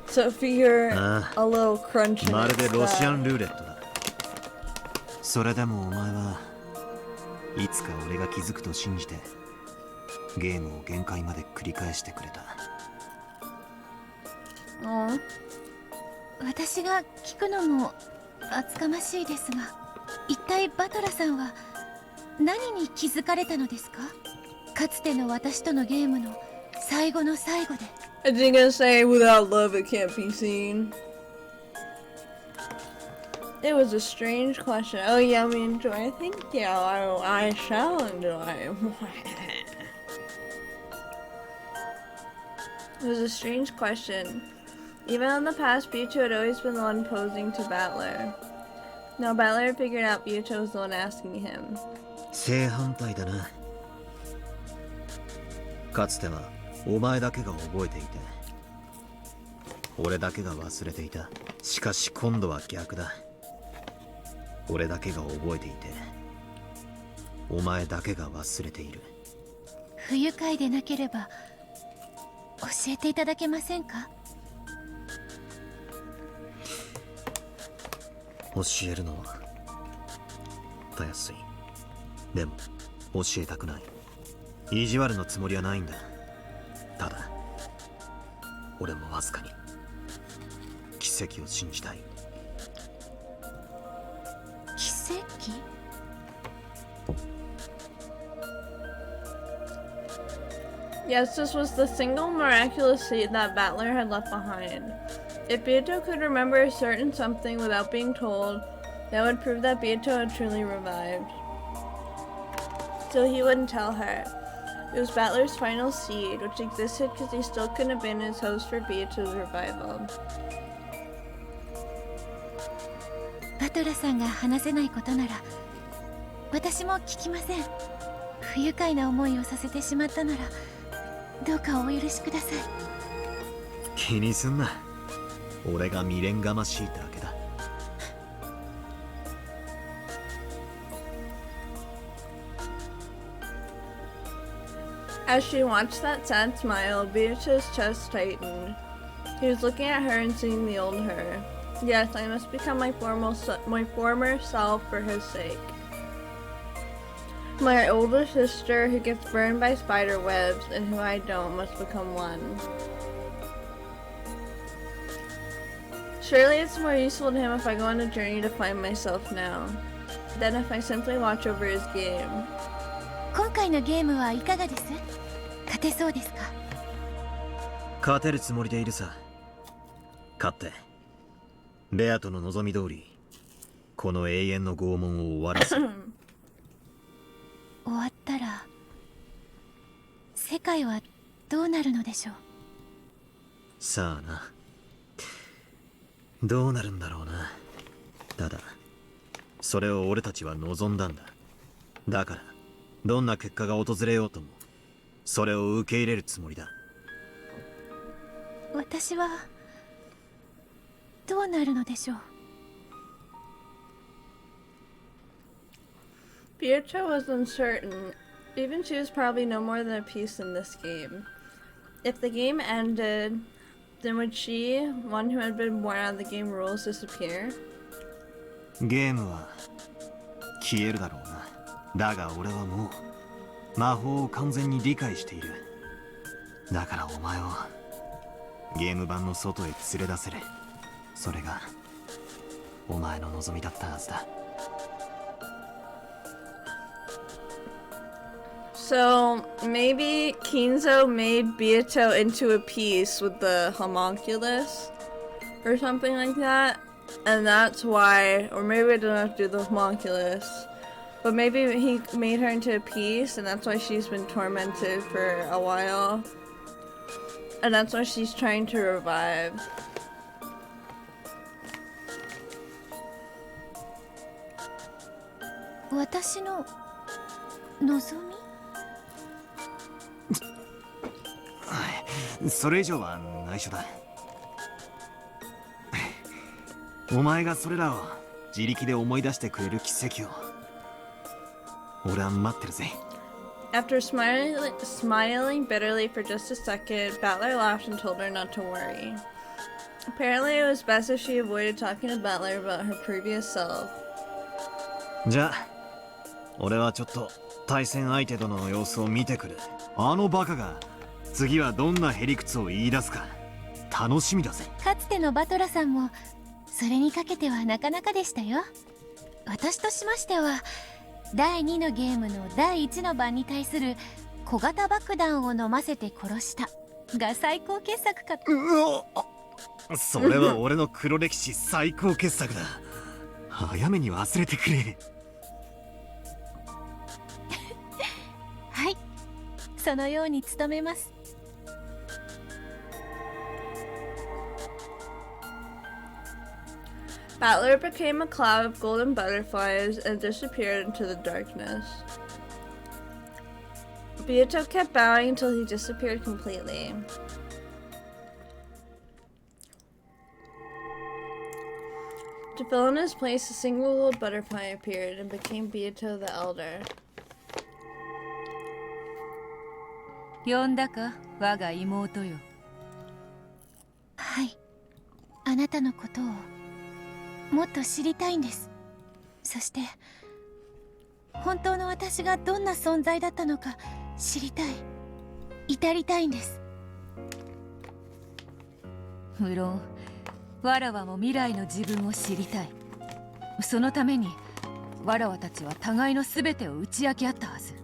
So if you're a little crunchy, まるでロシアンルーレットだ。それでもお前はいつか俺が気づくと信じてゲームを限界まで繰り返してくれた。私が聞くのも厚かましいですが、一体バトラさんは何に気づかれたのですか？かつての私とのゲームの最後の最後で。I was gonna say, without love it can't be seen. It was a strange question. Oh yeah, we enjoy. Thank you. I shall enjoy. It was a strange question. Even in the past, Byakuya had always been the one posing to Battler. Now Battler had figured out Byakuya was the one asking him. 正反対だな。かつてはお前だけが覚えていて俺だけが忘れていた。しかし今度は逆だ。俺だけが覚えていてお前だけが忘れている。不愉快でなければ教えていただけませんか？教えるのはたやすい。でも教えたくない。意地悪のつもりはないんだ。ただ俺もわずかに奇跡を信じたい。奇跡？ Yes, this was the single miraculous seed that Battler had left behind. If Byakuya could remember a certain something without being told, that would prove that Byakuya had truly revived. Still, he wouldn't tell her. It was Battler's final seed, which existed because he still couldn't abandon his hopes for Byakuya's revival. バトラさんが話せないことなら私も聞きません。不愉快な思いをさせてしまったならどうかお許しください。気にすんな。俺が未練がましいだけだ。As she watched that sad smile, Byakuya's chest tightened. He was looking at her and seeing the old her. Yes, I must become my former self for his sake. My older sister, who gets burned by spider webs, and who I don't, must become one. Surely it's more useful to him if I go on a journey to find myself now. than if I simply watch over his game. 今回のゲームはいかがです？勝てそうですか？勝てるつもりでいるさ。勝ってベアとの望み通りこの永遠の拷問を終わらせる。終わったら世界はどうなるのでしょう。さあな、どうなるんだろうな。ただそれを俺たちは望んだんだ。だからどんな結果が訪れようともそれを受け入れるつもりだ。私はどうなるのでしょう。Beatrice was uncertain. Even she was probably no more than a piece in this game. If the game ended, then would she, one who had been born out of the game rules, disappear? ゲームは消えるだろうな。だが俺はもう魔法を完全に理解している。だからお前をゲーム版の外へ連れ出せる。それがお前の望みだったはずだ。So maybe Kinzo made Beato into a piece with the homunculus or something like that, and that's why, or maybe I don't have to do the homunculus, but maybe he made her into a piece and that's why she's been tormented for a while, and that's why she's trying to revive. 私の望み？それ以上は内緒だ。お前がそれらを自力で思い出してくれる奇跡を俺は待ってるぜ。After smiling bitterly for just a second, Battler laughed and told her not to worry. Apparently it was best if she avoided talking to Battler about her previous self. じゃあ俺はちょっと対戦相手殿の様子を見てくる。あのバカが次はどんなへりくつを言い出すか楽しみだぜ。かつてのバトラさんもそれにかけてはなかなかでしたよ。私としましては第2のゲームの第1の番に対する小型爆弾を飲ませて殺したが最高傑作かと。それは俺の黒歴史最高傑作だ。早めに忘れてくれ。はい、そのように努めます。Battler became a cloud of golden butterflies and disappeared into the darkness. Beato kept bowing until he disappeared completely. To fill in his place, a single gold butterfly appeared and became Beato the Elder. 呼んだか、我が妹よ。はい、あなたのことをもっと知りたいんです。そして本当の私がどんな存在だったのか知りたい、至りたいんです。無論わらわも未来の自分を知りたい。そのためにわらわたちは互いの全てを打ち明け合ったはず。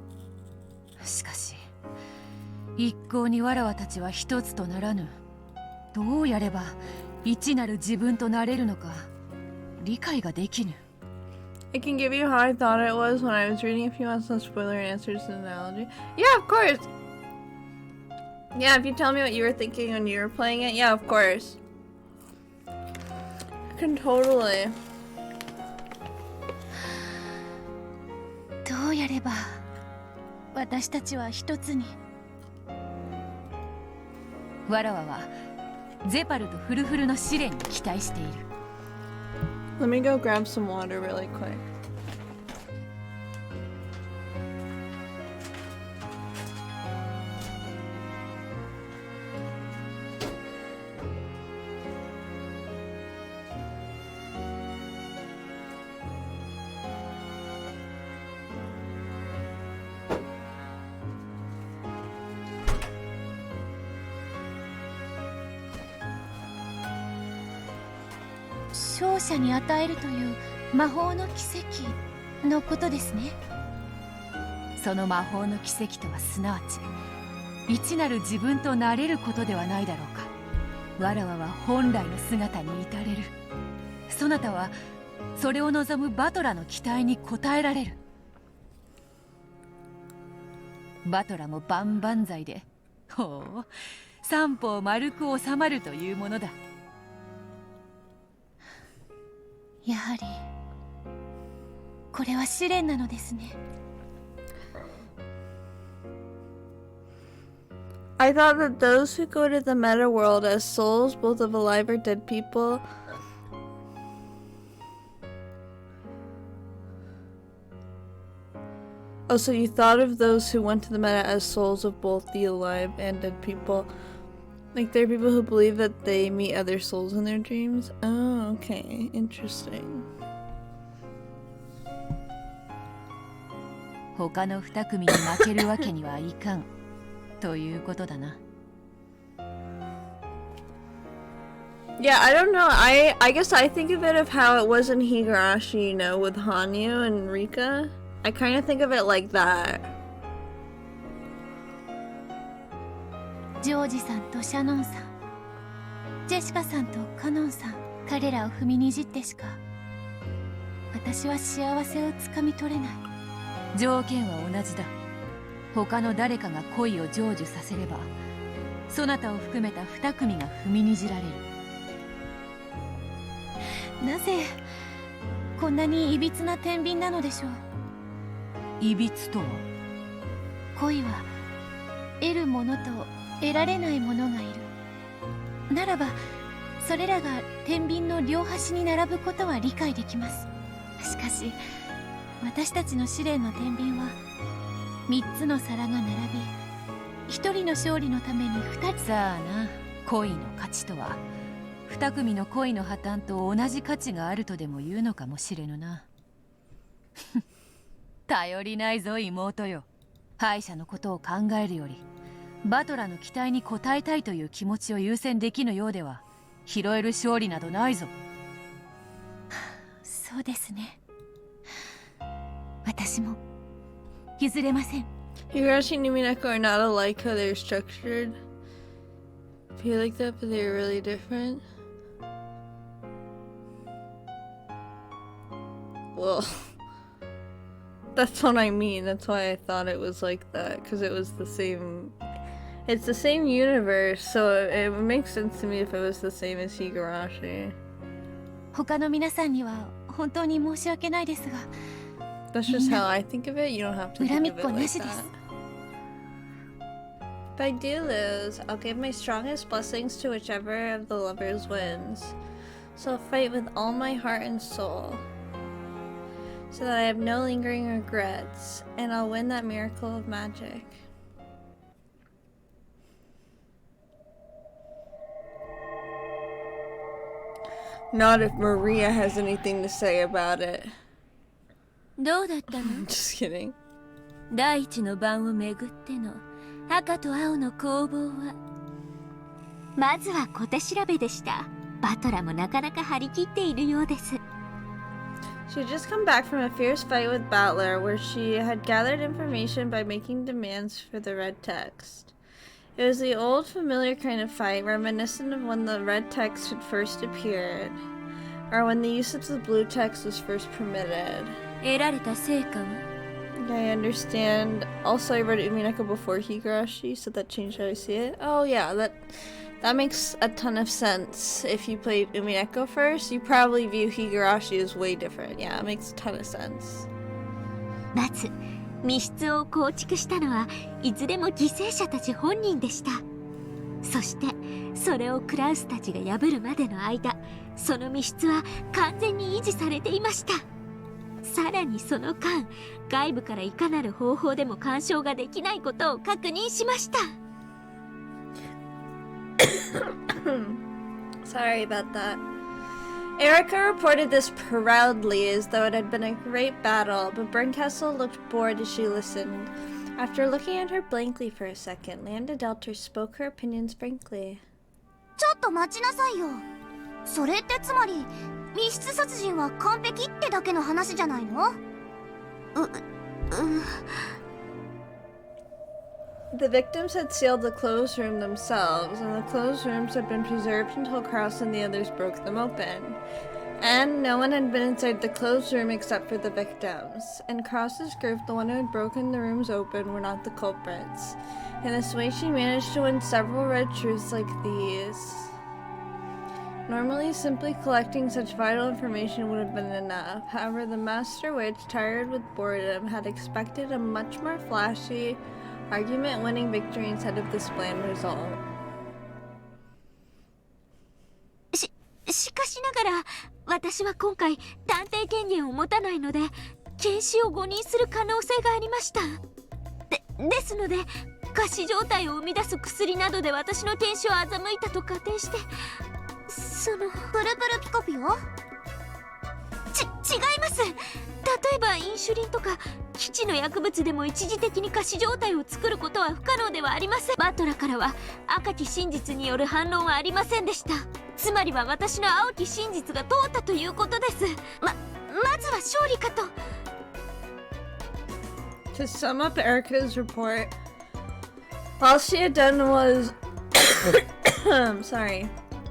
しかし一向にわらわたちは一つとならぬ。どうやれば一なる自分となれるのか理解ができぬ。 I can give you how I thought it was when I was reading if you want some spoiler answers to the analogy. Yeah, of course! Yeah, if you tell me what you were thinking when you were playing it, yeah, of course. I can totally. どうやれば私たちは一つに。わらわはゼパルとフルフルの試練に期待している。 Let me go grab some water really quick.勝者に与えるという魔法の奇跡のことですね。その魔法の奇跡とはすなわち一なる自分となれることではないだろうか。わらわは本来の姿に至れる。そなたはそれを望むバトラの期待に応えられる。バトラも万々歳で、ほう、三方丸く収まるというものだ。やはりこれは試練なのですね。I thought that those who go to the meta world as souls, both of alive or dead people, oh, so you thought of those who went to the meta as souls of both the alive and dead people. Like, there are people who believe that they meet other souls in their dreams? Oh, okay. Interesting. 他の二組に負けるわけにはいかんということだな。Yeah, I don't know. I guess I think of it of how it was in Higurashi, you know, with Hanyu and Rika. I kind of think of it like that. ジョージさんとシャノンさん、ジェシカさんとカノンさん、彼らを踏みにじってしか私は幸せをつかみ取れない。条件は同じだ。他の誰かが恋を成就させればそなたを含めた二組が踏みにじられる。なぜこんなにいびつな天秤なのでしょう。いびつとは、恋は得るものと得られないものがいるならば、それらが天秤の両端に並ぶことは理解できます。しかし私たちの試練の天秤は3つの皿が並び、1人の勝利のために2つ。さあな、恋の勝ちとは2組の恋の破綻と同じ価値があるとでも言うのかもしれぬな。頼りないぞ妹よ。敗者のことを考えるよりバトラの期待に応えたいという気持ちを優先できぬようでは拾える勝利などないぞ。そうですね。私も譲れません。 Higurashi and Umineko are not alike how they're structured. I feel like that, but they're really different. Well, that's what I mean. That's why I thought it was like that, because it was the same. It's the same universe, so it would make sense to me if it was the same as Higurashi. 他の皆さんには本当に申し訳ないですが、 That's just how I think of it. You don't have to think of it like that. If I do lose, I'll give my strongest blessings to whichever of the lovers wins. So I'll fight with all my heart and soul, so that I have no lingering regrets, and I'll win that miracle of magic. Not if Maria has anything to say about it. どうだったの？ Just kidding. 第一の晩をめぐっての赤と青の攻防は。まずは小手調べでした。バトラもなかなか張り切っているようです。 She had just come back from a fierce fight with Battler, where she had gathered information by making demands for the red text. It was the old familiar kind of fight, reminiscent of when the red text had first appeared, or when the use of the blue text was first permitted. 得られた成果は？ I understand. Also, I read Umineko before Higurashi, so that changed how I see it. Oh yeah, that makes a ton of sense. If you played Umineko first, you probably view Higurashi as way different. Yeah, it makes a ton of sense. まず密室を構築したのはいずれも犠牲者たち本人でした。そしてそれをクラウスたちが破るまでの間、その密室は完全に維持されていました。さらにその間、外部からいかなる方法でも干渉ができないことを確認しました。Sorry about that. Erica reported this proudly as though it had been a great battle, but Berncastle looked bored as she listened. After looking at her blankly for a second, Landa Delter spoke her opinions frankly. ちょっと待ちなさいよ。それってつまり密室殺人は完璧ってだけの話じゃないの？ The victims had sealed the closed room themselves, and the closed rooms had been preserved until Krauss and the others broke them open. And no one had been inside the closed room except for the victims. And Krauss's group, the one who had broken the rooms open, were not the culprits. In this way, she managed to win several red truths like these. Normally, simply collecting such vital information would have been enough. However, the Master Witch, tired with boredom, had expected a much more flashy, argument-winning victory instead of this bland result. しかしながら、私は今回探偵権限を持たないので、検視を誤認する可能性がありました。ですので、仮死状態を生み出す薬などで私の検視を欺いたと仮定して、プルプルピコピオ？違います。例えばインシュリンとか基地の薬物でも一時的に仮死状態を作ることは不可能ではありません。バトラからは赤き真実による反論はありませんでした。つまりは私の青き真実が通ったということです。まずは勝利かと。To sum up Erica's report, all she had done was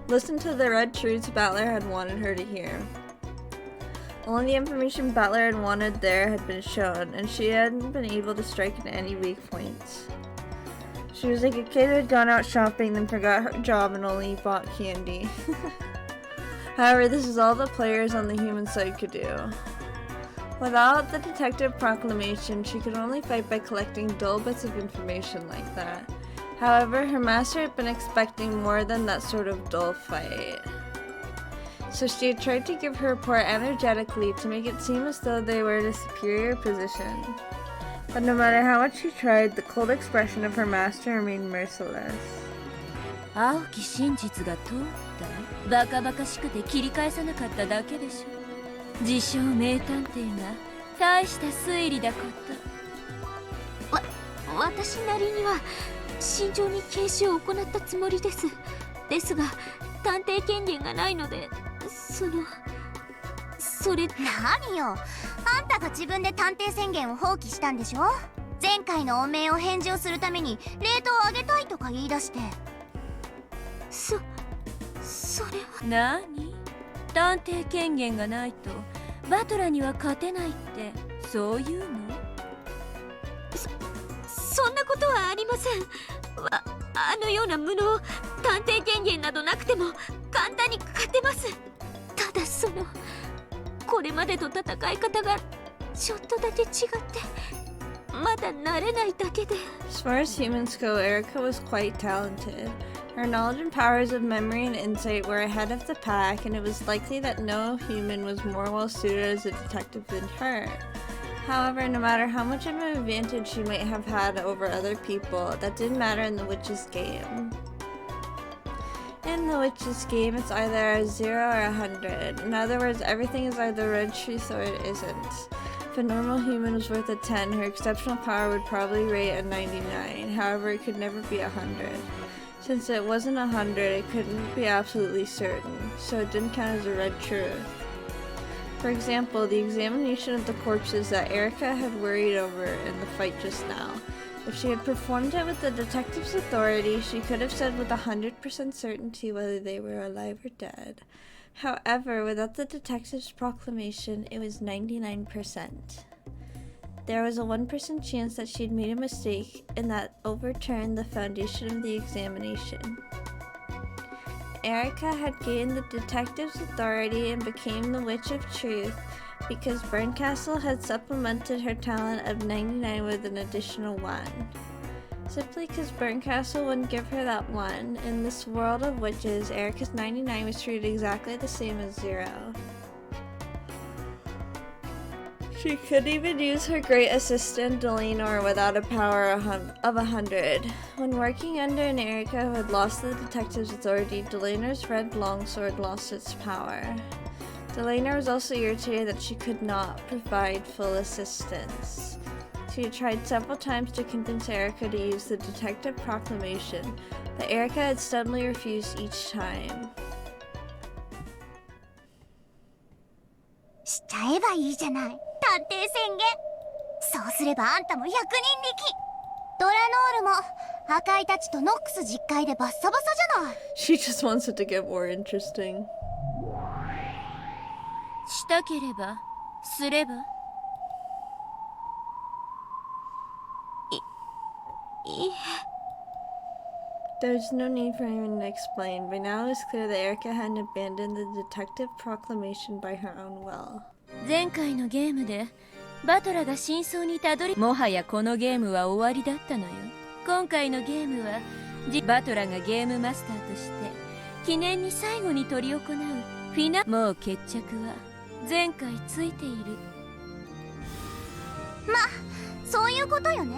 listen to the red truths Battler had wanted her to hear. Only the information Battler had wanted there had been shown, and she hadn't been able to strike into any weak points. She was like a kid who had gone out shopping, then forgot her job and only bought candy. However, this is all the players on the human side could do. Without the detective proclamation, she could only fight by collecting dull bits of information like that. However, her master had been expecting more than that sort of dull fight. So she had tried to give her report energetically to make it seem as though they were in a superior position. But no matter how much she tried, the cold expression of her master remained merciless. 青き真実が通った？バカバカしくて切り返さなかっただけでしょ。自称名探偵が大した推理だこと。私なりには慎重に検視を行ったつもりです。ですが探偵権限がないので、それ何よ、あんたが自分で探偵宣言を放棄したんでしょ。前回の汚名を返上するためにレートを上げたいとか言い出して。それは何？探偵権限がないとバトラには勝てないってそういうの？そんなことはありません。あのような無能、探偵権限などなくても簡単に勝てます。ただこれまでと戦い方がちょっとだけ違ってまだ慣れないだけで。 As far as humans go, Erica was quite talented. Her knowledge and powers of memory and insight were ahead of the pack, and it was likely that no human was more well suited as a detective than her. However, no matter how much of an advantage she might have had over other people, that didn't matter in the witch's game. In the witch's game, it's either a 0 or 100. In other words, everything is either red truth or it isn't. If a normal human was worth a 10, her exceptional power would probably rate a 99. However, it could never be 100. Since it wasn't 100, it couldn't be absolutely certain, so it didn't count as a red truth. For example, the examination of the corpses that Erica had worried over in the fight just now. If she had performed it with the detective's authority, she could have said with 100% certainty whether they were alive or dead. However, without the detective's proclamation, it was 99%. There was a 1% chance that she'd made a mistake and that overturned the foundation of the examination. Erica had gained the detective's authority and became the Witch of Truth because Berncastle had supplemented her talent of 99 with an additional 1. Simply because Berncastle wouldn't give her that 1, in this world of witches, Erica's 99 was treated exactly the same as 0. She could even use her great assistant Delanor without a power of 100. When working under an Erica who had lost the detective's authority, Delanor's red longsword lost its power. Delanor was also irritated that she could not provide full assistance. She had tried several times to convince Erica to use the detective proclamation, but Erica had stubbornly refused each time. しちゃえばいいじゃない、探偵宣言。そうすればあんたも100人力。ドラノールも赤いたちとノックス実会でバッサバサじゃない。 She just wants it to get more interesting. したければすれば。There's no need for anyone to explain. By now it's clear that Erica hadn't abandoned the detective proclamation by her own will. 前回のゲームでバトラが真相にたどり、もはやこのゲームは終わりだったのよ。今回のゲームはバトラがゲームマスターとして記念に最後に執り行うフィナ。もう決着は前回ついている。ま、そういうことよね。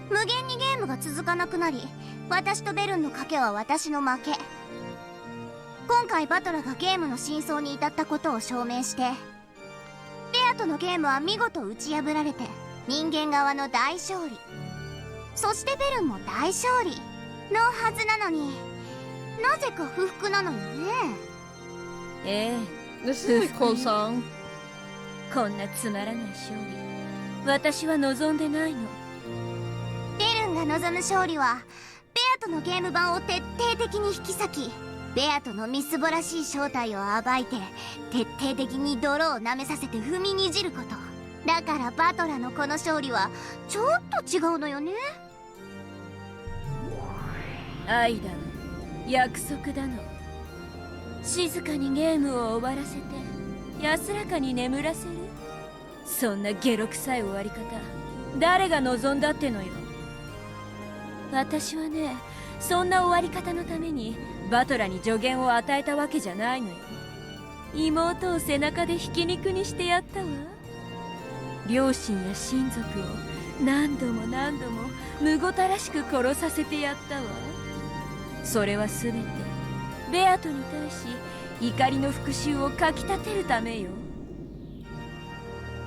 無限にゲームが続かなくなり、私とベルンの賭けは私の負け。今回バトラがゲームの真相に至ったことを証明して、ベアとのゲームは見事打ち破られて人間側の大勝利、そしてベルンも大勝利のはずなのに、なぜか不服なのよね。ええ、 This is a cool song. こんなつまらない勝利、私は望んでないの。ベルンが望む勝利はベアとのゲーム版を徹底的に引き裂き、ベアとのみすぼらしい正体を暴いて徹底的に泥を舐めさせて踏みにじること。だからバトラのこの勝利はちょっと違うのよね。愛だの約束だの、静かにゲームを終わらせて安らかに眠らせる、そんなゲロ臭い終わり方誰が望んだってのよ。私はね、そんな終わり方のためにバトラに助言を与えたわけじゃないのよ。妹を背中でひき肉にしてやったわ。両親や親族を何度も何度もむごたらしく殺させてやったわ。それは全てベアトに対し怒りの復讐をかきたてるためよ。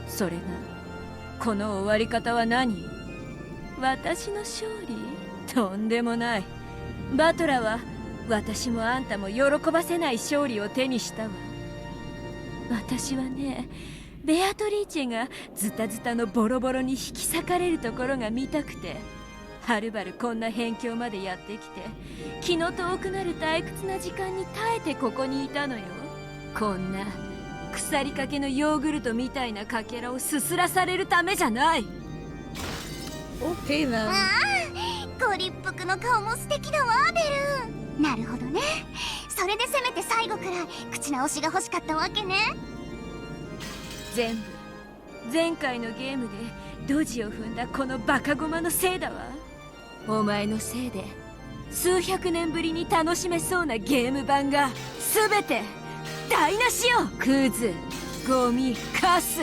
それがこの終わり方は何？私の勝利？とんでもない。バトラは私もあんたも喜ばせない勝利を手にしたわ。私はね、ベアトリーチェがズタズタのボロボロに引き裂かれるところが見たくて、はるばるこんな辺境までやってきて、気の遠くなる退屈な時間に耐えてここにいたのよ。こんな腐りかけのヨーグルトみたいなかけらをすすらされるためじゃない。 Okay then. ああ、ご立腹の顔も素敵だわベルン。なるほどね。それでせめて最後くらい口直しが欲しかったわけね。全部前回のゲームでドジを踏んだこのバカゴマのせいだわ。お前のせいで数百年ぶりに楽しめそうなゲーム版が全て台無しよ。クズ、ゴミ、カス。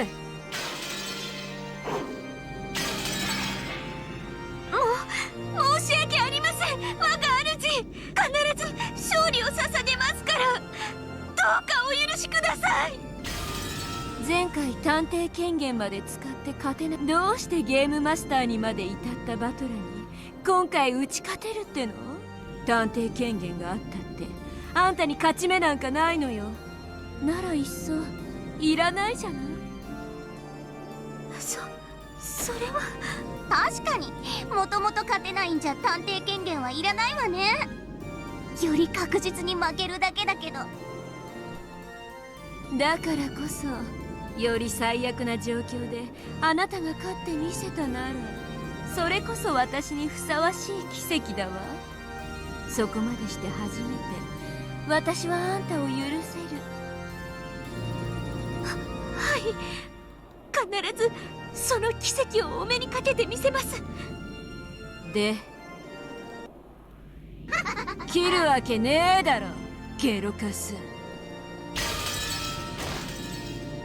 申し訳ありません、我が主。必ず勝利を捧げますから、どうかお許しください。前回探偵権限まで使って勝てない。どうしてゲームマスターにまで至ったバトラに今回打ち勝てるっての？探偵権限があったってあんたに勝ち目なんかないのよ。ならいっそいらないじゃない。それは確かにもともと勝てないんじゃ探偵権限はいらないわね。より確実に負けるだけだけど。だからこそより最悪な状況であなたが勝ってみせたなら、それこそ私にふさわしい奇跡だわ。そこまでして初めて私はあんたを許せる。はい、必ずその奇跡をお目にかけてみせます。で切るわけねえだろゲロカス。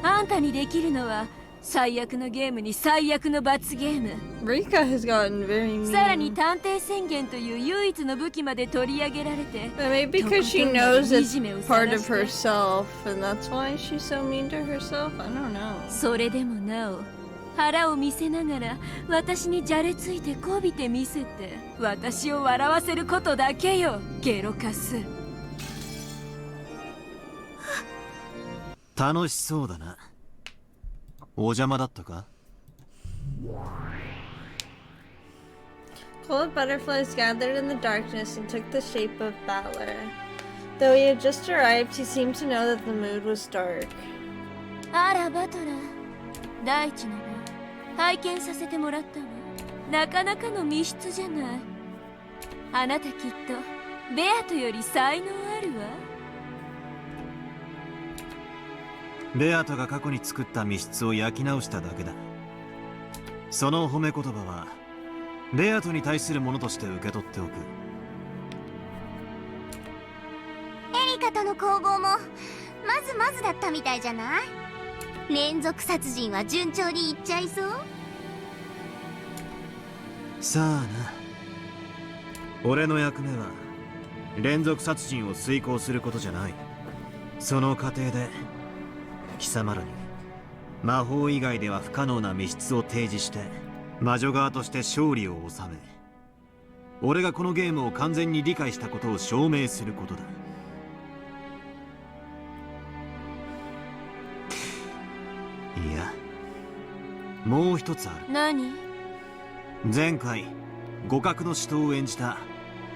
あんたにできるのは最悪のゲームに最悪の罰ゲーム。 Rika has gotten very mean. さらに探偵宣言という唯一の武器まで取り上げられて、 Maybe because she knows it's part of herself and that's why she's so mean to herself. I don't know. それでもなお腹を見せながら私にじゃれついてこびてみせて私を笑わせることだけよゲロカス。楽しそうだな。お邪魔だったか？ Cold butterflies gathered in the darkness and took the shape of Battler. Though he had just arrived, he seemed to know that the mood was dark. あらバトラー、第一の場拝見させてもらったわ。なかなかの密室じゃない。あなたきっとベアトより才能あるわ。ベアトが過去に作った密室を焼き直しただけだ。その褒め言葉はベアトに対するものとして受け取っておく。エリカとの攻防もまずまずだったみたいじゃない？連続殺人は順調にいっちゃいそう？さあな。俺の役目は連続殺人を遂行することじゃない。その過程で貴様らに魔法以外では不可能な密室を提示して魔女側として勝利を収め、俺がこのゲームを完全に理解したことを証明することだ。いや、もう一つある。何？前回互角の死闘を演じた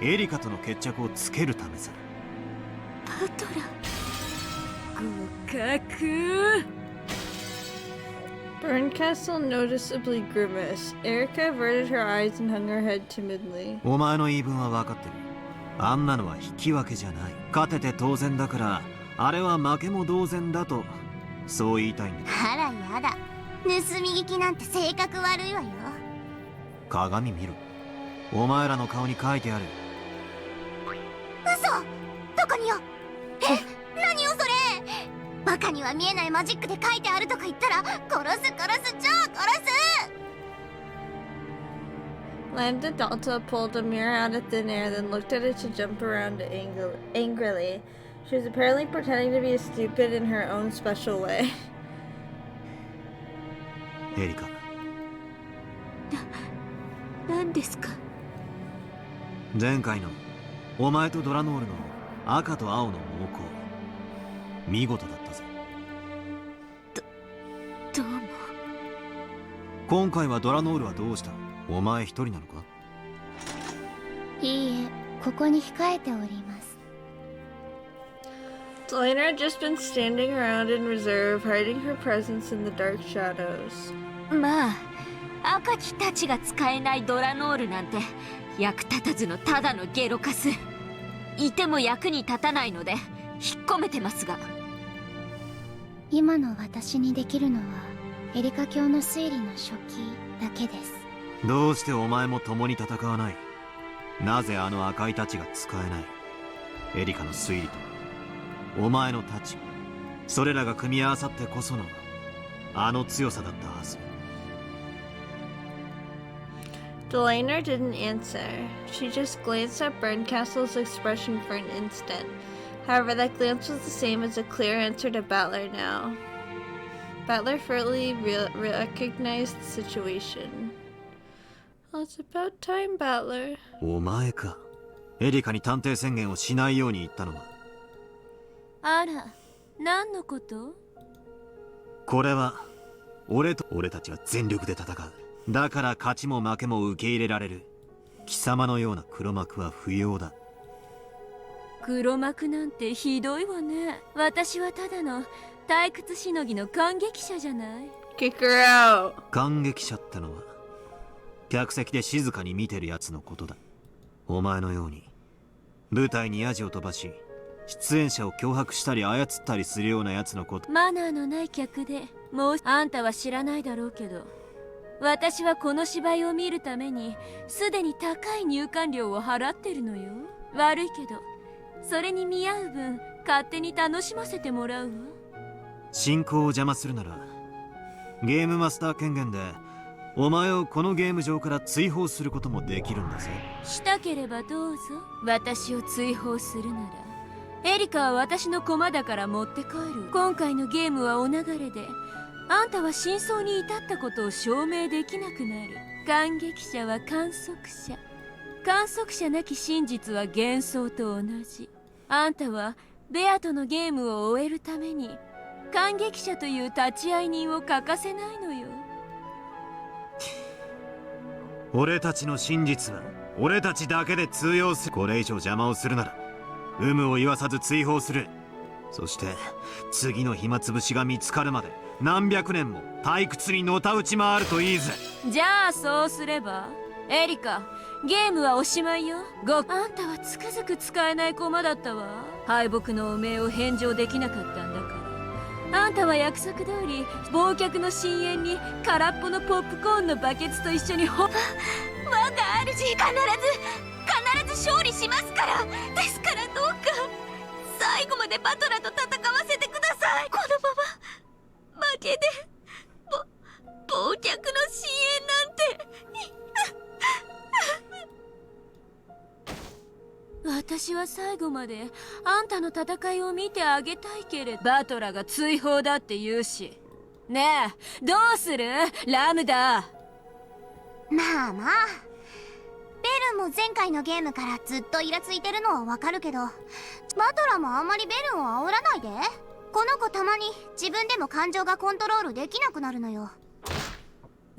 エリカとの決着をつけるためさ。バトラー、互角。Berncastle noticeably grimaced. Erica averted her eyes and hung her head timidly. お前の言い分は分かってる。あんなのは引き分けじゃない。勝てて当然だから、あれは負けも同然だと、そう言いたいんだ。あらやだ。盗み聞きなんて性格悪いわよ。鏡見ろ。お前らの顔に書いてある。嘘！どこによ？何よそれ！バカには見えないマジックで書いてあるとか言ったら殺す殺す超殺す。 Lambda Delta pulled a mirror out of thin air, then looked at it to jump around angrily. She was apparently pretending to be stupid in her own special way. エリカ。何ですか？前回のお前とドラノールの赤と青の猛攻、見事だったぜ。どうも。今回はドラノールはどうした？お前一人なのか？いいえ、ここに控えております。Selena had just been standing around in reserve, hiding her presence in the dark shadows. まあ、赤きたちが使えないドラノールなんて役立たずのただのゲロカス。いても役に立たないので引っ込めてますが。今の私にできるのはエリカ教の推理の初期だけです。どうしてお前も共に戦わない？なぜあの赤い太刀が使えない？エリカの推理とお前の太刀、それらが組み合わさってこそのあの強さだったはず。Delana didn't answer. She just glanced at Berncastle's expression for an instant. However, that glance was the same as a clear answer to Battler now. Battler fully recognized the situation. Well, it's about time, Battler. お前か。エリカに探偵宣言をしないように言ったのは。あら、何のこと？これは俺たちは全力で戦う。だから勝ちも負けも受け入れられる。貴様のような黒幕は不要だ。黒幕なんてひどいわね。私はただの退屈しのぎの感激者じゃない。Kick her out. 感激者ってのは客席で静かに見てるやつのことだ。お前のように舞台にヤジを飛ばし出演者を脅迫したり操ったりするようなやつのこと。マナーのない客で、もうあんたは知らないだろうけど、私はこの芝居を見るためにすでに高い入館料を払ってるのよ。悪いけどそれに見合う分勝手に楽しませてもらうわ。進行を邪魔するならゲームマスター権限でお前をこのゲーム上から追放することもできるんだぜ。したければどうぞ。私を追放するならエリカは私の駒だから持って帰る。今回のゲームはお流れで、あんたは真相に至ったことを証明できなくなる。感激者は観測者、観測者なき真実は幻想と同じ。あんたはベアとのゲームを終えるために感激者という立ち会い人を欠かせないのよ。俺たちの真実は俺たちだけで通用する。これ以上邪魔をするなら有無を言わさず追放する。そして次の暇つぶしが見つかるまで何百年も退屈にのたうち回るといいぜ。じゃあそうすればエリカ、ゲームはおしまいよ。あんたはつくづく使えない駒だったわ。敗北の汚名を返上できなかったんだから。あんたは約束通り忘却の深淵に空っぽのポップコーンのバケツと一緒に我が主必ず勝利しますから。ですからどうか最後までバトラと戦わせてください。このまま負けで忘却の深淵なんて私は最後まであんたの戦いを見てあげたいけれど、バトラが追放だって言うし。ねえ、どうするラムダ。まあまあ、ベルンも前回のゲームからずっとイラついてるのはわかるけど、バトラもあんまりベルンを煽らないで。この子たまに自分でも感情がコントロールできなくなるのよ。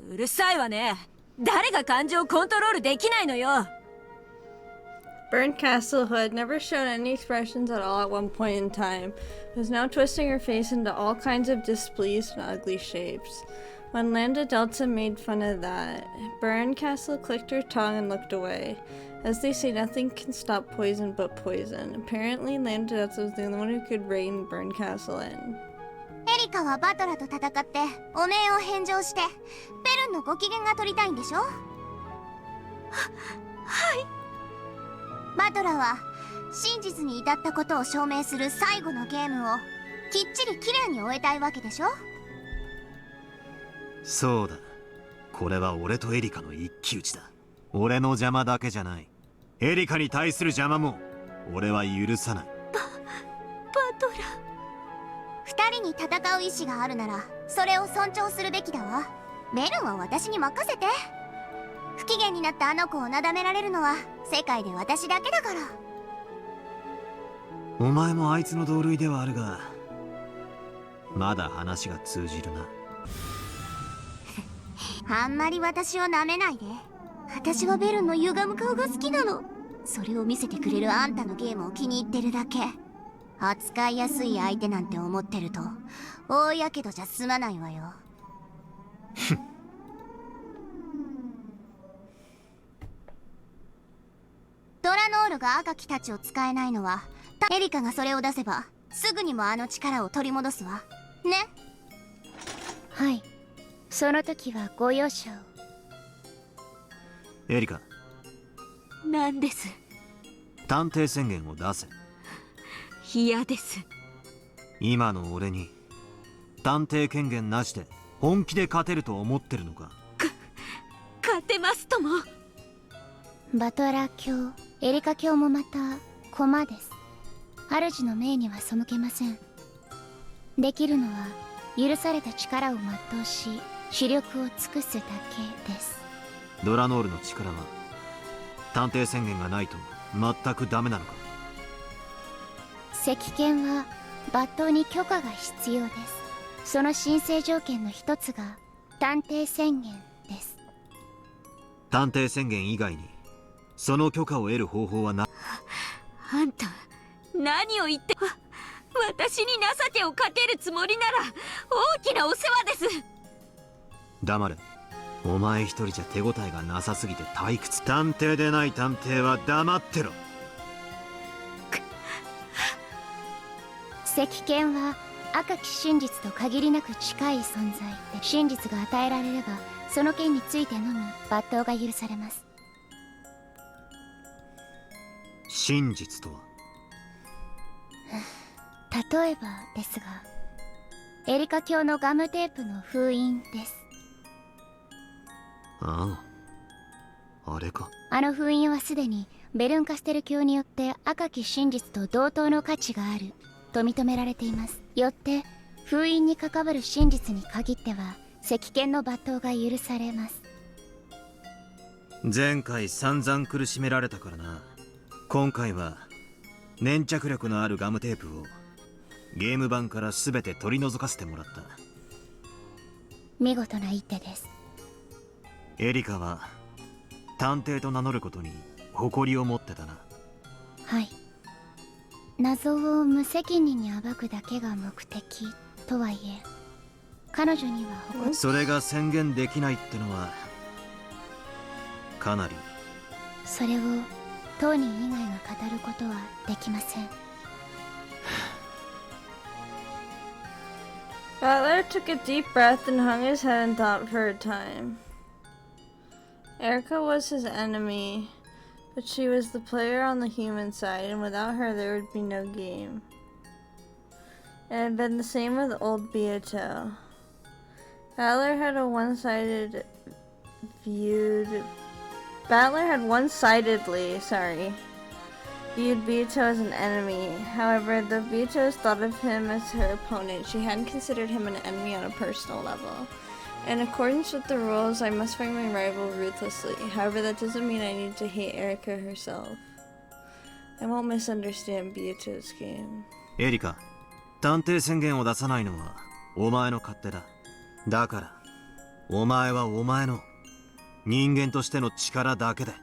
うるさいわね。誰が感情をコントロールできないのよ。Burned Castle, who had never shown any expressions at all at one point in time, was now twisting her face into all kinds of displeased and ugly shapes. When Lambda Delta made fun of that, Burned Castle clicked her tongue and looked away. As they say, nothing can stop poison but poison. Apparently, Lambda Delta was the only one who could rein Burned Castle in. エリカはバトラと戦って汚名を返上してベルンのご機嫌が取りたいんでしょ。はい。バトラは真実に至ったことを証明する最後のゲームをきっちりきれいに終えたいわけでしょ。そうだ、これは俺とエリカの一騎打ちだ。俺の邪魔だけじゃない、エリカに対する邪魔も俺は許さない。バトラ、二人に戦う意志があるならそれを尊重するべきだわ。ベルンは私に任せて。不機嫌になったあの子をなだめられるのは世界で私だけだから。お前もあいつの同類ではあるが、まだ話が通じるな。あんまり私をなめないで。私はベルンの歪む顔が好きなの。それを見せてくれるあんたのゲームを気に入ってるだけ。扱いやすい相手なんて思ってると大やけどじゃ済まないわよ。ドラノールが赤木たちを使えないのはエリカがそれを出せばすぐにもあの力を取り戻すわね。はい、その時はご容赦を。エリカ、なんです。探偵宣言を出せ。嫌です。今の俺に探偵権限なしで本気で勝てると思ってるのか。勝てますとも。バトラ教、エリカ教もまた駒です。主の命には背けません。できるのは許された力を全うし視力を尽くすだけです。ドラノールの力は探偵宣言がないと全くダメなのか。石剣は抜刀に許可が必要です。その申請条件の一つが探偵宣言です。探偵宣言以外にその許可を得る方法はな。あんた何を言って。私に情けをかけるつもりなら大きなお世話です。黙れ。お前一人じゃ手応えがなさすぎて退屈。探偵でない探偵は黙ってろ。石剣は赤き真実と限りなく近い存在で、真実が与えられればその件についてのみ抜刀が許されます。真実とは例えばですが、エリカ教のガムテープの封印です。ああ、あれか。あの封印はすでにベルンカステル教によって赤き真実と同等の価値があると認められています。よって封印に関わる真実に限っては石剣の抜刀が許されます。前回散々苦しめられたからな。今回は粘着力のあるガムテープをゲーム版から全て取り除かせてもらった。見事な一手です。エリカは探偵と名乗ることに誇りを持ってたな。はい。謎を無責任に暴くだけが目的とはいえ、彼女には誇り。それが宣言できないってのはかなり。それを当人以外が語ることはできません。Butler took a deep breath and hung his head and thought for a time. Erica was his enemy, but she was the player on the human side, and without her there would be no game. It had been the same with old Beato. Battler had one-sidedly viewed Beato as an enemy. However, though Beato thought of him as her opponent, she hadn't considered him an enemy on a personal level. In accordance with the rules, I must fight my rival ruthlessly. However, that doesn't mean I need to hate Erica herself. I won't misunderstand Beato's game. エリカ、探偵宣言を出さないのはお前の勝手だ。だから、お前はお前の人間としての力だけで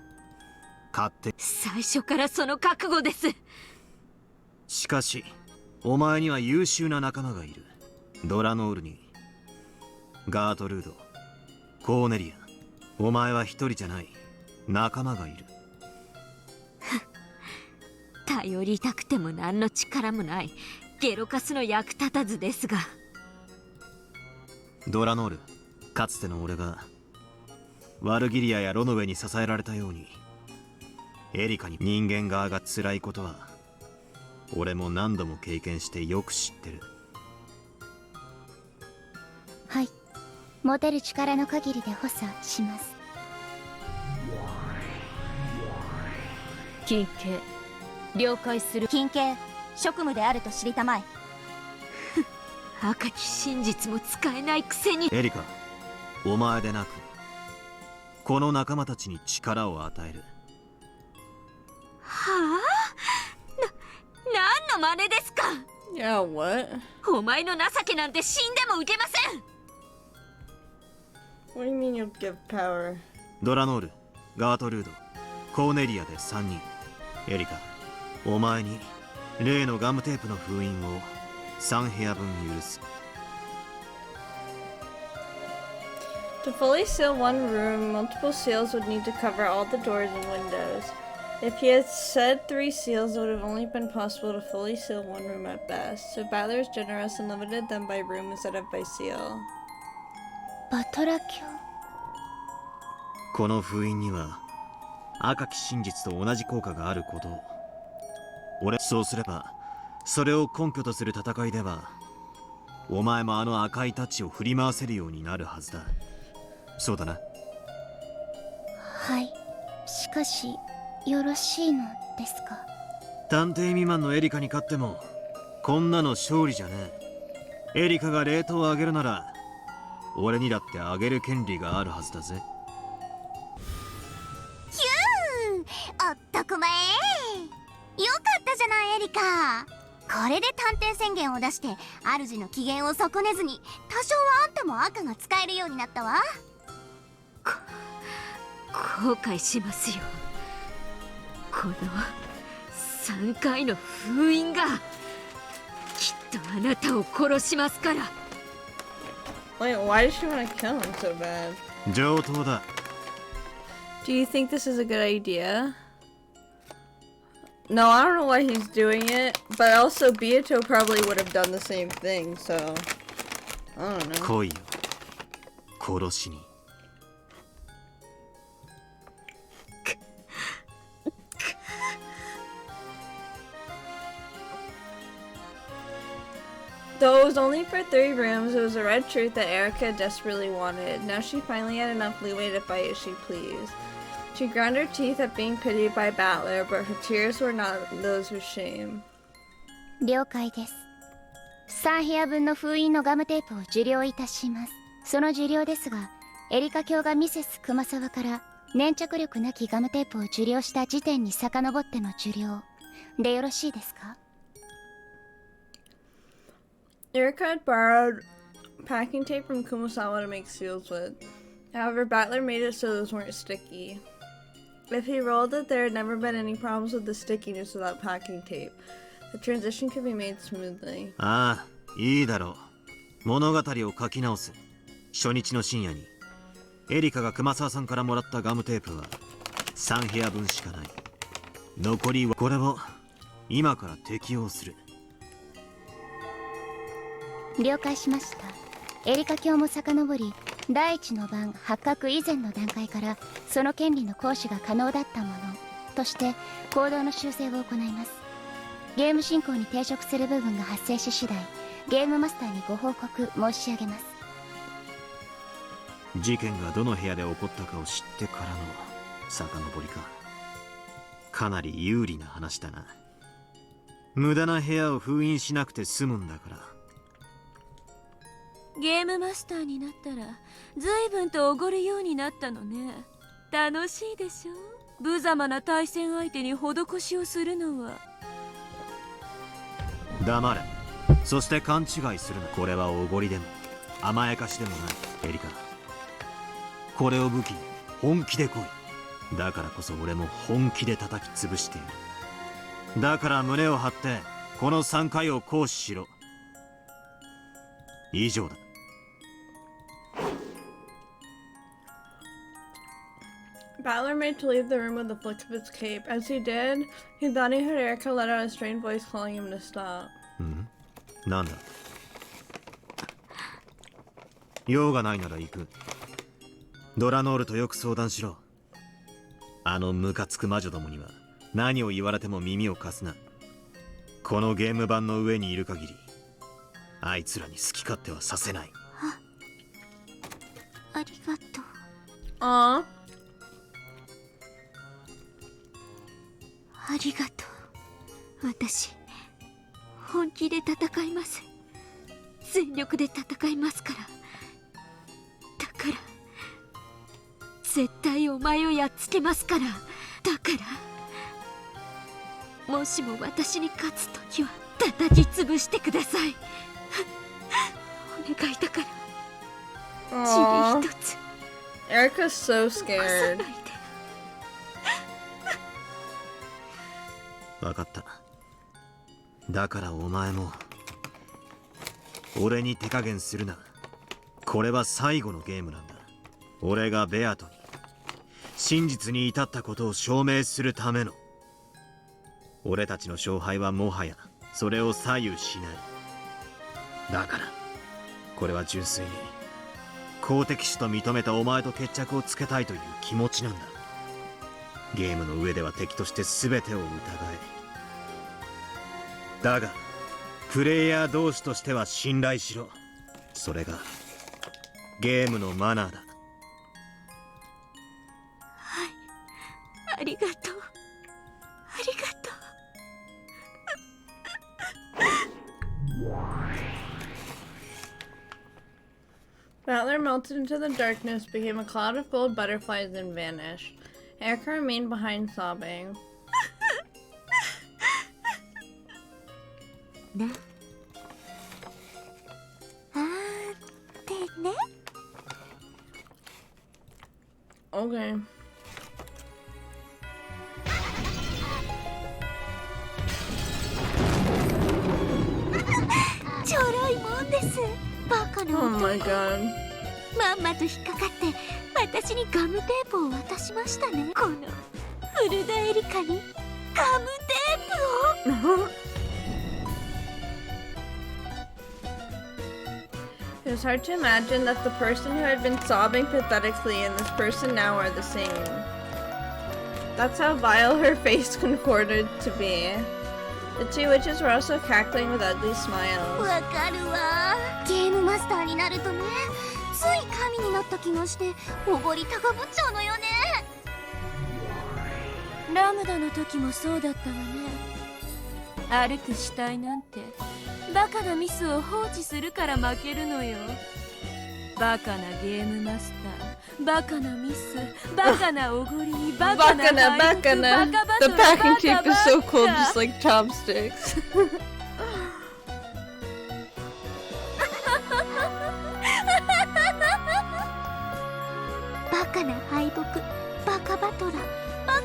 勝手。最初からその覚悟です。しかし、お前には優秀な仲間がいる。ドラノールにガートルード、コーネリア。お前は一人じゃない。仲間がいる。頼りたくても何の力もないゲロカスの役立たずですが。ドラノール、かつての俺がワルギリアやロノウェに支えられたように、エリカに人間側が辛いことは俺も何度も経験してよく知ってる。はい、持てる力の限りで補佐します。金系了解する。金系職務であると知りたまえ。赤き真実も使えないくせに。エリカ、お前でなくこの仲間たちに力を与える。はあ？何の真似ですか？ Yeah, what? お前の情けなんて死んでも受けません。What do you mean you'll give power? ドラノール、ガートルード、コーネリアで3人。エリカ、お前に例のガムテープの封印を3部屋分許す。To fully seal one room, multiple seals would need to cover all the doors and windows. If he had said 3 seals, it would have only been possible to fully seal one room at best. So Battler is generous and limited them by room instead of by seal. バトラ教。この封印には赤き真実と同じ効果があることを。そうすればそれを根拠とする戦いではお前もあの赤い太刀を振り回せるようになるはずだ。そうだな。はい、しかしよろしいのですか？探偵未満のエリカに勝ってもこんなの勝利じゃねえ。エリカがレートを上げるなら俺にだって上げる権利があるはずだぜ。ヒュー、おっとこまえ。よかったじゃないエリカ。これで探偵宣言を出して主の機嫌を損ねずに多少はあんたも赤が使えるようになったわ。後悔しますよ。この3回の封印がきっとあなたを殺しますから。Wait, why does she want to kill him so bad? 上等だ。Do you think this is a good idea? No, I don't know why he's doing it, but also Beato probably would have done the same thing, so I don't know. 来いよ、殺しに。Though it was only for 3 rooms, it was a red truth that Erica desperately wanted. Now she finally had enough leeway to fight as she pleased. She ground her teeth at being pitied by Battler, but her tears were not those of shame. 了解です。3部屋分の封印のガムテープを受領いたします。その受領ですが、エリカ卿がミセス熊沢から粘着力なきガムテープを受領した時点に遡っての受領でよろしいですか？ Erica had borrowed packing tape from Kumasawa to make seals with. However, Battler made it so those weren't sticky. If he rolled it, there had never been any problems with the stickiness without packing tape. The transition could be made smoothly. ああ、いいだろう。物語を書き直す。初日の深夜にエリカが熊沢さんからもらったガムテープは3部屋分しかない。残りはこれを今から適用する。了解しました。エリカ卿も遡り、第一の晩発覚以前の段階からその権利の行使が可能だったものとして行動の修正を行います。ゲーム進行に抵触する部分が発生し次第、ゲームマスターにご報告申し上げます。事件がどの部屋で起こったかを知ってからの遡りか。かなり有利な話だな。無駄な部屋を封印しなくて済むんだから。ゲームマスターになったら随分とおごるようになったのね。楽しいでしょ。無様な対戦相手に施しをするのは。黙れ。そして勘違いするな。これはおごりでも甘やかしでもない。エリカ、これを武器に本気で来い。だからこそ俺も本気で叩き潰してやる。だから胸を張ってこの3回を行使しろ。以上だ。Battler made to leave the room with a flick of his cape. As he did, he thought he heard Erica let out a strained voice calling him to stop. なんだ。用がないなら行く。ドラノールとよく相談しろ。あのムカつく魔女どもには何を言われても耳を貸すな。このゲーム版の上にいる限りあいつらに好き勝手はさせない。ありがとう。ありがとう。私本気で戦います。全力で戦いますから。だから絶対お前をやっつけますから。だからもしも私に勝つときは叩き潰してください。お願いだから。塵一つ。 Erica's so scared. 分かった。だからお前も俺に手加減するな。これは最後のゲームなんだ。俺がベアトに真実に至ったことを証明するための。俺たちの勝敗はもはやそれを左右しない。だからこれは純粋に公敵手と認めたお前と決着をつけたいという気持ちなんだ。ゲームの上では敵として全てを疑え。だがプレイヤー同士としては信頼しろ。それがゲームのマナーだ。はい、ありがとう。ありがとう。Battler melted into the darkness, became a cloud of gold butterflies, and vanished. Erica remained behind, sobbing. なってね。Okay. ちょろいもんです。バカな男。Oh my god. まんまと引っかかって私にガムテープを渡しましたね。このフルダエリカにガムテープを。It was hard to imagine that the person who had been sobbing pathetically and this person now are the same. That's how vile her face concorded to be. The two witches were also cackling with ugly smiles. わかるわ。ゲームマスターになるとね、つい神になった気がしておごり高ぶっちゃうのよね。ラムダの時もそうだったわね。歩く死体なんてバカなミスを放置するから負けるのよ。バカなゲームマスター、バカなミス、バカなおごり、バカな敗北、バカバトル、 The packing tape バカ is so cold, just like chopsticks. バカな敗北、バカバトラー、バ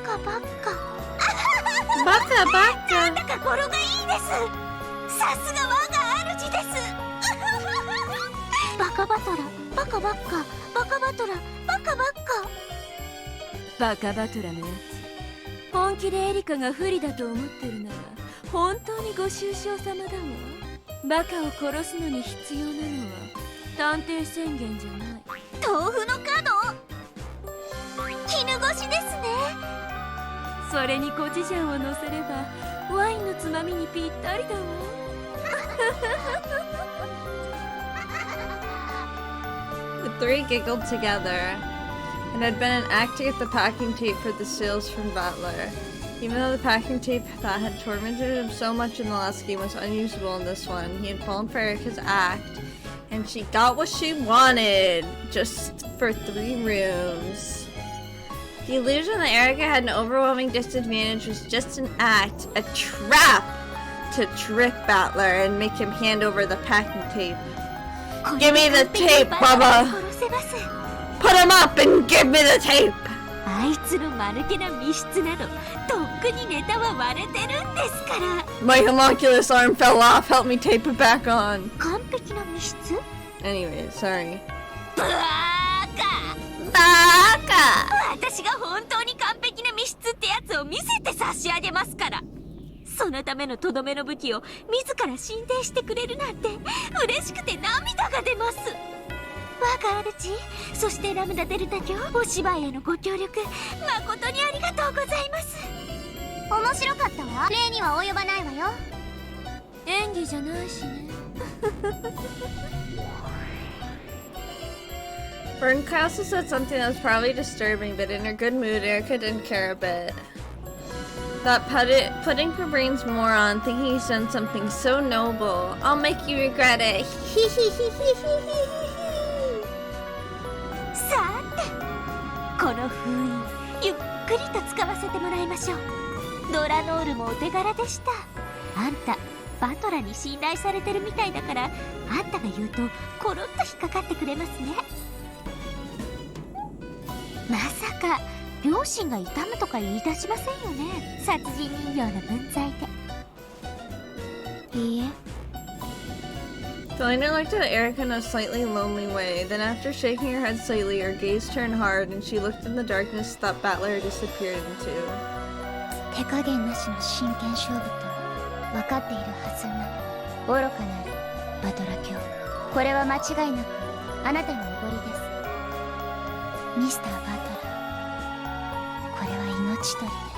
なんだか語呂がいいです。さすが我が主です。バカバトラ、バカバッカ、バカバトラ、バカバッカ。バカバトラのやつ、本気でエリカが不利だと思ってるなら本当にご愁傷様だわ。バカを殺すのに必要なのは探偵宣言じゃない。豆腐の角、絹ごしですね。それにコチュジャンを乗せればワインのつまみにぴったりだわ。The three giggled together. It had been an act to get the packing tape for the seals from Battler. Even though the packing tape that had tormented him so much in the last game was unusable in this one, he had fallen for Erica's act, and she got what she wanted, just for 3 rooms. The illusion that Erica had an overwhelming disadvantage was just an act, a trap, to trick Battler and make him hand over the packing tape. Give me the tape, Bubba! Put him up and give me the tape! あいつの間抜けな密室などとっくにネタは割れてるんですから。 My homunculus arm fell off. Help me tape it back on. 完璧な密室？ Anyway, sorry. バカ！私が本当に完璧な密室ってやつを見せて差し上げますから。そのためのとどめの武器を自ら進呈してくれるなんて嬉しくて涙が出ます。我が主、そしてラムダデルタ卿、お芝居へのご協力誠にありがとうございます。面白かったわ。礼には及ばないわよ。演技じゃないしね。Bernkastle said something that was probably disturbing, but in her good mood, Erica didn't care a bit. That pudding for brains moron thinking he's done something so noble. I'll make you regret it. さて、この封印ゆっくりと使わせてもらいましょう。ドラノールもお手柄でした。あんたバトラに信頼されてるみたいだから、あんたが言うとコロッと引っかかってくれますね。まさか両親が痛むとか言い出しませんよね、殺人人形の分際で。いいえ。Delina looked at Erica in a slightly lonely way. Then after shaking her head slightly, her gaze turned hard and she looked in the darkness that Battler disappeared into. 手加減なしの真剣勝負と分かっているはずなの。愚かなるバトラ卿、これは間違いなくあなたのおごりです。ミスター・バトラー、これは命取りです。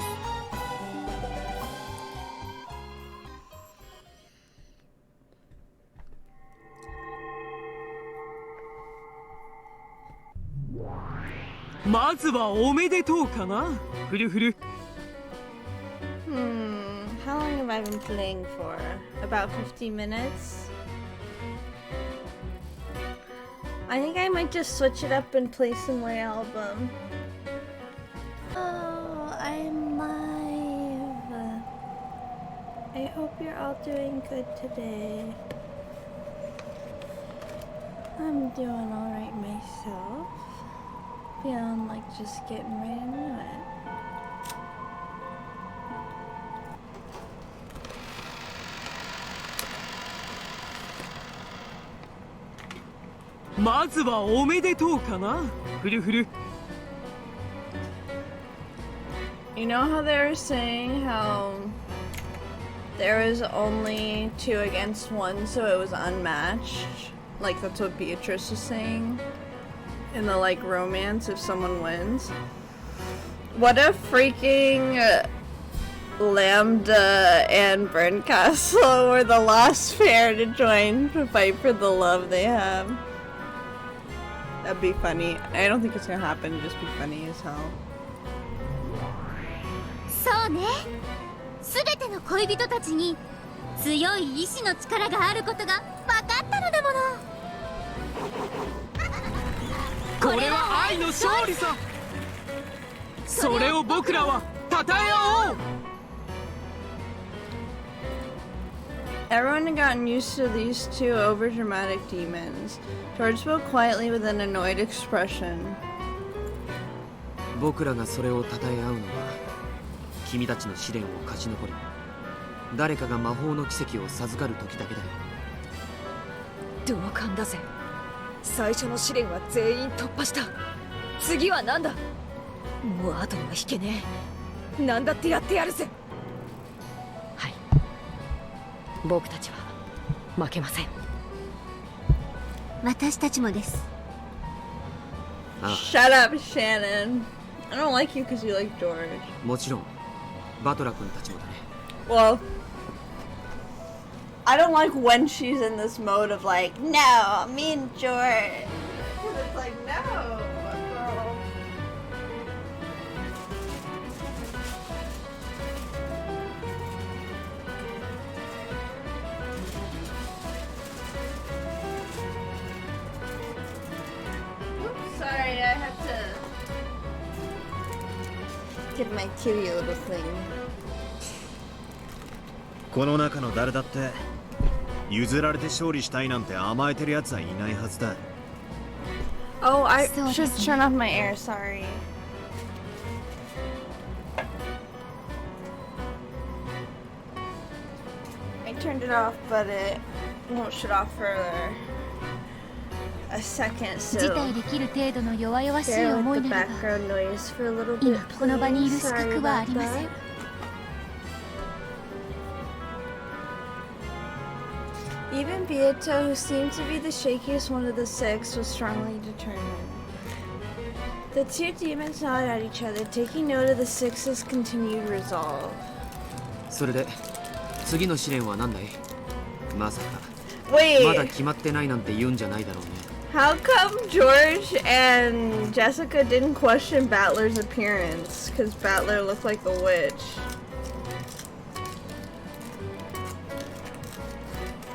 まずはおめでとうかな、フルフル。How long have I been playing for? About 50 minutes? I think I might just switch it up and play some my album. Oh, I'm live. I hope you're all doing good today. I'm doing alright myself. Feeling like just getting right into it. まずはおめでとうかな、フルフル。You know how they were saying how there was only 2 against 1, so it was unmatched? Like that's what Beatrice was saying in the like romance if someone wins. What if freaking Lambda and Bernkastle were the last pair to join to fight for the love they have? That'd be funny. I don't think it's gonna happen, it'd just be funny as hell. そうね。すべての恋人たちに強い意志の力があることが分かったのだもの。これは愛の勝利さ。それを僕らは称え合おう。Everyone had gotten used to these 2 overdramatic demons. George spoke quietly with an annoyed expression. 僕らがそれを称え合うのは君たちの試練を勝ち残り、誰かが魔法の奇跡を授かる時だけだよ。同感だぜ。最初の試練は全員突破した。次は何だ。もう後には引けねえ。何だってやってやるぜ。はい、僕たちは負けません。私たちもです。Shut up, Shannon. I don't like you because you like George. もちろんバトラ君たちもだね。 Well, I don't like when she's in this mode of like, no, me and George. It's like, no, girl. Oops, sorry, I have to give my kitty a little thing. この中の誰だって譲られて勝利したいなんて甘えてるやつはいないはずだ。 Oh, I should turn off my air, sorry. I turned it off, but it won't shut off for a second, 辞 so 退できる程度の弱々しい bear 思 with い the ならば background noise for a little 今 bit, この場にいる please. 資 Sorry 格はあ about りませ that. ん。Even Beato, who seemed to be the shakiest one of the six, was strongly determined. The two demons nodded at each other, taking note of the six's continued resolve. それで次の試練は何だい？まさか Wait, まだ決まってないなんて言うんじゃないだろうね。 how come George and Jessica didn't question Battler's appearance? Because Battler looked like the witch.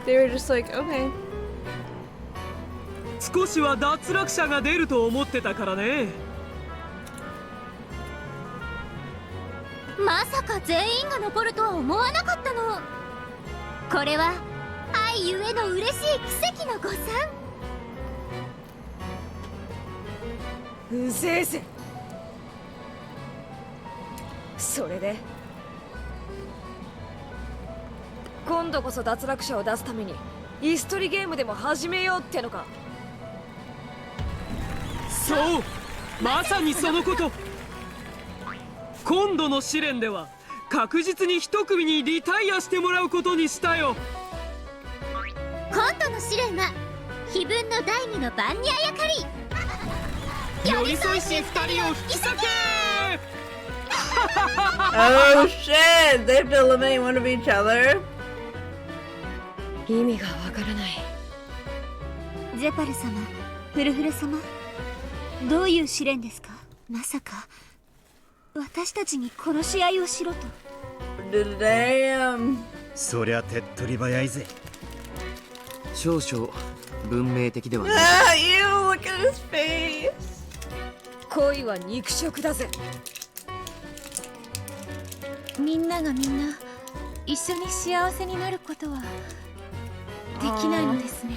They were just like, okay. 少しは脱落者が出ると思ってたからね。まさか全員が残るとは思わなかったの。これは愛ゆえの嬉しい奇跡の誤算。うぜえぜ。それで今度こそ脱落者を出すために椅子取りゲームでも始めようってのか。そう、まさにそのこと。今度の試練では確実に一組にリタイアしてもらうことにしたよ。今度の試練は非分の第二の番ニャヤカリ。寄り添いし二人を引き裂け。Oh shit! They have to eliminate one of each other? 意味がわからない。ゼパル様、フルフル様、どういう試練ですか？まさか私たちに殺し合いをしろと。Damn. そりゃ手っ取り早いぜ。少々文明的ではない。Ah, you look at his face. 恋は肉食だぜ。みんながみんな一緒に幸せになることはできないのですね。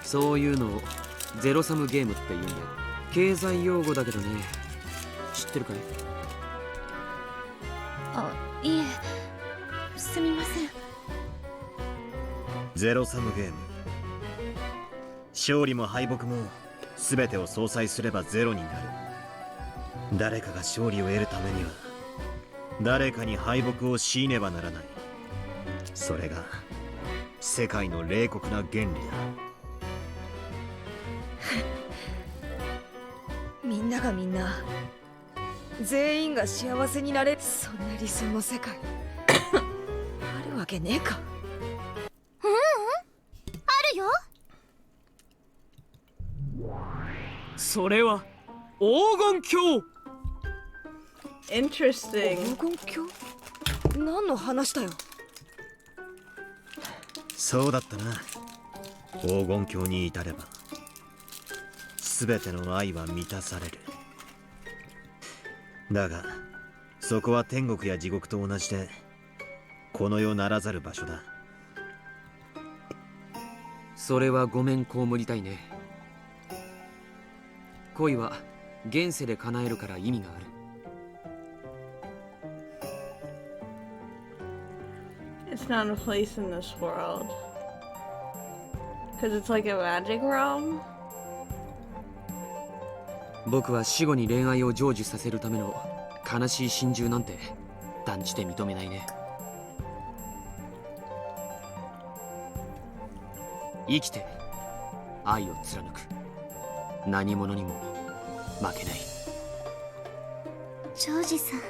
そういうのをゼロサムゲームって言うんだよ。経済用語だけどね。知ってるかい？あ、いえ、すみません。ゼロサムゲーム。勝利も敗北も全てを相殺すればゼロになる。誰かが勝利を得るためには誰かに敗北を強いねばならない。それが世界の冷酷な原理だ。みんながみんな全員が幸せになれる、そんな理想の世界あるわけねえか。あるよ。それは黄金鏡。Interesting. 黄金鏡？何の話だよ。そうだったな。黄金鏡に至れば全ての愛は満たされる。だがそこは天国や地獄と同じでこの世ならざる場所だ。それはごめん被りたいね。恋は現世で叶えるから意味がある。not a place in this world. Because it's like a magic realm? 僕は死後に恋愛を成就させるための悲しい心中なんて断じて認めないね。生きて愛を貫く。何者にも負けない。ジョージさん。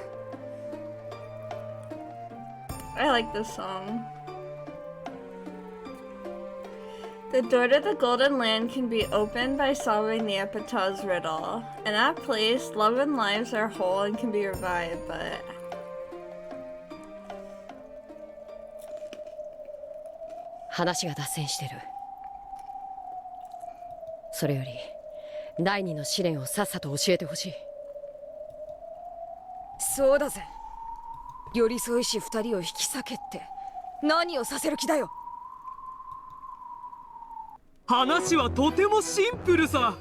I like this song. The door to the Golden Land can be opened by solving the Epitaph riddle. In that place, love and lives are whole and can be revived, but... 話が脱線してる。それより第二の試練をさっさと教えてほしい。そうだぜ。寄り添いし二人を引き裂けって何をさせる気だよ。話はとてもシンプルさ。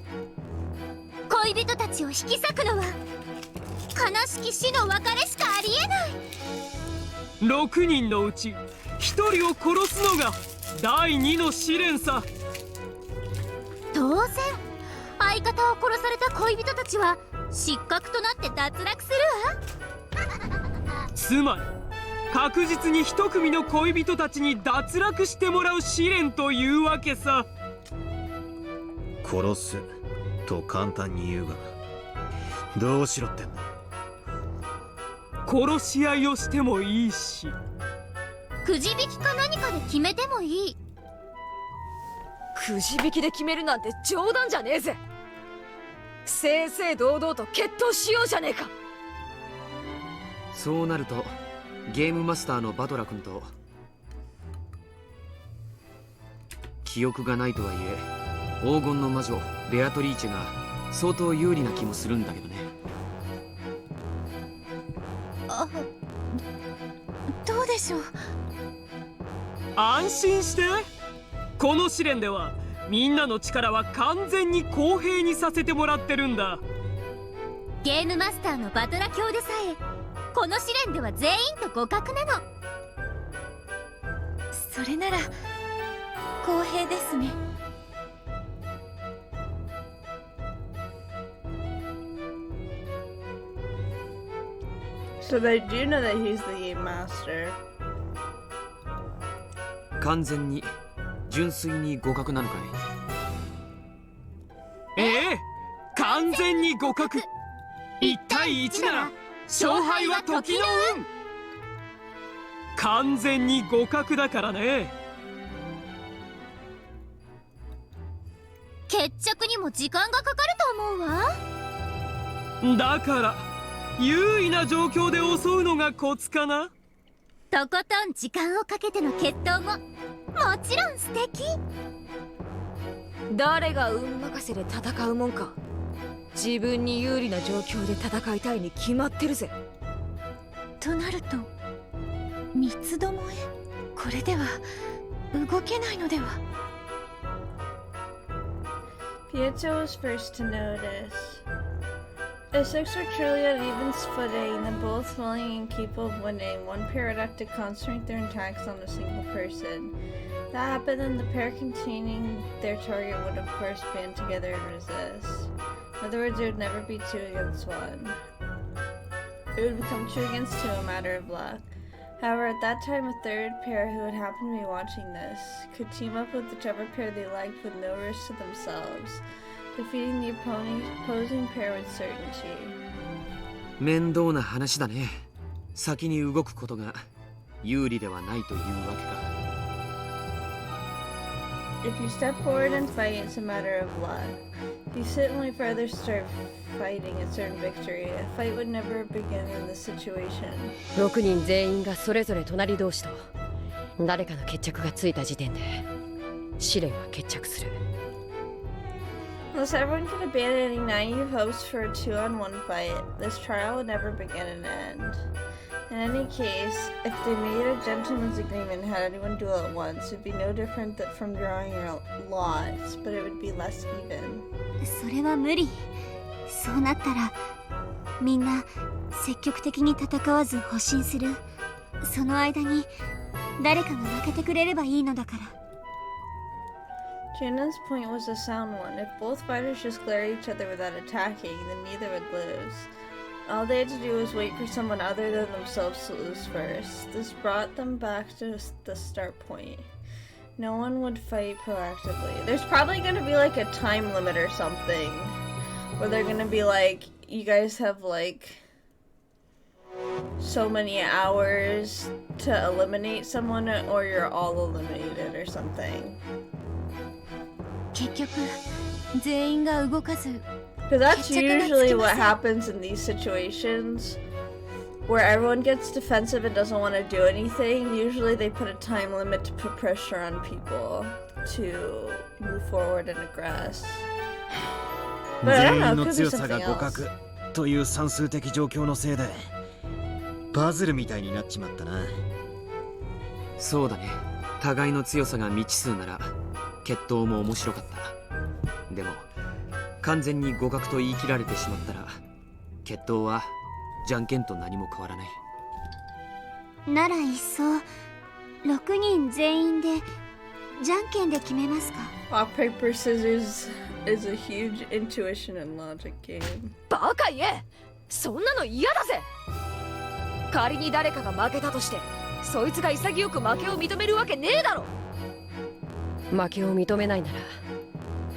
恋人たちを引き裂くのは悲しき死の別れしかありえない。6人のうち1人を殺すのが第2の試練さ。当然相方を殺された恋人たちは失格となって脱落するわ。つまり確実に一組の恋人たちに脱落してもらう試練というわけさ。殺すと簡単に言うが、どうしろってんだ。殺し合いをしてもいいし、くじ引きか何かで決めてもいい。くじ引きで決めるなんて冗談じゃねえぜ。正々堂々と決闘しようじゃねえか。そうなるとゲームマスターのバトラ君と記憶がないとはいえ黄金の魔女ベアトリーチェが相当有利な気もするんだけどね。どうでしょう。安心して。この試練ではみんなの力は完全に公平にさせてもらってるんだ。ゲームマスターのバトラ卿でさえこの試練では全員と互角なの。それなら公平ですね。So they do know that he's the game master. 完全に純粋に互角なのかい？ええ、完全に互角。1対1なら勝敗は時の運。完全に互角だからね。決着にも時間がかかると思うわ。だから優位な状況で襲うのがコツかな。とことん時間をかけての決闘ももちろん素敵。誰が運任せで戦うもんか。自分に有利な状況で戦いたいに決まってるぜ。となると三つどもえ、これでは動けないのでは。Pietro was first to notice. The six were truly on even footing, and both willing and capable of winning. One pair would have to concentrate their attacks on a single person. That happened, and the pair containing their target would of course band together and resist. In other words, it would never be 2 against 1. It would become 2 against 2, a matter of luck. However, at that time, a third pair who would happen to be watching this could team up with whichever pair they liked with no risk to themselves, defeating the opposing pair with certainty. 面倒な話だね。先に動くことが有利ではないというわけか。If you step forward and fight, it's a matter of luck. If you sit and wait for others to start fighting, it's certain victory. A fight would never begin in this situation. 6人全員がそれぞれ隣同士と誰かの決着がついた時点で試練は決着する。Unless everyone could abandon any naive hopes for a 2-on-1 fight, this trial would never begin and end. In any case, if they made a gentleman's agreement and had anyone duel at once, it would be no different from drawing lots, but it would be less even. それは無理。そうなったらみんな積極的に戦わず保身する。その間に誰かが負けてくれればいいのだから。 Jana's point was a sound one. If both fighters just glare at each other without attacking, then neither would lose. All they had to do was wait for someone other than themselves to lose first. This brought them back to the start point. No one would fight proactively. There's probably gonna be like a time limit or something, where they're gonna be like, you guys have like so many hours to eliminate someone, or you're all eliminated or something. 結局全員が動かず Because that's usually what happens in these situations where everyone gets defensive and doesn't want to do anything. Usually they put a time limit to put pressure on people to move forward and aggress. But I don't know, it could be something else. という算数的状況のせいでパズルみたいになっちまったな。そうだね。互いの強さが未知数なら決闘も面白かった。でも完全に互角と言い切られてしまったら決闘はじゃんけんと何も変わらない。ならいっそ6人全員でじゃんけんで決めますか。 Rock, paper, scissors is a huge intuition and logic game. バカ言え、そんなの嫌だぜ。仮に誰かが負けたとしてそいつが潔く負けを認めるわけねえだろ。負けを認めないなら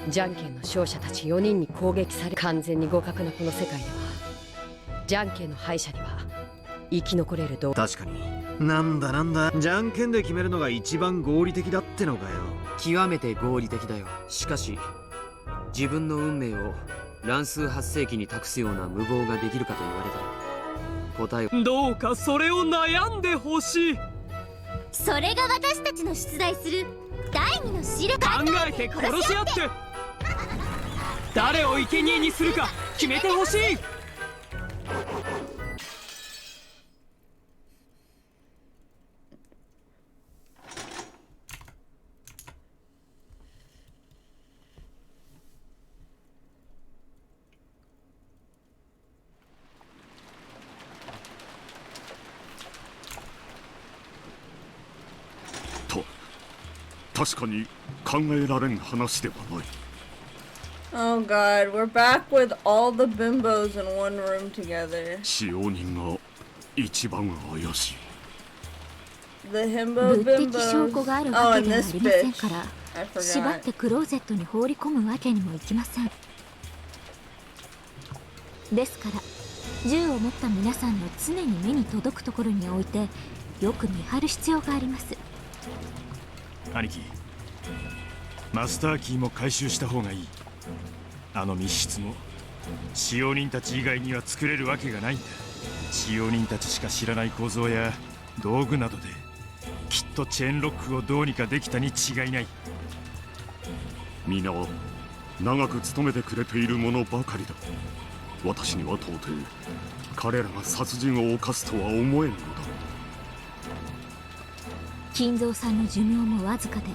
じゃんけんの勝者たち4人に攻撃され、完全に互角なこの世界ではじゃんけんの敗者には生き残れる道。確かに。なんだじゃんけんで決めるのが一番合理的だってのかよ。極めて合理的だよ。しかし自分の運命を乱数8世紀に託すような無謀ができるかと言われたら答えを。どうかそれを悩んでほしい。それが私たちの出題する第二の試練。考えて殺し合って誰を生贄にするか決めてほしい。確かに考えられん話ではない。 Oh god, we're back with all the bimbos in one room together. 使用人が一番怪しい。 The himbo 物的証拠があ bimbos. るわ Oh, け and ではあ this りません bitch. から I 縛っ forgot. てクローゼットに放り込むわけにもいきません。ですから銃を持った皆さんの常に目に届くところに置いてよく見張る必要があります。兄貴、マスターキーも回収した方がいい。あの密室も使用人たち以外には作れるわけがないんだ。使用人たちしか知らない構造や道具などできっとチェーンロックをどうにかできたに違いない。皆長く勤めてくれている者ばかりだ。私には到底彼らが殺人を犯すとは思えんのだ。金蔵さんの寿命もわずかで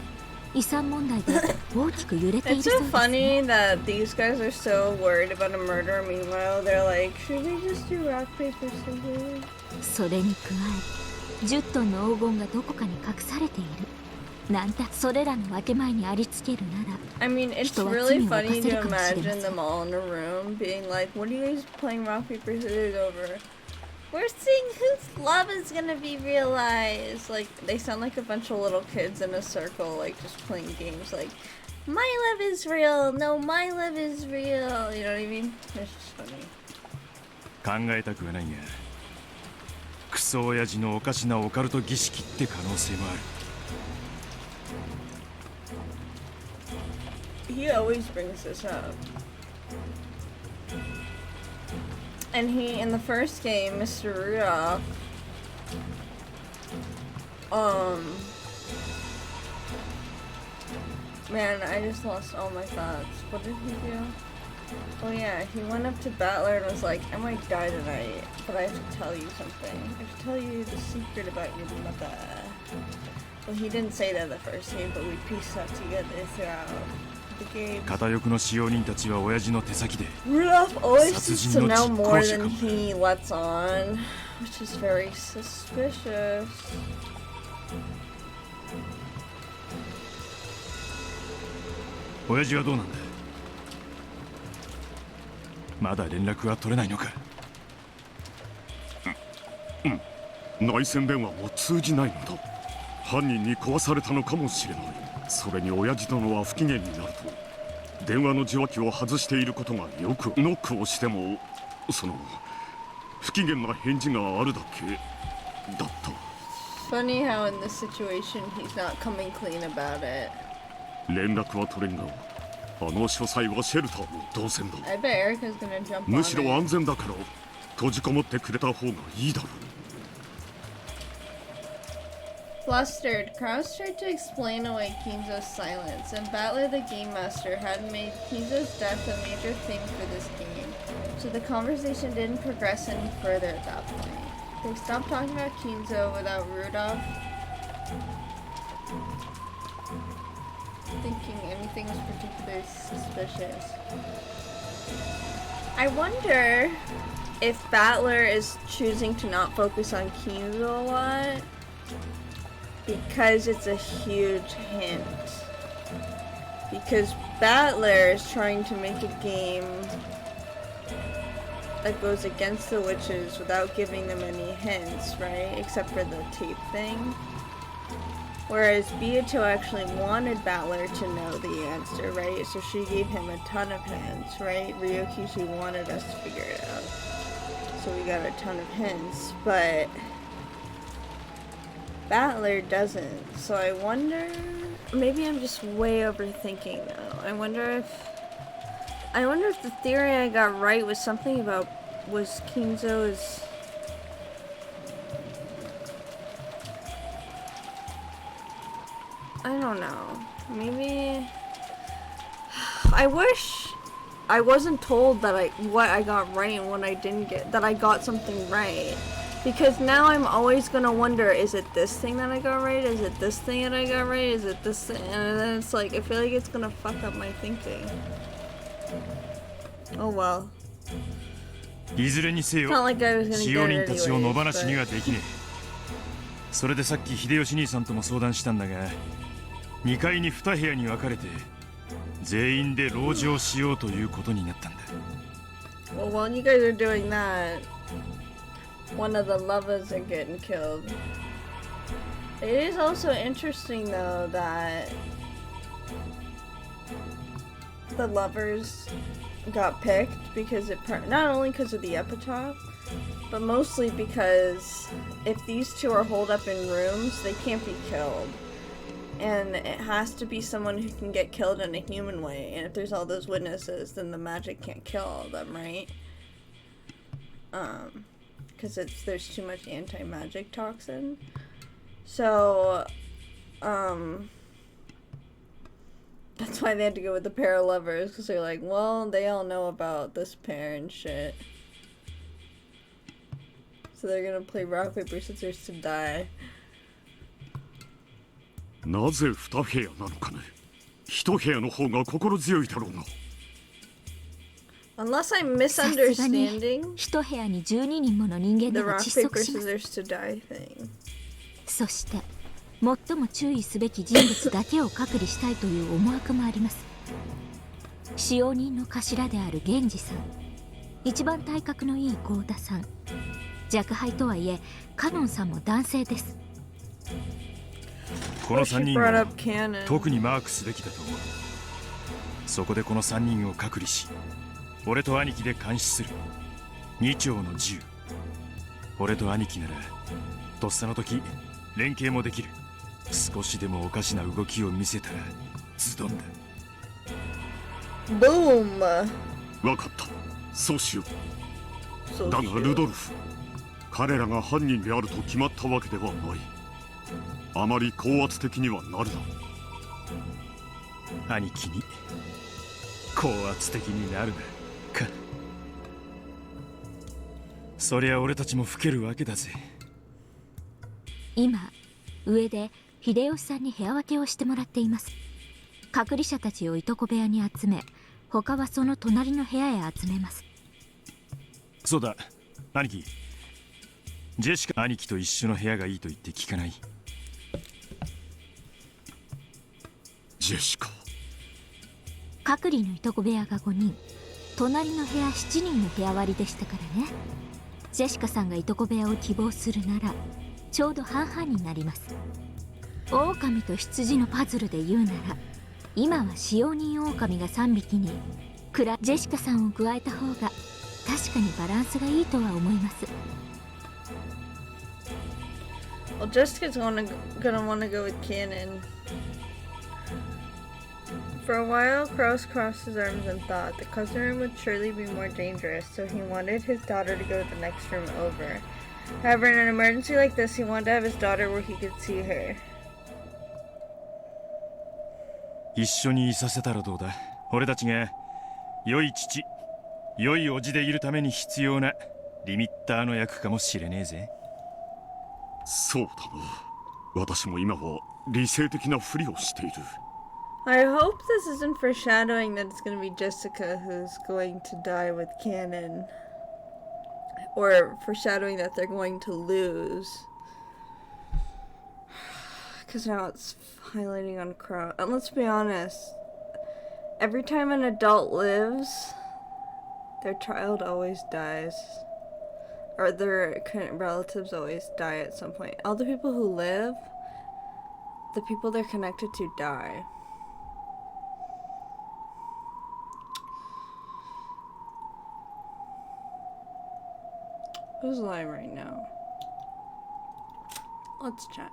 遺産問題で大きく揺れている It's そう so です。 funny that these guys are so worried about a murder. Meanwhile, they're like, should we just do rock, paper, scissors? それに加え10トンの黄金がどこかに隠されているなんて、それらの分け前にありつけるなら I mean, it's 人は really 罪を funny 犯せる to かもしれま imagine せん。 them all in a room being like, what are you guys playing rock, paper, scissors over? We're seeing whose love is gonna be realized. Like, they sound like a bunch of little kids in a circle, like, just playing games like, my love is real, no, my love is real. You know what I mean? It's just funny. 考えたくはないが、クソ親父のおかしなオカルト儀式って可能性もある。He always brings this up. And in the first game, Mr. Rudolph, man, I just lost all my thoughts. What did he do? Oh yeah, he went up to Battler and was like, I might die tonight, but I have to tell you something. I have to tell you the secret about your mother. Well, he didn't say that in the first game, but we pieced that together throughout the game. 片翼の使用人たちは親父の手先で Rudolph always 殺 seems 人 to の know 実 more 行者 than かも。 he lets on, which is very suspicious. 親父はどうなんだ。まだ連絡は取れないのか。内線電話も通じないのだ。犯人に壊されたのかもしれない。それに親父殿は不機嫌になると電話の受話器を外していることがよく、ノックをしてもその不機嫌な返事があるだけだった。 Funny how in this situation he's not coming clean about it. 連絡は取れんが、あの書斎はシェルターも同然だ。 I bet Erica's gonna jump on むしろ it. 安全だから閉じこもってくれた方がいいだろう。 Flustered, Kraus tried to explain away Kinzo's silence, and Battler the Game Master had made Kinzo's death a major theme for this game, so the conversation didn't progress any further at that point. They stopped talking about Kinzo without Rudolph thinking anything was particularly suspicious. I wonder if Battler is choosing to not focus on Kinzo a lot because it's a huge hint. Because Battler is trying to make a game that goes against the witches without giving them any hints, right? Except for the tape thing. Whereas Beato actually wanted Battler to know the answer, right? So she gave him a ton of hints, right? Ryokishi wanted us to figure it out. So we got a ton of hints, but Battler doesn't. So I wonder, maybe I'm just way overthinking now. I wonder if the theory I got right was something about, was Kinzo's, I don't know, maybe, I wish I wasn't told that what I got right and what I didn't get, that I got something right. Because now I'm always gonna wonder, is it this thing that I got right? Is it this thing that I got right? Is it this thing? And then it's like, I feel like it's gonna fuck up my thinking. Oh well. いずれにせよ、 Not like I was gonna 使 get 用 it 人たちを anyways, 野放しに but はできねえ。それでさっき秀吉兄さんとも相談したんだが、2階に2部屋に分かれて全員で籠城しようということになったんだ。 well, while you guys are doing that, one of the lovers are getting killed. It is also interesting though that the lovers got picked because not only because of the epitaph, but mostly because if these two are holed up in rooms, they can't be killed. And it has to be someone who can get killed in a human way. And if there's all those witnesses, then the magic can't kill all of them, right? Because there's too much anti-magic toxin. So, that's why they had to go with the pair of lovers, because they're like, well, they all know about this pair and shit. So they're gonna play rock, paper, scissors to die. なぜ2部屋なのかね。1部屋の方が心強いだろうが。 Unless I'm misunderstanding 一部屋に12人もの人間 the が rock, 窒 paper, 息します。 scissors to die thing. そして最も注意すべき人物だけを隔離したいという思惑もあります。使用人の頭である源氏さん、一番体格のいい豪田さん、若輩とはいえカノンさんも男性です。この3人を特にマークすべきだと思う。そこでこの3人を隔離し、俺と兄貴で監視する。2丁の銃。俺と兄貴ならとっさの時連携もできる。少しでもおかしな動きを見せたらズドンだ。ブーム。分かった。そうしよう。だがルドルフ、彼らが犯人であると決まったわけではない。あまり高圧的にはなるな。兄貴に高圧的になるなか。そりゃ俺たちも老けるわけだぜ。今上で秀吉さんに部屋分けをしてもらっています。隔離者たちをいとこ部屋に集め、他はその隣の部屋へ集めます。そうだ兄貴、ジェシカ兄貴と一緒の部屋がいいと言って聞かない？ジェシカ、隔離のいとこ部屋が5人、隣の部屋7人の部屋割りでしたからね。ジェシカさんがいとこ部屋を希望するならちょうど半々になります。狼と羊のパズルで言うなら、今は使用人狼が3匹にジェシカさんを加えた方が確かにバランスがいいとは思います。Well, Jessica's gonna wanna go with Cannon. For a while, Cross crossed his arms and thought the cousin room would surely be more dangerous, so he wanted his daughter to go to the next room over. However, in an emergency like this, he wanted to have his daughter where he could see her. 一緒にいさせたらどうだ。俺たちが良い父、良い叔父でいるために必要なリミッターの役かもしれねえぜ。そうだな。私も今は理性的なふりをしている。I hope this isn't foreshadowing that it's going to be Jessica who's going to die with Cannon. Or foreshadowing that they're going to lose. Because now it's highlighting on Crow. And let's be honest. Every time an adult lives, their child always dies. Or their relatives always die at some point. All the people who live, the people they're connected to die. Who's alive right now? Let's check.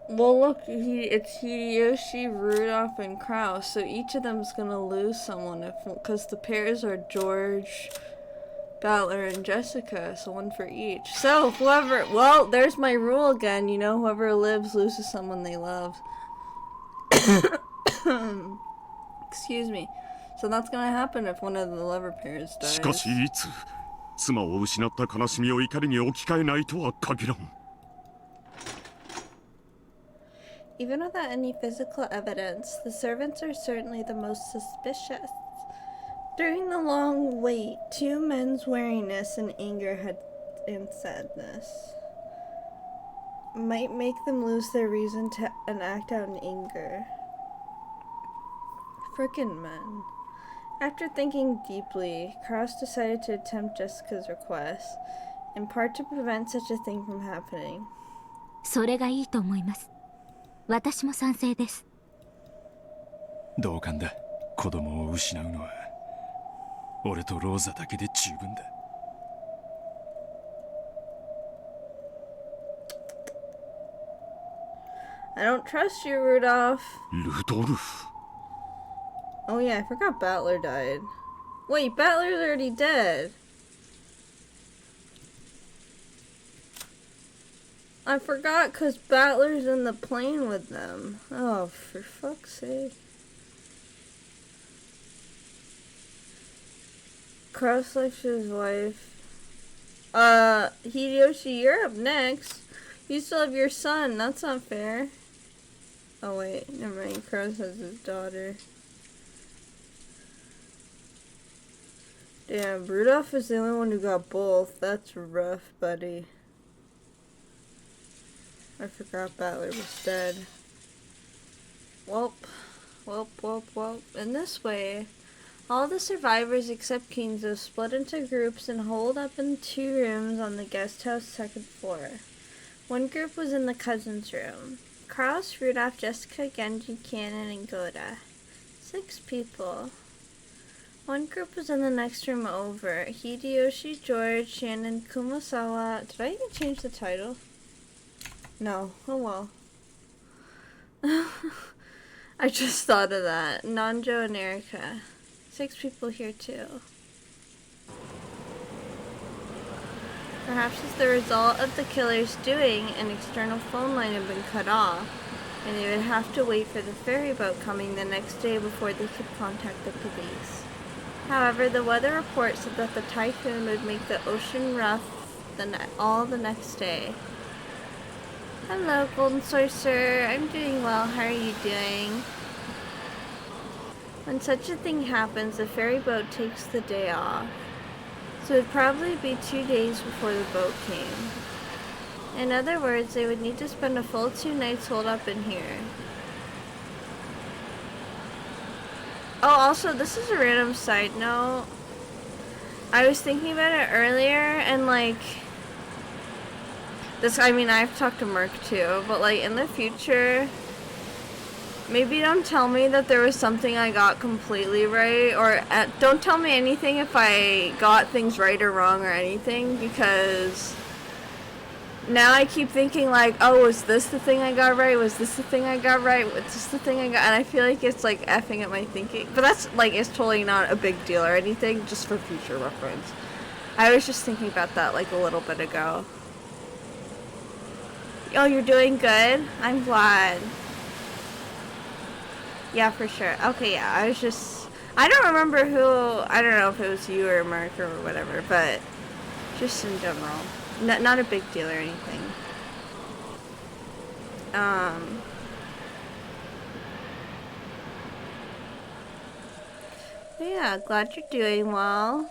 Well, look, it's Hideyoshi, Rudolph, and Kraus, so each of them is gonna lose someone because the pairs are George, Battler, and Jessica, so one for each. So, whoever, well, there's my rule again, you know, whoever lives loses someone they love. Excuse me. So that's gonna happen if one of the lover pairs dies. しかしいつ妻を失った悲しみを怒りに置き換えないとは限らん。Even without any physical evidence, the servants are certainly the most suspicious. During the long wait, two men's wariness and anger and sadness might make them lose their reason and act out in anger. Frickin' men. After thinking deeply, Kraus decided to attempt Jessica's request, in part to prevent such a thing from happening. それがいいと思います。私も賛成です。同感だ。子供を失うのは俺とローザだけで十分だ。I don't trust you, Rudolph. ルドルフ。 Oh yeah, I forgot Battler died. Wait, Battler's already dead. I forgot because Battler's in the plane with them. Oh, for fuck's sake. Kraus likes his wife. Hideyoshi, you're up next. You still have your son. That's not fair. Oh wait, never mind. Kraus has his daughter. Damn, Rudolph is the only one who got both. That's rough, buddy. I forgot Battler was dead. Welp. In this way, all the survivors except Kinzo split into groups and holed up in 2 rooms on the guest house 2nd floor. One group was in the cousin's room. Kraus, Rudolph, Jessica, Genji, Cannon, and Goda. 6 people. One group was in the next room over. Hideyoshi, George, Shannon, Kumasawa. Did I even change the title? No. Oh well. I just thought of that. Nanjo and Erica. 6 people here too. Perhaps as the result of the killer's doing, an external phone line had been cut off, and they would have to wait for the ferry boat coming the next day before they could contact the police. However, the weather report said that the typhoon would make the ocean rough all the next day. Hello, Golden Sorcerer. I'm doing well. How are you doing? When such a thing happens, the ferry boat takes the day off. So it'd probably be 2 days before the boat came. In other words, they would need to spend a full 2 nights holed up in here. Oh, also, this is a random side note. I was thinking about it earlier, and like, this, I mean, I've talked to Merc too, but like, in the future, maybe don't tell me that there was something I got completely right, or don't tell me anything if I got things right or wrong or anything, because now I keep thinking like, oh, was this the thing I got right? Was this the thing I got right? Was this the thing I got? And I feel like it's like effing at my thinking. But that's like, it's totally not a big deal or anything, just for future reference. I was just thinking about that like a little bit ago. Oh, you're doing good? I'm glad. Yeah, for sure. Okay, yeah, I don't remember who, I don't know if it was you or Mark or whatever, but just in general. Not a big deal or anything. Yeah, glad you're doing well.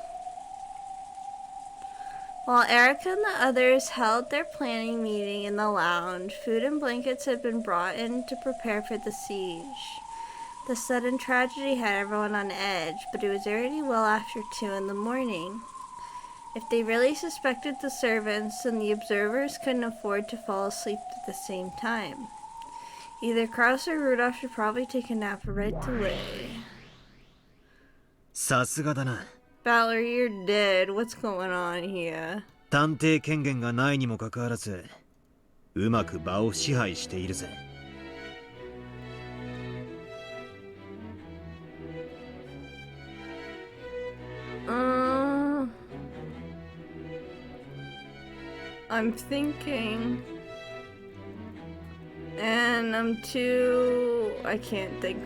While Erica and the others held their planning meeting in the lounge, food and blankets had been brought in to prepare for the siege. The sudden tragedy had everyone on edge, but it was already well after 2 in the morning. If they really suspected the servants, then the observers couldn't afford to fall asleep at the same time. Either Kraus or Rudolph should probably take a nap right away. さすがだな。Ballard, you're dead. What's going on here? 探偵権限がないにもかかわらず、うまく場を支配しているぜ。I'm thinking, and I can't think,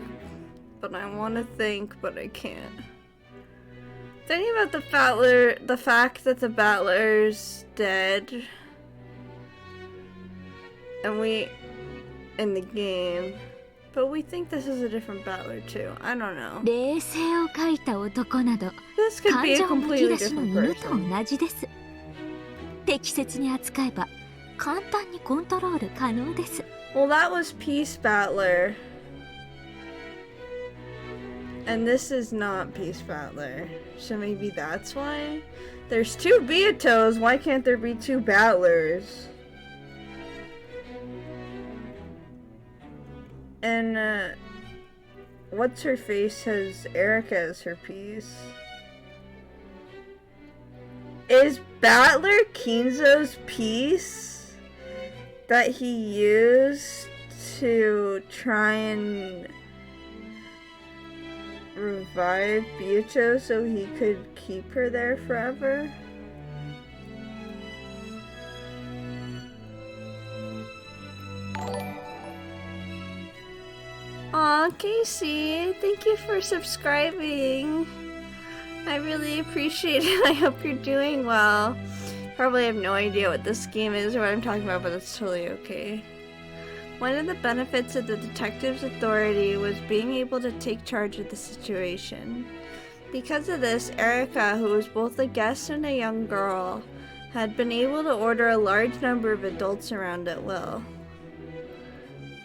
but I want to think, but I can't. Thinking about the fact that the battler's dead, and in the game, but we think this is a different battler too. I don't know. 冷静を書いた男など、 This could 感 be a 情むき completely 出しの different 犬と person. 同じです。適切に扱えば簡単にコントロール可能です。 Well, that was Peace Battler. And this is not Peace Battler. So maybe that's why? There's 2 Beatos, why can't there be 2 Battlers? And, what's her face has Erica as her piece. Is Battler Kinzo's piece that he used to try and revive Beato so he could keep her there forever? Aw, Casey, thank you for subscribing. I really appreciate it. I hope you're doing well. Probably have no idea what this game is or what I'm talking about, but it's totally okay. One of the benefits of the detective's authority was being able to take charge of the situation. Because of this, Erica, who was both a guest and a young girl, had been able to order a large number of adults around at will.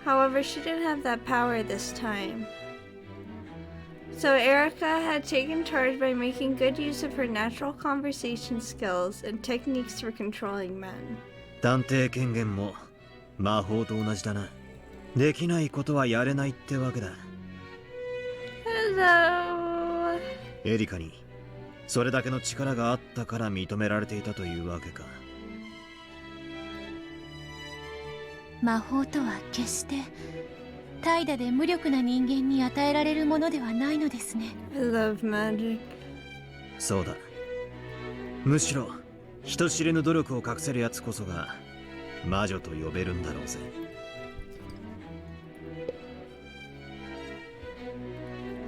However, she didn't have that power this time. So Erica had taken charge by making good use of her natural conversation skills and techniques for controlling men. 探偵権限も魔法と同じだな。できないことはやれないってわけだ。Hello. エリカにそれだけの力があったから認められていたというわけか。魔法とは決して怠惰で無力な人間に与えられるものではないのですね。I love magic. そうだ。むしろ人知れぬ努力を隠せるやつこそが魔女と呼べるんだろうぜ。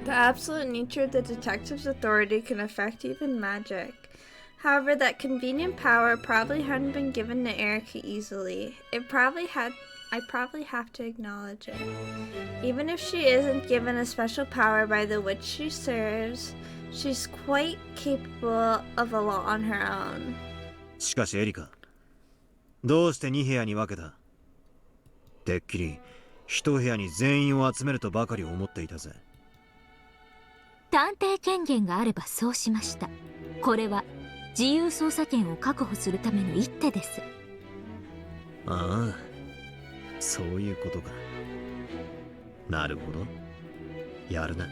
The absolute nature of the detective's authority can affect even magic. However, that convenient power probably hadn't been given to Erica easily. I probably have to acknowledge it. Even if she isn't given a special power by the witch she serves, she's quite capable of a lot on her own. しかしエリカ、どうして2部屋に分けた？てっきり1部屋に全員を集めるとばかり思っていたぜ。探偵権限があればそうしました。これは自由捜査権を確保するための一手です。ああ、そういうことか。なるほど。やるな。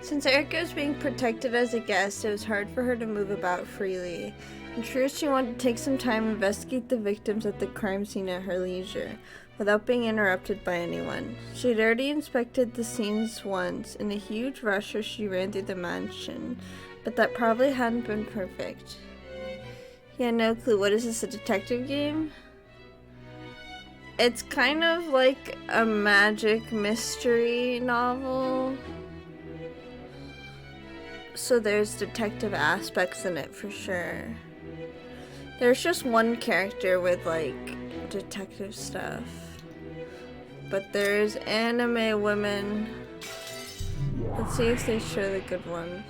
Since Erica was being protected as a guest, it was hard for her to move about freely. In truth, she wanted to take some time and investigate the victims at the crime scene at her leisure, without being interrupted by anyone. She had already inspected the scenes once, in a huge rush as she ran through the mansion, but that probably hadn't been perfect. He had no clue. What is this, a detective game? It's kind of like a magic mystery novel. So there's detective aspects in it for sure. There's just one character with like detective stuff. But there's anime women. Let's see if they show the good ones.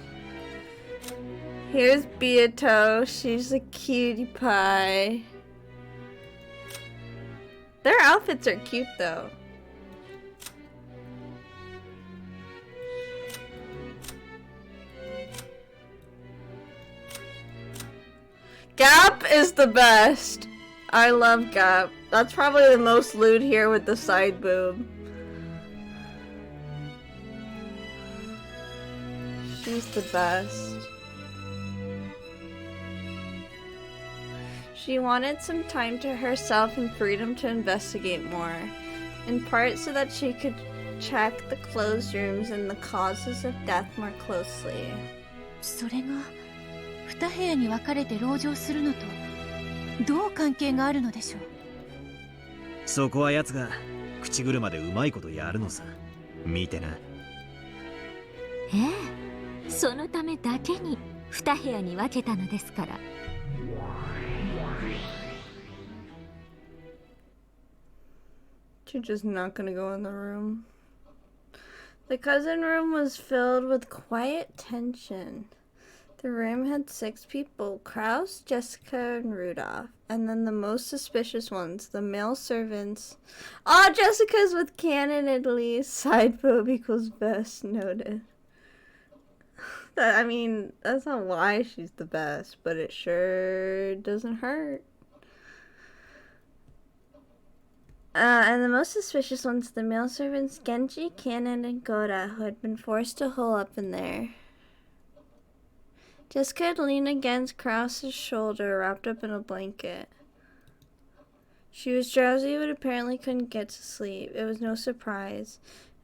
Here's Beato. She's a cutie pie. Their outfits are cute though. Gap is the best. I love Gap. That's probably the most lewd here with the side boob. She's the best. She wanted some time to herself and freedom to investigate more, in part so that she could check the closed rooms and the causes of death more closely. それが2部屋に分かれて籠城するのとどう関係があるのでしょう。そこは奴が口車でうまいことやるのさ。見てな。ええ、そのためだけに2部屋に分けたのですから。You're just not gonna go in the room. The cousin room was filled with quiet tension. The room had 6 people, Kraus, Jessica, and Rudolph. And then the most suspicious ones, the male servants. Ah, oh, Jessica's with Canon at least. Side boob equals best, noted. I mean, that's not why she's the best, but it sure doesn't hurt. And the most suspicious ones, the male servants Genji, Canon, and Goda, who had been forced to hole up in there. Jessica had leaned against Krause's shoulder, wrapped up in a blanket. She was drowsy, but apparently couldn't get to sleep. It was no surprise.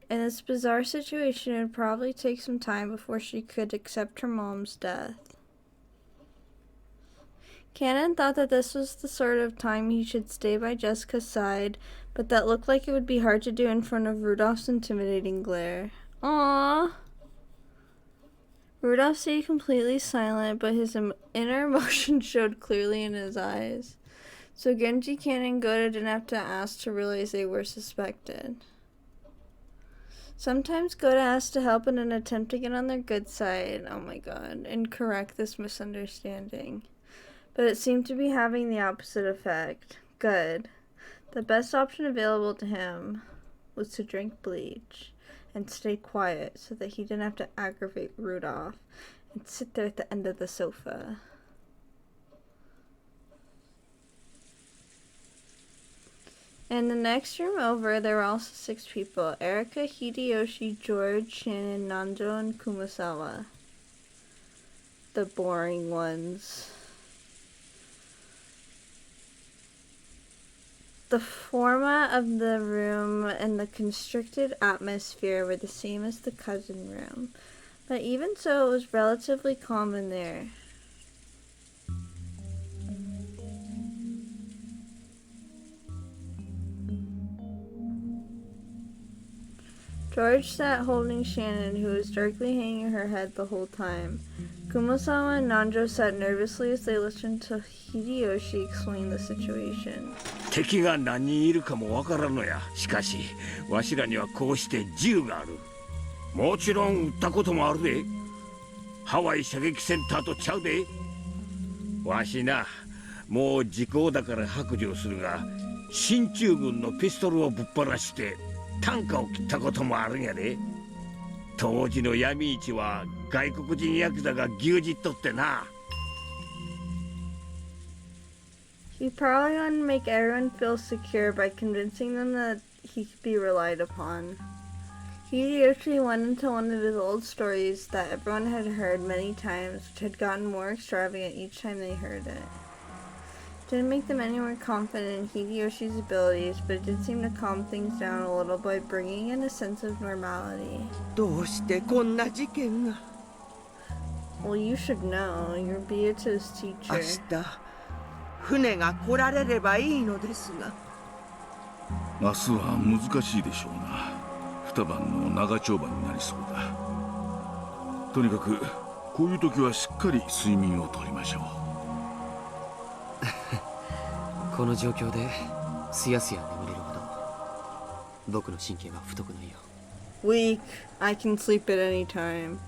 In this bizarre situation, it would probably take some time before she could accept her mom's death. Cannon thought that this was the sort of time he should stay by Jessica's side, but that looked like it would be hard to do in front of Rudolph's intimidating glare. Aww. Rudolph stayed completely silent, but his inner emotion showed clearly in his eyes. So Genji, Cannon, and Goda didn't have to ask to realize they were suspected. Sometimes Goda asked to help in an attempt to get on their good side, oh my god, and correct this misunderstanding. But it seemed to be having the opposite effect. Good. The best option available to him was to drink bleach and stay quiet so that he didn't have to aggravate Rudolph and sit there at the end of the sofa. In the next room over, there were also 6 people. Erika, Hideyoshi, George, Shannon, Nanjo, and Kumasawa. The boring ones. The format of the room and the constricted atmosphere were the same as the cousin room, but even so, it was relatively calm in there. George sat holding Shannon, who was darkly hanging her head the whole time. Kumasawa and Nanjo sat nervously as they listened to Hideyoshi explain the situation. 敵が何人いるかもわからんのや。しかし、わしらにはこうして銃がある。もちろん撃ったこともあるで。ハワイ射撃センターとちゃうで。わしな、もう時効だから白状するが、進駐軍のピストルをぶっ放して短歌を切ったこともあるんやで。当時の闇市は外国人ヤクザが牛耳っとってな。He probably wanted to make everyone feel secure by convincing them that he could be relied upon. Hideyoshi went into one of his old stories that everyone had heard many times, which had gotten more extravagant each time they heard it. Didn't make them any more confident in Hideyoshi's abilities, but it did seem to calm things down a little by bringing in a sense of normality. どうしてこんな事件が。 Well, you should know. You're Beata's teacher. 明日、船が来られればいいのですが。明日は難しいでしょうな。二晩の長丁場になりそうだ。とにかくこういう時はしっかり睡眠をとりましょう。この状況ですやすや眠れるほど僕の神経は太くないよ。 Weak. I can sleep at any time.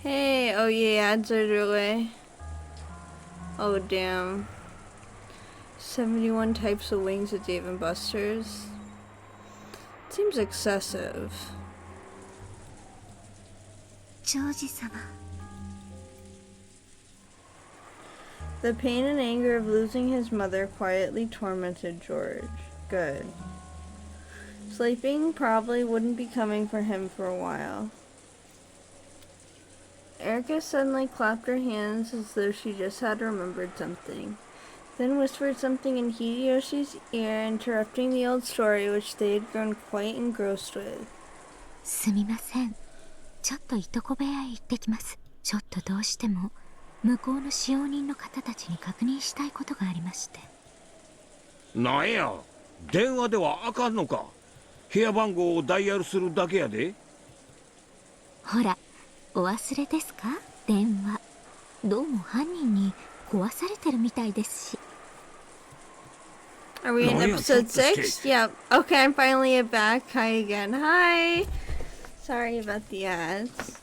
Hey, oh yeah, ads are underway. Oh damn. 71 types of wings at Dave & Buster's. Seems excessive. ジョージ様。 The pain and anger of losing his mother quietly tormented George. Good. Sleeping probably wouldn't be coming for him for a while. Erica suddenly clapped her hands as though she just had remembered something, then whispered something in Hideyoshi's ear, interrupting the old story which they had grown quite engrossed with. すみません。ちょっといとこ部屋へ行ってきます。ちょっとどうしても向こうの使用人の方たちに確認したいことがありまして。なんや、電話ではあかんのか。部屋番号をダイヤルするだけやで。ほら、お忘れですか？電話。どうも犯人に壊されてるみたいですし。Are we in episode 6? Yep. Okay, I'm finally back. Hi again. Hi! Sorry about the ads.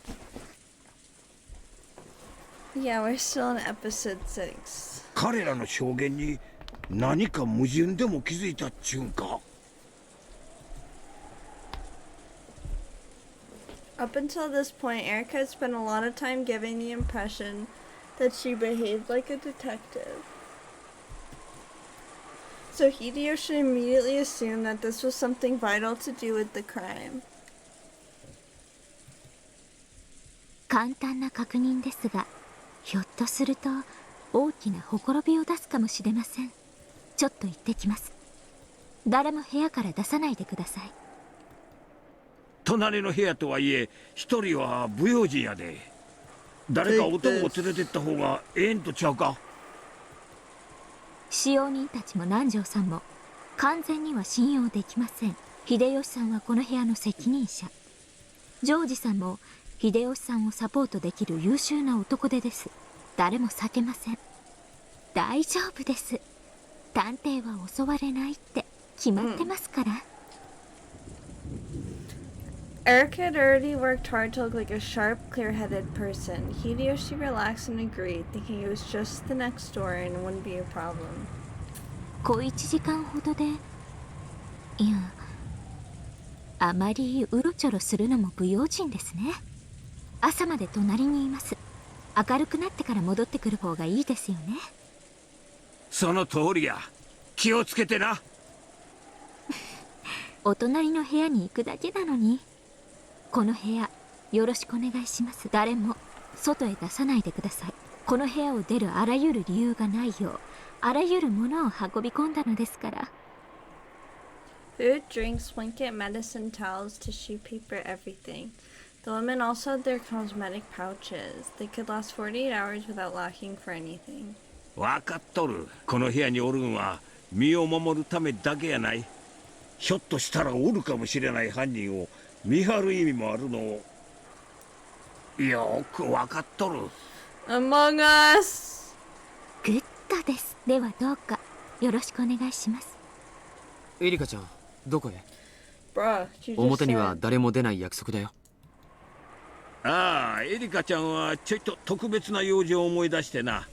Yeah, we're still in episode 6. 彼らの証言に何か矛盾でも気づいたっちゅうんか。Up until this point, Erica had spent a lot of time giving the impression that she behaved like a detective. So Hideyoshi immediately assumed that this was something vital to do with the crime. 簡単な確認ですが、ひょっとすると大きなほころびを出すかもしれません。ちょっと行ってきます。誰も部屋から出さないでください。隣の部屋とはいえ、一人は不用心やで。誰か男を連れてった方がええんとちゃうか。使用人たちも南條さんも完全には信用できません。秀吉さんはこの部屋の責任者。ジョージさんも秀吉さんをサポートできる優秀な男手です。誰も避けません。大丈夫です。探偵は襲われないって決まってますから。Eric had already worked hard to look like a sharp, clear-headed person. Hideyoshi relaxed and agreed, thinking it was just the next door and wouldn't be a problem. 小1時間ほどで、いや、あまりうろちょろするのも不用心ですね。朝まで隣にいます。明るくなってから戻ってくる方がいいですよね。その通りや。気をつけてな。お隣の部屋に行くだけなのに。この部屋よろしくお願いします。誰も外へ出さないでください。この部屋を出るあらゆる理由がないよう、あらゆるものを運び込んだのですから。Food, drinks, blanket, medicine, towels, tissue paper, everything. The women also had their cosmetic pouches. They could last 48 hours without lacking for anything. わかっとる。この部屋におるんは身を守るためだけやない。ひょっとしたらおるかもしれない犯人を見張る意味もあるのをよくわかっとる。 Among Us! グッドです。ではどうかよろしくお願いします。エリカちゃん、どこへ？ Bruh, you just 表には said. 誰も出ない約束だよ。ああ、エリカちゃんはちょいと特別な用事を思い出してな。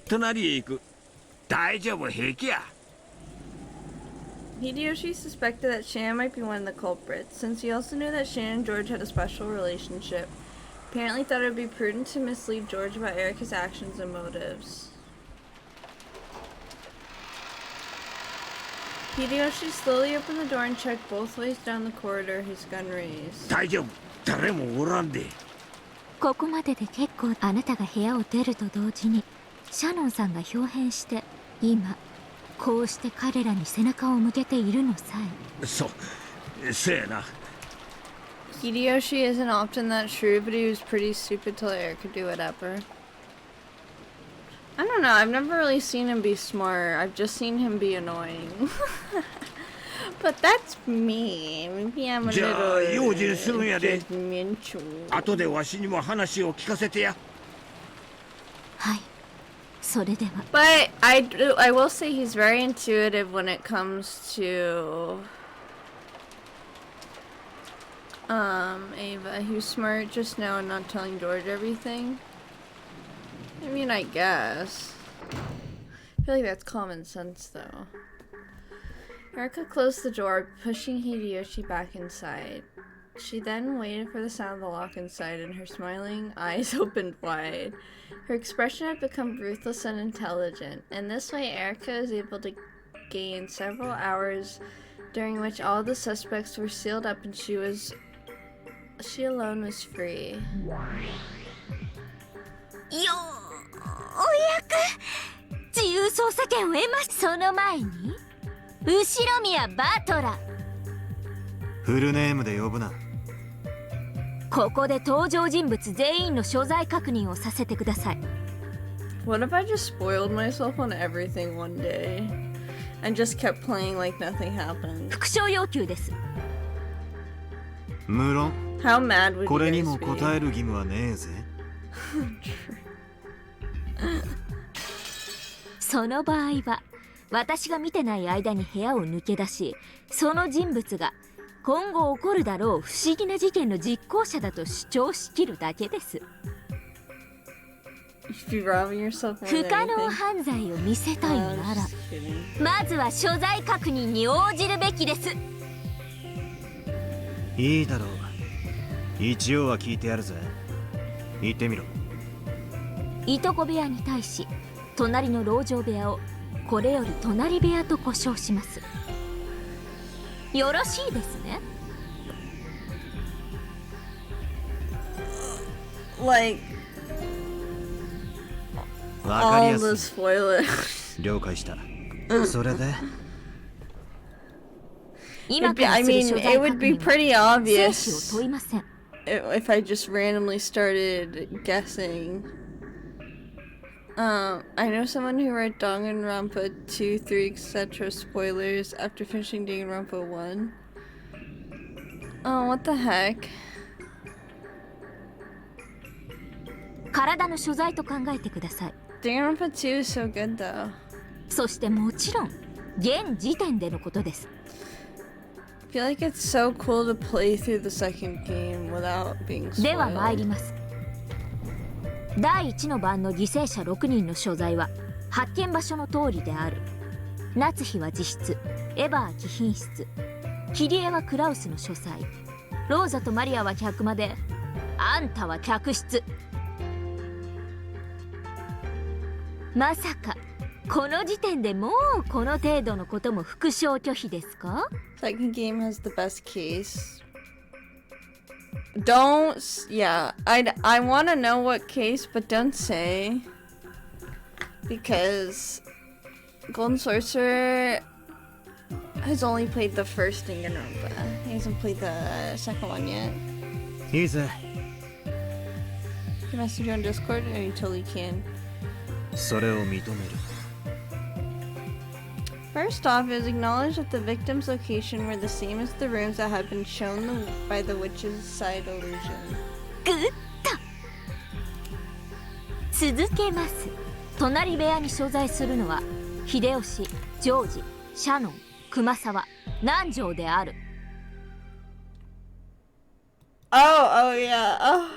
隣へ行く。大丈夫、平気や。Hideyoshi suspected that Shan might be one of the culprits, since he also knew that Shan and George had a special relationship. Apparently thought it would be prudent to mislead George about Erica's actions and motives. Hideyoshi slowly opened the door and checked both ways down the corridor, his gun raised. 大丈夫、誰もおらんで。ここまでで結構。あなたが部屋を出ると同時にシャノンさんが豹変して今こうして彼らに背中を向けているのさえ。そやな。Hideyoshi isn't often that shrewd, but he was pretty stupid to let Erica do whatever. I don't know, I've never really seen him be smart. I've just seen him be annoying. But that's me. Maybe I'm a じゃあ little 用心するんやで。 judgmental. 後でわしにも話を聞かせてや。はい、それでは。 But I will say he's very intuitive when it comes to Ava. He was smart just now and not telling George everything. I mean, I guess. I feel like that's common sense, though. Erica closed the door, pushing Hideyoshi back inside. She then waited for the sound of the lock inside, and her smiling eyes opened wide. Her expression had become ruthless and intelligent. In this way, Erica was able to gain several hours during which all the suspects were sealed up and she alone was free. ようやく自由捜査権を得ました。その前に後宮バトラ。フルネームで呼ぶな。ここで登場人物全員の所在確認をさせてください。 What if I just spoiled myself on everything one day and just kept playing like nothing happened? 復唱要求です。無論 How mad would これに you も guys be? 答える義務はねえぜ。その場合は私が見てない間に部屋を抜け出し、その人物が今後起こるだろう不思議な事件の実行者だと主張しきるだけです。 You'd be robbing yourself more 不 than 可能 anything. 犯罪を見せたい I'm なら just kidding. まずは所在確認に応じるべきです。いいだろう。一応は聞いてやるぜ。言ってみろ。いとこ部屋に対し隣の籠城部屋をこれより隣部屋と呼称します。よろしいですね。 Like わかり all や the すい。 spoilers. 了解した。それで 今 It'd か be, ら I する mean, 所 it 在 would 確 be 認は pretty 生 obvious 死を問いません。 if I just randomly started guessing. I know someone who read Danganronpa 2, 3, etc. spoilers after finishing Danganronpa 1. Oh, what the heck? 体の所在と考えてください。 Danganronpa 2 is so good though. そしてもちろん現時点でのことです。 I feel like it's so cool to play through the second game without being では参り spoiled. ます。第1の番の犠牲者6人の所在は発見場所の通りである。夏日は自室、エヴァは貴賓室、キリエはクラウスの書斎、ローザとマリアは客間で、あんたは客室。まさかこの時点でもうこの程度のことも復唱拒否ですか？ Second game has the best case. Don't, yeah, I want to know what case, but don't say. Because Golden Sorcerer has only played the first Danganronpa. He hasn't played the second one yet. いいぜ。 Can I message you on Discord? Or you totally can. それを認める。 First off, it is acknowledged that the victim's location were the same as the rooms that had been shown by the witch's side illusion. グッと続けます。隣部屋に所在するのは秀吉、ジョージ、シャノン、熊沢、南條である。 Oh yeah. Oh,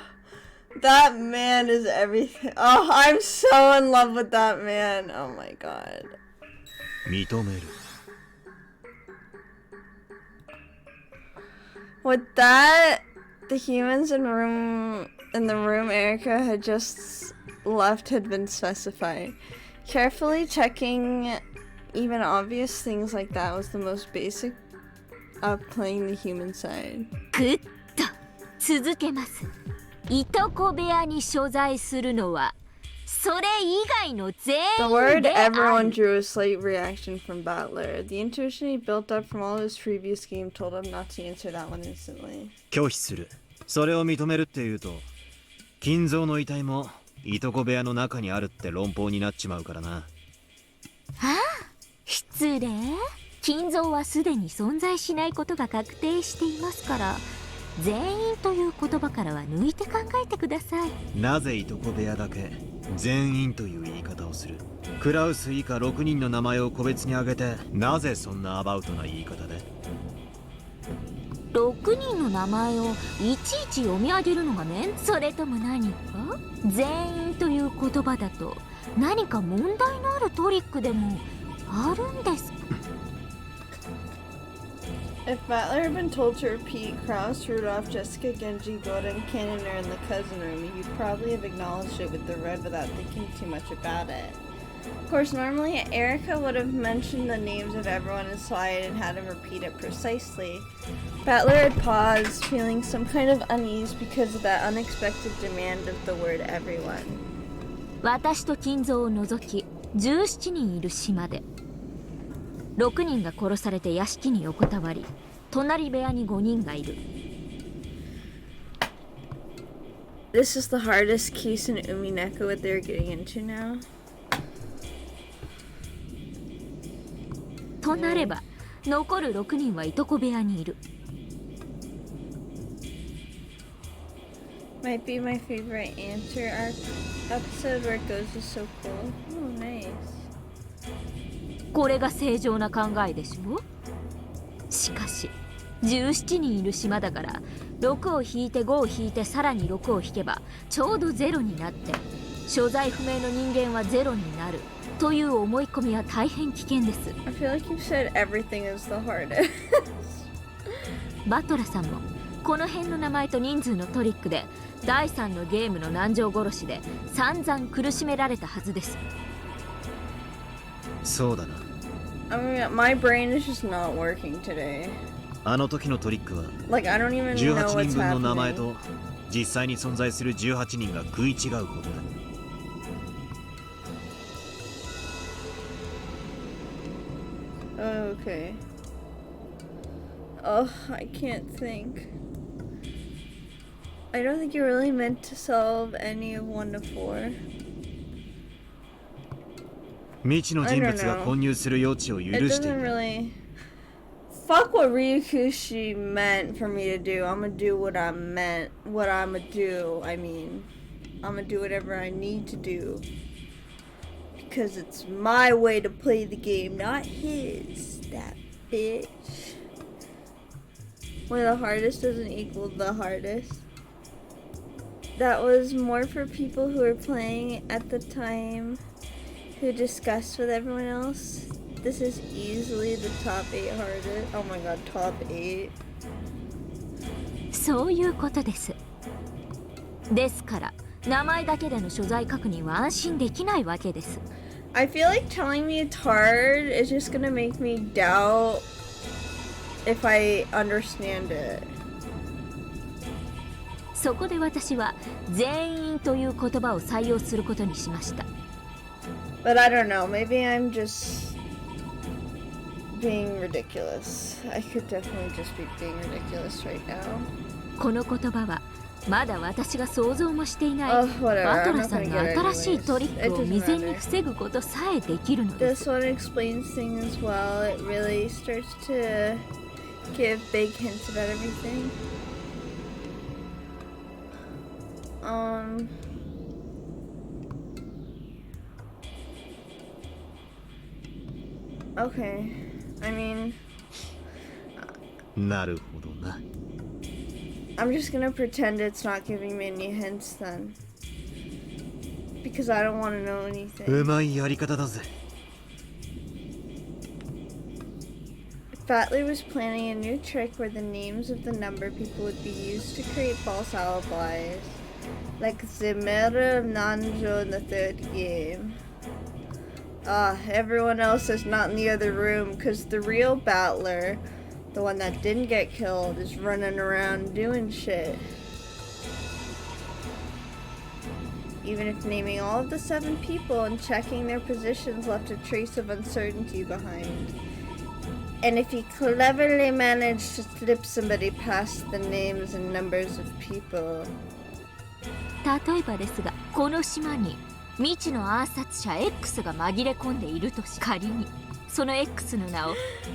that man is everything. Oh, I'm so in love with that man. Oh my god. 認める。With that, the humans in the room Erica had just left had been specified. Carefully checking even obvious things like that was the most basic of playing the human side. ぐっと続けます。いとこ部屋に所在するのはそれ以外の全 The 員 word であ everyone る。 drew a slight reaction from Battler. The intuition he built up from all of his previous game told him not to answer that one instantly. 拒否する。それを認めるっていうと、金蔵の遺体もいとこ部屋の中にあるって論法になっちまうからな。はあ、失礼。金蔵はすでに存在しないことが確定していますから、全員という言葉からは抜いて考えてください。なぜいとこ部屋だけ全員という言い方をする？クラウス以下6人の名前を個別に挙げて、なぜそんなアバウトな言い方で6人の名前をいちいち読み上げるのがそれとも何か？全員という言葉だと何か問題のあるトリックでもあるんですか？ If Battler had been told to repeat Kraus, Rudolph, Jessica, Genji, Gordon, Cannoner, and the cousin room, he'd probably have acknowledged it with the red without thinking too much about it. Of course, normally Erica would have mentioned the names of everyone inside and had him repeat it precisely. Battler had paused, feeling some kind of unease because of that unexpected demand of the word everyone. 私と金蔵を除き17人いる島で6人が殺されて屋敷に横たわり、隣部屋に5人がいる。 This is the hardest case in Umineko what they're getting into now. となれば、残る6人はいとこ部屋にいる。 Might be my favorite answer arc episode where it goes is so cool. Oh, nice. これが正常な考えでしょ。しかし17人いる島だから6を引いて5を引いてさらに6を引けばちょうど0になって所在不明の人間は0になるという思い込みは大変危険です。 I feel like you said everything is the hardest. バトラさんもこの辺の名前と人数のトリックで第3のゲームの南條殺しで散々苦しめられたはずです。そうだな。I mean, my brain is just not working today. あの時のトリックは、Like, I don't even know what's 18人分の名前 happening. と実際に存在する18人が食い違うことだ。Oh, okay. Oh, I can't think. I don't think you really meant to solve any of 1 to 4. 未知の人物が混入する余地を許 It してい doesn't る。 really. Fuck what Ryukushi meant for me to do. I'm gonna do what I meant. What I'm gonna do. I mean, I'm gonna do whatever I need to do. Because it's my way to play the game, not his. That bitch. When the hardest doesn't equal the hardest. That was more for people who were playing at the time, who discussed with everyone else. This is easily the top 8 hardest. Oh my god, top 8. そういうことです。ですから名前だけでの所在確認は安心できないわけです。 I feel like telling me it's hard is just gonna make me doubt if I understand it. そこで私は全員という言葉を採用することにしました。 But I don't know, maybe I'm just being ridiculous. I could definitely just be being ridiculous right now. この言葉はまだ私が想像もしていないバトラさんの新しいトリックを未然に防ぐことさえできるのです。 This one explains things as well. It really starts to give big hints about everything. Okay. I mean, なるほどな。I'm just gonna pretend it's not giving me any hints then. Because I don't want to know anything. うまいやり方だぜ。Battler was planning a new trick where the names of the number people would be used to create false alibis, like the murder of Nanjo in the third game. Everyone else is not in the other room because the real Battler, the one that didn't get killed, is running around doing shit. Even if naming all of the 7 people and checking their positions left a trace of uncertainty behind. And if he cleverly managed to slip somebody past the names and numbers of people. 例えばですが、この島に未知の暗殺者 X が紛れ込んでいるとし、仮にその X の名を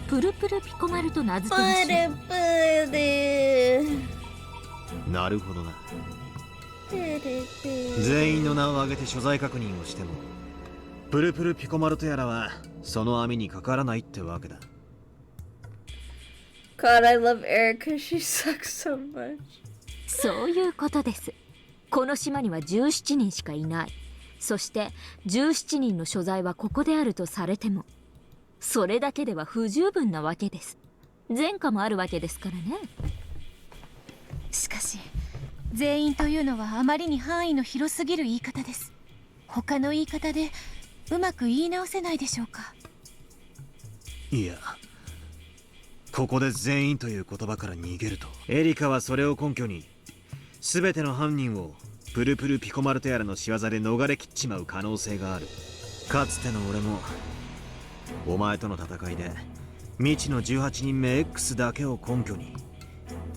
プルプルピコマルと名付けましょう。なるほどな。全員の名を挙げて所在確認をしても、プルプルピコマルとやらはその網にかからないってわけだ。God, I love Erica. She sucks so much. そういうことです。この島には17人しかいない。そして17人の所在はここであるとされても、それだけでは不十分なわけです。前科もあるわけですからね。しかし全員というのはあまりに範囲の広すぎる言い方です。他の言い方でうまく言い直せないでしょうか。いや、ここで全員という言葉から逃げると、エリカはそれを根拠に全ての犯人をプルプルピコマルトやらの仕業で逃れきっちまう可能性がある。かつての俺もお前との戦いで未知の18人目 X だけを根拠に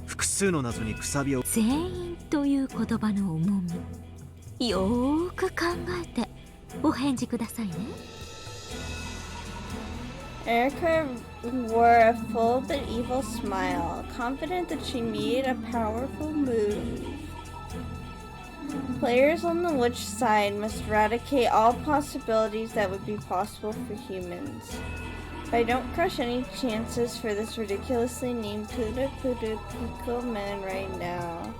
複数の謎にくさびを。全員という言葉の重み、よーく考えてお返事くださいね。Erica wore a full but evil smile, confident that she made a powerful move. Players on the witch side must eradicate all possibilities that would be possible for humans. If I don't crush any chances for this ridiculously named Puda Puda Pico man right now,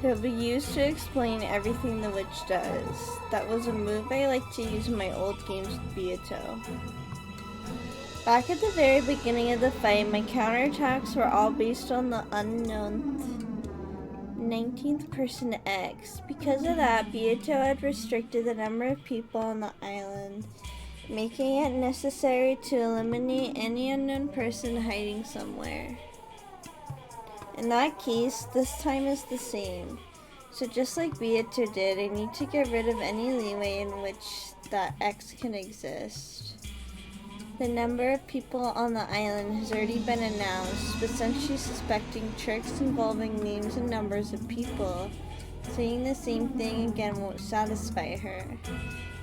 he'll be used to explain everything the witch does. That was a move I like to use in my old games with Beato. Back at the very beginning of the fight, my counterattacks were all based on the unknown 19th person X. Because of that, Beato had restricted the number of people on the island, making it necessary to eliminate any unknown person hiding somewhere. In that case, this time is the same. So just like Beato did, I need to get rid of any leeway in which that X can exist. The number of people on the island has already been announced, but since she's suspecting tricks involving names and numbers of people, saying the same thing again won't satisfy her.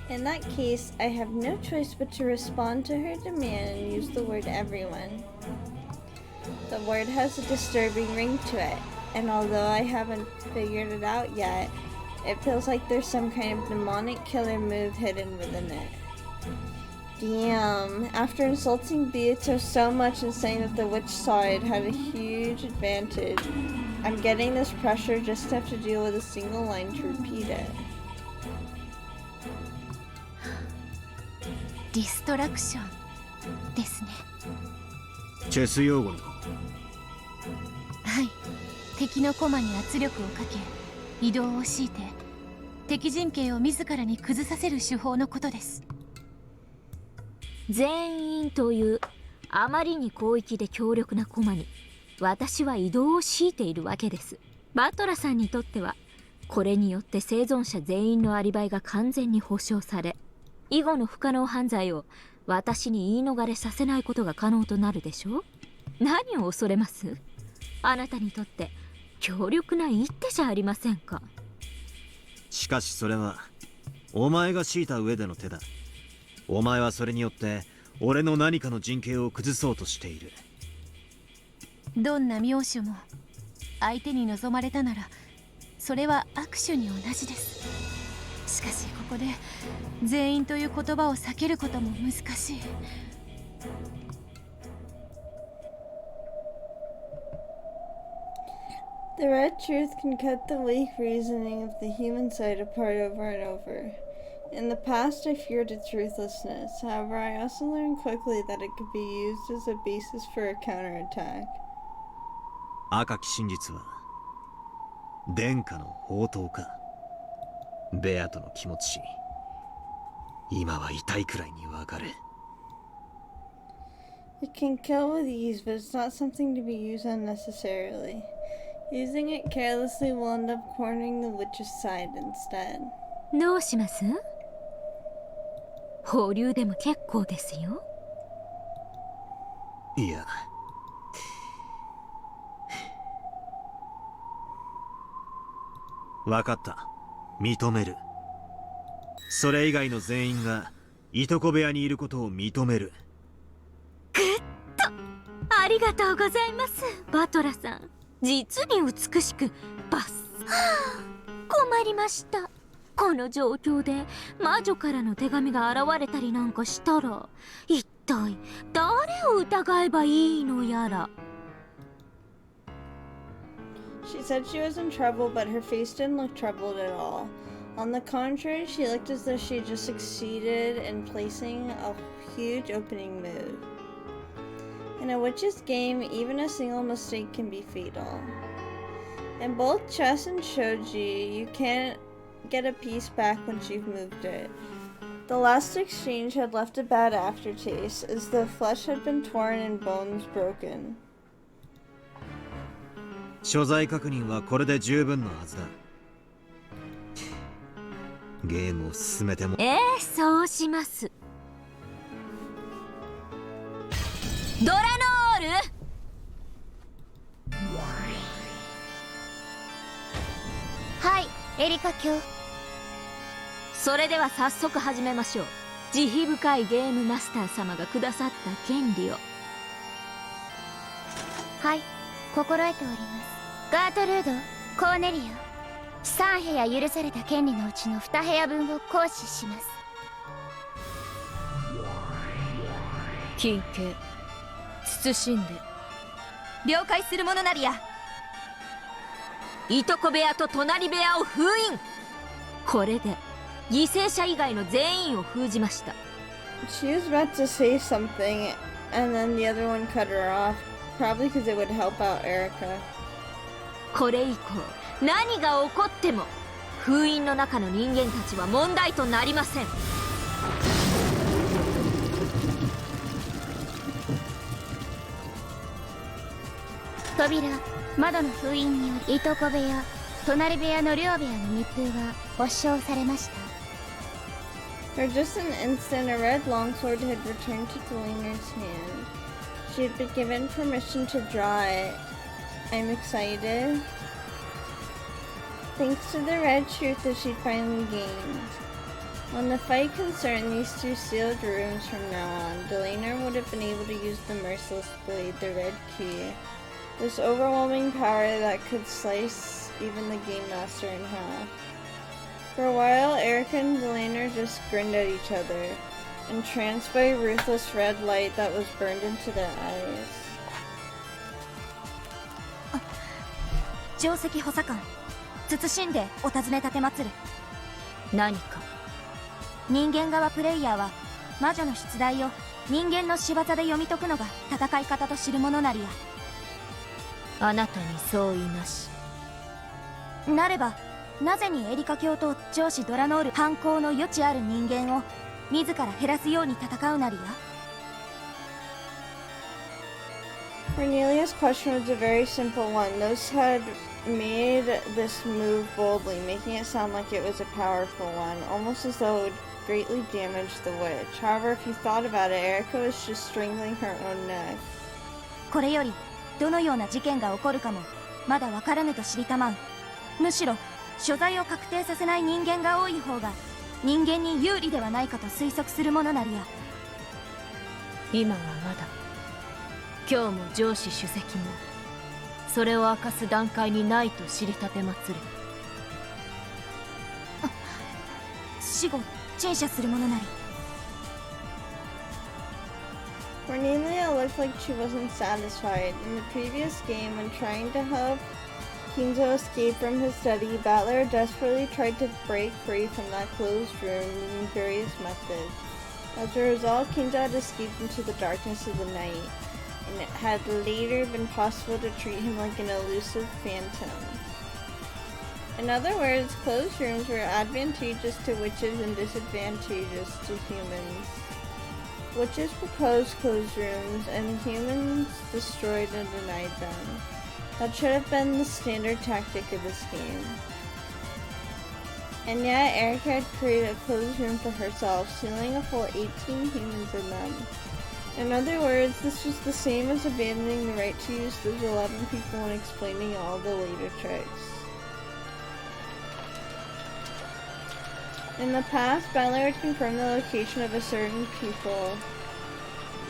In that case, I have no choice but to respond to her demand and use the word everyone. The word has a disturbing ring to it, and although I haven't figured it out yet, it feels like there's some kind of demonic killer move hidden within it. Damn, after insulting Beato so much and saying that the witch side had a huge advantage, I'm getting this pressure just to have to deal with a single line to repeat it. ディストラクションですね。チェス用語の。はい、敵の駒に圧力をかけ移動を強いて敵陣形を自らに崩させる手法のことです。全員というあまりに広域で強力な駒に私は移動を強いているわけです。バトラさんにとってはこれによって生存者全員のアリバイが完全に保証され、以後の不可能犯罪を私に言い逃れさせないことが可能となるでしょう。何を恐れます？あなたにとって強力な一手じゃありませんか。しかしそれはお前が敷いた上での手だ。お前はそれによって俺の何かの陣形を崩そうとしている。どんな妙手も相手に望まれたならそれは握手に同じです。しかしここで全員という言葉を避けることも難しい。The red truth can cut the weak reasoning of the human side apart over and over. In the past, I feared its ruthlessness. However, I also learned quickly that it could be used as a basis for a counterattack. 赤き真実は殿下の宝刀か。ベアとの気持ち、今は痛いくらいにわかる。It can kill with ease, but it's not something to be used unnecessarily. Using it carelessly will end up cornering the witch's side instead. どうします？放流でも結構ですよ。いや、わかった。認める。それ以外の全員がいとこ部屋にいることを認める。ぐっとありがとうございます、バトラさん。実に美しくバッサ困りました。この状況で魔女からの手紙が現れたりなんかしたら、一体誰を疑えばいいのやら。She said she was in trouble, but her face didn't look troubled at all. On the contrary, she looked as though she had just succeeded in placing a huge opening move. In a witch's game, even a single mistake can be fatal. In both chess and shogi, you can't get a piece back once you've moved it. The last exchange had left a bad aftertaste, as though flesh had been torn and bones broken. 所在確認はこれで十分のはずだ。ゲームを進めても。そうします。ドラノール。はい、エリカ卿。それでは早速始めましょう。慈悲深いゲームマスター様がくださった権利を。はい、心得ております。ガートルード、コーネリア、3部屋許された権利のうちの2部屋分を行使します。金形、慎んで。了解するものなりや。いとこ部屋と隣部屋を封印。これで犠牲者以外の全員を封じました。She was about to say something, and then the other one cut her off, probably because it would help out Erica. これ以降何が起こっても封印の中の人間たちは問題となりません。扉、窓の封印によりいとこ部屋、隣部屋の両部屋の密封は保証されました。For just an instant, a red longsword had returned to Deliner's hand. She had been given permission to draw it. I'm excited. Thanks to the red truth that she'd finally gained. When the fight concerned these two sealed rooms from now on, Deliner would have been able to use the merciless blade, the red key. This overwhelming power that could slice even the Game Master in half. For a while, Erica and Deliner just grinned at each other, entranced by a ruthless red light that was burned into their eyes. 定石補佐官、慎んでお尋ね奉る。何か。人間側プレイヤーは魔女の出題を人間の仕業で読み解くのが戦い方と知るものなりや。あなたに相違なし。なればなぜにエリカ卿と上司ドラノール犯行の余地ある人間を自ら減らすように戦うなりや。Cornelia's question was a very simple one. Those had made this move boldly, making it sound like it was a powerful one, almost as though it would greatly damage the witch. However, if you thought about it, Erica was just strangling her own neck. これよりどのような事件が起こるかもまだわからぬと知りたまう。むしろ所在を確定させない人間が多い方が人間に有利ではないかと推測するものなりや。今はまだ。今日も上司主席もそれを明かす段階にないと知りたてまつる。死後陳謝するものなり。Cornelia looked like she wasn't satisfied. In the previous game, when trying to help Kinzo escaped from his study, Battler desperately tried to break free from that closed room using various methods. As a result, Kinzo had escaped into the darkness of the night, and it had later been possible to treat him like an elusive phantom. In other words, closed rooms were advantageous to witches and disadvantageous to humans. Witches proposed closed rooms, and humans destroyed and denied them. That should have been the standard tactic of this game. And yet, Erica had created a closed room for herself, sealing a full 18 humans in them. In other words, this was the same as abandoning the right to use those 11 people and explaining all the later tricks. In the past, Battler had confirmed the location of a certain people,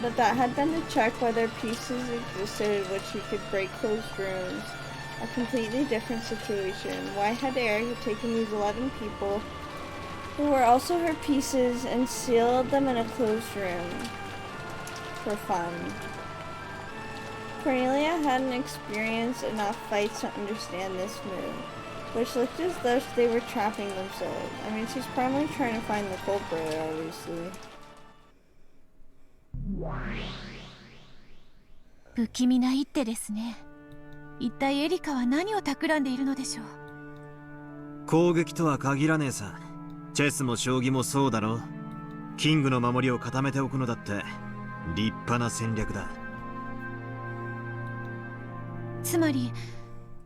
but that had been to check whether pieces existed in which he could break closed rooms. A completely different situation. Why had Erica taken these 11 people, who were also her pieces, and sealed them in a closed room? For fun. Cornelia hadn't experienced enough fights to understand this move, which looked as though they were trapping themselves. I mean, she's probably trying to find the culprit, obviously. 不気味な一手ですね。一体エリカは何を企んでいるのでしょう。攻撃とは限らねえさ。チェスも将棋もそうだろ。キングの守りを固めておくのだって立派な戦略だ。つまり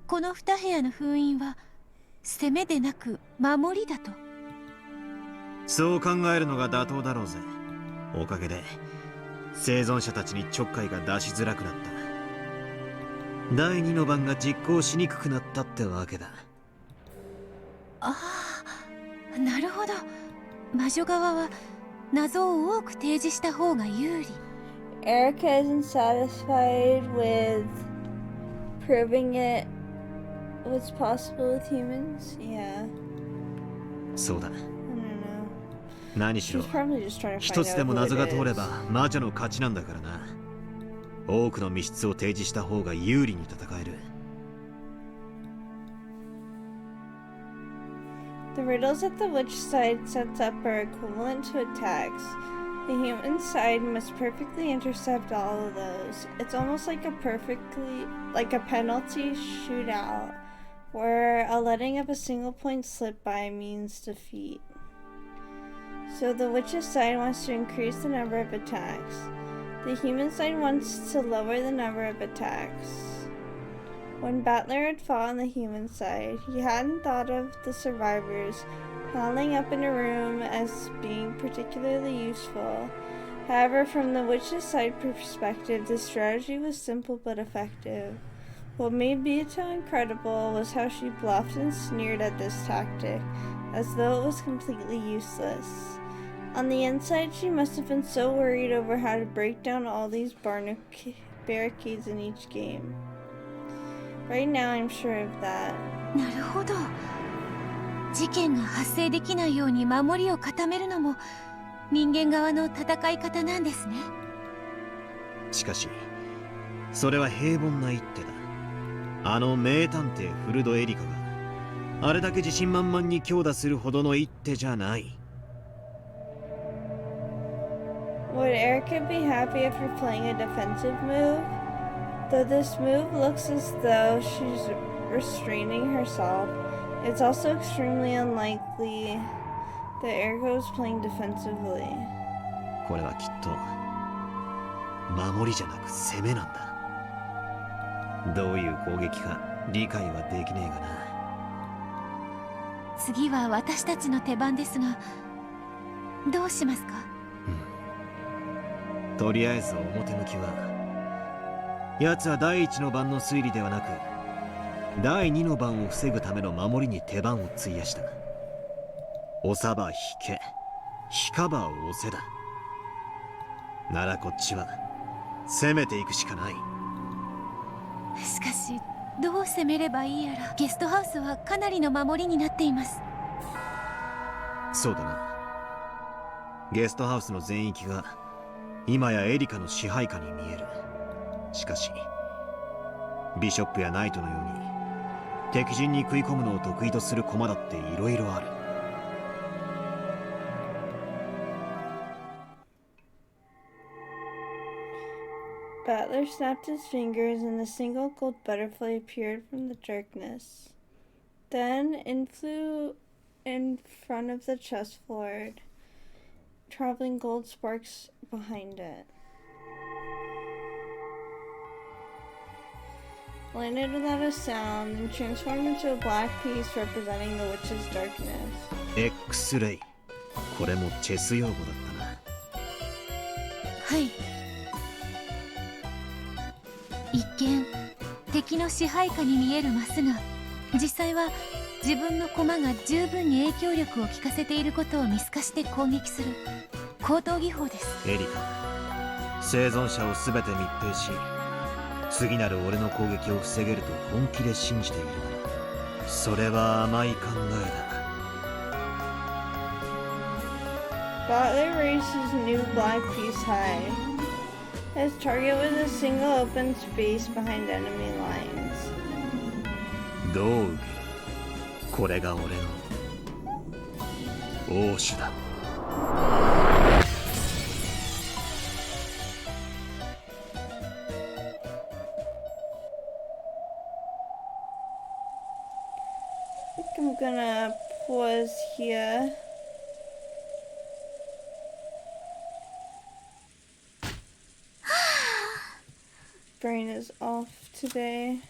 この2部屋の封印は攻めでなく守りだと。そう考えるのが妥当だろうぜ。おかげで生存者たちにちょっかいが出しづらくなった。第2の番が実行しにくくなったってわけだ。ああ、なるほど。魔女側は謎を多く提示した方が有利。Erica isn't satisfied with proving it was possible with humans? Yeah. そうだ。何しろ一つでも謎が通れば魔女の勝ちなんだからな。多くの密室を提示した方が有利に戦える。The riddles that the witch side sets up are equivalent to attacks. The human side must perfectly intercept all of those. It's almost like a penalty shootout, where a letting of a single point slip by means defeat. So the witch's side wants to increase the number of attacks. The human side wants to lower the number of attacks. When Battler had fought on the human side, he hadn't thought of the survivors piling up in a room as being particularly useful. However, from the witch's side perspective, the strategy was simple but effective. What made Beato incredible was how she bluffed and sneered at this tactic, as though it was completely useless. On the inside, she must have been so worried over how to break down all these barricades in each game. Right now, I'm sure of that. なるほど。事件が発生できないように守りを固めるのも人間側の戦い方なんですね。しかし、それは平凡な一手だ。あの名探偵フルドエリカがあれだけ自信満々に強打するほどの一手じゃない。Would Erica be happy after playing a defensive move? Though this move looks as though she's restraining herself, it's also extremely unlikely that Erica was playing defensively. これはきっと守りじゃなく攻めなんだ。どういう攻撃か理解はできねえがな。次は私たちの手番ですが、どうしますか？とりあえず表向きは奴は第一の番の推理ではなく第二の番を防ぐための守りに手番を費やした。押さば引け、引かば押せだ。ならこっちは攻めていくしかない。しかしどう攻めればいいやら。ゲストハウスはかなりの守りになっています。そうだな。ゲストハウスの全域が今やエリカの支配下に見える。しかしビショップやナイトのように敵陣に食い込むのを得意とする駒だっていろいろある。Battler snapped his fingers and a single gold butterfly appeared from the darkness. Then it flew in front of the chessboard, traveling gold sparks behind it. Landed without a sound and transformed into a black piece representing the witch's darkness. X-ray。これもチェス用語だったな。はい。一見敵の支配下に見えるマスが、実際は自分の駒が十分に影響力を効かせていることを見透かして攻撃する高等技法です。エリカ、生存者を全て密閉し、次なる俺の攻撃を防げると本気で信じているなら、それは甘い考えだ。Butler raised his new black piece high. His target was a single open space behind enemy lines. どう受ける？これが俺の王手だ。I'm gonna pause here. Brain is off today.